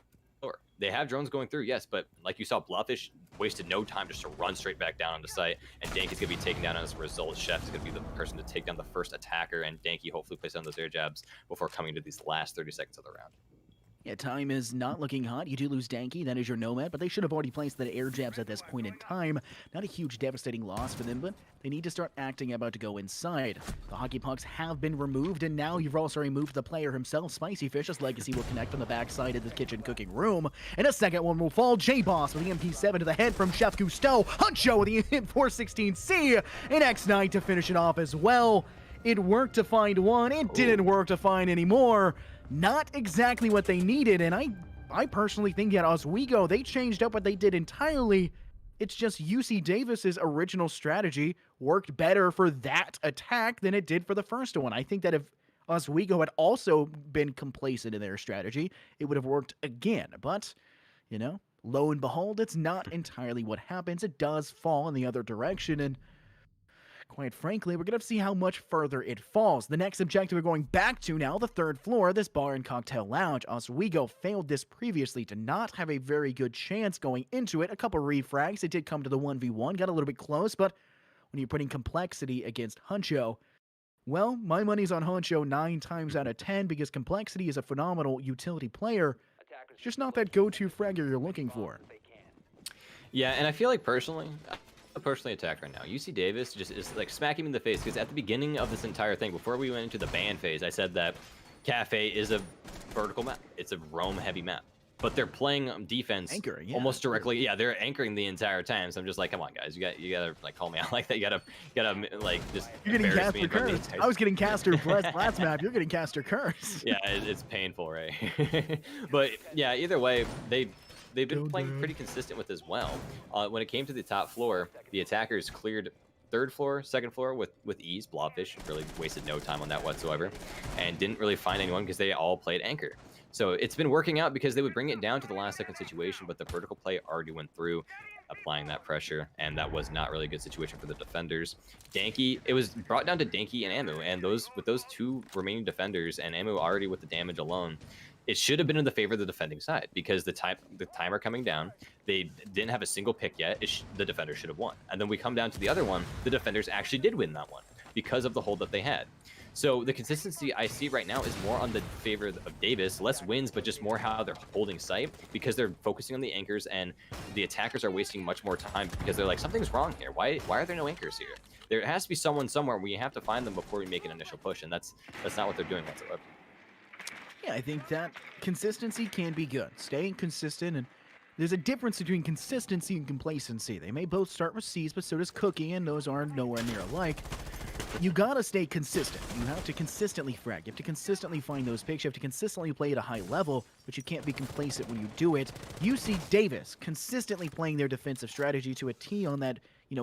they have drones going through, yes, but like you saw, Blobfish wasted no time just to run straight back down onto site, and Danky's going to be taken down as a result. Chef is going to be the person to take down the first attacker, and Danky hopefully plays down those air jabs before coming to these last 30 seconds of the round. Yeah, time is not looking hot. You do lose Danky, that is your Nomad, but they should have already placed the air jabs at this point in time. Not a huge devastating loss for them, but they need to start acting about to go inside. The hockey pucks have been removed, and now you've also removed the player himself. Spicy Fish's legacy will connect on the backside of the kitchen cooking room. And a second one will fall. J-Boss with the MP7 to the head from Chef Gusteau. Huncho with the 416C, and X9 to finish it off as well. It worked to find one. It didn't work to find any more. Not exactly what they needed, and I personally think at Oswego, they changed up what they did entirely. It's just UC Davis's original strategy worked better for that attack than it did for the first one. I think that if Oswego had also been complacent in their strategy, it would have worked again. But, you know, lo and behold, it's not entirely what happens. It does fall in the other direction, and quite frankly, we're going to see how much further it falls. The next objective we're going back to now, the third floor, this bar and cocktail lounge. Oswego failed this previously to not have a very good chance going into it. A couple refrags. It did come to the 1v1, got a little bit close, but when you're putting complexity against Huncho, well, my money's on Huncho 9 times out of 10 because complexity is a phenomenal utility player. It's just not that go-to fragger you're looking for. Yeah, and I feel like personally attacked right now. UC Davis just is like smacking me in the face because at the beginning of this entire thing, before we went into the ban phase, I said that Cafe is a vertical map. It's a roam heavy map, but they're playing defense almost directly. Yeah, they're anchoring the entire time. So I'm just like, come on, guys, you gotta like call me out like that. You gotta like just. You're getting Caster Curse. I was getting Caster last map. You're getting Caster Curse. Yeah, it's painful, right? But yeah, either way, they've been playing pretty consistent with as well. When it came to the top floor, the attackers cleared third floor, second floor with ease. Blobfish really wasted no time on that whatsoever and didn't really find anyone because they all played anchor. So it's been working out because they would bring it down to the last second situation, but the vertical play already went through, applying that pressure, and that was not really a good situation for the defenders. Danky, it was brought down to Danky and Amu, and with those two remaining defenders and Amu already with the damage alone, it should have been in the favor of the defending side because the timer coming down, they didn't have a single pick yet. The defender should have won. And then we come down to the other one, the defenders actually did win that one because of the hold that they had. So the consistency I see right now is more on the favor of Davis, less wins, but just more how they're holding site because they're focusing on the anchors and the attackers are wasting much more time because they're like, something's wrong here. Why are there no anchors here? There has to be someone somewhere. We have to find them before we make an initial push, and that's not what they're doing whatsoever. Yeah, I think that consistency can be good. Staying consistent, and there's a difference between consistency and complacency. They may both start with C's, but so does Cookie, and those are nowhere near alike. You gotta stay consistent. You have to consistently frag. You have to consistently find those picks. You have to consistently play at a high level, but you can't be complacent when you do it. UC Davis consistently playing their defensive strategy to a T on that,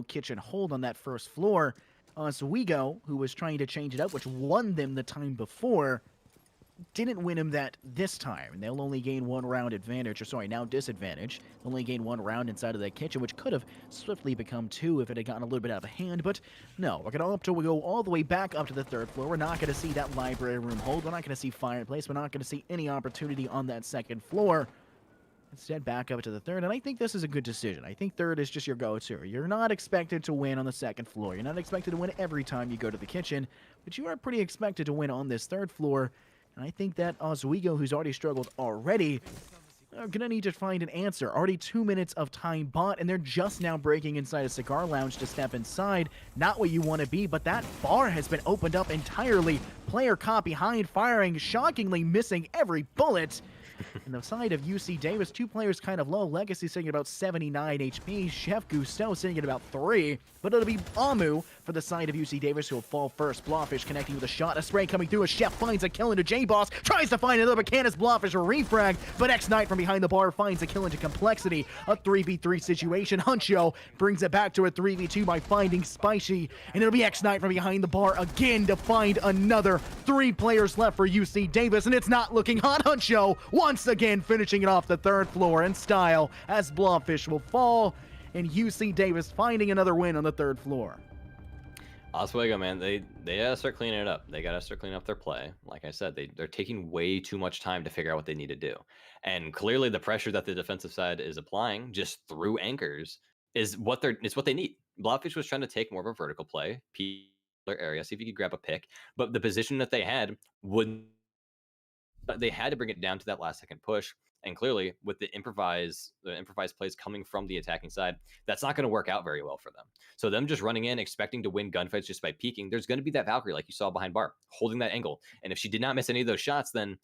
kitchen hold on that first floor. Oswego, who was trying to change it up, which won them the time before, didn't win him that this time, and they'll only gain one round advantage, or sorry, now disadvantage. They'll only gain one round inside of that kitchen, which could have swiftly become two if it had gotten a little bit out of hand, but no, we're going to go all the way back up to the third floor. We're not going to see that library room hold. We're not going to see fireplace. We're not going to see any opportunity on that second floor. Instead, back up to the third, and I think this is a good decision. I think third is just your go-to. You're not expected to win on the second floor. You're not expected to win every time you go to the kitchen, but you are pretty expected to win on this third floor. And I think that Oswego, who's already struggled already, are going to need to find an answer. Already 2 minutes of time bought, and they're just now breaking inside a cigar lounge to step inside. Not where you want to be, but that bar has been opened up entirely. Player caught behind, firing, shockingly missing every bullet. On the side of UC Davis, two players kind of low. Legacy sitting at about 79 HP. Chef Gusteau sitting at about 3. But it'll be Amu for the side of UC Davis who will fall first. Blobfish connecting with a shot. A spray coming through as Chef finds a kill into J-Boss. Tries to find another, but Canis Blobfish a refrag. But X-Knight from behind the bar finds a kill into Complexity. A 3v3 situation. Huncho brings it back to a 3v2 by finding Spicy. And it'll be X-Knight from behind the bar again to find another. 3 players left for UC Davis, and it's not looking hot. Huncho once again finishing it off the third floor in style as Blobfish will fall, and UC Davis finding another win on the third floor. Oswego, man, they gotta start cleaning it up. They gotta start cleaning up their play. Like I said, they're taking way too much time to figure out what they need to do. And clearly the pressure that the defensive side is applying just through anchors is what they need. Blobfish was trying to take more of a vertical play, their area, see if you could grab a pick. But the position that they had wouldn't they had to bring it down to that last second push. And clearly, with the improvised plays coming from the attacking side, that's not going to work out very well for them. So them just running in, expecting to win gunfights just by peeking, there's going to be that Valkyrie like you saw behind Bar, holding that angle. And if she did not miss any of those shots, then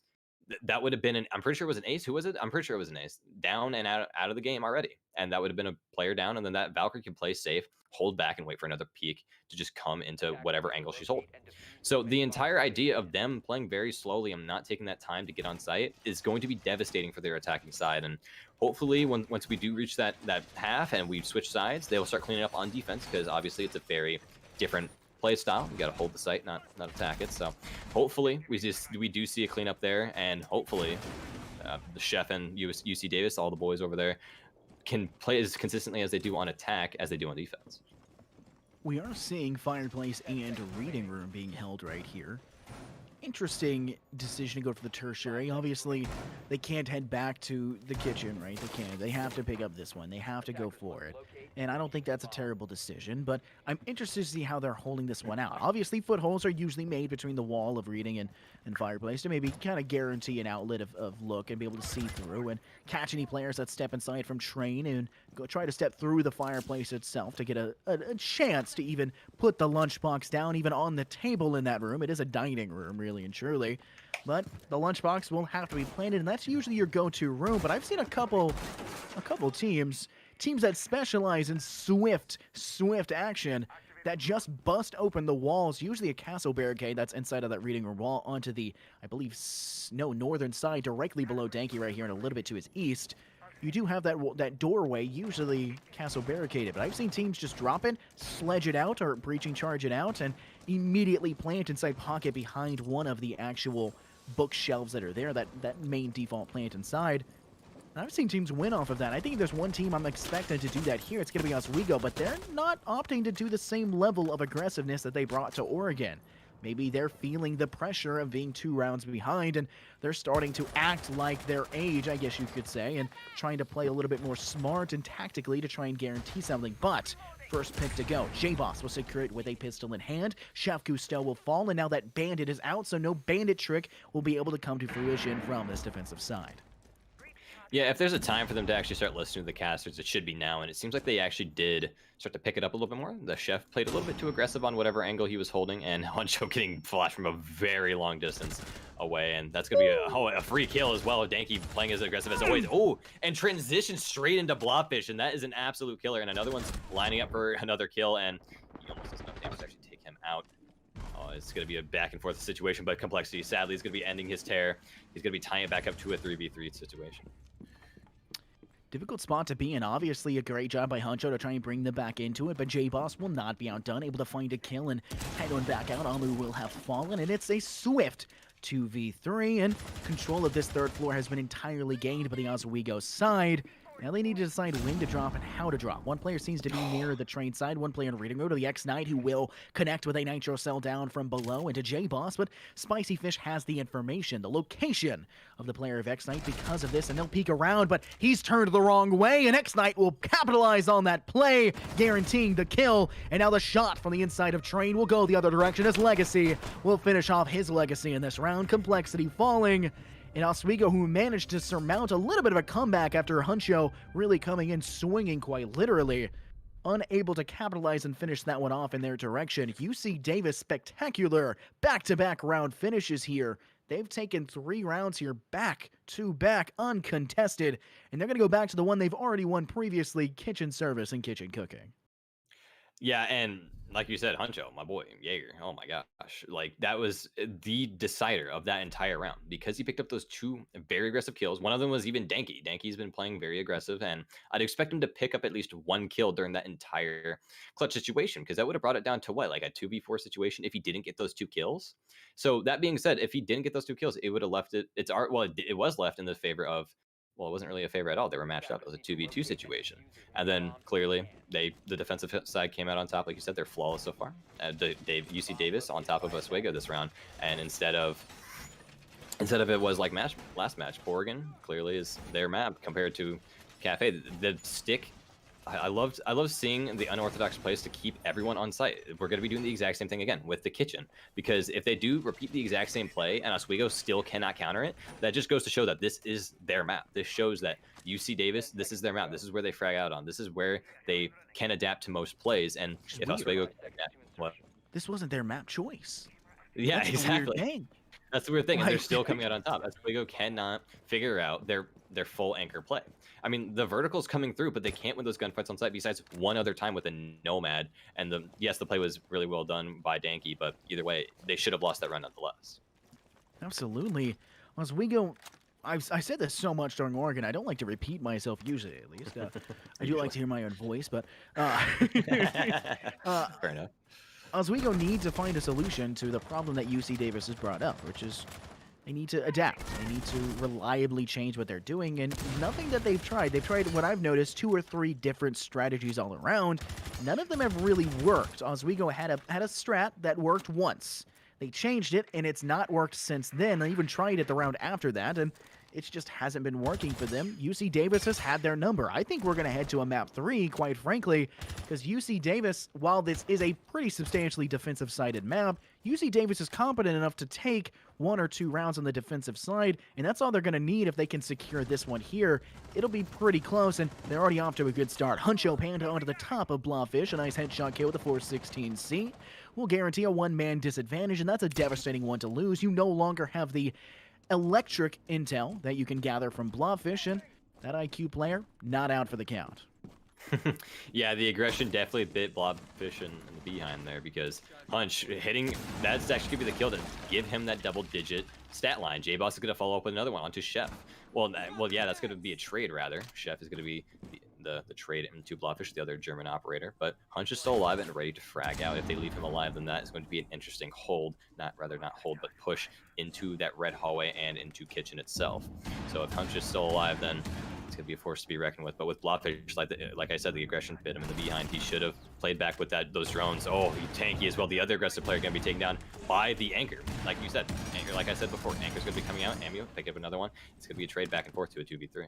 that would have been I'm pretty sure it was an ace. Who was it? I'm pretty sure it was an ace. Down and out of the game already. And that would have been a player down. And then that Valkyrie can play safe, hold back, and wait for another peek to just come into whatever angle she's holding. So the entire idea of them playing very slowly and not taking that time to get on site is going to be devastating for their attacking side. And hopefully once we do reach that half and we switch sides, they will start cleaning up on defense, because obviously it's a very different play style. You got to hold the site, not attack it. So hopefully we do see a cleanup there, and hopefully the Chef and UC Davis, all the boys over there, can play as consistently as they do on attack as they do on defense. We are seeing Fireplace and Reading Room being held right here. Interesting decision to go for the tertiary. Obviously, they can't head back to the kitchen, right? They can't. They have to pick up this one. They have to go for it. And I don't think that's a terrible decision, but I'm interested to see how they're holding this one out. Obviously, footholds are usually made between the wall of Reading and Fireplace to maybe kind of guarantee an outlet of look and be able to see through and catch any players that step inside from Train and go try to step through the Fireplace itself to get a chance to even put the lunchbox down even on the table in that room. It is a dining room, really and truly. But the lunchbox will have to be planted, and that's usually your go-to room. But I've seen a couple teams that specialize in swift action that just bust open the walls, usually a castle barricade that's inside of that Reading Room wall, onto the, I believe, northern side, directly below Danky right here and a little bit to his east. You do have that doorway, usually castle barricaded, but I've seen teams just drop it, sledge it out, or breaching charge it out, and immediately plant inside pocket behind one of the actual bookshelves that are there, that main default plant inside. And I've seen teams win off of that. I think there's one team I'm expecting to do that here. It's going to be Oswego, but they're not opting to do the same level of aggressiveness that they brought to Oregon. Maybe they're feeling the pressure of being 2 rounds behind, and they're starting to act like their age, I guess you could say, and trying to play a little bit more smart and tactically to try and guarantee something. But first pick to go, J-Boss will secure it with a pistol in hand. Chef Cousteau will fall, and now that Bandit is out, so no Bandit trick will be able to come to fruition from this defensive side. Yeah, if there's a time for them to actually start listening to the casters, it should be now, and it seems like they actually did start to pick it up a little bit more. The Chef played a little bit too aggressive on whatever angle he was holding, and Honcho getting flashed from a very long distance away, and that's going to be a free kill as well. Danky playing as aggressive as always. Oh, and transition straight into Blobfish, and that is an absolute killer, and another one's lining up for another kill, and he almost does enough damage to actually take him out. Oh, it's going to be a back and forth situation, but Complexity sadly is going to be ending his tear. He's going to be tying it back up to a 3v3 situation. Difficult spot to be in. Obviously, a great job by Honcho to try and bring them back into it, but J-Boss will not be outdone, able to find a kill and head on back out. Amu will have fallen, and it's a swift 2v3, and control of this third floor has been entirely gained by the Oswego side. Now they need to decide when to drop and how to drop. One player seems to be near the train side, one player in Reading Road to the X-Knight, who will connect with a nitro cell down from below into J-Boss, but Spicy Fish has the information, the location of the player of X-Knight because of this, and they'll peek around, but he's turned the wrong way, and X-Knight will capitalize on that play, guaranteeing the kill, and now the shot from the inside of Train will go the other direction as Legacy will finish off his legacy in this round. Complexity falling, and Oswego, who managed to surmount a little bit of a comeback after Honcho really coming in swinging quite literally, unable to capitalize and finish that one off in their direction. UC Davis, spectacular back-to-back round finishes here. They've taken 3 rounds here back-to-back uncontested, and they're going to go back to the one they've already won previously, kitchen service and kitchen cooking. Yeah, and like you said, Honcho, my boy, Jaeger, oh my gosh. Like, that was the decider of that entire round because he picked up those 2 very aggressive kills. One of them was even Danky. Danky's been playing very aggressive, and I'd expect him to pick up at least 1 kill during that entire clutch situation because that would have brought it down to what, like a 2v4 situation if he didn't get those 2 kills. So that being said, if he didn't get those 2 kills, it would have left it, it was left in the favor of well, it wasn't really a favor at all. They were matched up. It was a 2v2 situation. And then clearly, the defensive side came out on top. Like you said, they're flawless so far. UC Davis on top of Oswego this round. And instead of it was like last match, Oregon clearly is their map compared to Cafe. The stick, I love seeing the unorthodox plays to keep everyone on site. We're going to be doing the exact same thing again with the kitchen, because if they do repeat the exact same play and Oswego still cannot counter it, that just goes to show that this is their map. This shows that UC Davis, this is their map. This is where they frag out on. This is where they can adapt to most plays. And if Oswego, what? This wasn't their map choice. Yeah, That's exactly. The weird thing. That's the weird thing, and they're still coming out on top. Oswego cannot figure out their full anchor play. I mean, the vertical's coming through, but they can't win those gunfights on site besides one other time with a Nomad. And the play was really well done by Danke, but either way, they should have lost that run nonetheless. Absolutely. Oswego, I said this so much during Oregon, I don't like to repeat myself usually, at least. I do like to hear my own voice, but Fair enough. Oswego need to find a solution to the problem that UC Davis has brought up, which is they need to adapt. They need to reliably change what they're doing, and nothing that they've tried, what I've noticed, 2 or 3 different strategies all around. None of them have really worked. Oswego had a strat that worked once. They changed it, and it's not worked since then. They even tried it the round after that, and it just hasn't been working for them. UC Davis has had their number. I think we're going to head to a map 3, quite frankly, because UC Davis, while this is a pretty substantially defensive-sided map, UC Davis is competent enough to take 1 or 2 rounds on the defensive side, and that's all they're going to need if they can secure this one here. It'll be pretty close, and they're already off to a good start. Huncho Panda onto the top of Blawfish, a nice headshot kill with a 416C. Will guarantee a 1-man disadvantage, and that's a devastating one to lose. You no longer have the electric intel that you can gather from Blawfish, and that IQ player not out for the count. Yeah, the aggression definitely bit Blobfish in the behind there, because Hunch hitting, that's actually going to be the kill to give him that double-digit stat line. J-Boss is going to follow up with another one onto Chef. Well, yeah, that's going to be a trade, rather. Chef is going to be the trade into Blobfish, the other German operator. But Hunch is still alive and ready to frag out. If they leave him alive, then that is going to be an interesting hold. Not hold, but push into that red hallway and into kitchen itself. So if Hunch is still alive, then it's going to be a force to be reckoned with. But with Blobfish, like I said, the aggression bit him in the behind. He should have played back with those drones. Oh, he tanky as well. The other aggressive player going to be taken down by the anchor. Like you said, anchor, like I said before, anchor's going to be coming out. Amio, pick up another one. It's going to be a trade back and forth to a 2v3.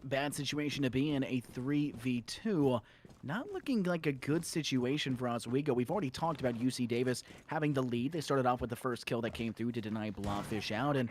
Bad situation to be in, a 3v2. Not looking like a good situation for Oswego. We've already talked about UC Davis having the lead. They started off with the first kill that came through to deny Blawfish out, and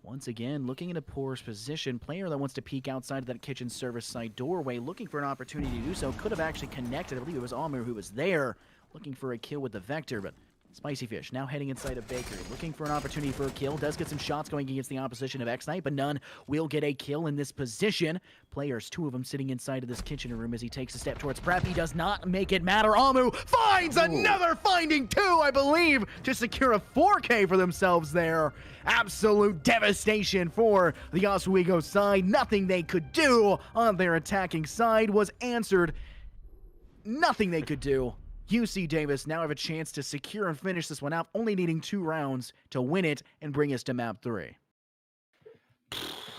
once again, looking in a poor position. Player that wants to peek outside of that kitchen service side doorway, looking for an opportunity to do so. Could have actually connected. I believe it was Amir who was there, looking for a kill with the Vector, but Spicy Fish now heading inside a bakery, looking for an opportunity for a kill. Does get some shots going against the opposition of X-Knight, but none will get a kill in this position. Players, 2 of them sitting inside of this kitchen room as he takes a step towards prep. He does not make it matter. Amu finds another finding 2, I believe, to secure a 4K for themselves there. Absolute devastation for the Oswego side. Nothing they could do on their attacking side was answered. Nothing they could do. UC Davis now have a chance to secure and finish this one out, only needing 2 rounds to win it and bring us to map 3.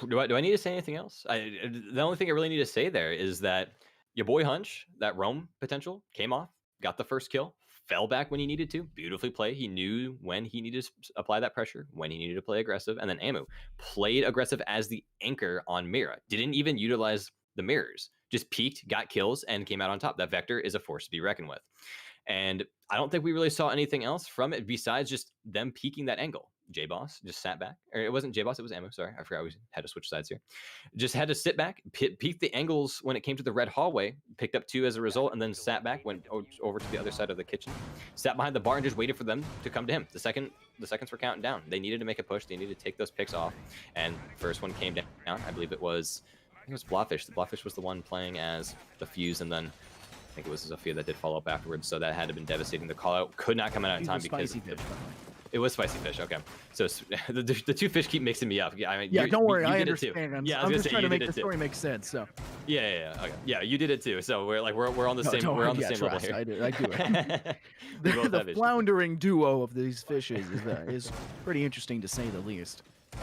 Do I need to say anything else? The only thing I really need to say there is that your boy Hunch, that roam potential, came off, got the first kill, fell back when he needed to, beautifully played. He knew when he needed to apply that pressure, when he needed to play aggressive, and then Amu played aggressive as the anchor on Mira. Didn't even utilize the mirrors. Just peeked, got kills, and came out on top. That Vector is a force to be reckoned with. And I don't think we really saw anything else from it besides just them peeking that angle. J-Boss just sat back. Or it wasn't J-Boss, it was Ammo. Sorry, I forgot we had to switch sides here. Just had to sit back, peek the angles when it came to the red hallway, picked up 2 as a result, and then sat back, went over to the other side of the kitchen, sat behind the bar and just waited for them to come to him. The seconds were counting down. They needed to make a push. They needed to take those picks off. And first one came down. I believe it was Blawfish. The Blawfish was the one playing as the Fuse, and then I think it was Zofia that did follow up afterwards, so that had to have been devastating. The call out could not come out in time because it was Spicy Fish. Okay, so the 2 fish keep mixing me up. I mean, yeah, don't worry, I understand. Yeah, I'm just trying to make the story make sense. So yeah, okay. Yeah, you did it too. So we're on the same same level here. I do it. the floundering duo of these fishes is pretty interesting to say the least. Oh,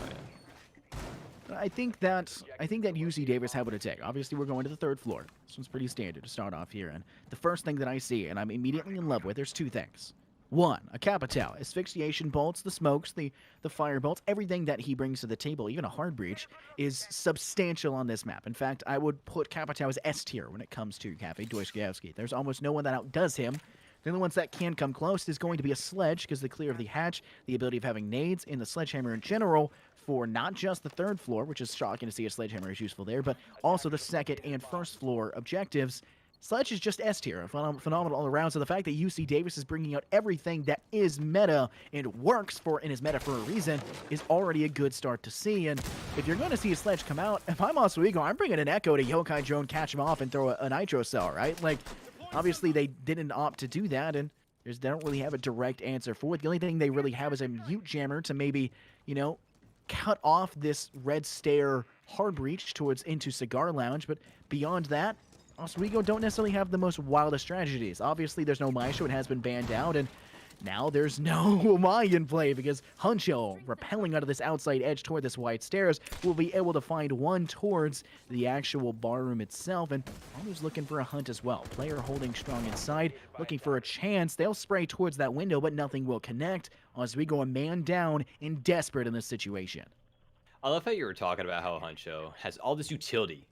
yeah. I think that UC Davis had what it take. Obviously, we're going to the 3rd floor. This one's pretty standard to start off here. And the first thing that I see, and I'm immediately in love with, there's 2 things. 1, a Capital. Asphyxiation bolts, the smokes, the fire bolts, everything that he brings to the table, even a hard breach, is substantial on this map. In fact, I would put Capital as S tier when it comes to Cafe Dostoyevsky. There's almost no one that outdoes him. The only ones that can come close is going to be a Sledge, because the clear of the hatch, the ability of having nades, and the Sledgehammer in general for not just the 3rd floor, which is shocking to see a Sledgehammer is useful there, but also the 2nd and 1st floor objectives. Sledge is just S tier, phenomenal all around. So the fact that UC Davis is bringing out everything that is meta and works for and is meta for a reason is already a good start to see. And if you're going to see a Sledge come out, if I'm Oswego, I'm bringing an Echo to Yokai Drone, catch him off, and throw a Nitro Cell, right? Like, obviously they didn't opt to do that, and they don't really have a direct answer for it. The only thing they really have is a Mute Jammer to maybe, you know, cut off this Red Stair hard breach towards into Cigar Lounge, but beyond that, Oswego don't necessarily have the most wildest strategies. Obviously, there's no Maestro, it has been banned out, and now there's no Mayan play because Huncho, rappelling out of this outside edge toward this white stairs, will be able to find one towards the actual barroom itself, and Almo's looking for a hunt as well. Player holding strong inside, looking for a chance. They'll spray towards that window, but nothing will connect. Oswego a man down and desperate in this situation. I love how you were talking about how Huncho has all this utility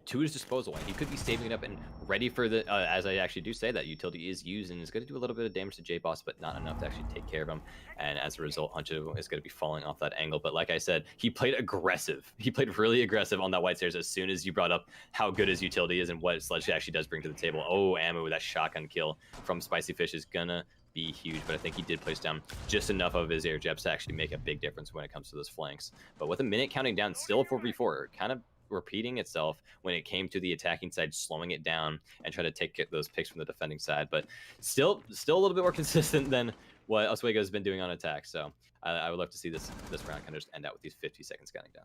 to his disposal, and he could be saving it up and ready for the, as I actually do say, that utility is used and is going to do a little bit of damage to J-Boss, but not enough to actually take care of him. And as a result, Huncho is going to be falling off that angle. But like I said, he played aggressive. He played really aggressive on that white stairs as soon as you brought up how good his utility is and what Sledge actually does bring to the table. Oh, ammo with that shotgun kill from Spicy Fish is gonna be huge, but I think he did place down just enough of his air jabs to actually make a big difference when it comes to those flanks. But with a minute counting down, still 4v4, kind of repeating itself when it came to the attacking side, slowing it down and try to take those picks from the defending side, but still a little bit more consistent than what Oswego has been doing on attack. So I would love to see this round kind of just end out with these 50 seconds counting down.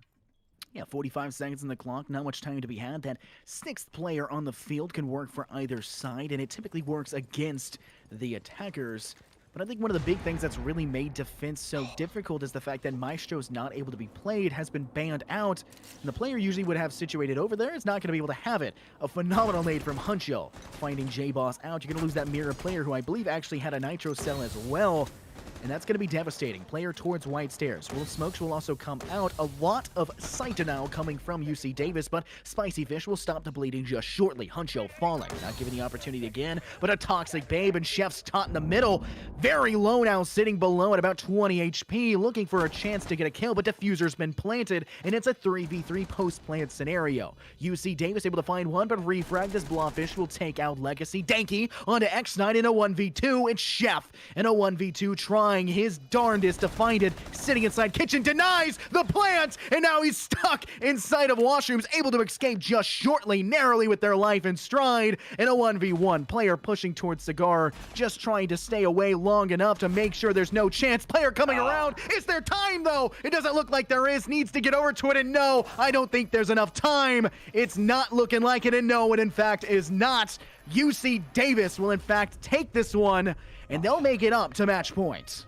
Yeah, 45 seconds on the clock, not much time to be had. That 6th player on the field can work for either side, and it typically works against the attackers. But I think one of the big things that's really made defense so difficult is the fact that Maestro's not able to be played, has been banned out, and the player usually would have situated over there is not going to be able to have it. A phenomenal nade from Huncho, finding J-Boss out. You're going to lose that Mirror player, who I believe actually had a Nitro Cell as well. And that's going to be devastating. Player towards white stairs. Will Smokes will also come out. A lot of sight denial coming from UC Davis, but Spicy Fish will stop the bleeding just shortly. Huncho falling. Not given the opportunity again, but a Toxic Babe, and Chef's Tot in the middle. Very low now, sitting below at about 20 HP, looking for a chance to get a kill, but Diffuser's been planted, and it's a 3v3 post-plant scenario. UC Davis able to find one, but refrag this Blobfish will take out Legacy. Danky onto X9 in a 1v2. It's Chef in a 1v2 trying his darndest to find it. Sitting inside kitchen, denies the plant, and now he's stuck inside of washrooms, able to escape just shortly, narrowly with their life in stride. In a 1v1, player pushing towards Cigar, just trying to stay away long enough to make sure there's no chance. Player coming around. Is there time though? It doesn't look like there is. Needs to get over to it, and no, I don't think there's enough time. It's not looking like it, and no, it in fact is not. UC Davis will in fact take this one, and they'll make it up to match point.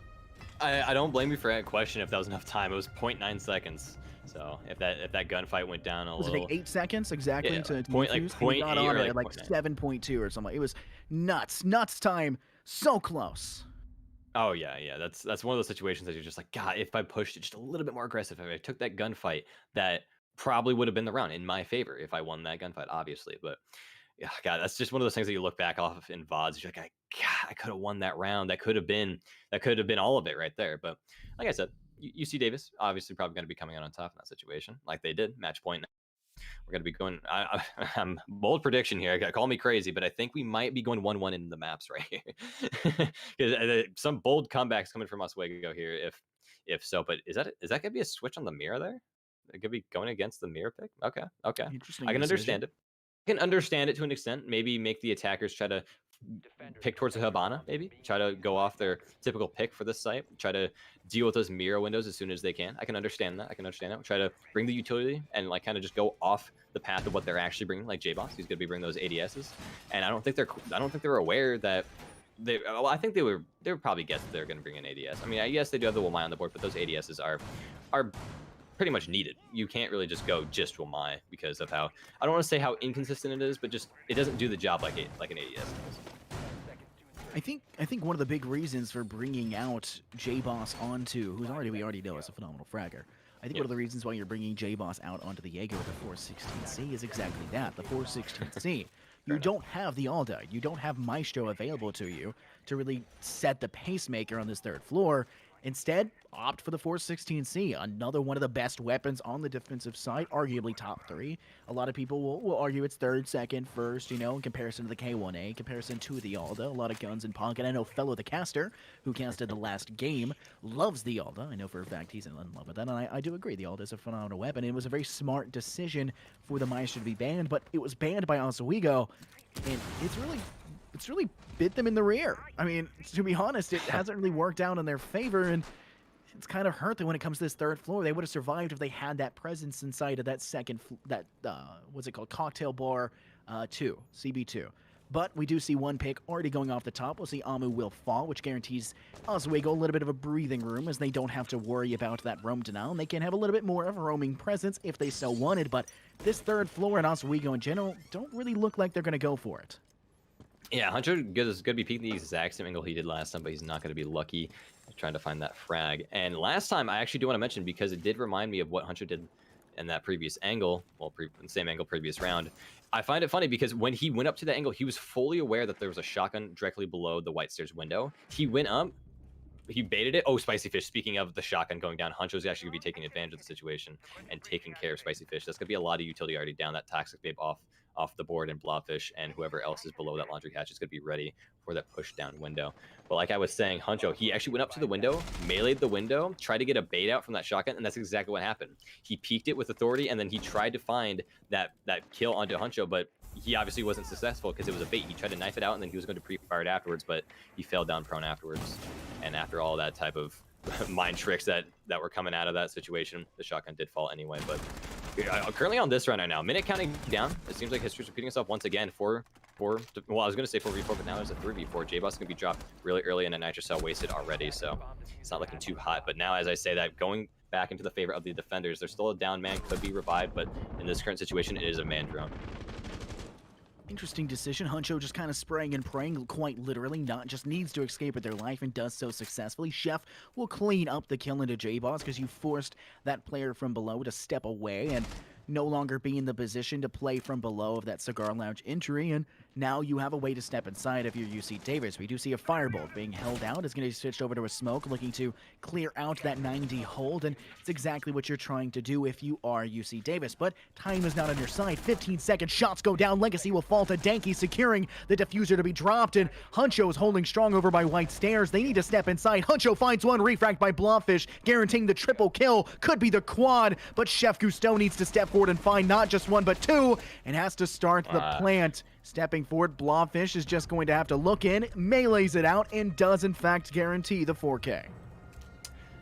I don't blame you for that question if that was enough time. It was 0.9 seconds. So if that gunfight went down a was little, it like 8 seconds exactly? Yeah, to point like 0.8 or like, like 7.2 or something. It was nuts time, so close. Oh yeah. That's one of those situations that you're just like, God, if I pushed it just a little bit more aggressive, if I took that gunfight, that probably would have been the round in my favor if I won that gunfight, obviously. But yeah, God, that's just one of those things that you look back off in VODs. You're like, I could have won that round. That could have been all of it right there. But like I said, UC Davis obviously probably going to be coming out on top in that situation, like they did. Match point. We're going to be going. I'm bold prediction here. Call me crazy, but I think we might be going 1-1 in the maps right here. Because some bold comebacks coming from Oswego here, if so. But is that going to be a switch on the mirror there? It could be going against the mirror pick. Okay. Interesting. I can understand it. I can understand it to an extent. Maybe make the attackers try to pick towards the Habana, maybe try to go off their typical pick for this site, try to deal with those mirror windows as soon as they can. I can understand that. Try to bring the utility and like kind of just go off the path of what they're actually bringing, like J-Boss. He's going to be bringing those ADSs, and I don't think they're aware that I think they were probably guessed that they're going to bring an ADS. I mean, yes, they do have the Womai on the board, but those ADSs are pretty much needed. You can't really just go just Wamai because of how, I don't want to say how inconsistent it is, but just it doesn't do the job like an ADS does. I think one of the big reasons for bringing out J-Boss onto, we already know is a phenomenal fragger. I think one of the reasons why you're bringing J-Boss out onto the Jaeger with the 416C is exactly that, the 416C. You don't have the Alda, you don't have Maestro available to you to really set the pacemaker on this third floor. Instead, opt for the 416C, another one of the best weapons on the defensive side, arguably top 3. A lot of people will argue it's third, second, first, you know, in comparison to the K1A, in comparison to the Alda. A lot of guns in pocket. I know Fellow the Caster, who casted the last game, loves the Alda. I know for a fact he's in love with that, and I do agree. The Alda is a phenomenal weapon. It was a very smart decision for the Maestro to be banned, but it was banned by Oswego, and it's really bit them in the rear. I mean, to be honest, it hasn't really worked out in their favor, and it's kind of hurt that when it comes to this third floor, they would have survived if they had that presence inside of that what's it called, Cocktail Bar 2, CB2. But we do see one pick already going off the top. We'll see Amu will fall, which guarantees Oswego a little bit of a breathing room, as they don't have to worry about that roam denial, and they can have a little bit more of a roaming presence if they so wanted. But this third floor and Oswego in general don't really look like they're going to go for it. Yeah, Hunter is going to be peeking the exact same angle he did last time, but he's not going to be lucky trying to find that frag. And last time, I actually do want to mention, because it did remind me of what Hunter did in that previous angle, well, same angle previous round. I find it funny because when he went up to that angle, he was fully aware that there was a shotgun directly below the white stairs window. He went up, he baited it. Oh, Spicy Fish, speaking of the shotgun going down, Huncho's actually going to be taking advantage of the situation and taking care of Spicy Fish. That's going to be a lot of utility already down. That Toxic Babe off the board, and Blobfish and whoever else is below that laundry hatch is going to be ready for that push down window. But like I was saying, Huncho, he actually went up to the window, meleeed the window, tried to get a bait out from that shotgun, and that's exactly what happened. He peeked it with authority, and then he tried to find that kill onto Huncho, but he obviously wasn't successful because it was a bait. He tried to knife it out, and then he was going to pre-fire it afterwards, but he fell down prone afterwards. And after all that type of mind tricks that were coming out of that situation, the shotgun did fall anyway. But currently on this run right now, minute counting down. It seems like history's repeating itself once again. Well, I was going to say 4v4, but now it's a 3v4. J-Boss is going to be dropped really early, and a nitro cell wasted already, so it's not looking too hot. But now, as I say that, going back into the favor of the defenders, there's still a down man, could be revived, but in this current situation, it is a man drone. Interesting decision. Huncho just kind of spraying and praying, quite literally, not just needs to escape with their life and does so successfully. Chef will clean up the kill into J-Boss because you forced that player from below to step away and no longer be in the position to play from below of that Cigar Lounge entry, and now you have a way to step inside of your UC Davis. We do see a Firebolt being held out. It's going to be switched over to a Smoke, looking to clear out that 90 hold, and it's exactly what you're trying to do if you are UC Davis. But time is not on your side. 15-second shots go down. Legacy will fall to Danky, securing the diffuser to be dropped, and Huncho is holding strong over by White Stairs. They need to step inside. Huncho finds one, refract by Blobfish, guaranteeing the triple kill. Could be the quad, but Chef Cousteau needs to step forward and find not just one, but two, and has to start the plant. Stepping forward, Blobfish is just going to have to look in, melees it out, and does in fact guarantee the 4K.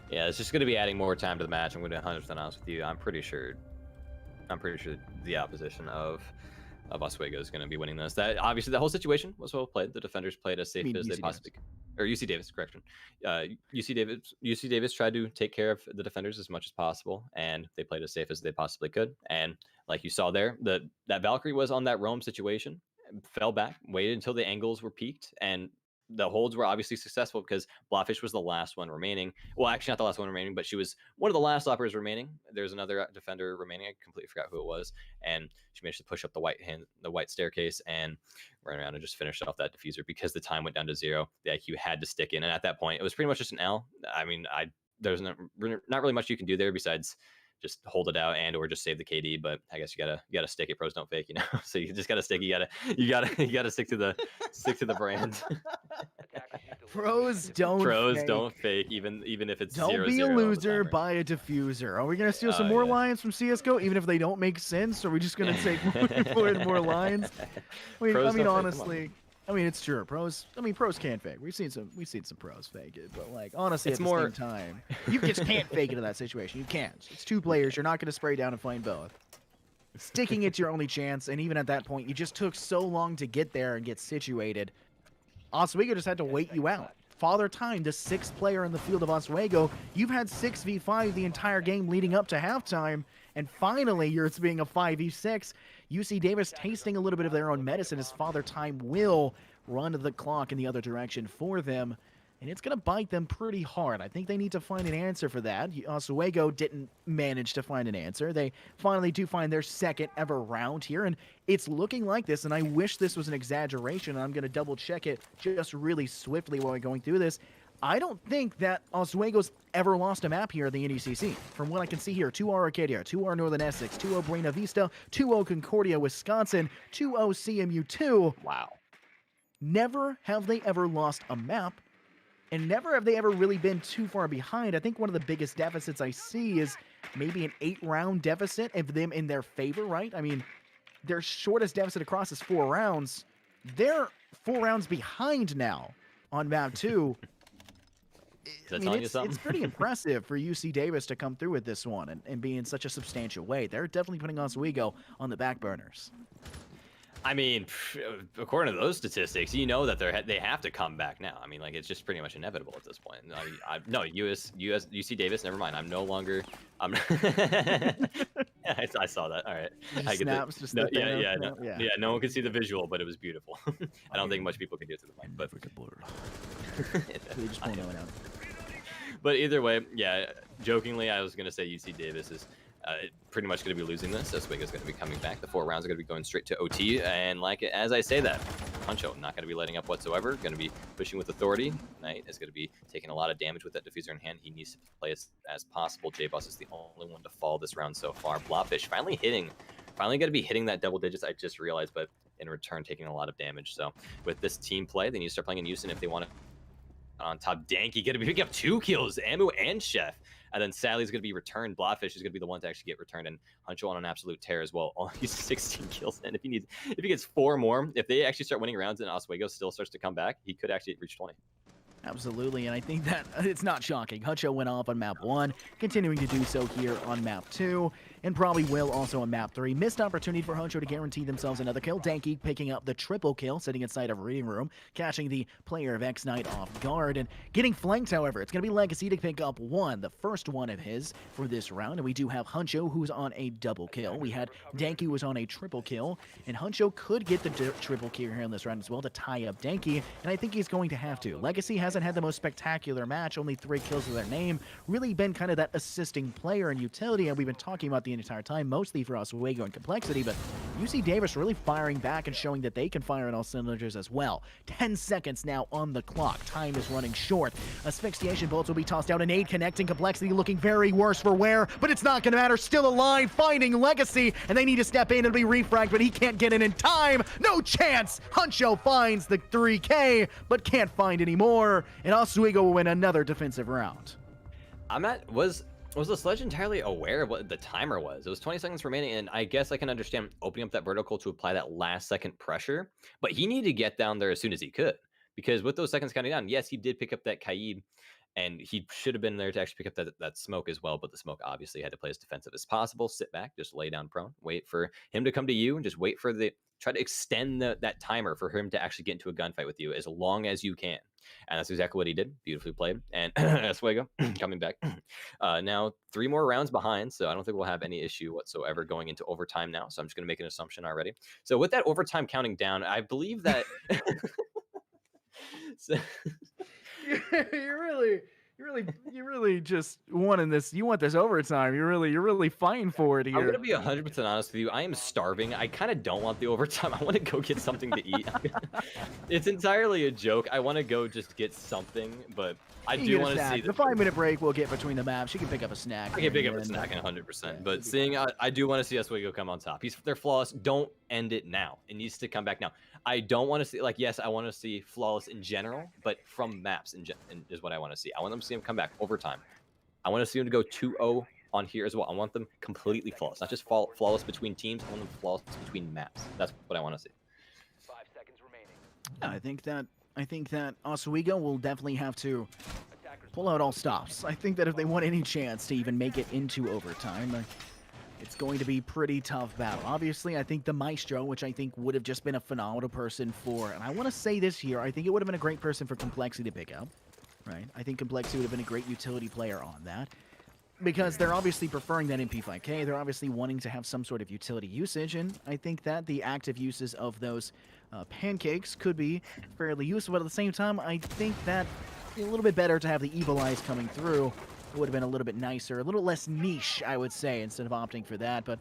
Yeah, it's just going to be adding more time to the match. I'm going to be 100% honest with you. I'm pretty sure the opposition of Oswego is going to be winning this. That obviously the whole situation was well played. The defenders played as safe as they possibly could. Or UC Davis, correction. UC Davis tried to take care of the defenders as much as possible, and they played as safe as they possibly could. And like you saw there, that Valkyrie was on that roam situation, fell back, waited until the angles were peaked, and the holds were obviously successful because Blobfish was the last one remaining. Well, actually not the last one remaining, but she was one of the last operators remaining. There's another defender remaining. I completely forgot who it was. And she managed to push up the white staircase and run around and just finish off that diffuser because the time went down to 0. The IQ had to stick in. And at that point, it was pretty much just an L. I mean, there's not really much you can do there besides just hold it out and or just save the KD, but I guess you gotta stick it. Pros don't fake, you know. So you just gotta stick. You gotta stick to the brand. Pros don't fake, even if it's don't 0-0 be a loser. time, buy a diffuser. Are we gonna steal some more lines from CS:GO, even if they don't make sense? Or are we just gonna take more lines? I mean, honestly. I mean, it's true. Pros can't fake. We've seen some pros fake it, but like honestly, it's at the same time, you just can't fake it in that situation. You can't. It's two players. You're not going to spray down and find both. Sticking it's your only chance, and even at that point, you just took so long to get there and get situated. Oswego just had to wait you out. Father Time, the 6th player in the field of Oswego, you've had 6v5 the entire game leading up to halftime, and finally it's being a 5v6. UC Davis tasting a little bit of their own medicine as Father Time will run the clock in the other direction for them, and it's going to bite them pretty hard. I think they need to find an answer for that. Oswego didn't manage to find an answer. They finally do find their second ever round here, and it's looking like this, and I wish this was an exaggeration, and I'm going to double check it just really swiftly while we're going through this. I don't think that Oswego's ever lost a map here in the NECC. From what I can see here, 2-0 Arcadia, 2-0 Northern Essex, 2-0 Buena Vista, 2-0 Concordia, Wisconsin, 2-0 CMU2. Wow. Never have they ever lost a map, and never have they ever really been too far behind. I think one of the biggest deficits I see is maybe an 8-round deficit of them in their favor, right? I mean, their shortest deficit across is 4 rounds. They're 4 rounds behind now on map 2. I mean, it's pretty impressive for UC Davis to come through with this one and be in such a substantial way. They're definitely putting Oswego on the back burners. I mean, according to those statistics, you know that they have to come back now. I mean, like, it's just pretty much inevitable at this point. No, UC Davis. Never mind. I'm no longer. Yeah, I saw that. All right. I snaps. Just no, yeah. No one could see the visual, but it was beautiful. I don't think much people can do it to the mic, but We just point out. But either way, yeah. Jokingly, I was gonna say UC Davis is pretty much going to be losing this. Oswego's going to be coming back. The 4 rounds are going to be going straight to OT. And as I say that, Huncho not going to be letting up whatsoever. Going to be pushing with authority. Knight is going to be taking a lot of damage with that diffuser in hand. He needs to play as possible. J-Boss is the only one to fall this round so far. Blobfish finally going to be hitting that double digits. I just realized, but in return taking a lot of damage. So with this team play, they need to start playing in Houston if they want to. On top, Danky going to be picking up 2 kills, Amu and Chef. And then Sally's going to be returned. Blobfish is going to be the one to actually get returned. And Huncho on an absolute tear as well. Only 16 kills. And if he gets 4 more, if they actually start winning rounds and Oswego still starts to come back, he could actually reach 20. Absolutely, and I think that it's not shocking. Huncho went off on map 1, continuing to do so here on map 2, and probably will also on map 3. Missed opportunity for Huncho to guarantee themselves another kill. Danky picking up the triple kill, sitting inside of Reading Room, catching the player of X-Knight off guard, and getting flanked, however. It's going to be Legacy to pick up the first one of his for this round, and we do have Huncho, who's on a double kill. We had Danky, who was on a triple kill, and Huncho could get the triple kill here in this round as well to tie up Danky, and I think he's going to have to. Legacy hasn't had the most spectacular match, only 3 kills to their name, really been kind of that assisting player and utility, and we've been talking about the entire time, mostly for Oswego and Complexity, but UC Davis really firing back and showing that they can fire on all cylinders as well. 10 seconds now on the clock. Time is running short. Asphyxiation bolts will be tossed out, an 8 connecting. Complexity looking very worse for wear, but it's not going to matter. Still alive, finding Legacy, and they need to step in and be refragged, but he can't get in time. No chance! Huncho finds the 3K, but can't find any more, and Oswego will win another defensive round. Was the Sledge entirely aware of what the timer was? It was 20 seconds remaining, and I guess I can understand opening up that vertical to apply that last second pressure, but he needed to get down there as soon as he could, because with those seconds counting down, yes, he did pick up that Kaid, and he should have been there to actually pick up that smoke as well, but the smoke obviously had to play as defensive as possible. Sit back, just lay down prone, wait for him to come to you, and just wait for try to extend that timer for him to actually get into a gunfight with you as long as you can. And that's exactly what he did. Beautifully played. And Oswego coming back. Now 3 more rounds behind, so I don't think we'll have any issue whatsoever going into overtime now. So I'm just going to make an assumption already. So with that overtime counting down, I believe that... You're really just wanting this. You want this overtime. You're really fighting for it here. I'm gonna be 100% honest with you. I am starving. I kind of don't want the overtime. I want to go get something to eat. It's entirely a joke. I want to go just get something, but I do want to see the 5-minute break we'll get between the maps. You can pick up a snack. I can pick up a snack 100%. But seeing, I do want to see Oswego come on top. They're flawless. Don't end it now. It needs to come back now. I don't want to see, yes, I want to see flawless in general, but from maps is what I want to see. I want them to see them come back overtime. I want to see them to go 2-0 on here as well. I want them completely flawless, not just flawless between teams. I want them flawless between maps. That's what I want to see. 5 seconds remaining. Yeah, I think that Oswego will definitely have to pull out all stops. I think that if they want any chance to even make it into overtime, it's going to be pretty tough battle. Obviously, I think the Maestro, which I think would have just been a phenomenal person for, and I want to say this here, I think it would have been a great person for Complexity to pick up. right? I think Complexity would have been a great utility player on that. Because they're obviously preferring that MP5K, they're obviously wanting to have some sort of utility usage, and I think that the active uses of those pancakes could be fairly useful, but at the same time, I think that a little bit better to have the Evil Eyes coming through. It would have been a little bit nicer, a little less niche, I would say, instead of opting for that, but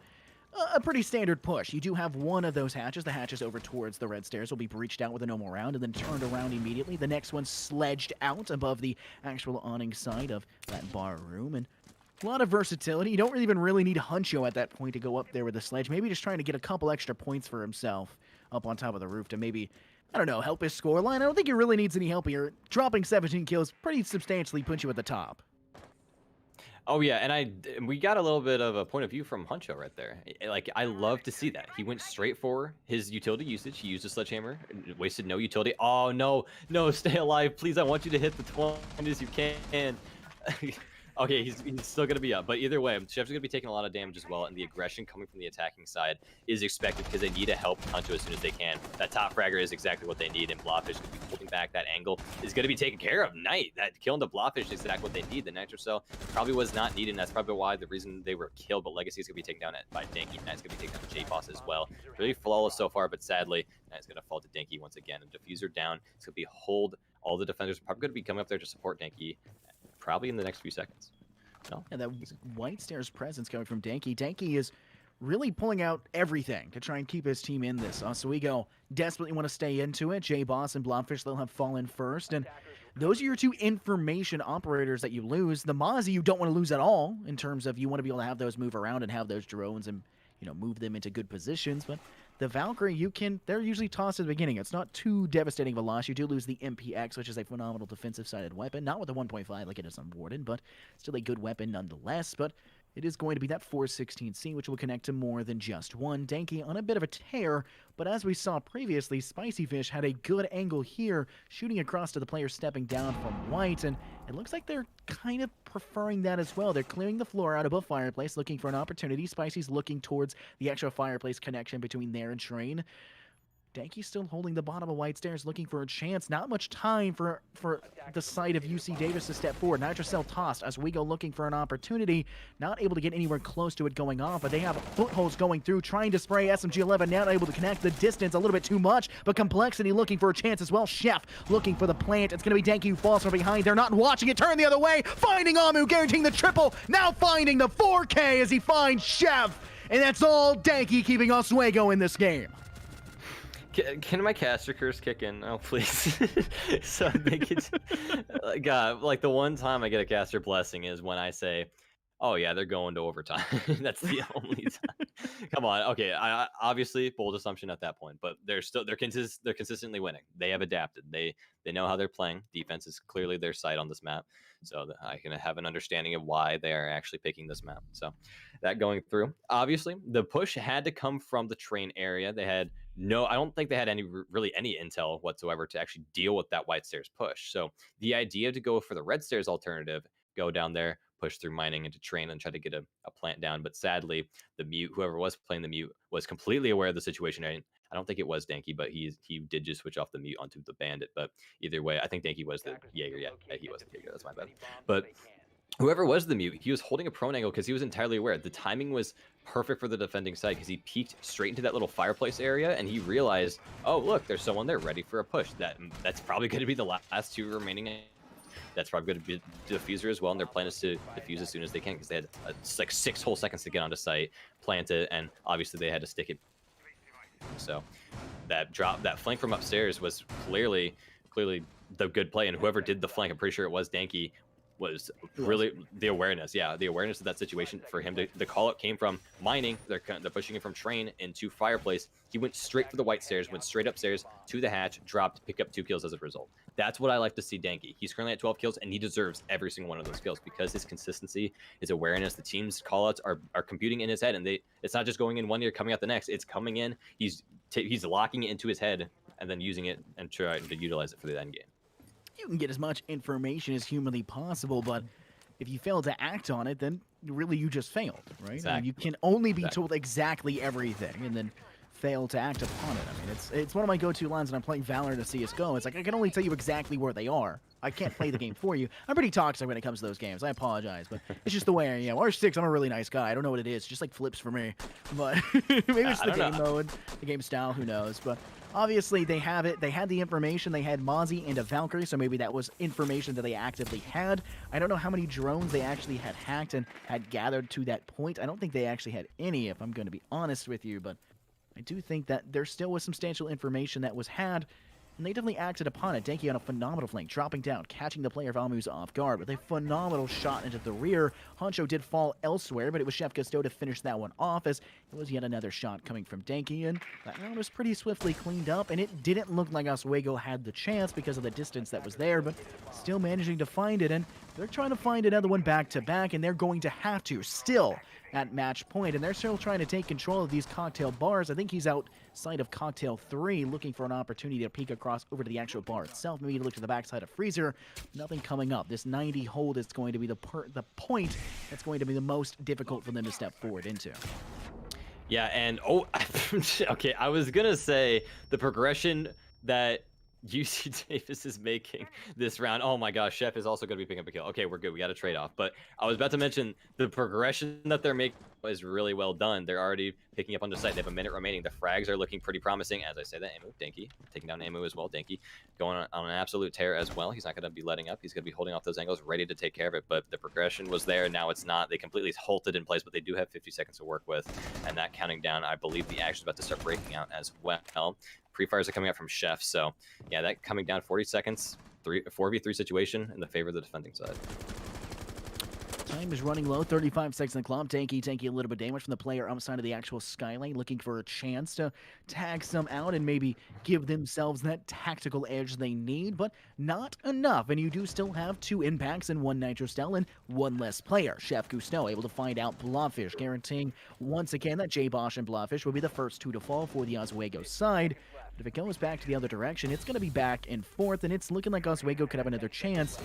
a pretty standard push. You do have one of those hatches. The hatches over towards the red stairs will be breached out with a normal round and then turned around immediately. The next one sledged out above the actual awning side of that bar room, and a lot of versatility. You don't even really need Huncho at that point to go up there with the sledge. Maybe just trying to get a couple extra points for himself up on top of the roof to maybe, I don't know, help his scoreline. I don't think he really needs any help here. Dropping 17 kills pretty substantially puts you at the top. Oh yeah, and we got a little bit of a point of view from Huncho right there. Like, I love to see that. He went straight for his utility usage. He used a sledgehammer, wasted no utility. Oh no, stay alive, please! I want you to hit the 20 as you can. Okay, he's still going to be up, but either way, Chef's going to be taking a lot of damage as well, and the aggression coming from the attacking side is expected because they need to help Huncho as soon as they can. That top fragger is exactly what they need, and Blobfish going to be holding back that angle. Is going to be taken care of. Knight, that killing the Blobfish is exactly what they need. The Nitro Cell probably was not needed, and that's probably why the reason they were killed, but Legacy is going to be taken down by Denki. Knight's going to be taken down by J-Boss as well. Really flawless so far, but sadly, Knight's going to fall to Denki once again. And Diffuser down. It's going to be hold. All the defenders are probably going to be coming up there to support Denki, probably in the next few seconds. No. And that White Stairs presence coming from Denki. Denki is really pulling out everything to try and keep his team in this. So we go desperately want to stay into it. J-Boss and Blobfish, they'll have fallen first. And those are your two information operators that you lose. The Mozzie you don't want to lose at all in terms of you want to be able to have those move around and have those drones and, you know, move them into good positions. But the Valkyrie, they're usually tossed at the beginning. It's not too devastating of a loss. You do lose the MPX, which is a phenomenal defensive-sided weapon. Not with the 1.5 like it is on Warden, but still a good weapon nonetheless. But it is going to be that 416C, which will connect to more than just one. Denki on a bit of a tear, but as we saw previously, Spicy Fish had a good angle here, shooting across to the player stepping down from White, and it looks like they're kind of preferring that as well. They're clearing the floor out above Fireplace, looking for an opportunity. Spicy's looking towards the actual Fireplace connection between there and Train. Denki still holding the bottom of White Stairs, looking for a chance. Not much time for the side of UC Davis to step forward. Nitrocell tossed as we go looking for an opportunity. Not able to get anywhere close to it going off, but they have footholds going through, trying to spray SMG-11. Not able to connect the distance a little bit too much, but Complexity looking for a chance as well. Chef looking for the plant. It's going to be Denki who falls from behind. They're not watching it. Turn the other way. Finding Amu, guaranteeing the triple. Now finding the 4K as he finds Chef. And that's all Denki keeping Oswego in this game. Can my caster curse kick in? Oh, please. So they could, God, like the one time I get a caster blessing is when I say, oh yeah, they're going to overtime. That's the only time. Come on. Okay, I obviously bold assumption at that point, but they're consistently winning. They have adapted. They know how they're playing. Defense is clearly their side on this map, so that I can have an understanding of why they are actually picking this map. So that going through. Obviously, the push had to come from the train area. They had I don't think they had really any intel whatsoever to actually deal with that White Stairs push. So the idea to go for the Red Stairs alternative, go down there, push through mining into train and try to get a plant down. But sadly, the mute, whoever was playing the mute, was completely aware of the situation. I don't think it was Denki, but he did just switch off the mute onto the bandit. But either way, I think Denki was the Jaeger. Yeah, he was the Jaeger. That's my bad. But whoever was the mute, he was holding a prone angle because he was entirely aware. The timing was perfect for the defending side because he peeked straight into that little fireplace area and he realized, oh, look, there's someone there ready for a push. That's probably going to be the last two remaining. That's probably going to be the diffuser as well, and their plan is to defuse as soon as they can because they had like 6 whole seconds to get onto site, plant it, and obviously they had to stick it. So that flank from upstairs was clearly the good play, and whoever did the flank, I'm pretty sure it was Denki, was really the awareness. Yeah, the awareness of that situation for him. The call out came from mining. They're pushing him from train into fireplace. He went straight for the White Stairs, went straight upstairs to the hatch, dropped, picked up 2 kills as a result. That's what I like to see Denki. He's currently at 12 kills, and he deserves every single one of those kills because his consistency, his awareness, the team's callouts are computing in his head, and it's not just going in one year, coming out the next. It's coming in. He's locking it into his head and then using it and trying to utilize it for the end game. You can get as much information as humanly possible, but if you fail to act on it, then really you just failed, right? Exactly. You can only be told exactly everything and then fail to act upon it. I mean, it's one of my go-to lines when I'm playing Valorant or CSGO. It's like, I can only tell you exactly where they are. I can't play the game for you. I'm pretty toxic when it comes to those games. I apologize, but it's just the way I am. R6, I'm a really nice guy. I don't know what it is. It just like flips for me. But maybe it's the game mode, the game style, who knows. But obviously, they have it. They had the information. They had Mozzie and a Valkyrie, so maybe that was information that they actively had. I don't know how many drones they actually had hacked and had gathered to that point. I don't think they actually had any, if I'm going to be honest with you, but I do think that there still was substantial information that was had, and they definitely acted upon it. Denki on a phenomenal flank, dropping down, catching the player Valmuz off guard with a phenomenal shot into the rear. Honcho did fall elsewhere, but it was Chef Gusteau to finish that one off, as it was yet another shot coming from Denki, and that one was pretty swiftly cleaned up, and it didn't look like Oswego had the chance because of the distance that was there, but still managing to find it, and they're trying to find another one back-to-back, and they're going to have to still at match point, and they're still trying to take control of these cocktail bars. I think he's outside of cocktail 3, looking for an opportunity to peek across over to the actual bar itself. Maybe to look to the backside of Freezer. Nothing coming up. This 90 hold is going to be the point that's going to be the most difficult for them to step forward into. Yeah, and okay, I was gonna say the progression that UC Davis is making this round. Oh my gosh, Chef is also going to be picking up a kill. Okay, we're good. We got a trade-off. But I was about to mention the progression that they're making is really well done. They're already picking up on the site. They have a minute remaining. The frags are looking pretty promising. As I say that, Amu, Denki, taking down Amu as well. Denki going on an absolute tear as well. He's not going to be letting up. He's going to be holding off those angles, ready to take care of it. But the progression was there. Now it's not. They completely halted in place, but they do have 50 seconds to work with. And that counting down, I believe the action is about to start breaking out as well. Pre-fires are coming out from Chef, so yeah, that coming down 40 seconds, 4v3 situation in the favor of the defending side. Time is running low, 35 seconds on the clock. Denki taking a little bit of damage from the player outside of the actual skyline, looking for a chance to tag some out and maybe give themselves that tactical edge they need, but not enough. And you do still have 2 impacts and 1 Nitro Stell and 1 less player. Chef Gusteau able to find out Blobfish, guaranteeing once again that J-Bosch and Blobfish will be the first 2 to fall for the Oswego side. But if it goes back to the other direction, it's going to be back and forth, and it's looking like Oswego could have another chance.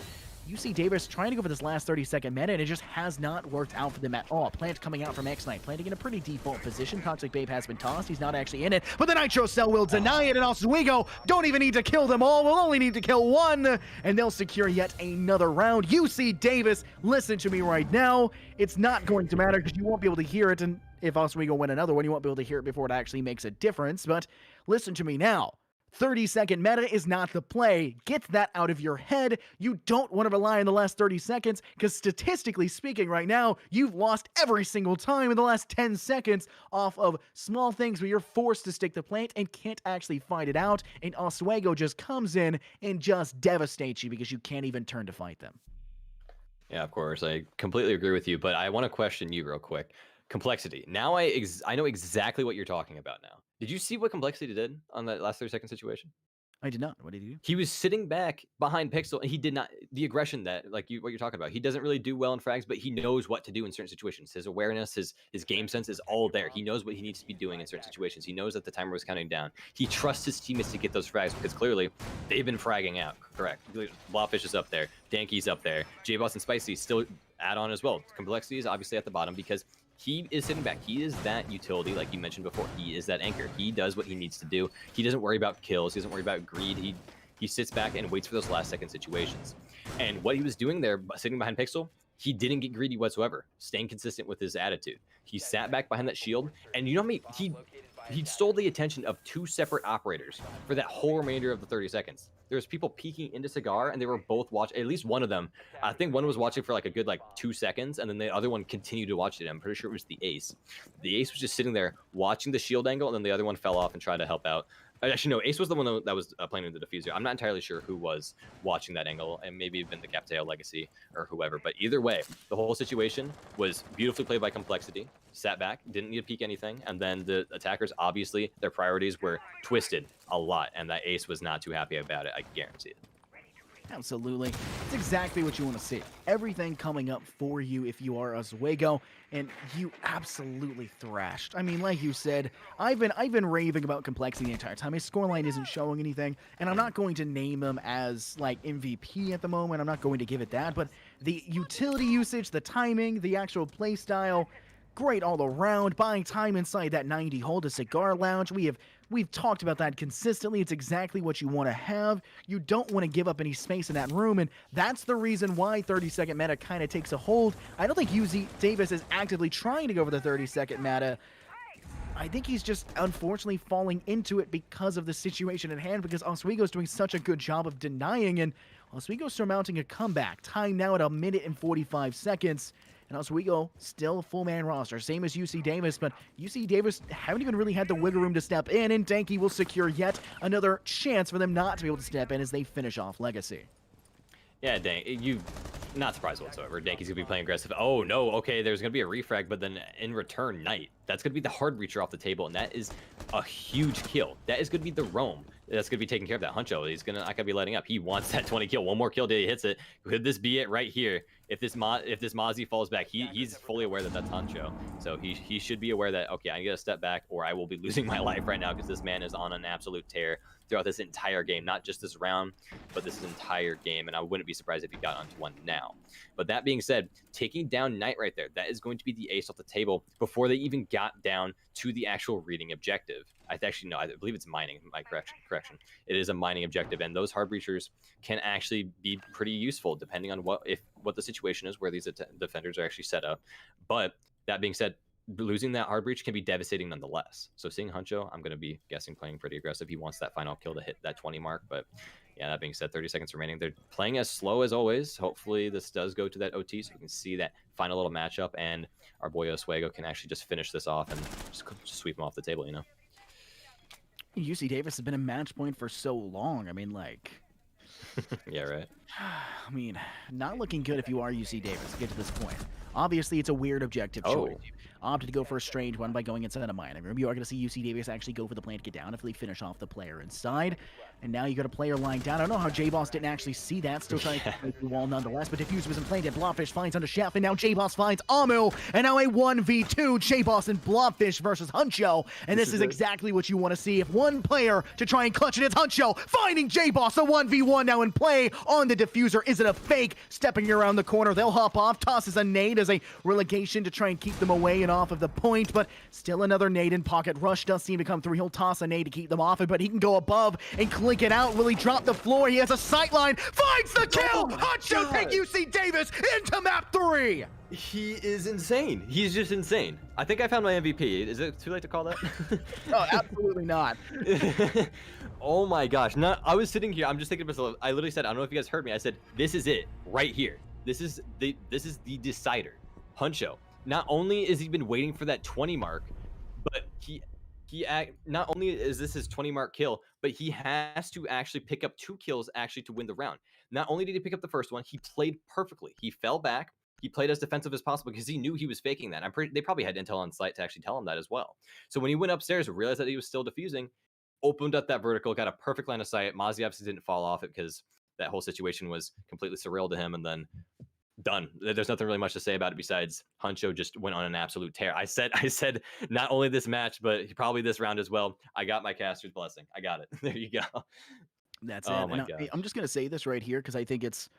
UC Davis trying to go for this last 30-second meta, and it just has not worked out for them at all. Plant coming out from X-Knight, planting in a pretty default position. Toxic Babe has been tossed. He's not actually in it, but the Nitro Cell will deny it, and Oswego don't even need to kill them all. We'll only need to kill 1, and they'll secure yet another round. UC Davis, listen to me right now. It's not going to matter because you won't be able to hear it, and if Oswego win another one, you won't be able to hear it before it actually makes a difference, but listen to me now. 30-second meta is not the play. Get that out of your head. You don't want to rely on the last 30 seconds because statistically speaking right now, you've lost every single time in the last 10 seconds off of small things where you're forced to stick the plant and can't actually fight it out, and Oswego just comes in and just devastates you because you can't even turn to fight them. Yeah, of course. I completely agree with you, but I want to question you real quick. Complexity. Now I know exactly what you're talking about now. Did you see what Complexity did on that last 30-second situation? I did not. What did he do? He was sitting back behind Pixel, and he did not the aggression that what you're talking about. He doesn't really do well in frags, but he knows what to do in certain situations. His awareness, his game sense is all there. He knows what he needs to be doing in certain situations. He knows that the timer was counting down. He trusts his teammates to get those frags because clearly they've been fragging out. Correct. Blobfish is up there. Denki's up there. J-Boss and Spicy still add on as well. Complexity is obviously at the bottom because he is sitting back. He is that utility, like you mentioned before. He is that anchor. He does what he needs to do. He doesn't worry about kills. He doesn't worry about greed. He sits back and waits for those last second situations. And what he was doing there, sitting behind Pixel, he didn't get greedy whatsoever, staying consistent with his attitude. He sat back behind that shield, and you know what I mean? He stole the attention of 2 separate operators for that whole remainder of the 30 seconds. There was people peeking into Cigar, and they were both watching. At least one of them. I think one was watching for like a good 2 seconds, and then the other one continued to watch it. I'm pretty sure it was the Ace. The Ace was just sitting there watching the shield angle, and then the other one fell off and tried to help out. Actually, no, Ace was the one that was playing the diffuser. I'm not entirely sure who was watching that angle, and maybe even the Captail Legacy or whoever. But either way, the whole situation was beautifully played by Complexity. Sat back, didn't need to peek anything, and then the attackers, obviously, their priorities were twisted a lot, and that Ace was not too happy about it, I guarantee it. Absolutely. It's exactly what you want to see. Everything coming up for you if you are Oswego, and you absolutely thrashed. I mean, like you said, I've been raving about Complexity the entire time. His scoreline isn't showing anything, and I'm not going to name him as, MVP at the moment. I'm not going to give it that, but the utility usage, the timing, the actual play style, great all around, buying time inside that 90 hole to Cigar Lounge. We've talked about that consistently. It's exactly what you want to have. You don't want to give up any space in that room, and that's the reason why 30-second meta kind of takes a hold. I don't think UC Davis is actively trying to go for the 30-second meta. I think he's just unfortunately falling into it because of the situation at hand, because Oswego's doing such a good job of denying, and Oswego's surmounting a comeback. Time now at 1 minute and 45 seconds. And Oswego still a full-man roster, same as UC Davis, but UC Davis haven't even really had the wiggle room to step in, and Danky will secure yet another chance for them not to be able to step in as they finish off Legacy. Yeah, you not surprised whatsoever. Danky's gonna be playing aggressive. Oh no, okay, there's gonna be a refrag, but then in return, Knight. That's gonna be the hard reacher off the table, and that is a huge kill. That is gonna be the roam. That's gonna be taking care of that Huncho. He's not gonna be letting up. He wants that 20 kill. One more kill till he hits it. Could this be it right here? If this Mozzie falls back, he's fully aware that that's Huncho. So he should be aware that, okay, I gotta step back or I will be losing my life right now, because this man is on an absolute tear throughout this entire game. Not just this round, but this entire game. And I wouldn't be surprised if he got onto one now. But that being said, taking down Knight right there, that is going to be the ace off the table before they even got down to the actual reading objective. I believe it's mining. My correction. It is a mining objective, and those hard breachers can actually be pretty useful depending on what the situation is where these defenders are actually set up. But that being said, losing that hard breach can be devastating nonetheless. So seeing Huncho, I'm going to be guessing playing pretty aggressive. He wants that final kill to hit that 20 mark. But yeah, that being said, 30 seconds remaining. They're playing as slow as always. Hopefully this does go to that OT so we can see that final little matchup, and our boy Oswego can actually just finish this off and just sweep him off the table, you know? UC Davis has been a match point for so long. I mean, like... Yeah, right. I mean, not looking good if you are UC Davis to get to this point. Obviously, it's a weird objective choice. You opted to go for a strange one by going inside a mine. I mean, you are going to see UC Davis actually go for the plan to get down if they finish off the player inside. And now you got a player lying down. I don't know how J-Boss didn't actually see that. Still trying to break the wall nonetheless. But Diffuse was implanted. Blobfish finds under Chef. And now J-Boss finds Amu. And now a 1v2. J-Boss and Blobfish versus Huncho. And this is exactly what you want to see. If one player to try and clutch it, it's Huncho finding J-Boss. A 1v1 now in play on the Diffuser. Is it a fake? Stepping around the corner. They'll hop off. Tosses a nade as a relegation to try and keep them away and off of the point. But still another nade in pocket. Rush does seem to come through. He'll toss a nade to keep them off it. But he can go above and click it out. Will he drop the floor? He has a sightline. Finds the kill! Huncho take UC Davis into map 3! He is insane. He's just insane. I think I found my MVP. Is it too late to call that? Oh, absolutely not. Oh my gosh. I was sitting here. I'm just thinking to myself. I literally said, I don't know if you guys heard me. I said, this is it right here. This is the decider. Huncho. Not only has he been waiting for that 20 mark, but not only is this his 20 mark kill, but he has to actually pick up 2 kills actually to win the round. Not only did he pick up the first one, he played perfectly. He fell back. He played as defensive as possible because he knew he was faking that. They probably had intel on site to actually tell him that as well. So when he went upstairs, realized that he was still defusing, opened up that vertical, got a perfect line of sight. Mozzie obviously didn't fall off it because that whole situation was completely surreal to him, and then done. There's nothing really much to say about it besides Huncho just went on an absolute tear. I said not only this match, but probably this round as well. I got my caster's blessing. I got it. There you go. That's it. I'm just going to say this right here because I think it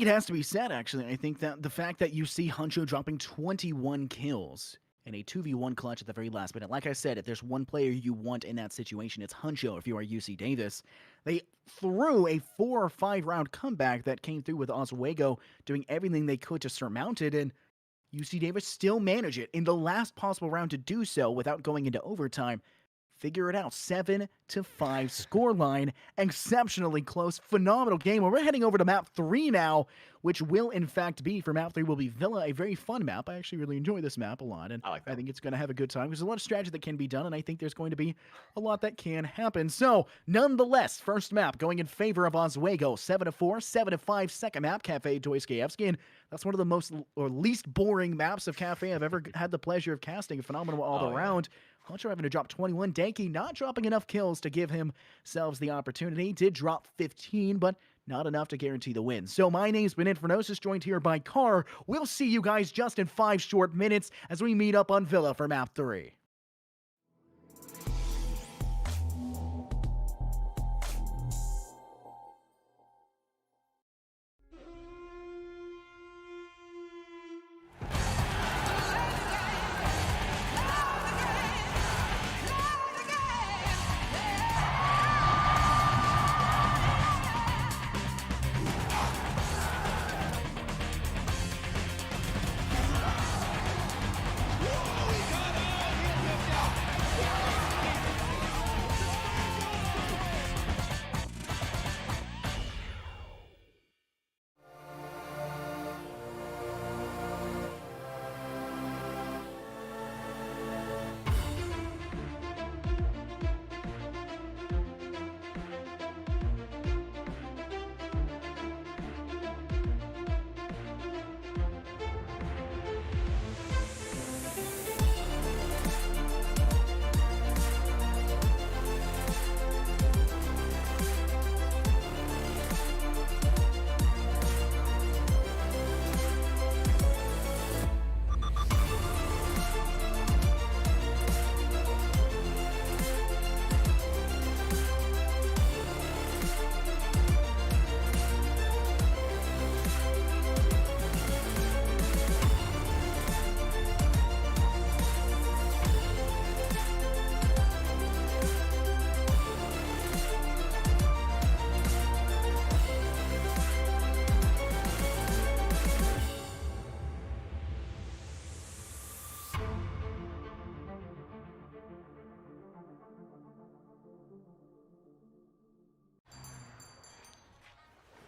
has to be said, actually. I think that the fact that you see Huncho dropping 21 kills in a 2v1 clutch at the very last minute. Like I said, if there's one player you want in that situation, it's Huncho if you are UC Davis. They threw a 4 or 5 round comeback that came through with Oswego doing everything they could to surmount it, and UC Davis still managed it in the last possible round to do so without going into overtime. Figure it out. 7-5 scoreline. Exceptionally close. Phenomenal game. Well, we're heading over to map 3 now, which will in fact be, for map 3 will be Villa, a very fun map. I actually really enjoy this map a lot, and I think it's going to have a good time. There's a lot of strategy that can be done, and I think there's going to be a lot that can happen. So, nonetheless, first map going in favor of Oswego. 7-4, 7-5 second map, Cafe Dostoyevsky, and that's one of the most or least boring maps of Cafe I've ever had the pleasure of casting. Phenomenal all around. Huncho having to drop 21. Danky not dropping enough kills to give himself the opportunity. Did drop 15, but not enough to guarantee the win. So my name's been Infernosis, joined here by Carr. We'll see you guys just in 5 short minutes as we meet up on Villa for map 3.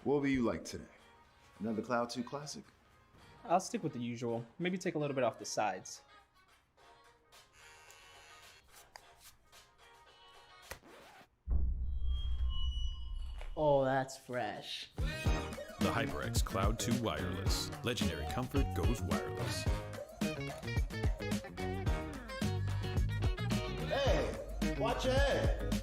What will you like today? Another Cloud 2 classic? I'll stick with the usual. Maybe take a little bit off the sides. Oh, that's fresh. The HyperX Cloud 2 Wireless. Legendary comfort goes wireless. Hey, watch your head.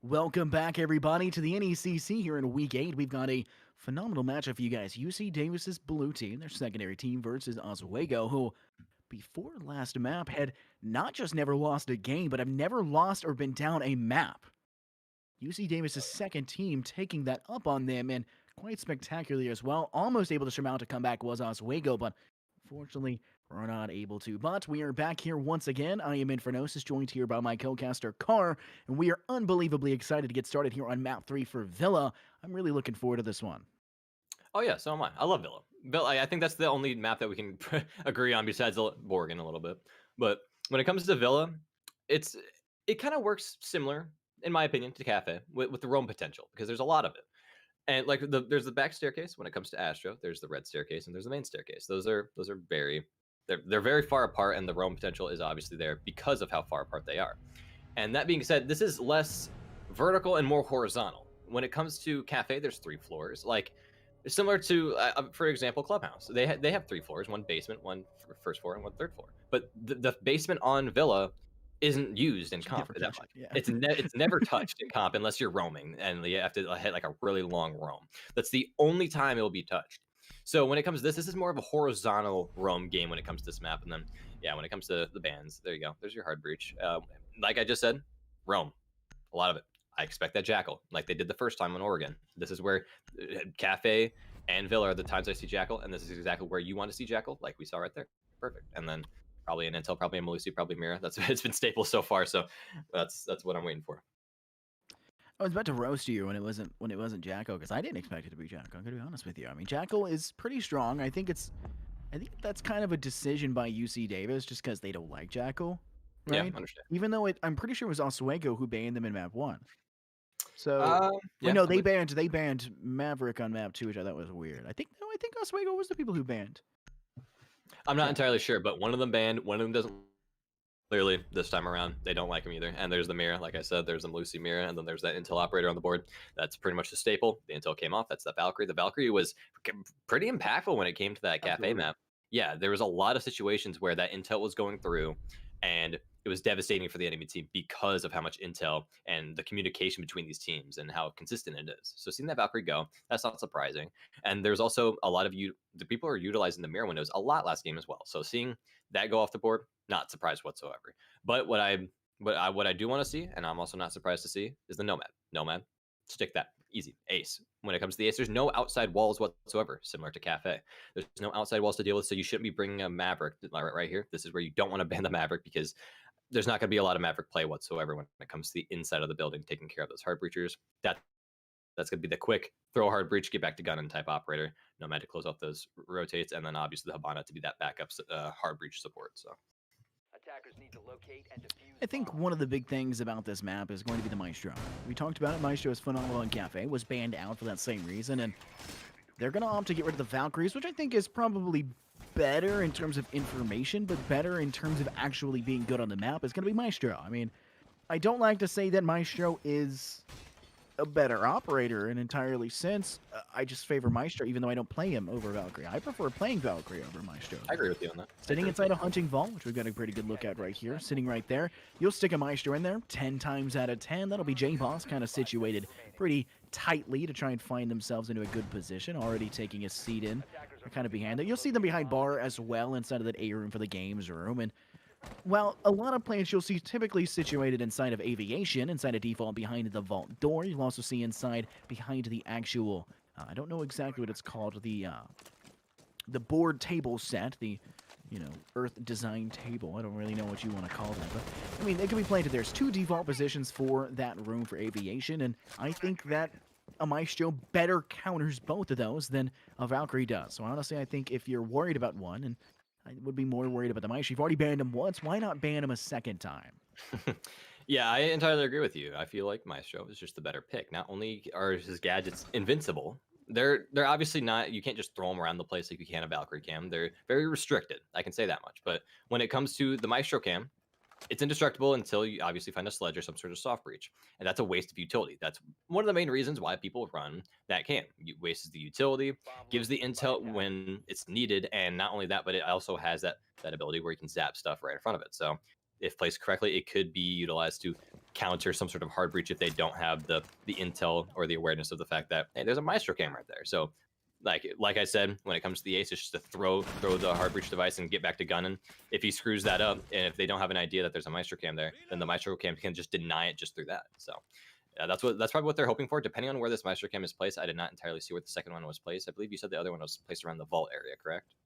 Welcome back, everybody, to the NECC here in Week 8. We've got a phenomenal matchup for you guys. UC Davis's blue team, their secondary team, versus Oswego, who, before last map, had not just never lost a game, but have never lost or been down a map. UC Davis's second team taking that up on them, and quite spectacularly as well. Almost able to surmount a comeback was Oswego, but unfortunately, we're not able to. But we are back here once again. I am Infernosis, joined here by my co-caster Carr, and we are unbelievably excited to get started here on map 3 for Villa. I'm really looking forward to this one. Oh yeah, so am I. I love Villa. Villa, I think that's the only map that we can agree on besides Borgen a little bit. But when it comes to Villa, it kind of works similar, in my opinion, to Cafe with the roam potential, because there's a lot of it. And like there's the back staircase when it comes to Astro. There's the red staircase and there's the main staircase. Those are very they're very far apart, and the roam potential is obviously there because of how far apart they are. And that being said, this is less vertical and more horizontal. When it comes to Cafe, there's 3 floors. Like similar to, for example, Clubhouse. They have 3 floors: one basement, one first floor, and one third floor. But the basement on Villa isn't used in comp that much. Yeah. It's never touched in comp unless you're roaming and you have to hit like a really long roam. That's the only time it will be touched. So when it comes to this is more of a horizontal roam game when it comes to this map. And then, yeah, when it comes to the bans, there you go. There's your hard breach. Like I just said, roam. A lot of it. I expect that Jackal, like they did the first time on Oregon. This is where Cafe and Villa are the times I see Jackal, and this is exactly where you want to see Jackal, like we saw right there. Perfect. And then probably an Intel, probably a Malusi, probably Mira. It's been staple so far, so that's what I'm waiting for. I was about to roast you when it wasn't Jackal, because I didn't expect it to be Jackal. I'm gonna be honest with you. I mean, Jackal is pretty strong. I think that's kind of a decision by UC Davis, just because they don't like Jackal, right? Yeah, understand. Even though I'm pretty sure it was Oswego who banned them in map 1. So yeah, no, they banned Maverick on map 2, which I thought was weird. I think Oswego was the people who banned. I'm not entirely sure, but one of them banned, one of them doesn't. Clearly, this time around, they don't like him either. And there's the Mira, like I said, there's the Malusi Mira, and then there's that Intel operator on the board. That's pretty much the staple. The Intel came off. That's the Valkyrie. The Valkyrie was pretty impactful when it came to that Cafe map. Yeah, there was a lot of situations where that Intel was going through, and it was devastating for the enemy team because of how much Intel and the communication between these teams and how consistent it is. So seeing that Valkyrie go, that's not surprising. And there's also a lot of the people are utilizing the mirror windows a lot last game as well. So seeing that go off the board, not surprised whatsoever. But what I do want to see, and I'm also not surprised to see, is the Nomad. Nomad, stick that. Easy. Ace. When it comes to the Ace, there's no outside walls whatsoever, similar to Cafe. There's no outside walls to deal with, so you shouldn't be bringing a Maverick right here. This is where you don't want to ban the Maverick, because there's not going to be a lot of Maverick play whatsoever when it comes to the inside of the building, taking care of those hard breachers. That's going to be the quick throw a hard breach, get back to gun and type operator. Nomad to close off those rotates, and then obviously the Habana to be that backup hard breach support. So Attackers need to locate and defuse. I think one of the big things about this map is going to be the Maestro. We talked about it. Maestro is phenomenal in Cafe, was banned out for that same reason, and they're going to opt to get rid of the Valkyries, which I think is probably better in terms of information, but better in terms of actually being good on the map is going to be Maestro. I mean, I don't like to say that Maestro is a better operator in entirely sense. I just favor Maestro, even though I don't play him over Valkyrie. I prefer playing Valkyrie over Maestro. I agree with you on that. Sitting inside a hunting vault, which we've got a pretty good look at right here, sitting right there. You'll stick a Maestro in there 10 times out of 10. That'll be J-Boss kind of situated pretty tightly to try and find themselves into a good position, already taking a seat in, kind of behind it. You'll see them behind bar as well, inside of that A room for the games room. And well, a lot of plants you'll see typically situated inside of aviation, inside a default behind the vault door. You'll also see inside behind the actual, I don't know exactly what it's called, the board table set, the, Earth design table. I don't really know what you want to call that, but I mean, it can be planted. There's 2 default positions for that room for aviation, and I think that a Maestro better counters both of those than a Valkyrie does. So honestly, I think if you're worried about one, and I would be more worried about the Maestro. You've already banned him once. Why not ban him a second time? Yeah, I entirely agree with you. I feel like Maestro is just the better pick. Not only are his gadgets invincible, they're obviously not. You can't just throw them around the place like you can a Valkyrie cam. They're very restricted. I can say that much. But when it comes to the Maestro cam, it's indestructible until you obviously find a sledge or some sort of soft breach, and that's a waste of utility. That's one of the main reasons why people run that cam. It wastes the utility, gives the intel when it's needed, and not only that, but it also has that ability where you can zap stuff right in front of it. So if placed correctly, it could be utilized to counter some sort of hard breach if they don't have the intel or the awareness of the fact that, hey, there's a Maestro cam right there. So like I said, when it comes to the ace, it's just to throw the hard breach device and get back to gunning. If he screws that up, and if they don't have an idea that there's a Maestro cam there, then the Maestro cam can just deny it just through that. So that's probably what they're hoping for. Depending on where this Maestro cam is placed, I did not entirely see where the second one was placed. I believe you said the other one was placed around the vault area, correct?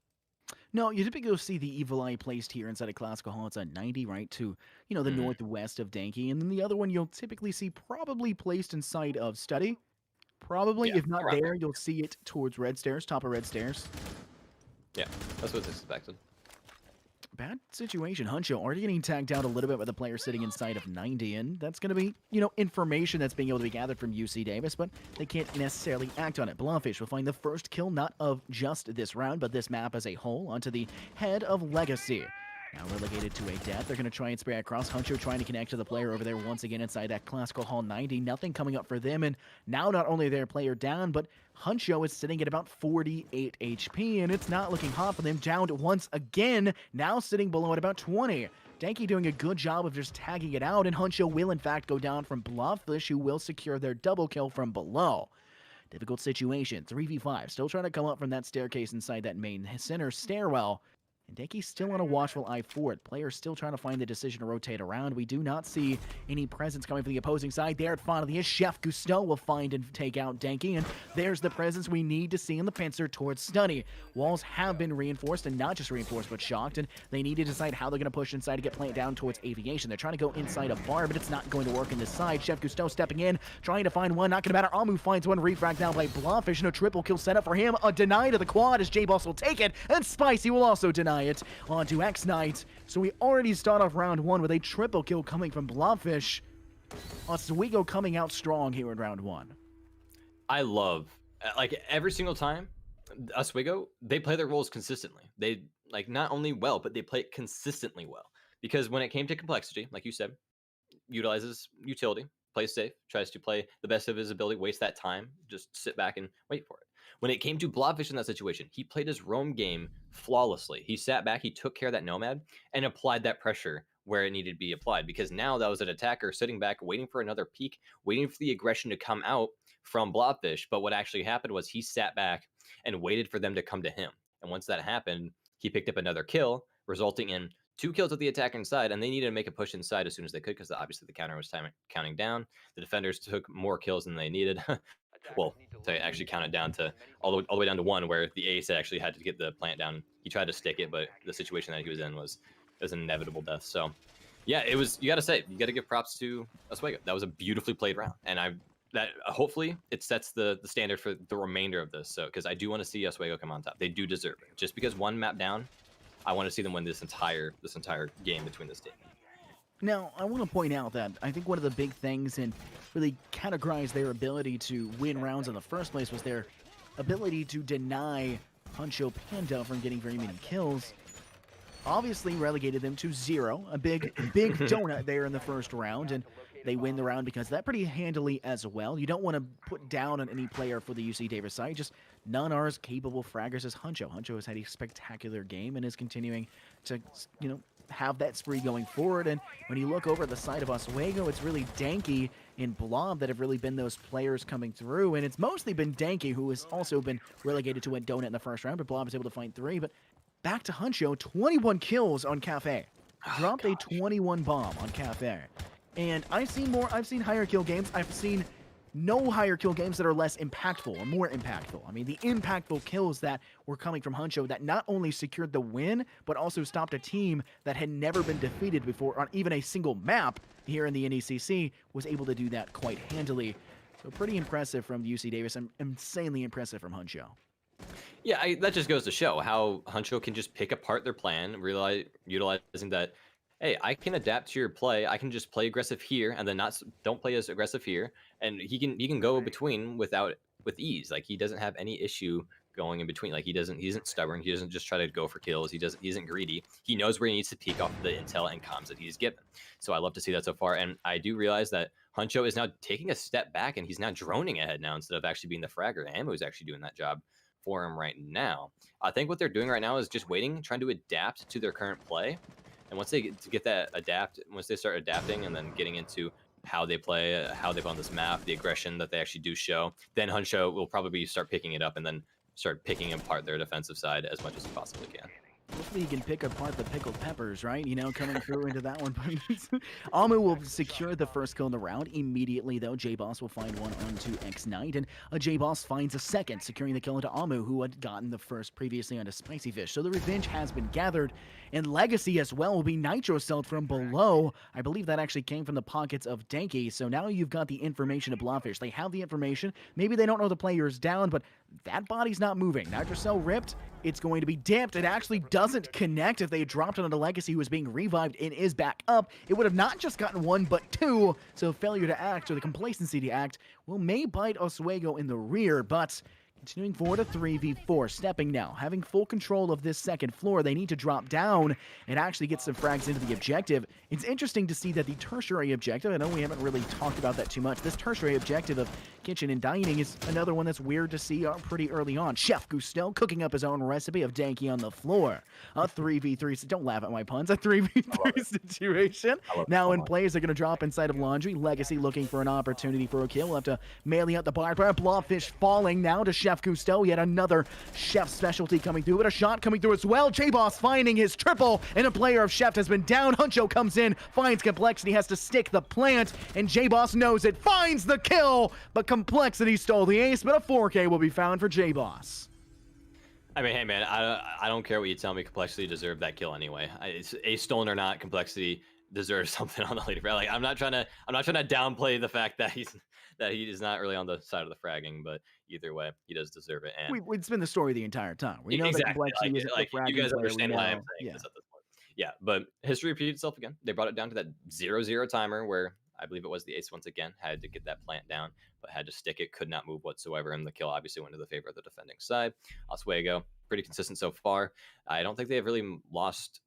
No, you typically see the Evil Eye placed here inside of Classical Hall. It's at 90, right, to, the northwest of Danky. And then the other one you'll typically see probably placed inside of Study. Probably, Yeah, if not around there, you'll see it towards Red Stairs, top of Red Stairs. Yeah, that's what's expected. Bad situation. Huncho already getting tagged out a little bit with the player sitting inside of 90, and that's going to be, information that's being able to be gathered from UC Davis, but they can't necessarily act on it. Blobfish will find the first kill, not of just this round, but this map as a whole, onto the head of Legacy. Now relegated to a death. They're going to try and spray across. Huncho trying to connect to the player over there once again inside that Classical Hall 90. Nothing coming up for them. And now not only their player down, but Huncho is sitting at about 48 HP. And it's not looking hot for them. Downed once again. Now sitting below at about 20. Danky doing a good job of just tagging it out. And Huncho will in fact go down from Blobfish, who will secure their double kill from below. Difficult situation. 3v5. Still trying to come up from that staircase inside that main center stairwell. And Danky's still on a watchful eye for it. Players still trying to find the decision to rotate around. We do not see any presence coming from the opposing side. There, finally, is Chef Gusteau will find and take out Danky. And there's the presence we need to see in the pincer towards Study. Walls have been reinforced, and not just reinforced, but shocked. And they need to decide how they're going to push inside to get Plant down towards Aviation. They're trying to go inside a bar, but it's not going to work in this side. Chef Gusteau stepping in, trying to find one. Not going to matter. Amu finds one. Refract now by Blobfish, and a triple kill set up for him. A deny to the quad as J-Boss will take it, and Spicy will also deny it onto X-Knight. So we already start off round one with a triple kill coming from Blobfish. Oswego coming out strong here in round one. I love, like, every single time, Oswego, they play their roles consistently. They, like, not only well, but they play it consistently well. Because when it came to complexity, like you said, utilizes utility, plays safe, tries to play the best of his ability, waste that time, just sit back and wait for it. When it came to Blobfish in that situation, he played his roam game flawlessly. He sat back, he took care of that Nomad, and applied that pressure where it needed to be applied. Because now that was an attacker sitting back, waiting for another peek, waiting for the aggression to come out from Blobfish. But what actually happened was he sat back and waited for them to come to him. And once that happened, he picked up another kill, resulting in 2 kills at the attacker inside, and they needed to make a push inside as soon as they could, because obviously the counter was counting down. The defenders took more kills than they needed. Well, to actually count it down to all the way down to 1, where the ace actually had to get the plant down. He tried to stick it, but the situation that he was in was an inevitable death. So, yeah, it was. You got to give props to Oswego. That was a beautifully played round, and hopefully it sets the standard for the remainder of this. So, because I do want to see Oswego come on top. They do deserve it. Just because one map down, I want to see them win this entire game between this team. Now, I want to point out that I think one of the big things and really categorize their ability to win rounds in the first place was their ability to deny Huncho Panda from getting very many kills. Obviously relegated them to 0, a big donut there in the first round, and they win the round because of that pretty handily as well. You don't want to put down on any player for the UC Davis side, just none are as capable fraggers as Huncho. Huncho has had a spectacular game and is continuing to, have that spree going forward. And when you look over at the side of Oswego, it's really Danky and Blob that have really been those players coming through, and it's mostly been Danky, who has also been relegated to a donut in the first round, but Blob is able to find 3. But back to Huncho, 21 kills on Cafe. Dropped a 21 bomb on Cafe. And I've seen higher kill games. I've seen no higher kill games that are less impactful or more impactful. I mean, the impactful kills that were coming from Huncho that not only secured the win, but also stopped a team that had never been defeated before on even a single map here in the NECC, was able to do that quite handily. So pretty impressive from UC Davis, and insanely impressive from Huncho. Yeah, that just goes to show how Huncho can just pick apart their plan, utilizing that, hey, I can adapt to your play. I can just play aggressive here, and then don't play as aggressive here, and he can go between with ease. Like, he doesn't have any issue going in between. Like, he isn't stubborn. He doesn't just try to go for kills. He isn't greedy. He knows where he needs to peek off the intel and comms that he's given. So I love to see that so far, and I do realize that Huncho is now taking a step back, and he's now droning ahead now instead of actually being the fragger. Ammo is actually doing that job for him right now. I think what they're doing right now is just waiting, trying to adapt to their current play. And once they once they start adapting and then getting into how they play, how they play on this map, the aggression that they actually do show, then Huncho will probably start picking it up and then start picking apart their defensive side as much as he possibly can. Hopefully he can pick apart the pickled peppers, right? You know, coming through into that one. Amu will secure the first kill in the round. Immediately, though, J-Boss will find one onto X-Knight, and J-Boss finds a second, securing the kill into Amu, who had gotten the first previously onto Spicy Fish. So the revenge has been gathered, and Legacy as well will be Nitro Celled from below. I believe that actually came from the pockets of Danky, so now you've got the information of Blobfish. They have the information. Maybe they don't know the player is down, but that body's not moving. Nitro Cell ripped. It's going to be damped. It actually doesn't connect. If they dropped it on a Legacy who was being revived and is back up, it would have not just gotten one, but two. So failure to act, or the complacency to act, may bite Oswego in the rear, but continuing forward to 3v4, stepping now, having full control of this second floor. They need to drop down and actually get some frags into the objective. It's interesting to see that the tertiary objective, I know we haven't really talked about that too much, this tertiary objective of kitchen and dining is another one that's weird to see pretty early on. Chef Gusteau cooking up his own recipe of Danky on the floor. A 3v3, don't laugh at my puns, a 3v3 situation. Now in play as they're going to drop inside of Laundry. Legacy looking for an opportunity for a kill. We'll have to melee out the barbed wire. Blobfish falling now to Chef Gusteau. Yet another Chef specialty coming through, but a shot coming through as well. J-Boss finding his triple, and a player of Chef has been down. Huncho comes in, finds Complexity, has to stick the plant, and J-Boss knows it, finds the kill, but Complexity stole the ace, but a 4K will be found for J-Boss. I mean, hey man, I don't care what you tell me. Complexity deserved that kill anyway. It's ace stolen or not, Complexity deserves something on the leaderboard. Like I'm not trying to downplay the fact that he is not really on the side of the fragging, but either way, he does deserve it. And it's been the story the entire time. We know that Complexity isn't the fragging you guys player, understand why I'm saying this at this point. Yeah, but history repeated itself again. They brought it down to that 0-0 timer where I believe it was the ace once again, had to get that plant down, but had to stick it, could not move whatsoever, and the kill obviously went to the favor of the defending side. Oswego, pretty consistent so far. I don't think they have really lost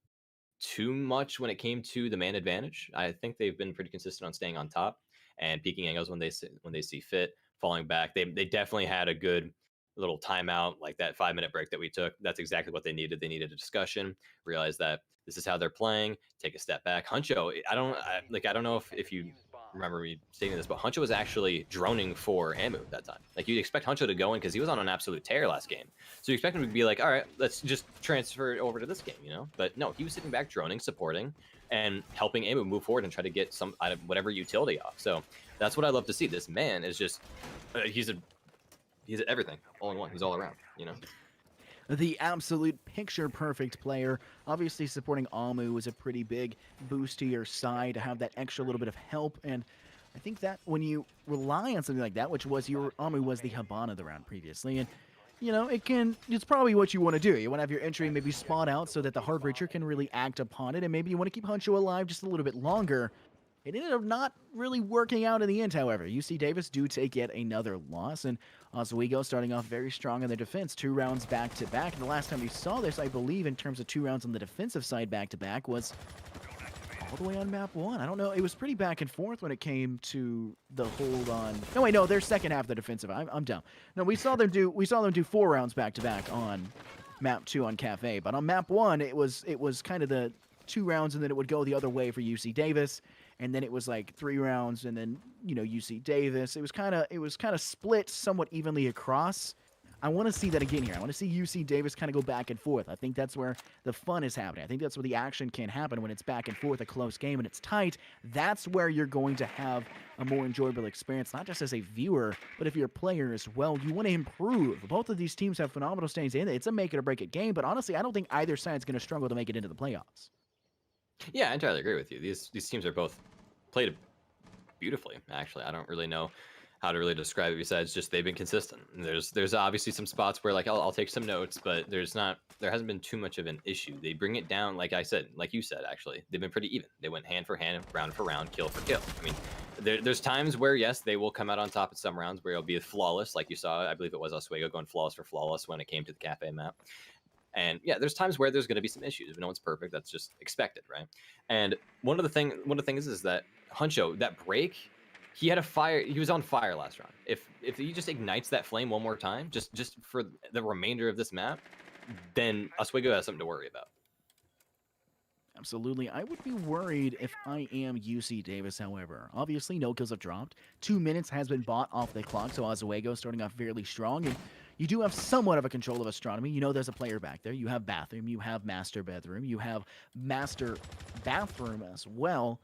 too much when it came to the man advantage. I think they've been pretty consistent on staying on top and peeking angles when they see fit, falling back. They definitely had a good little timeout, like that 5-minute break that we took. That's exactly what they needed. They needed a discussion, realize that this is how they're playing, take a step back. Huncho, I don't know if you remember me stating this, but Huncho was actually droning for Amu that time. Like you'd expect Huncho to go in because he was on an absolute tear last game. So you expect him to be like, all right, let's just transfer it over to this game, you know? But no, he was sitting back droning, supporting, and helping Amu move forward and try to get some out of whatever utility off. So that's what I love to see. This man is just, he's everything, all in one. He's all around, you know? The absolute picture-perfect player. Obviously, supporting Amu was a pretty big boost to your side to have that extra little bit of help. And I think that when you rely on something like that, which was your Amu was the Habana of the round previously, and you know, it's probably what you want to do. You want to have your entry maybe spot out so that the hard reacher can really act upon it, and maybe you want to keep Huncho alive just a little bit longer. It ended up not really working out in the end, however. UC Davis do take yet another loss, and Oswego starting off very strong in their defense, 2 rounds back-to-back. And the last time we saw this, I believe, in terms of 2 rounds on the defensive side back-to-back was all the way on map 1. I don't know. It was pretty back and forth when it came to the hold on. No, wait, no, their second half of the defensive. I'm dumb. No, we saw them do 4 rounds back-to-back on map 2 on Cafe, but on map 1, it was kind of the 2 rounds, and then it would go the other way for UC Davis. And then it was like 3 rounds, and then, you know, UC Davis. It was kind of split somewhat evenly across. I want to see that again here. I want to see UC Davis kind of go back and forth. I think that's where the fun is happening. I think that's where the action can happen when it's back and forth, a close game, and it's tight. That's where you're going to have a more enjoyable experience, not just as a viewer, but if you're a player as well. You want to improve. Both of these teams have phenomenal standings in it. It's a make-it-or-break-it game, but honestly, I don't think either side's going to struggle to make it into the playoffs. Yeah, I entirely agree with you. These teams are both played beautifully, actually. I don't really know how to really describe it besides just they've been consistent. There's obviously some spots where like I'll take some notes, but there hasn't been too much of an issue. They bring it down, like you said, actually. They've been pretty even. They went hand for hand, round for round, kill for kill. I mean, there's times where, yes, they will come out on top at some rounds where it'll be flawless, like you saw. I believe it was Oswego going flawless for flawless when it came to the Cafe map. And yeah, there's times where there's going to be some issues. No one's perfect. That's just expected, right? And one of the things is that Huncho, that break, he had a fire. He was on fire last round. If he just ignites that flame one more time, just for the remainder of this map, then Oswego has something to worry about. Absolutely. I would be worried if I am UC Davis, however. Obviously, no kills have dropped. 2 minutes has been bought off the clock, so Oswego starting off fairly strong. And you do have somewhat of a control of Astronomy. You know there's a player back there. You have Bathroom. You have Master Bedroom. You have Master Bathroom as well.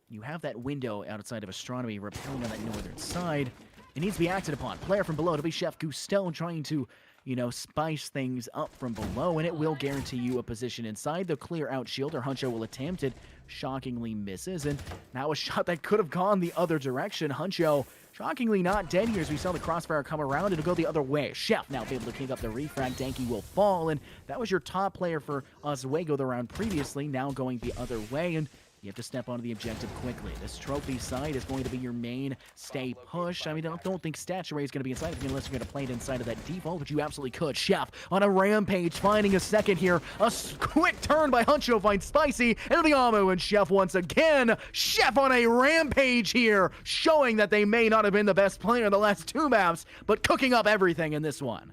You have that window outside of Astronomy repelling on that northern side. It needs to be acted upon. Player from below to be Chef Cousteau trying to, you know, spice things up from below, and it will guarantee you a position inside. The clear out shield, or Huncho will attempt it, shockingly misses, and now a shot that could have gone the other direction. Huncho shockingly not dead here as we saw the crossfire come around. It'll go the other way. Chef now able to kick up the refrag. Danky will fall, and that was your top player for Oswego the round previously, now going the other way, and you have to step onto the objective quickly. This trophy side is going to be your main stay push. I mean, I don't think Stature is going to be inside of it unless you're going to play it inside of that default, but you absolutely could. Chef on a rampage, finding a second here. A quick turn by Huncho finds Spicy into the ammo, and Chef once again. Chef on a rampage here, showing that they may not have been the best player in the last 2 maps, but cooking up everything in this one.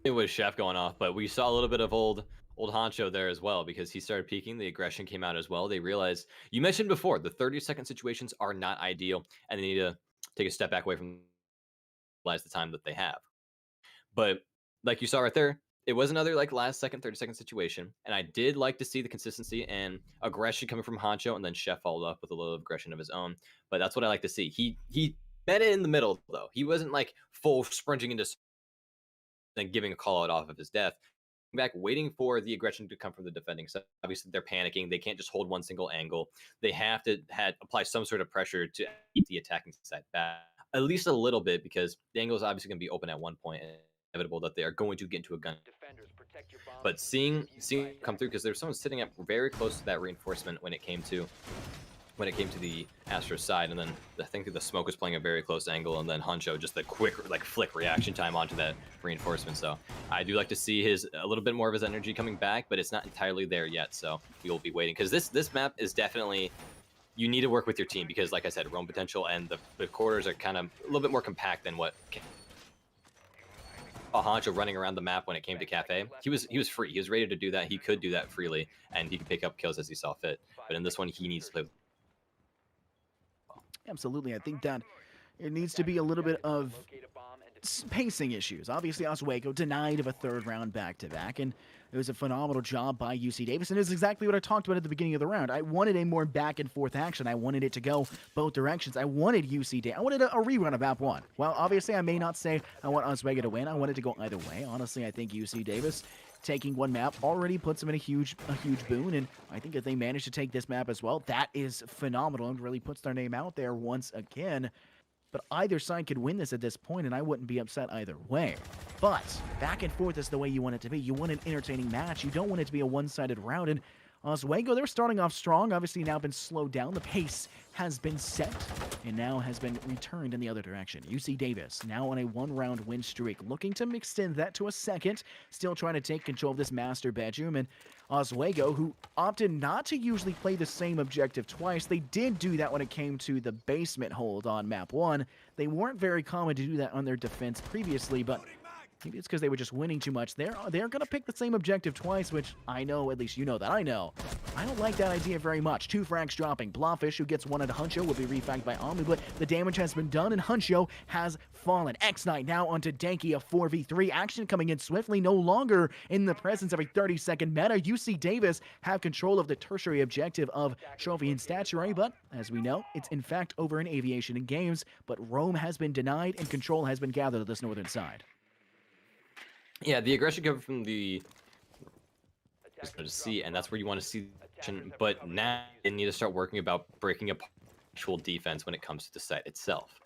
It was Chef going off, but we saw a little bit of old Honcho there as well, because he started peeking. The aggression came out as well. They realized, you mentioned before, the 30-second situations are not ideal, and they need to take a step back away from the time that they have. But like you saw right there, it was another like last second, 30-second situation, and I did like to see the consistency and aggression coming from Honcho, and then Chef followed up with a little aggression of his own. But that's what I like to see. He met it in the middle though. He wasn't like full sprinting into and giving a call out off of his death. Back waiting for the aggression to come from the defending side. Obviously they're panicking. They can't just hold one single angle. They have to apply some sort of pressure to keep the attacking side back at least a little bit, because the angle is obviously going to be open at one point, and it's inevitable that they are going to get into a gun. But seeing come through, because there's someone sitting up very close to that reinforcement when it came to the Astro side, and then I think the smoke was playing a very close angle, and then Huncho just the quick like flick reaction time onto that reinforcement. So I do like to see a little bit more of his energy coming back, but it's not entirely there yet. So we will be waiting, because this map is definitely, you need to work with your team, because like I said, roam potential and the quarters are kind of a little bit more compact than what Honcho running around the map when it came to Cafe. He was free. He was ready to do that. He could do that freely, and he could pick up kills as he saw fit. But in this one, he needs to play with. Absolutely. I think that it needs to be a little bit of pacing issues. Obviously, Oswego denied of a 3rd round back-to-back, and it was a phenomenal job by UC Davis, and it's exactly what I talked about at the beginning of the round. I wanted a more back-and-forth action. I wanted it to go both directions. I wanted UC Davis. I wanted a rerun of Map 1. Well, obviously, I may not say I want Oswego to win. I want it to go either way. Honestly, I think UC Davis taking one map already puts them in a huge boon, and I think if they manage to take this map as well, that is phenomenal and really puts their name out there once again. But either side could win this at this point, and I wouldn't be upset either way. But back and forth is the way you want it to be. You want an entertaining match. You don't want it to be a one-sided round, and Oswego, they're starting off strong, obviously now been slowed down. The pace has been set and now has been returned in the other direction. UC Davis now on a 1-round win streak, looking to extend that to a 2nd, still trying to take control of this master bedroom. And Oswego, who opted not to usually play the same objective twice, they did do that when it came to the basement hold on map 1. They weren't very common to do that on their defense previously, but maybe it's because they were just winning too much. They're going to pick the same objective twice, which I know, at least you know that I know. I don't like that idea very much. 2 frags dropping. Blobfish, who gets one at Huncho, will be refagged by Amu, but the damage has been done, and Huncho has fallen. X-Knight now onto Danky, a 4v3. Action coming in swiftly, no longer in the presence of a 30-second meta. UC Davis have control of the tertiary objective of Trophy and Statuary, but as we know, it's in fact over in Aviation and Games, but Rome has been denied, and control has been gathered at this northern side. Yeah, the aggression coming from the C, and that's where you want to see. But now they need to start working about breaking up actual defense when it comes to the site itself.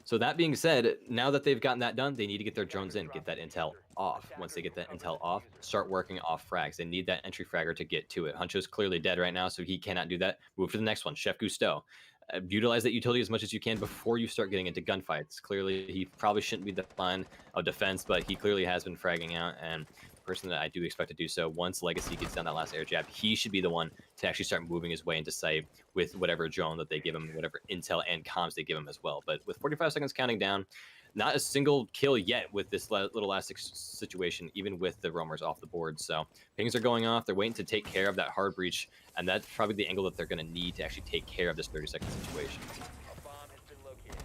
So that being said, now that they've gotten that done, they need to get their drones in, get that intel off. Once they get that intel off, start working off frags. They need that entry fragger to get to it. Huncho's clearly dead right now, so he cannot do that. Move to the next one, Chef Cousteau. Utilize that utility as much as you can before you start getting into gunfights. Clearly, he probably shouldn't be the line of defense, but he clearly has been fragging out, and the person that I do expect to do so, once Legacy gets down that last air jab, he should be the one to actually start moving his way into sight with whatever drone that they give him, whatever intel and comms they give him as well. But with 45 seconds counting down, not a single kill yet with this little last situation, even with the roamers off the board. So pings are going off. They're waiting to take care of that hard breach, and that's probably the angle that they're going to need to actually take care of this 30-second situation.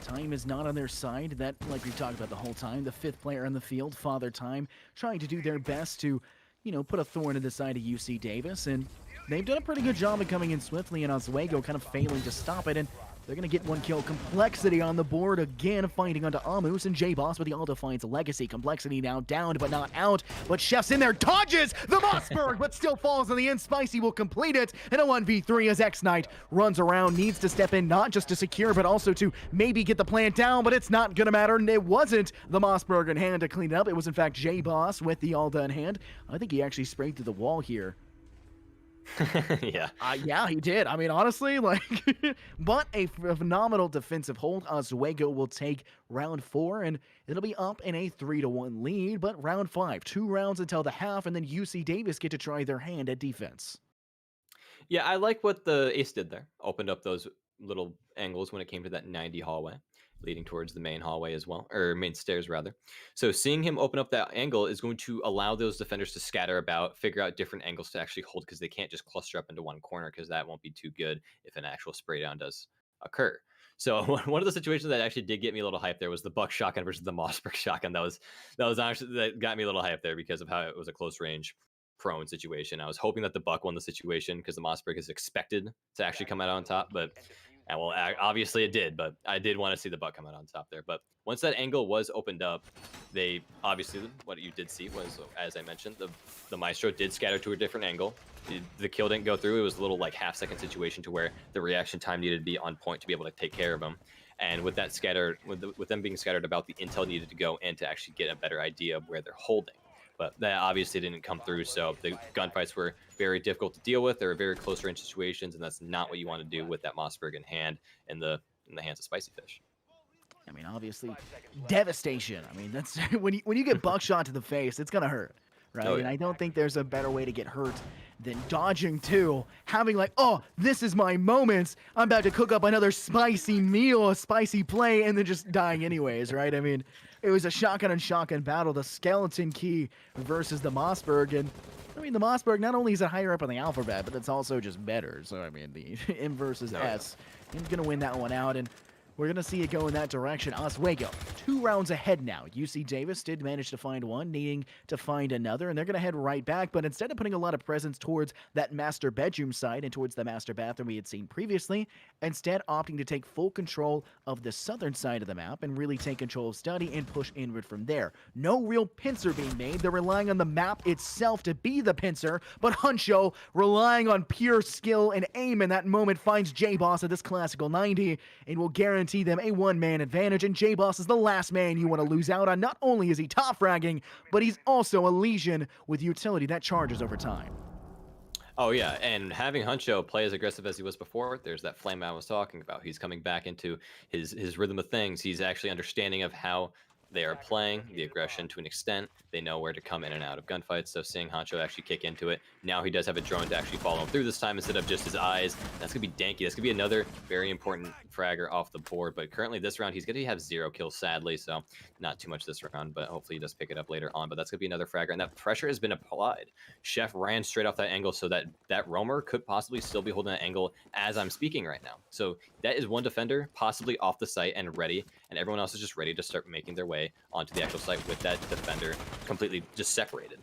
Time is not on their side. That, like we've talked about the whole time, the 5th player on the field, Father Time, trying to do their best to, you know, put a thorn in the side of UC Davis, and they've done a pretty good job of coming in swiftly, and Oswego kind of failing to stop it, and they're going to get 1 kill. Complexity on the board again, fighting onto Amus, and J-Boss with the Aldo finds Legacy. Complexity now downed, but not out. But Chef's in there, dodges the Mossberg, but still falls in the end. Spicy will complete it, and a 1v3 as X-Knight runs around, needs to step in, not just to secure, but also to maybe get the plant down, but it's not going to matter. And it wasn't the Mossberg in hand to clean it up. It was, in fact, J-Boss with the Alda in hand. I think he actually sprayed through the wall here. Yeah. Yeah, he did. I mean, honestly, like, but a phenomenal defensive hold. Oswego will take round 4, and it'll be up in a 3-1 lead. But round 5, 2 rounds until the half, and then UC Davis get to try their hand at defense. Yeah, I like what the Ace did there. Opened up those little angles when it came to that 90 hallway, leading towards the main hallway as well, or main stairs rather. So seeing him open up that angle is going to allow those defenders to scatter about, figure out different angles to actually hold, because they can't just cluster up into one corner, because that won't be too good if an actual spray down does occur. So one of the situations that actually did get me a little hype there was the Buck shotgun versus the Mossberg shotgun. That was actually, that got me a little hype there because of how it was a close range prone situation. I was hoping that the Buck won the situation because the Mossberg is expected to actually come out on top, but well, obviously it did, but I did want to see the Buck come out on top there. But once that angle was opened up, they obviously, what you did see was, as I mentioned, the Maestro did scatter to a different angle. The kill didn't go through. It was a little like half-second situation to where the reaction time needed to be on point to be able to take care of them. And with that scatter, with them being scattered about, the intel needed to go in to actually get a better idea of where they're holding. But that obviously didn't come through, so the gunfights were very difficult to deal with. They were very close range situations, and that's not what you want to do with that Mossberg in hand in the hands of Spicy Fish. I mean, obviously, devastation. I mean, that's when you get buckshot to the face, it's gonna hurt, right? Oh, yeah. And I don't think there's a better way to get hurt than dodging too, having like, oh, this is my moment. I'm about to cook up another spicy meal, a spicy play, and then just dying anyways, right? I mean, it was a shotgun and shotgun battle, the Skeleton Key versus the Mossberg, and I mean, the Mossberg not only is it higher up on the alphabet, but it's also just better. So I mean, the M versus S, he's gonna win that one out, and we're going to see it go in that direction. Oswego, 2 rounds ahead now. UC Davis did manage to find one, needing to find another, and they're going to head right back. But instead of putting a lot of presence towards that master bedroom side and towards the master bathroom we had seen previously, instead opting to take full control of the southern side of the map and really take control of study and push inward from there. No real pincer being made. They're relying on the map itself to be the pincer, but Huncho, relying on pure skill and aim in that moment, finds J-Boss at this classical 90 and will guarantee them a one-man advantage, and J-Boss is the last man you want to lose out on. Not only is he top fragging, but he's also a Legion with utility that charges over time. Oh yeah, and having Huncho play as aggressive as he was before, there's that flame I was talking about. He's coming back into his rhythm of things. He's actually understanding of how they are playing the aggression to an extent. They know where to come in and out of gunfights, so seeing Hancho actually kick into it. Now he does have a drone to actually follow him through this time instead of just his eyes. That's going to be danky. That's going to be another very important fragger off the board, but currently this round he's going to have 0 kills, sadly, so not too much this round, but hopefully he does pick it up later on. But that's going to be another fragger, and that pressure has been applied. Chef ran straight off that angle so that roamer could possibly still be holding that angle as I'm speaking right now. So that is one defender possibly off the site and ready, and everyone else is just ready to start making their way onto the actual site with that defender completely just separated.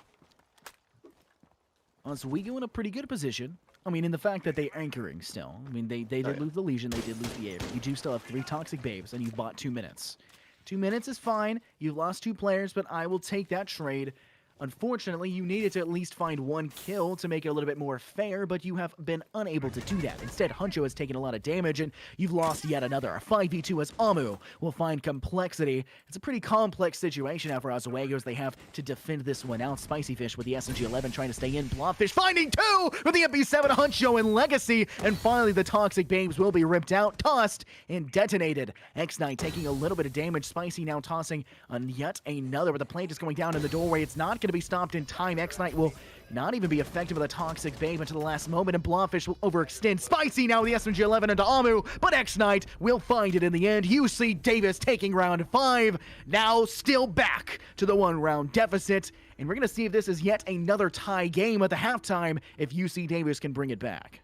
So we go in a pretty good position. I mean, in the fact that they're anchoring still. I mean, they did lose the Legion, they did lose the Air. You do still have 3 Toxic Babes, and you've bought 2 minutes. 2 minutes is fine. You've lost 2 players, but I will take that trade. Unfortunately, you needed to at least find 1 kill to make it a little bit more fair, but you have been unable to do that. Instead, Huncho has taken a lot of damage, and you've lost yet another. A 5v2 as Amu will find Complexity. It's a pretty complex situation now for Oswego as they have to defend this one out. Spicy Fish with the SMG-11 trying to stay in. Blobfish finding 2 with the MP7, Huncho and Legacy, and finally the Toxic Babes will be ripped out, tossed, and detonated. X-Knight taking a little bit of damage. Spicy now tossing on yet another, but the plate is going down in the doorway. It's not going to be stopped in time. X-Knight will not even be effective with a Toxic Babe until the last moment, and Blobfish will overextend. Spicy now with the SMG-11 into Amu, but X-Knight will find it in the end. UC Davis taking round 5, now still back to the 1-round deficit, and we're going to see if this is yet another tie game at the halftime if UC Davis can bring it back.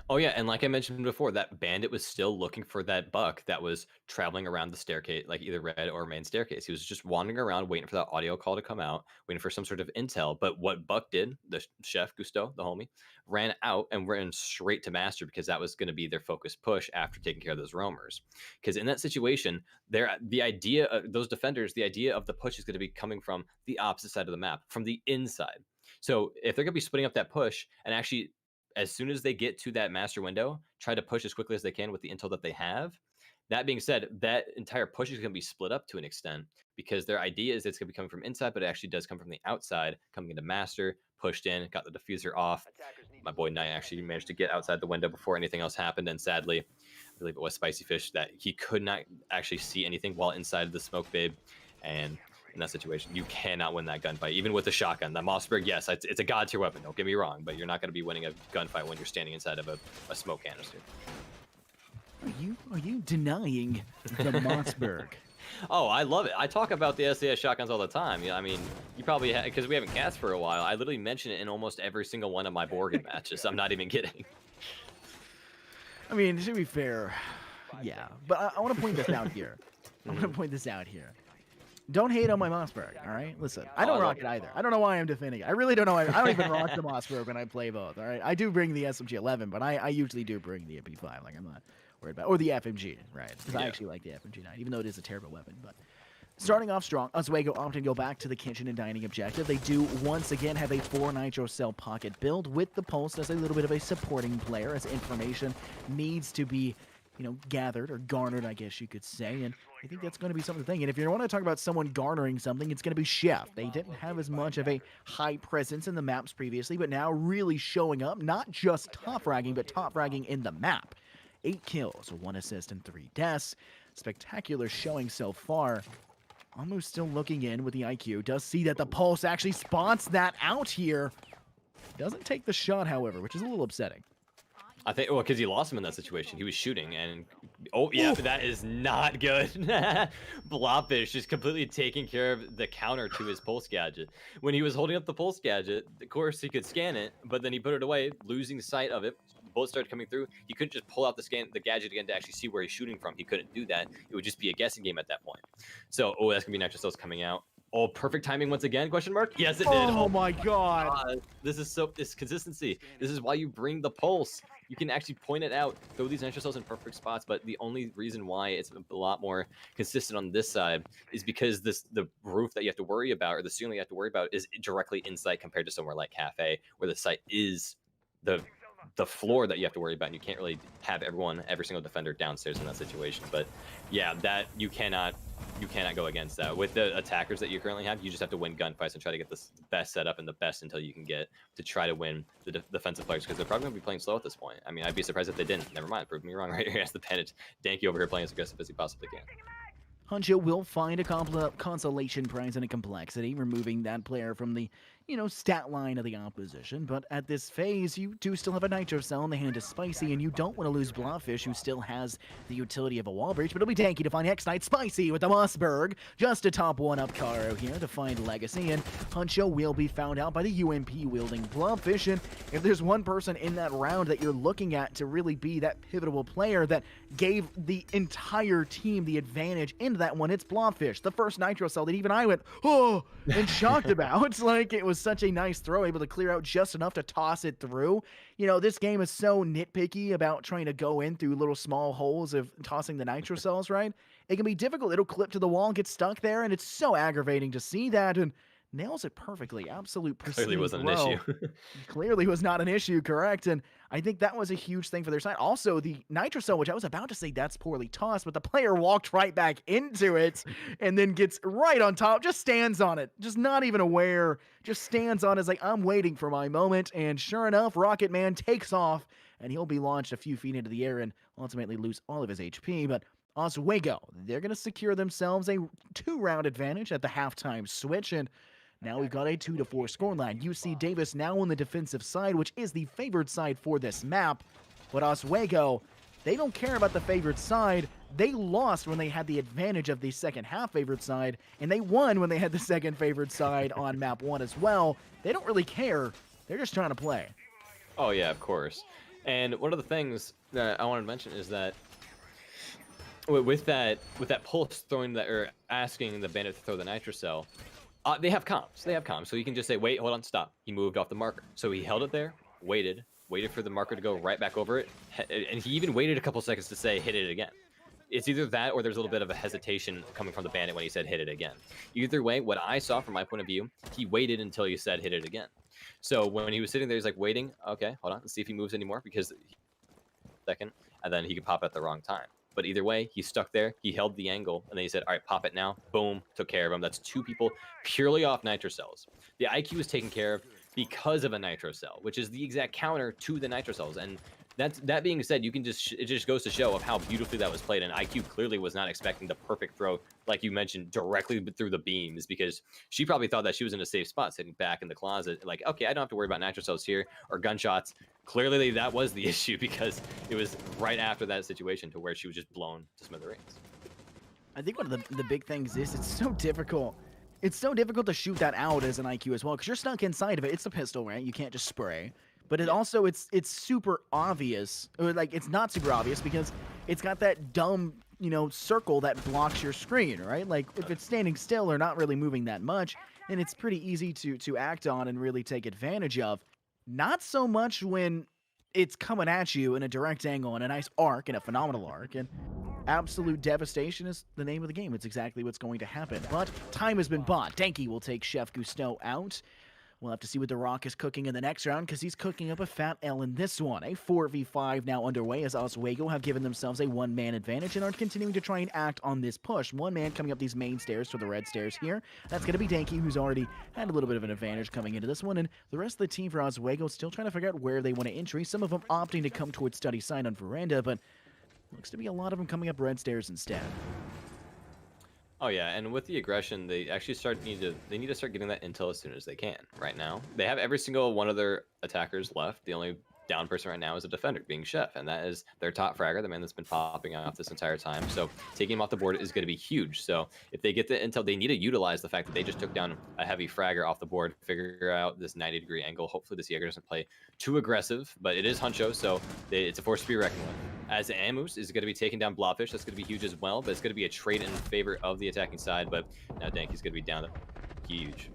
Oh yeah, and like I mentioned before, that bandit was still looking for that buck that was traveling around the staircase, like either red or main staircase. He was just wandering around, waiting for that audio call to come out, waiting for some sort of intel. But what Buck did, the chef Gusto, the homie, ran out and ran straight to Master because that was going to be their focus push after taking care of those roamers. Because in that situation, the idea of those defenders, the idea of the push is going to be coming from the opposite side of the map, from the inside. So if they're going to be splitting up that push and actually, as soon as they get to that master window, try to push as quickly as they can with the intel that they have. That being said, that entire push is going to be split up to an extent because their idea is it's going to be coming from inside, but it actually does come from the outside, coming into master, pushed in, got the diffuser off. My boy Knight actually managed to get outside the window before anything else happened, and sadly, I believe it was Spicy Fish that he could not actually see anything while inside the smoke babe, and in that situation, you cannot win that gunfight, even with a shotgun. The Mossberg, yes, it's a god tier weapon, don't get me wrong, but you're not going to be winning a gunfight when you're standing inside of a smoke canister. Are you denying the Mossberg? Oh, I love it. I talk about the SAS shotguns all the time. Yeah, I mean, you probably because we haven't cast for a while. I literally mention it in almost every single one of my Borgen matches. I'm not even kidding. I mean, to be fair, yeah, but I want to point this out here. Don't hate on my Mossberg, all right? Listen, I don't rock it either. I don't know why I'm defending it. I really don't know. I don't even rock the Mossberg when I play both, all right? I do bring the SMG-11, but I usually do bring the MP5. Like, I'm not worried about it. Or the FMG, right? Because I actually like the FMG-9, even though it is a terrible weapon. But starting off strong, Oswego often go back to the kitchen and dining objective. They do once again have a 4 Nitro Cell pocket build with the Pulse as a little bit of a supporting player, as information needs to be, gathered or garnered, I guess you could say. And I think that's going to be something. And if you want to talk about someone garnering something, it's going to be Chef. They didn't have as much of a high presence in the maps previously, but now really showing up, not just top fragging, but top fragging in the map. 8 kills, 1 assist, and 3 deaths. Spectacular showing so far. Amu's still looking in with the IQ. Does see that the Pulse actually spots that out here. Doesn't take the shot, however, which is a little upsetting. I think, well, because he lost him in that situation. He was shooting, and oh yeah, that is not good. Blobfish just completely taking care of the counter to his pulse gadget. When he was holding up the pulse gadget, of course he could scan it, but then he put it away, losing sight of it. Bullets started coming through. He couldn't just pull out the gadget again to actually see where he's shooting from. He couldn't do that. It would just be a guessing game at that point. So, that's gonna be Nitro Cells coming out. Oh, perfect timing once again, question mark? Yes, it did. Oh my god. This consistency. This is why you bring the Pulse. You can actually point it out, throw these Nitro Cells in perfect spots, but the only reason why it's a lot more consistent on this side is because the roof that you have to worry about, or the ceiling you have to worry about, is directly in sight compared to somewhere like Cafe, where the site is the floor that you have to worry about, and you can't really have every single defender downstairs in that situation. But yeah, that you cannot go against that. With the attackers that you currently have, you just have to win gunfights and try to get the best setup and the best until you can get to try to win the defensive players, because they're probably going to be playing slow at this point. I mean, I'd be surprised if they didn't. Never mind, prove me wrong right here. That's the advantage. Danky over here playing as aggressive as he possibly can. Huncho will find a consolation prize in a complexity, removing that player from the, stat line of the opposition. But at this phase, you do still have a Nitro Cell in the hand of Spicy, and you don't want to lose Blobfish, who still has the utility of a wall breach. But it'll be Danky to find X-Knight. Spicy with the Mossberg, just to top one up Caro here to find Legacy, and Huncho will be found out by the UMP-wielding Blobfish. And if there's one person in that round that you're looking at to really be that pivotal player that gave the entire team the advantage into that one, it's Blobfish. The first Nitro Cell that even I went, oh, and shocked about. Like, it was such a nice throw, able to clear out just enough to toss it through. This game is so nitpicky about trying to go in through little small holes of tossing the Nitro Cells, right? It can be difficult. It'll clip to the wall, get stuck there, and it's so aggravating to see that, and nails it perfectly. Absolute pristine Clearly wasn't an issue. Clearly was not an issue, correct? And I think that was a huge thing for their side. Also, the Nitro Cell, which I was about to say that's poorly tossed, but the player walked right back into it and then gets right on top, just stands on it, just not even aware, just stands on it, is like, I'm waiting for my moment. And sure enough, Rocket Man takes off, and he'll be launched a few feet into the air and ultimately lose all of his HP. But Oswego, they're going to secure themselves a 2-round advantage at the halftime switch, and Now we've got a 2-4 scoreline. UC Davis now on the defensive side, which is the favored side for this map. But Oswego, they don't care about the favored side. They lost when they had the advantage of the second half favored side, and they won when they had the second favored side on map 1 as well. They don't really care. They're just trying to play. Oh yeah, of course. And one of the things that I wanted to mention is that with that pulse throwing that, or asking the bandit to throw the nitro cell, they have comms. They have comms, so you can just say, wait, hold on, stop. He moved off the marker, so he held it there, waited for the marker to go right back over it, and he even waited a couple seconds to say hit it again. It's either that or there's a little bit of a hesitation coming from the bandit when he said hit it again. Either way, what I saw from my point of view, he waited until he said hit it again. So when he was sitting there, he's like waiting. Okay, hold on, let's see if he moves anymore, because second, and then he could pop at the wrong time. But either way, he stuck there, he held the angle, and then he said, all right, pop it now. Boom, took care of him. That's 2 people purely off nitro cells. The IQ is taken care of because of a nitro cell, which is the exact counter to the nitro cells. And that being said, you can it just goes to show of how beautifully that was played. And IQ clearly was not expecting the perfect throw, like you mentioned, directly through the beams, because she probably thought that she was in a safe spot, sitting back in the closet, like, okay, I don't have to worry about nitro cells here or gunshots. Clearly, that was the issue, because it was right after that situation to where she was just blown to smithereens. I think one of the big things is it's so difficult. It's so difficult to shoot that out as an IQ as well, because you're stuck inside of it. It's a pistol, right? You can't just spray. But it also, it's super obvious, or like it's not super obvious, because it's got that dumb, circle that blocks your screen, right? Like if it's standing still or not really moving that much, then it's pretty easy to act on and really take advantage of. Not so much when it's coming at you in a direct angle and a nice arc and a phenomenal arc, and absolute devastation is the name of the game. It's exactly what's going to happen. But time has been bought. Danky will take Chef Gusteau out. We'll have to see what The Rock is cooking in the next round, because he's cooking up a fat L in this one. A 4v5 now underway, as Oswego have given themselves a one-man advantage and are continuing to try and act on this push. One man coming up these main stairs to the red stairs here. That's going to be Danky, who's already had a little bit of an advantage coming into this one. And the rest of the team for Oswego still trying to figure out where they want to entry. Some of them opting to come towards study side on veranda, but looks to be a lot of them coming up red stairs instead. Oh yeah, and with the aggression, they actually need to start getting that intel as soon as they can. Right now, they have every single one of their attackers left. The only down person right now is a defender, being Chef, and that is their top fragger, the man that's been popping off this entire time. So taking him off the board is going to be huge. So if they get the intel, they need to utilize the fact that they just took down a heavy fragger off the board, figure out this 90-degree angle. Hopefully this Jaeger doesn't play too aggressive, but it is Huncho, so it's a force to be reckoned with. As Amus is going to be taking down Blobfish, that's going to be huge as well, but it's going to be a trade in favor of the attacking side, but now Danky's going to be down there. Huge.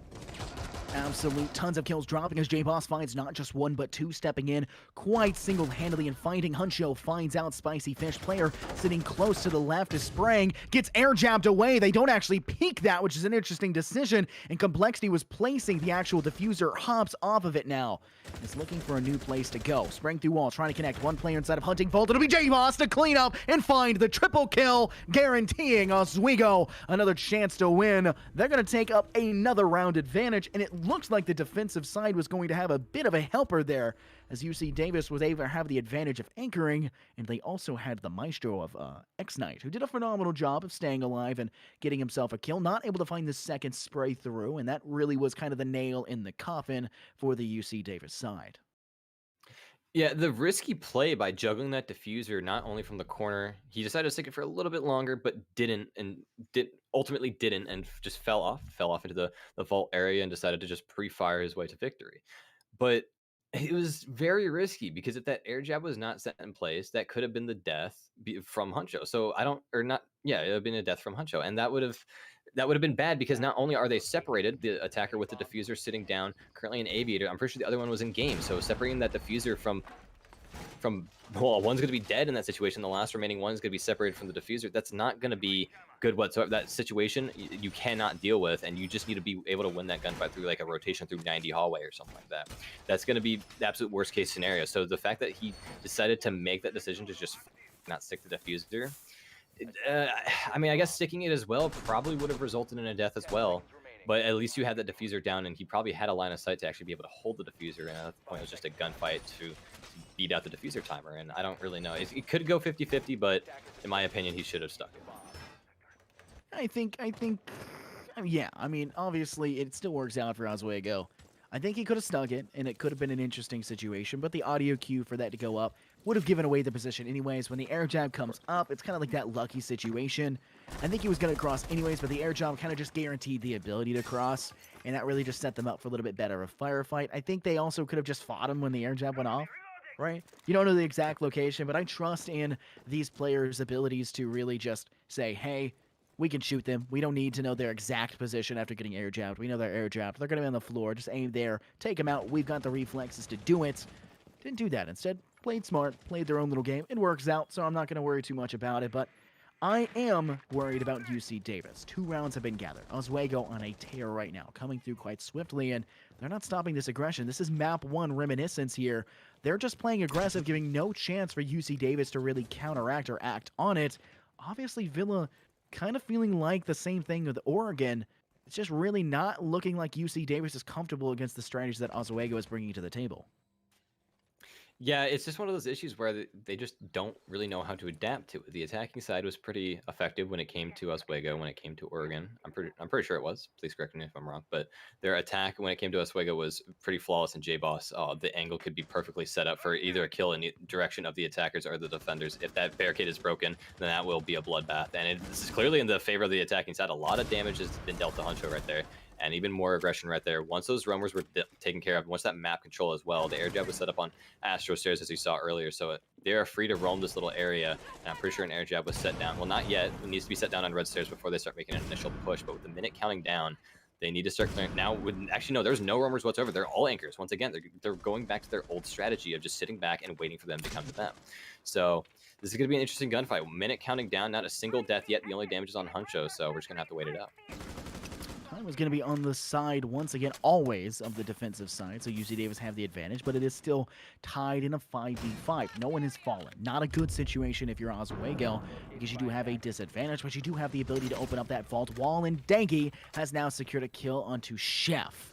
Absolute tons of kills dropping as J-Boss finds not just one but two, stepping in quite single-handedly and finding Huncho. Finds out Spicy Fish player sitting close to the left is spraying, gets air jabbed away. They don't actually peek that, which is an interesting decision, and Complexity was placing the actual diffuser, hops off of it now. Is looking for a new place to go. Spraying through wall, trying to connect one player inside of Hunting Vault. It'll be J-Boss to clean up and find the triple kill, guaranteeing Oswego another chance to win. They're going to take up another round advantage, and it looks like the defensive side was going to have a bit of a helper there, as UC Davis was able to have the advantage of anchoring, and they also had the maestro of X-Knight, who did a phenomenal job of staying alive and getting himself a kill, not able to find the second spray through, and that really was kind of the nail in the coffin for the UC Davis side. Yeah, the risky play by juggling that diffuser, not only from the corner, he decided to stick it for a little bit longer, but ultimately didn't, and just fell off into the vault area and decided to just pre-fire his way to victory. But it was very risky, because if that air jab was not set in place, that could have been the death from Huncho. So it would have been a death from Huncho, and that would have been bad, because not only are they separated, the attacker with the diffuser sitting down, currently an aviator, I'm pretty sure the other one was in game, so separating that diffuser from well, one's going to be dead in that situation, the last remaining one is going to be separated from the diffuser. That's not going to be good whatsoever. That situation you cannot deal with, and you just need to be able to win that gunfight through like a rotation through 90 hallway or something like that. That's going to be the absolute worst case scenario. So the fact that he decided to make that decision to just not stick the diffuser, I mean, I guess sticking it as well probably would have resulted in a death as well, but at least you had that diffuser down, and he probably had a line of sight to actually be able to hold the diffuser, and at the point it was just a gunfight to beat out the diffuser timer, and I don't really know. It could go 50-50, but in my opinion, he should have stuck it. I think Yeah, I mean, obviously, it still works out for Oswego. I think he could have snug it, and it could have been an interesting situation, but the audio cue for that to go up would have given away the position anyways. When the air jab comes up, it's kind of like that lucky situation. I think he was going to cross anyways, but the air jab kind of just guaranteed the ability to cross, and that really just set them up for a little bit better of a firefight. I think they also could have just fought him when the air jab went off, right? You don't know the exact location, but I trust in these players' abilities to really just say, hey, we can shoot them. We don't need to know their exact position after getting air jabbed. We know they're air jabbed. They're going to be on the floor. Just aim there. Take them out. We've got the reflexes to do it. Didn't do that. Instead, played smart. Played their own little game. It works out, so I'm not going to worry too much about it. But I am worried about UC Davis. 2 rounds have been gathered. Oswego on a tear right now. Coming through quite swiftly, and they're not stopping this aggression. This is map 1 reminiscence here. They're just playing aggressive, giving no chance for UC Davis to really counteract or act on it. Obviously, Villa kind of feeling like the same thing with Oregon. It's just really not looking like UC Davis is comfortable against the strategies that Oswego is bringing to the table. Yeah, it's just one of those issues where they just don't really know how to adapt to it. The attacking side was pretty effective when it came to Oswego, when it came to Oregon. I'm pretty sure it was. Please correct me if I'm wrong. But their attack when it came to Oswego was pretty flawless. And J-Boss, the angle could be perfectly set up for either a kill in the direction of the attackers or the defenders. If that barricade is broken, then that will be a bloodbath. And this is clearly in the favor of the attacking side. A lot of damage has been dealt to Huncho right there. And even more aggression right there. Once those roamers were taken care of, once that map control as well, the air jab was set up on Astro Stairs as you saw earlier. So they're free to roam this little area. And I'm pretty sure an air jab was set down. Well, not yet. It needs to be set down on Red Stairs before they start making an initial push. But with the minute counting down, they need to start clearing. Now, actually, no, there's no roamers whatsoever. They're all anchors. Once again, they're going back to their old strategy of just sitting back and waiting for them to come to them. So this is going to be an interesting gunfight. Minute counting down, not a single death yet. The only damage is on Huncho, so we're just going to have to wait it out. Time is going to be on the side, once again, always of the defensive side, so UC Davis have the advantage, but it is still tied in a 5v5. No one has fallen. Not a good situation if you're Oswego, because you do have a disadvantage, but you do have the ability to open up that vault wall, and Danky has now secured a kill onto Chef.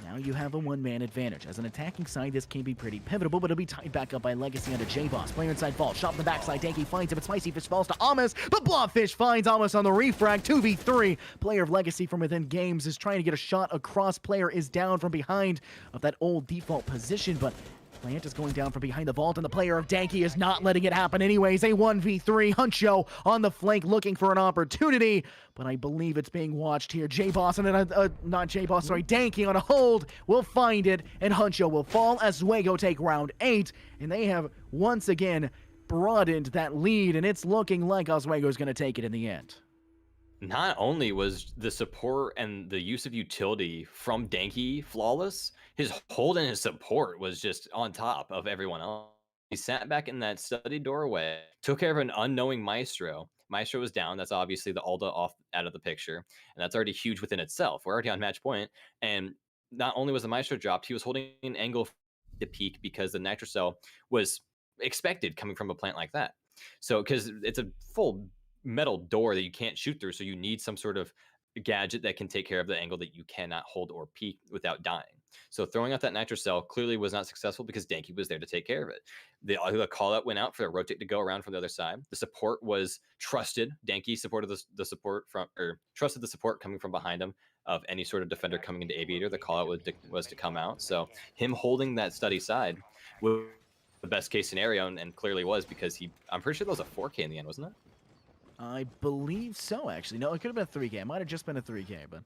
Now you have a one-man advantage. As an attacking side, this can be pretty pivotal, but it'll be tied back up by Legacy onto J-Boss. Player inside vault, shot from the backside. Danky finds him, but Spicy Fish falls to Amos, but Blobfish finds Amos on the refrag. 2v3. Player of Legacy from within games is trying to get a shot across. Player is down from behind of that old default position, but Plant is going down from behind the vault, and the player of Danky is not letting it happen anyways. A 1v3. Huncho on the flank looking for an opportunity, but I believe it's being watched here. J-Boss and not J-Boss, sorry, Danky on a hold will find it, and Huncho will fall as Oswego take round 8, and they have once again broadened that lead, and it's looking like Oswego is going to take it in the end. Not only was the support and the use of utility from Danky flawless, his hold and his support was just on top of everyone else. He sat back in that study doorway, took care of an unknowing Maestro. Maestro was down. That's obviously the Alda off out of the picture, and that's already huge within itself. We're already on match point, and not only was the Maestro dropped, he was holding an angle to peak because the Nitrocell was expected coming from a plant like that. So, because it's a full metal door that you can't shoot through, so you need some sort of gadget that can take care of the angle that you cannot hold or peek without dying. So throwing out that Nitrocell clearly was not successful because Danky was there to take care of it. The call out went out for the rotate to go around from the other side. The support was trusted. Danky supported the support from, or trusted the support coming from behind him of any sort of defender coming into Aviator. The call out was to come out. So him holding that study side was the best case scenario, and clearly was, because I'm pretty sure that was a 4K in the end, wasn't it? I believe so, actually. No, it could have been a 3K. It might have just been a 3K, but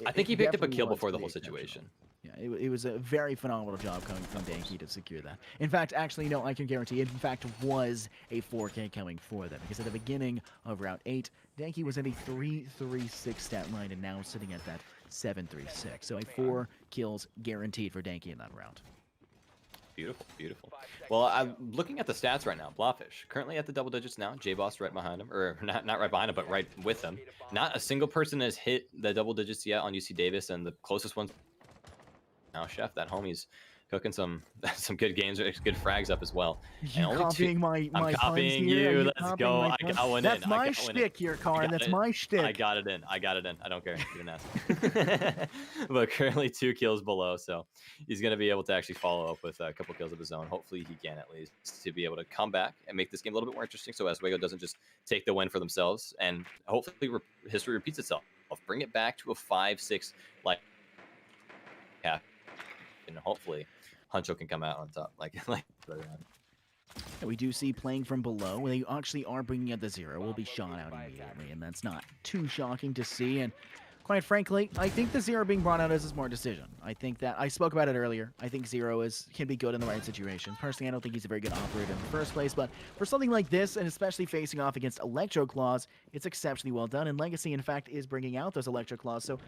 I think he picked up a kill before the whole situation. Yeah, it was a very phenomenal job coming from Danky to secure that. In fact, actually, no, I can guarantee it, in fact, was a 4K coming for them, because at the beginning of round 8, Danky was at a 336 stat line, and now sitting at that 736. So a 4 kills guaranteed for Danky in that round. Beautiful, beautiful. Well, I'm looking at the stats right now. Blobfish currently at the double digits now. J-Boss right behind him, or not right behind him, but right with him. Not a single person has hit the double digits yet on UC Davis, and the closest one's now Chef. That homie's cooking some good games, good frags up as well. You copying my I'm copying you. Let's go. I got one in. That's my shtick here, Karn. That's my shtick. I got it in. I don't care. You didn't ask. But currently 2 kills below, so he's going to be able to actually follow up with a couple kills of his own. Hopefully he can, at least, to be able to come back and make this game a little bit more interesting, so Oswego doesn't just take the win for themselves, and hopefully history repeats itself. Bring it back to a 5-6 like yeah, and hopefully Huncho can come out on top like And we do see playing from below, when they actually are bringing out the 0, will be shot out immediately, and that's not too shocking to see. And quite frankly, I think the 0 being brought out is a smart decision. I think that, I spoke about it earlier, I think 0 can be good in the right situations. Personally, I don't think he's a very good operator in the first place, but for something like this, and especially facing off against Electro Claws, it's exceptionally well done, and Legacy, in fact, is bringing out those Electro Claws, so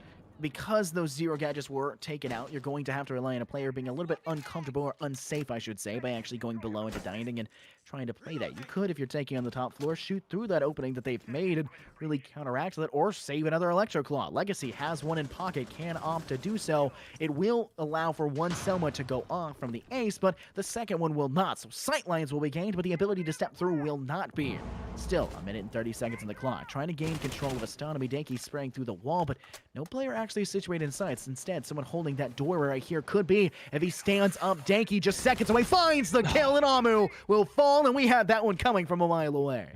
because those 0 gadgets were taken out, you're going to have to rely on a player being a little bit uncomfortable, or unsafe, I should say, by actually going below into dining and trying to play that. You could, if you're taking on the top floor, shoot through that opening that they've made and really counteract that, or save another Electro Claw. Legacy has one in pocket, can opt to do so. It will allow for one Selma to go off from the ace, but the second one will not. So sight lines will be gained, but the ability to step through will not be. Still, a minute and 30 seconds on the clock. Trying to gain control of Astronomy. Denki spraying through the wall, but no player actually situated inside. It's instead someone holding that doorway right here. Could be. If he stands up, Denki just seconds away finds the kill, and Amu will fall, and we had that one coming from a mile away.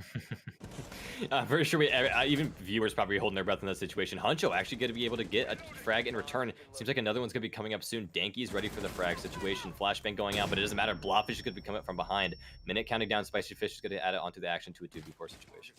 For sure, even viewers probably holding their breath in that situation. Huncho actually going to be able to get a frag in return. Seems like another one's going to be coming up soon. Denki's ready for the frag situation. Flashbang going out, but it doesn't matter. Blobfish is going to be coming up from behind. Minute counting down. Spicy Fish is going to add it onto the action to a 2v4 situation.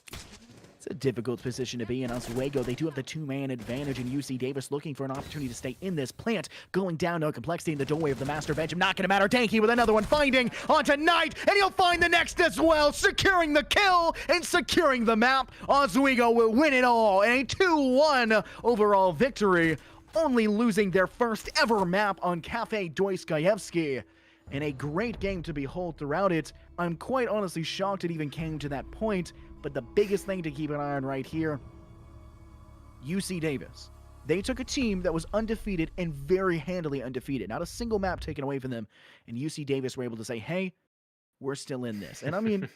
It's a difficult position to be in. Oswego, they do have the 2-man advantage, and UC Davis looking for an opportunity to stay in this plant. Going down, no complexity in the doorway of the master bedroom. Not going to matter. Denki with another one, finding onto Knight, and he'll find the next as well. Securing the kill and securing the map. Oswego will win it all in a 2-1 overall victory. Only losing their first ever map on Cafe Dostoyevsky. And a great game to behold throughout it. I'm quite honestly shocked it even came to that point. But the biggest thing to keep an eye on right here, UC Davis. They took a team that was undefeated and very handily undefeated. Not a single map taken away from them. And UC Davis were able to say, hey, we're still in this. And I mean,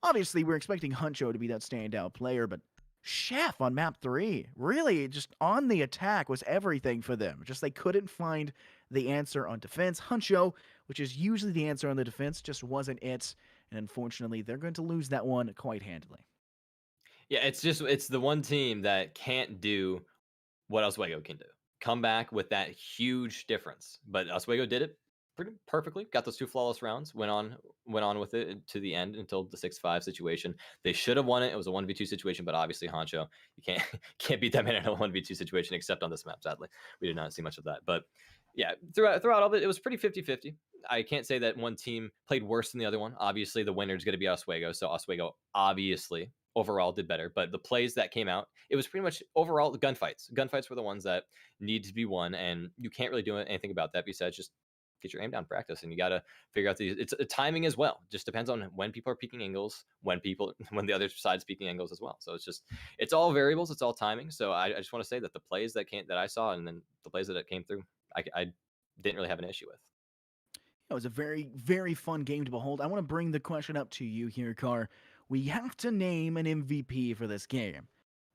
obviously we're expecting Huncho to be that standout player, but Chef on map 3, really just on the attack was everything for them. Just they couldn't find the answer on defense. Huncho, which is usually the answer on the defense, just wasn't it. And unfortunately, they're going to lose that one quite handily. Yeah, it's the one team that can't do what Oswego can do. Come back with that huge difference. But Oswego did it pretty perfectly. Got those 2 flawless rounds. Went on with it to the end until the 6-5 situation. They should have won it. It was a 1v2 situation, but obviously Honcho, you can't beat that man in a 1v2 situation except on this map, sadly. We did not see much of that. But yeah, throughout all of it, it was pretty 50-50. I can't say that one team played worse than the other one. Obviously, the winner is going to be Oswego. So Oswego obviously overall did better, but the plays that came out, it was pretty much overall the gunfights. Gunfights were the ones that need to be won, and you can't really do anything about that besides just get your aim down, practice, and you got to figure out it's a timing as well. Just depends on when people are peeking angles, when the other side's peeking angles as well. So it's all variables, it's all timing. So I just want to say that the plays that I saw, and then the plays that came through, I didn't really have an issue with. It was a very, very fun game to behold. I want to bring the question up to you here, Carr. We have to name an MVP for this game.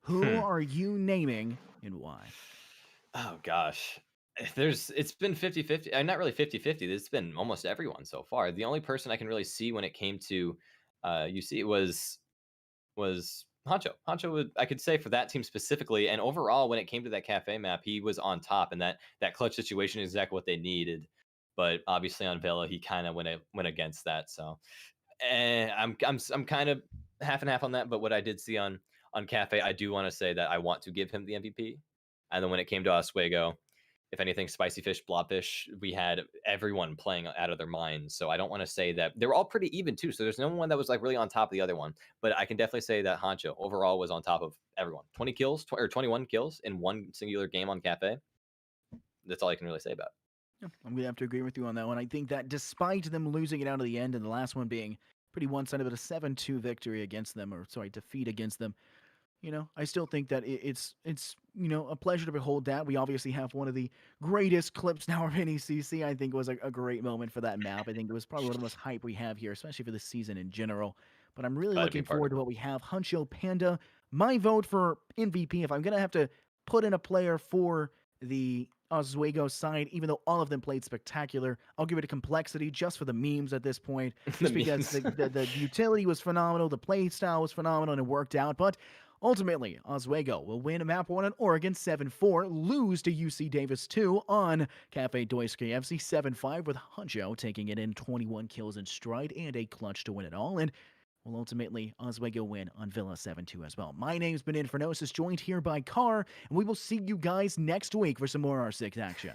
Who are you naming and why? Oh, gosh. It's been 50-50. Not really 50-50. It's been almost everyone so far. The only person I can really see when it came to UC was Honcho. Honcho, I could say for that team specifically, and overall when it came to that cafe map, he was on top, and that clutch situation is exactly what they needed. But obviously on Vela, he kind of went against that. So I'm kind of half and half on that. But what I did see on Cafe, I do want to say that I want to give him the MVP. And then when it came to Oswego, if anything, Spicy Fish, Blobfish, we had everyone playing out of their minds. So I don't want to say that they were all pretty even too. So there's no one that was like really on top of the other one. But I can definitely say that Honcho overall was on top of everyone. 20 kills or 21 kills in one singular game on Cafe. That's all I can really say about it. Yeah, I'm going to have to agree with you on that one. I think that despite them losing it out of the end and the last one being pretty one-sided, but a 7-2 victory against them, or sorry, defeat against them, I still think that it's a pleasure to behold that. We obviously have one of the greatest clips now of NECC. I think it was a great moment for that map. I think it was probably one of the most hype we have here, especially for the season in general. But I'm really looking forward to what we have. Huncho, Panda, my vote for MVP, if I'm going to have to put in a player for the Oswego side, even though all of them played spectacular, I'll give it a complexity just for the memes at this point, just because the utility was phenomenal, the play style was phenomenal, and it worked out. But Ultimately, Oswego will win Map 1 on Oregon 7-4, lose to UC Davis 2 on Cafe Dostoyevsky 7-5, with Huncho taking it in 21 kills in stride and a clutch to win it all, and will ultimately Oswego win on Villa 7-2 as well. My name's been Infernosis, joined here by Carr, and we will see you guys next week for some more R6 action.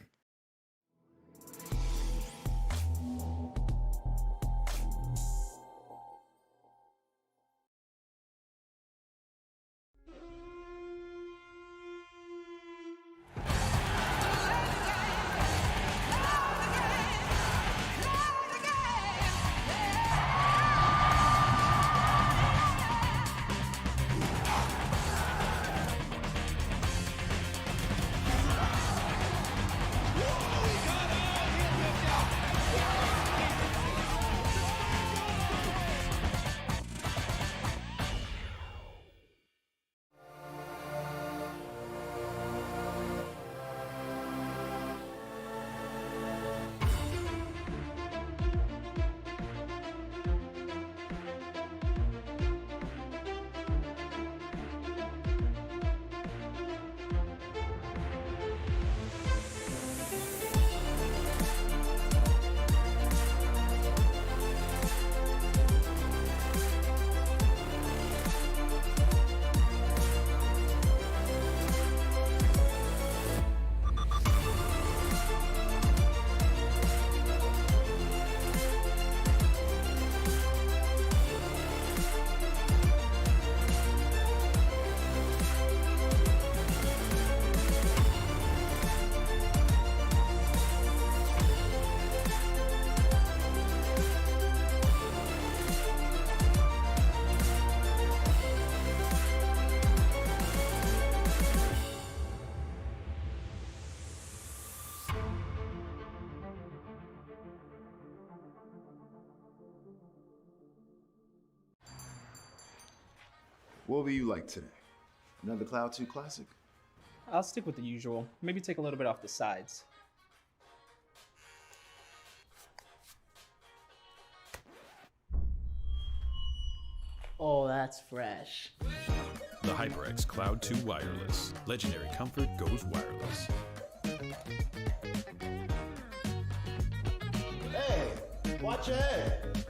What will you like today? Another Cloud 2 classic? I'll stick with the usual. Maybe take a little bit off the sides. Oh, that's fresh. The HyperX Cloud 2 Wireless. Legendary comfort goes wireless. Hey, watch your head.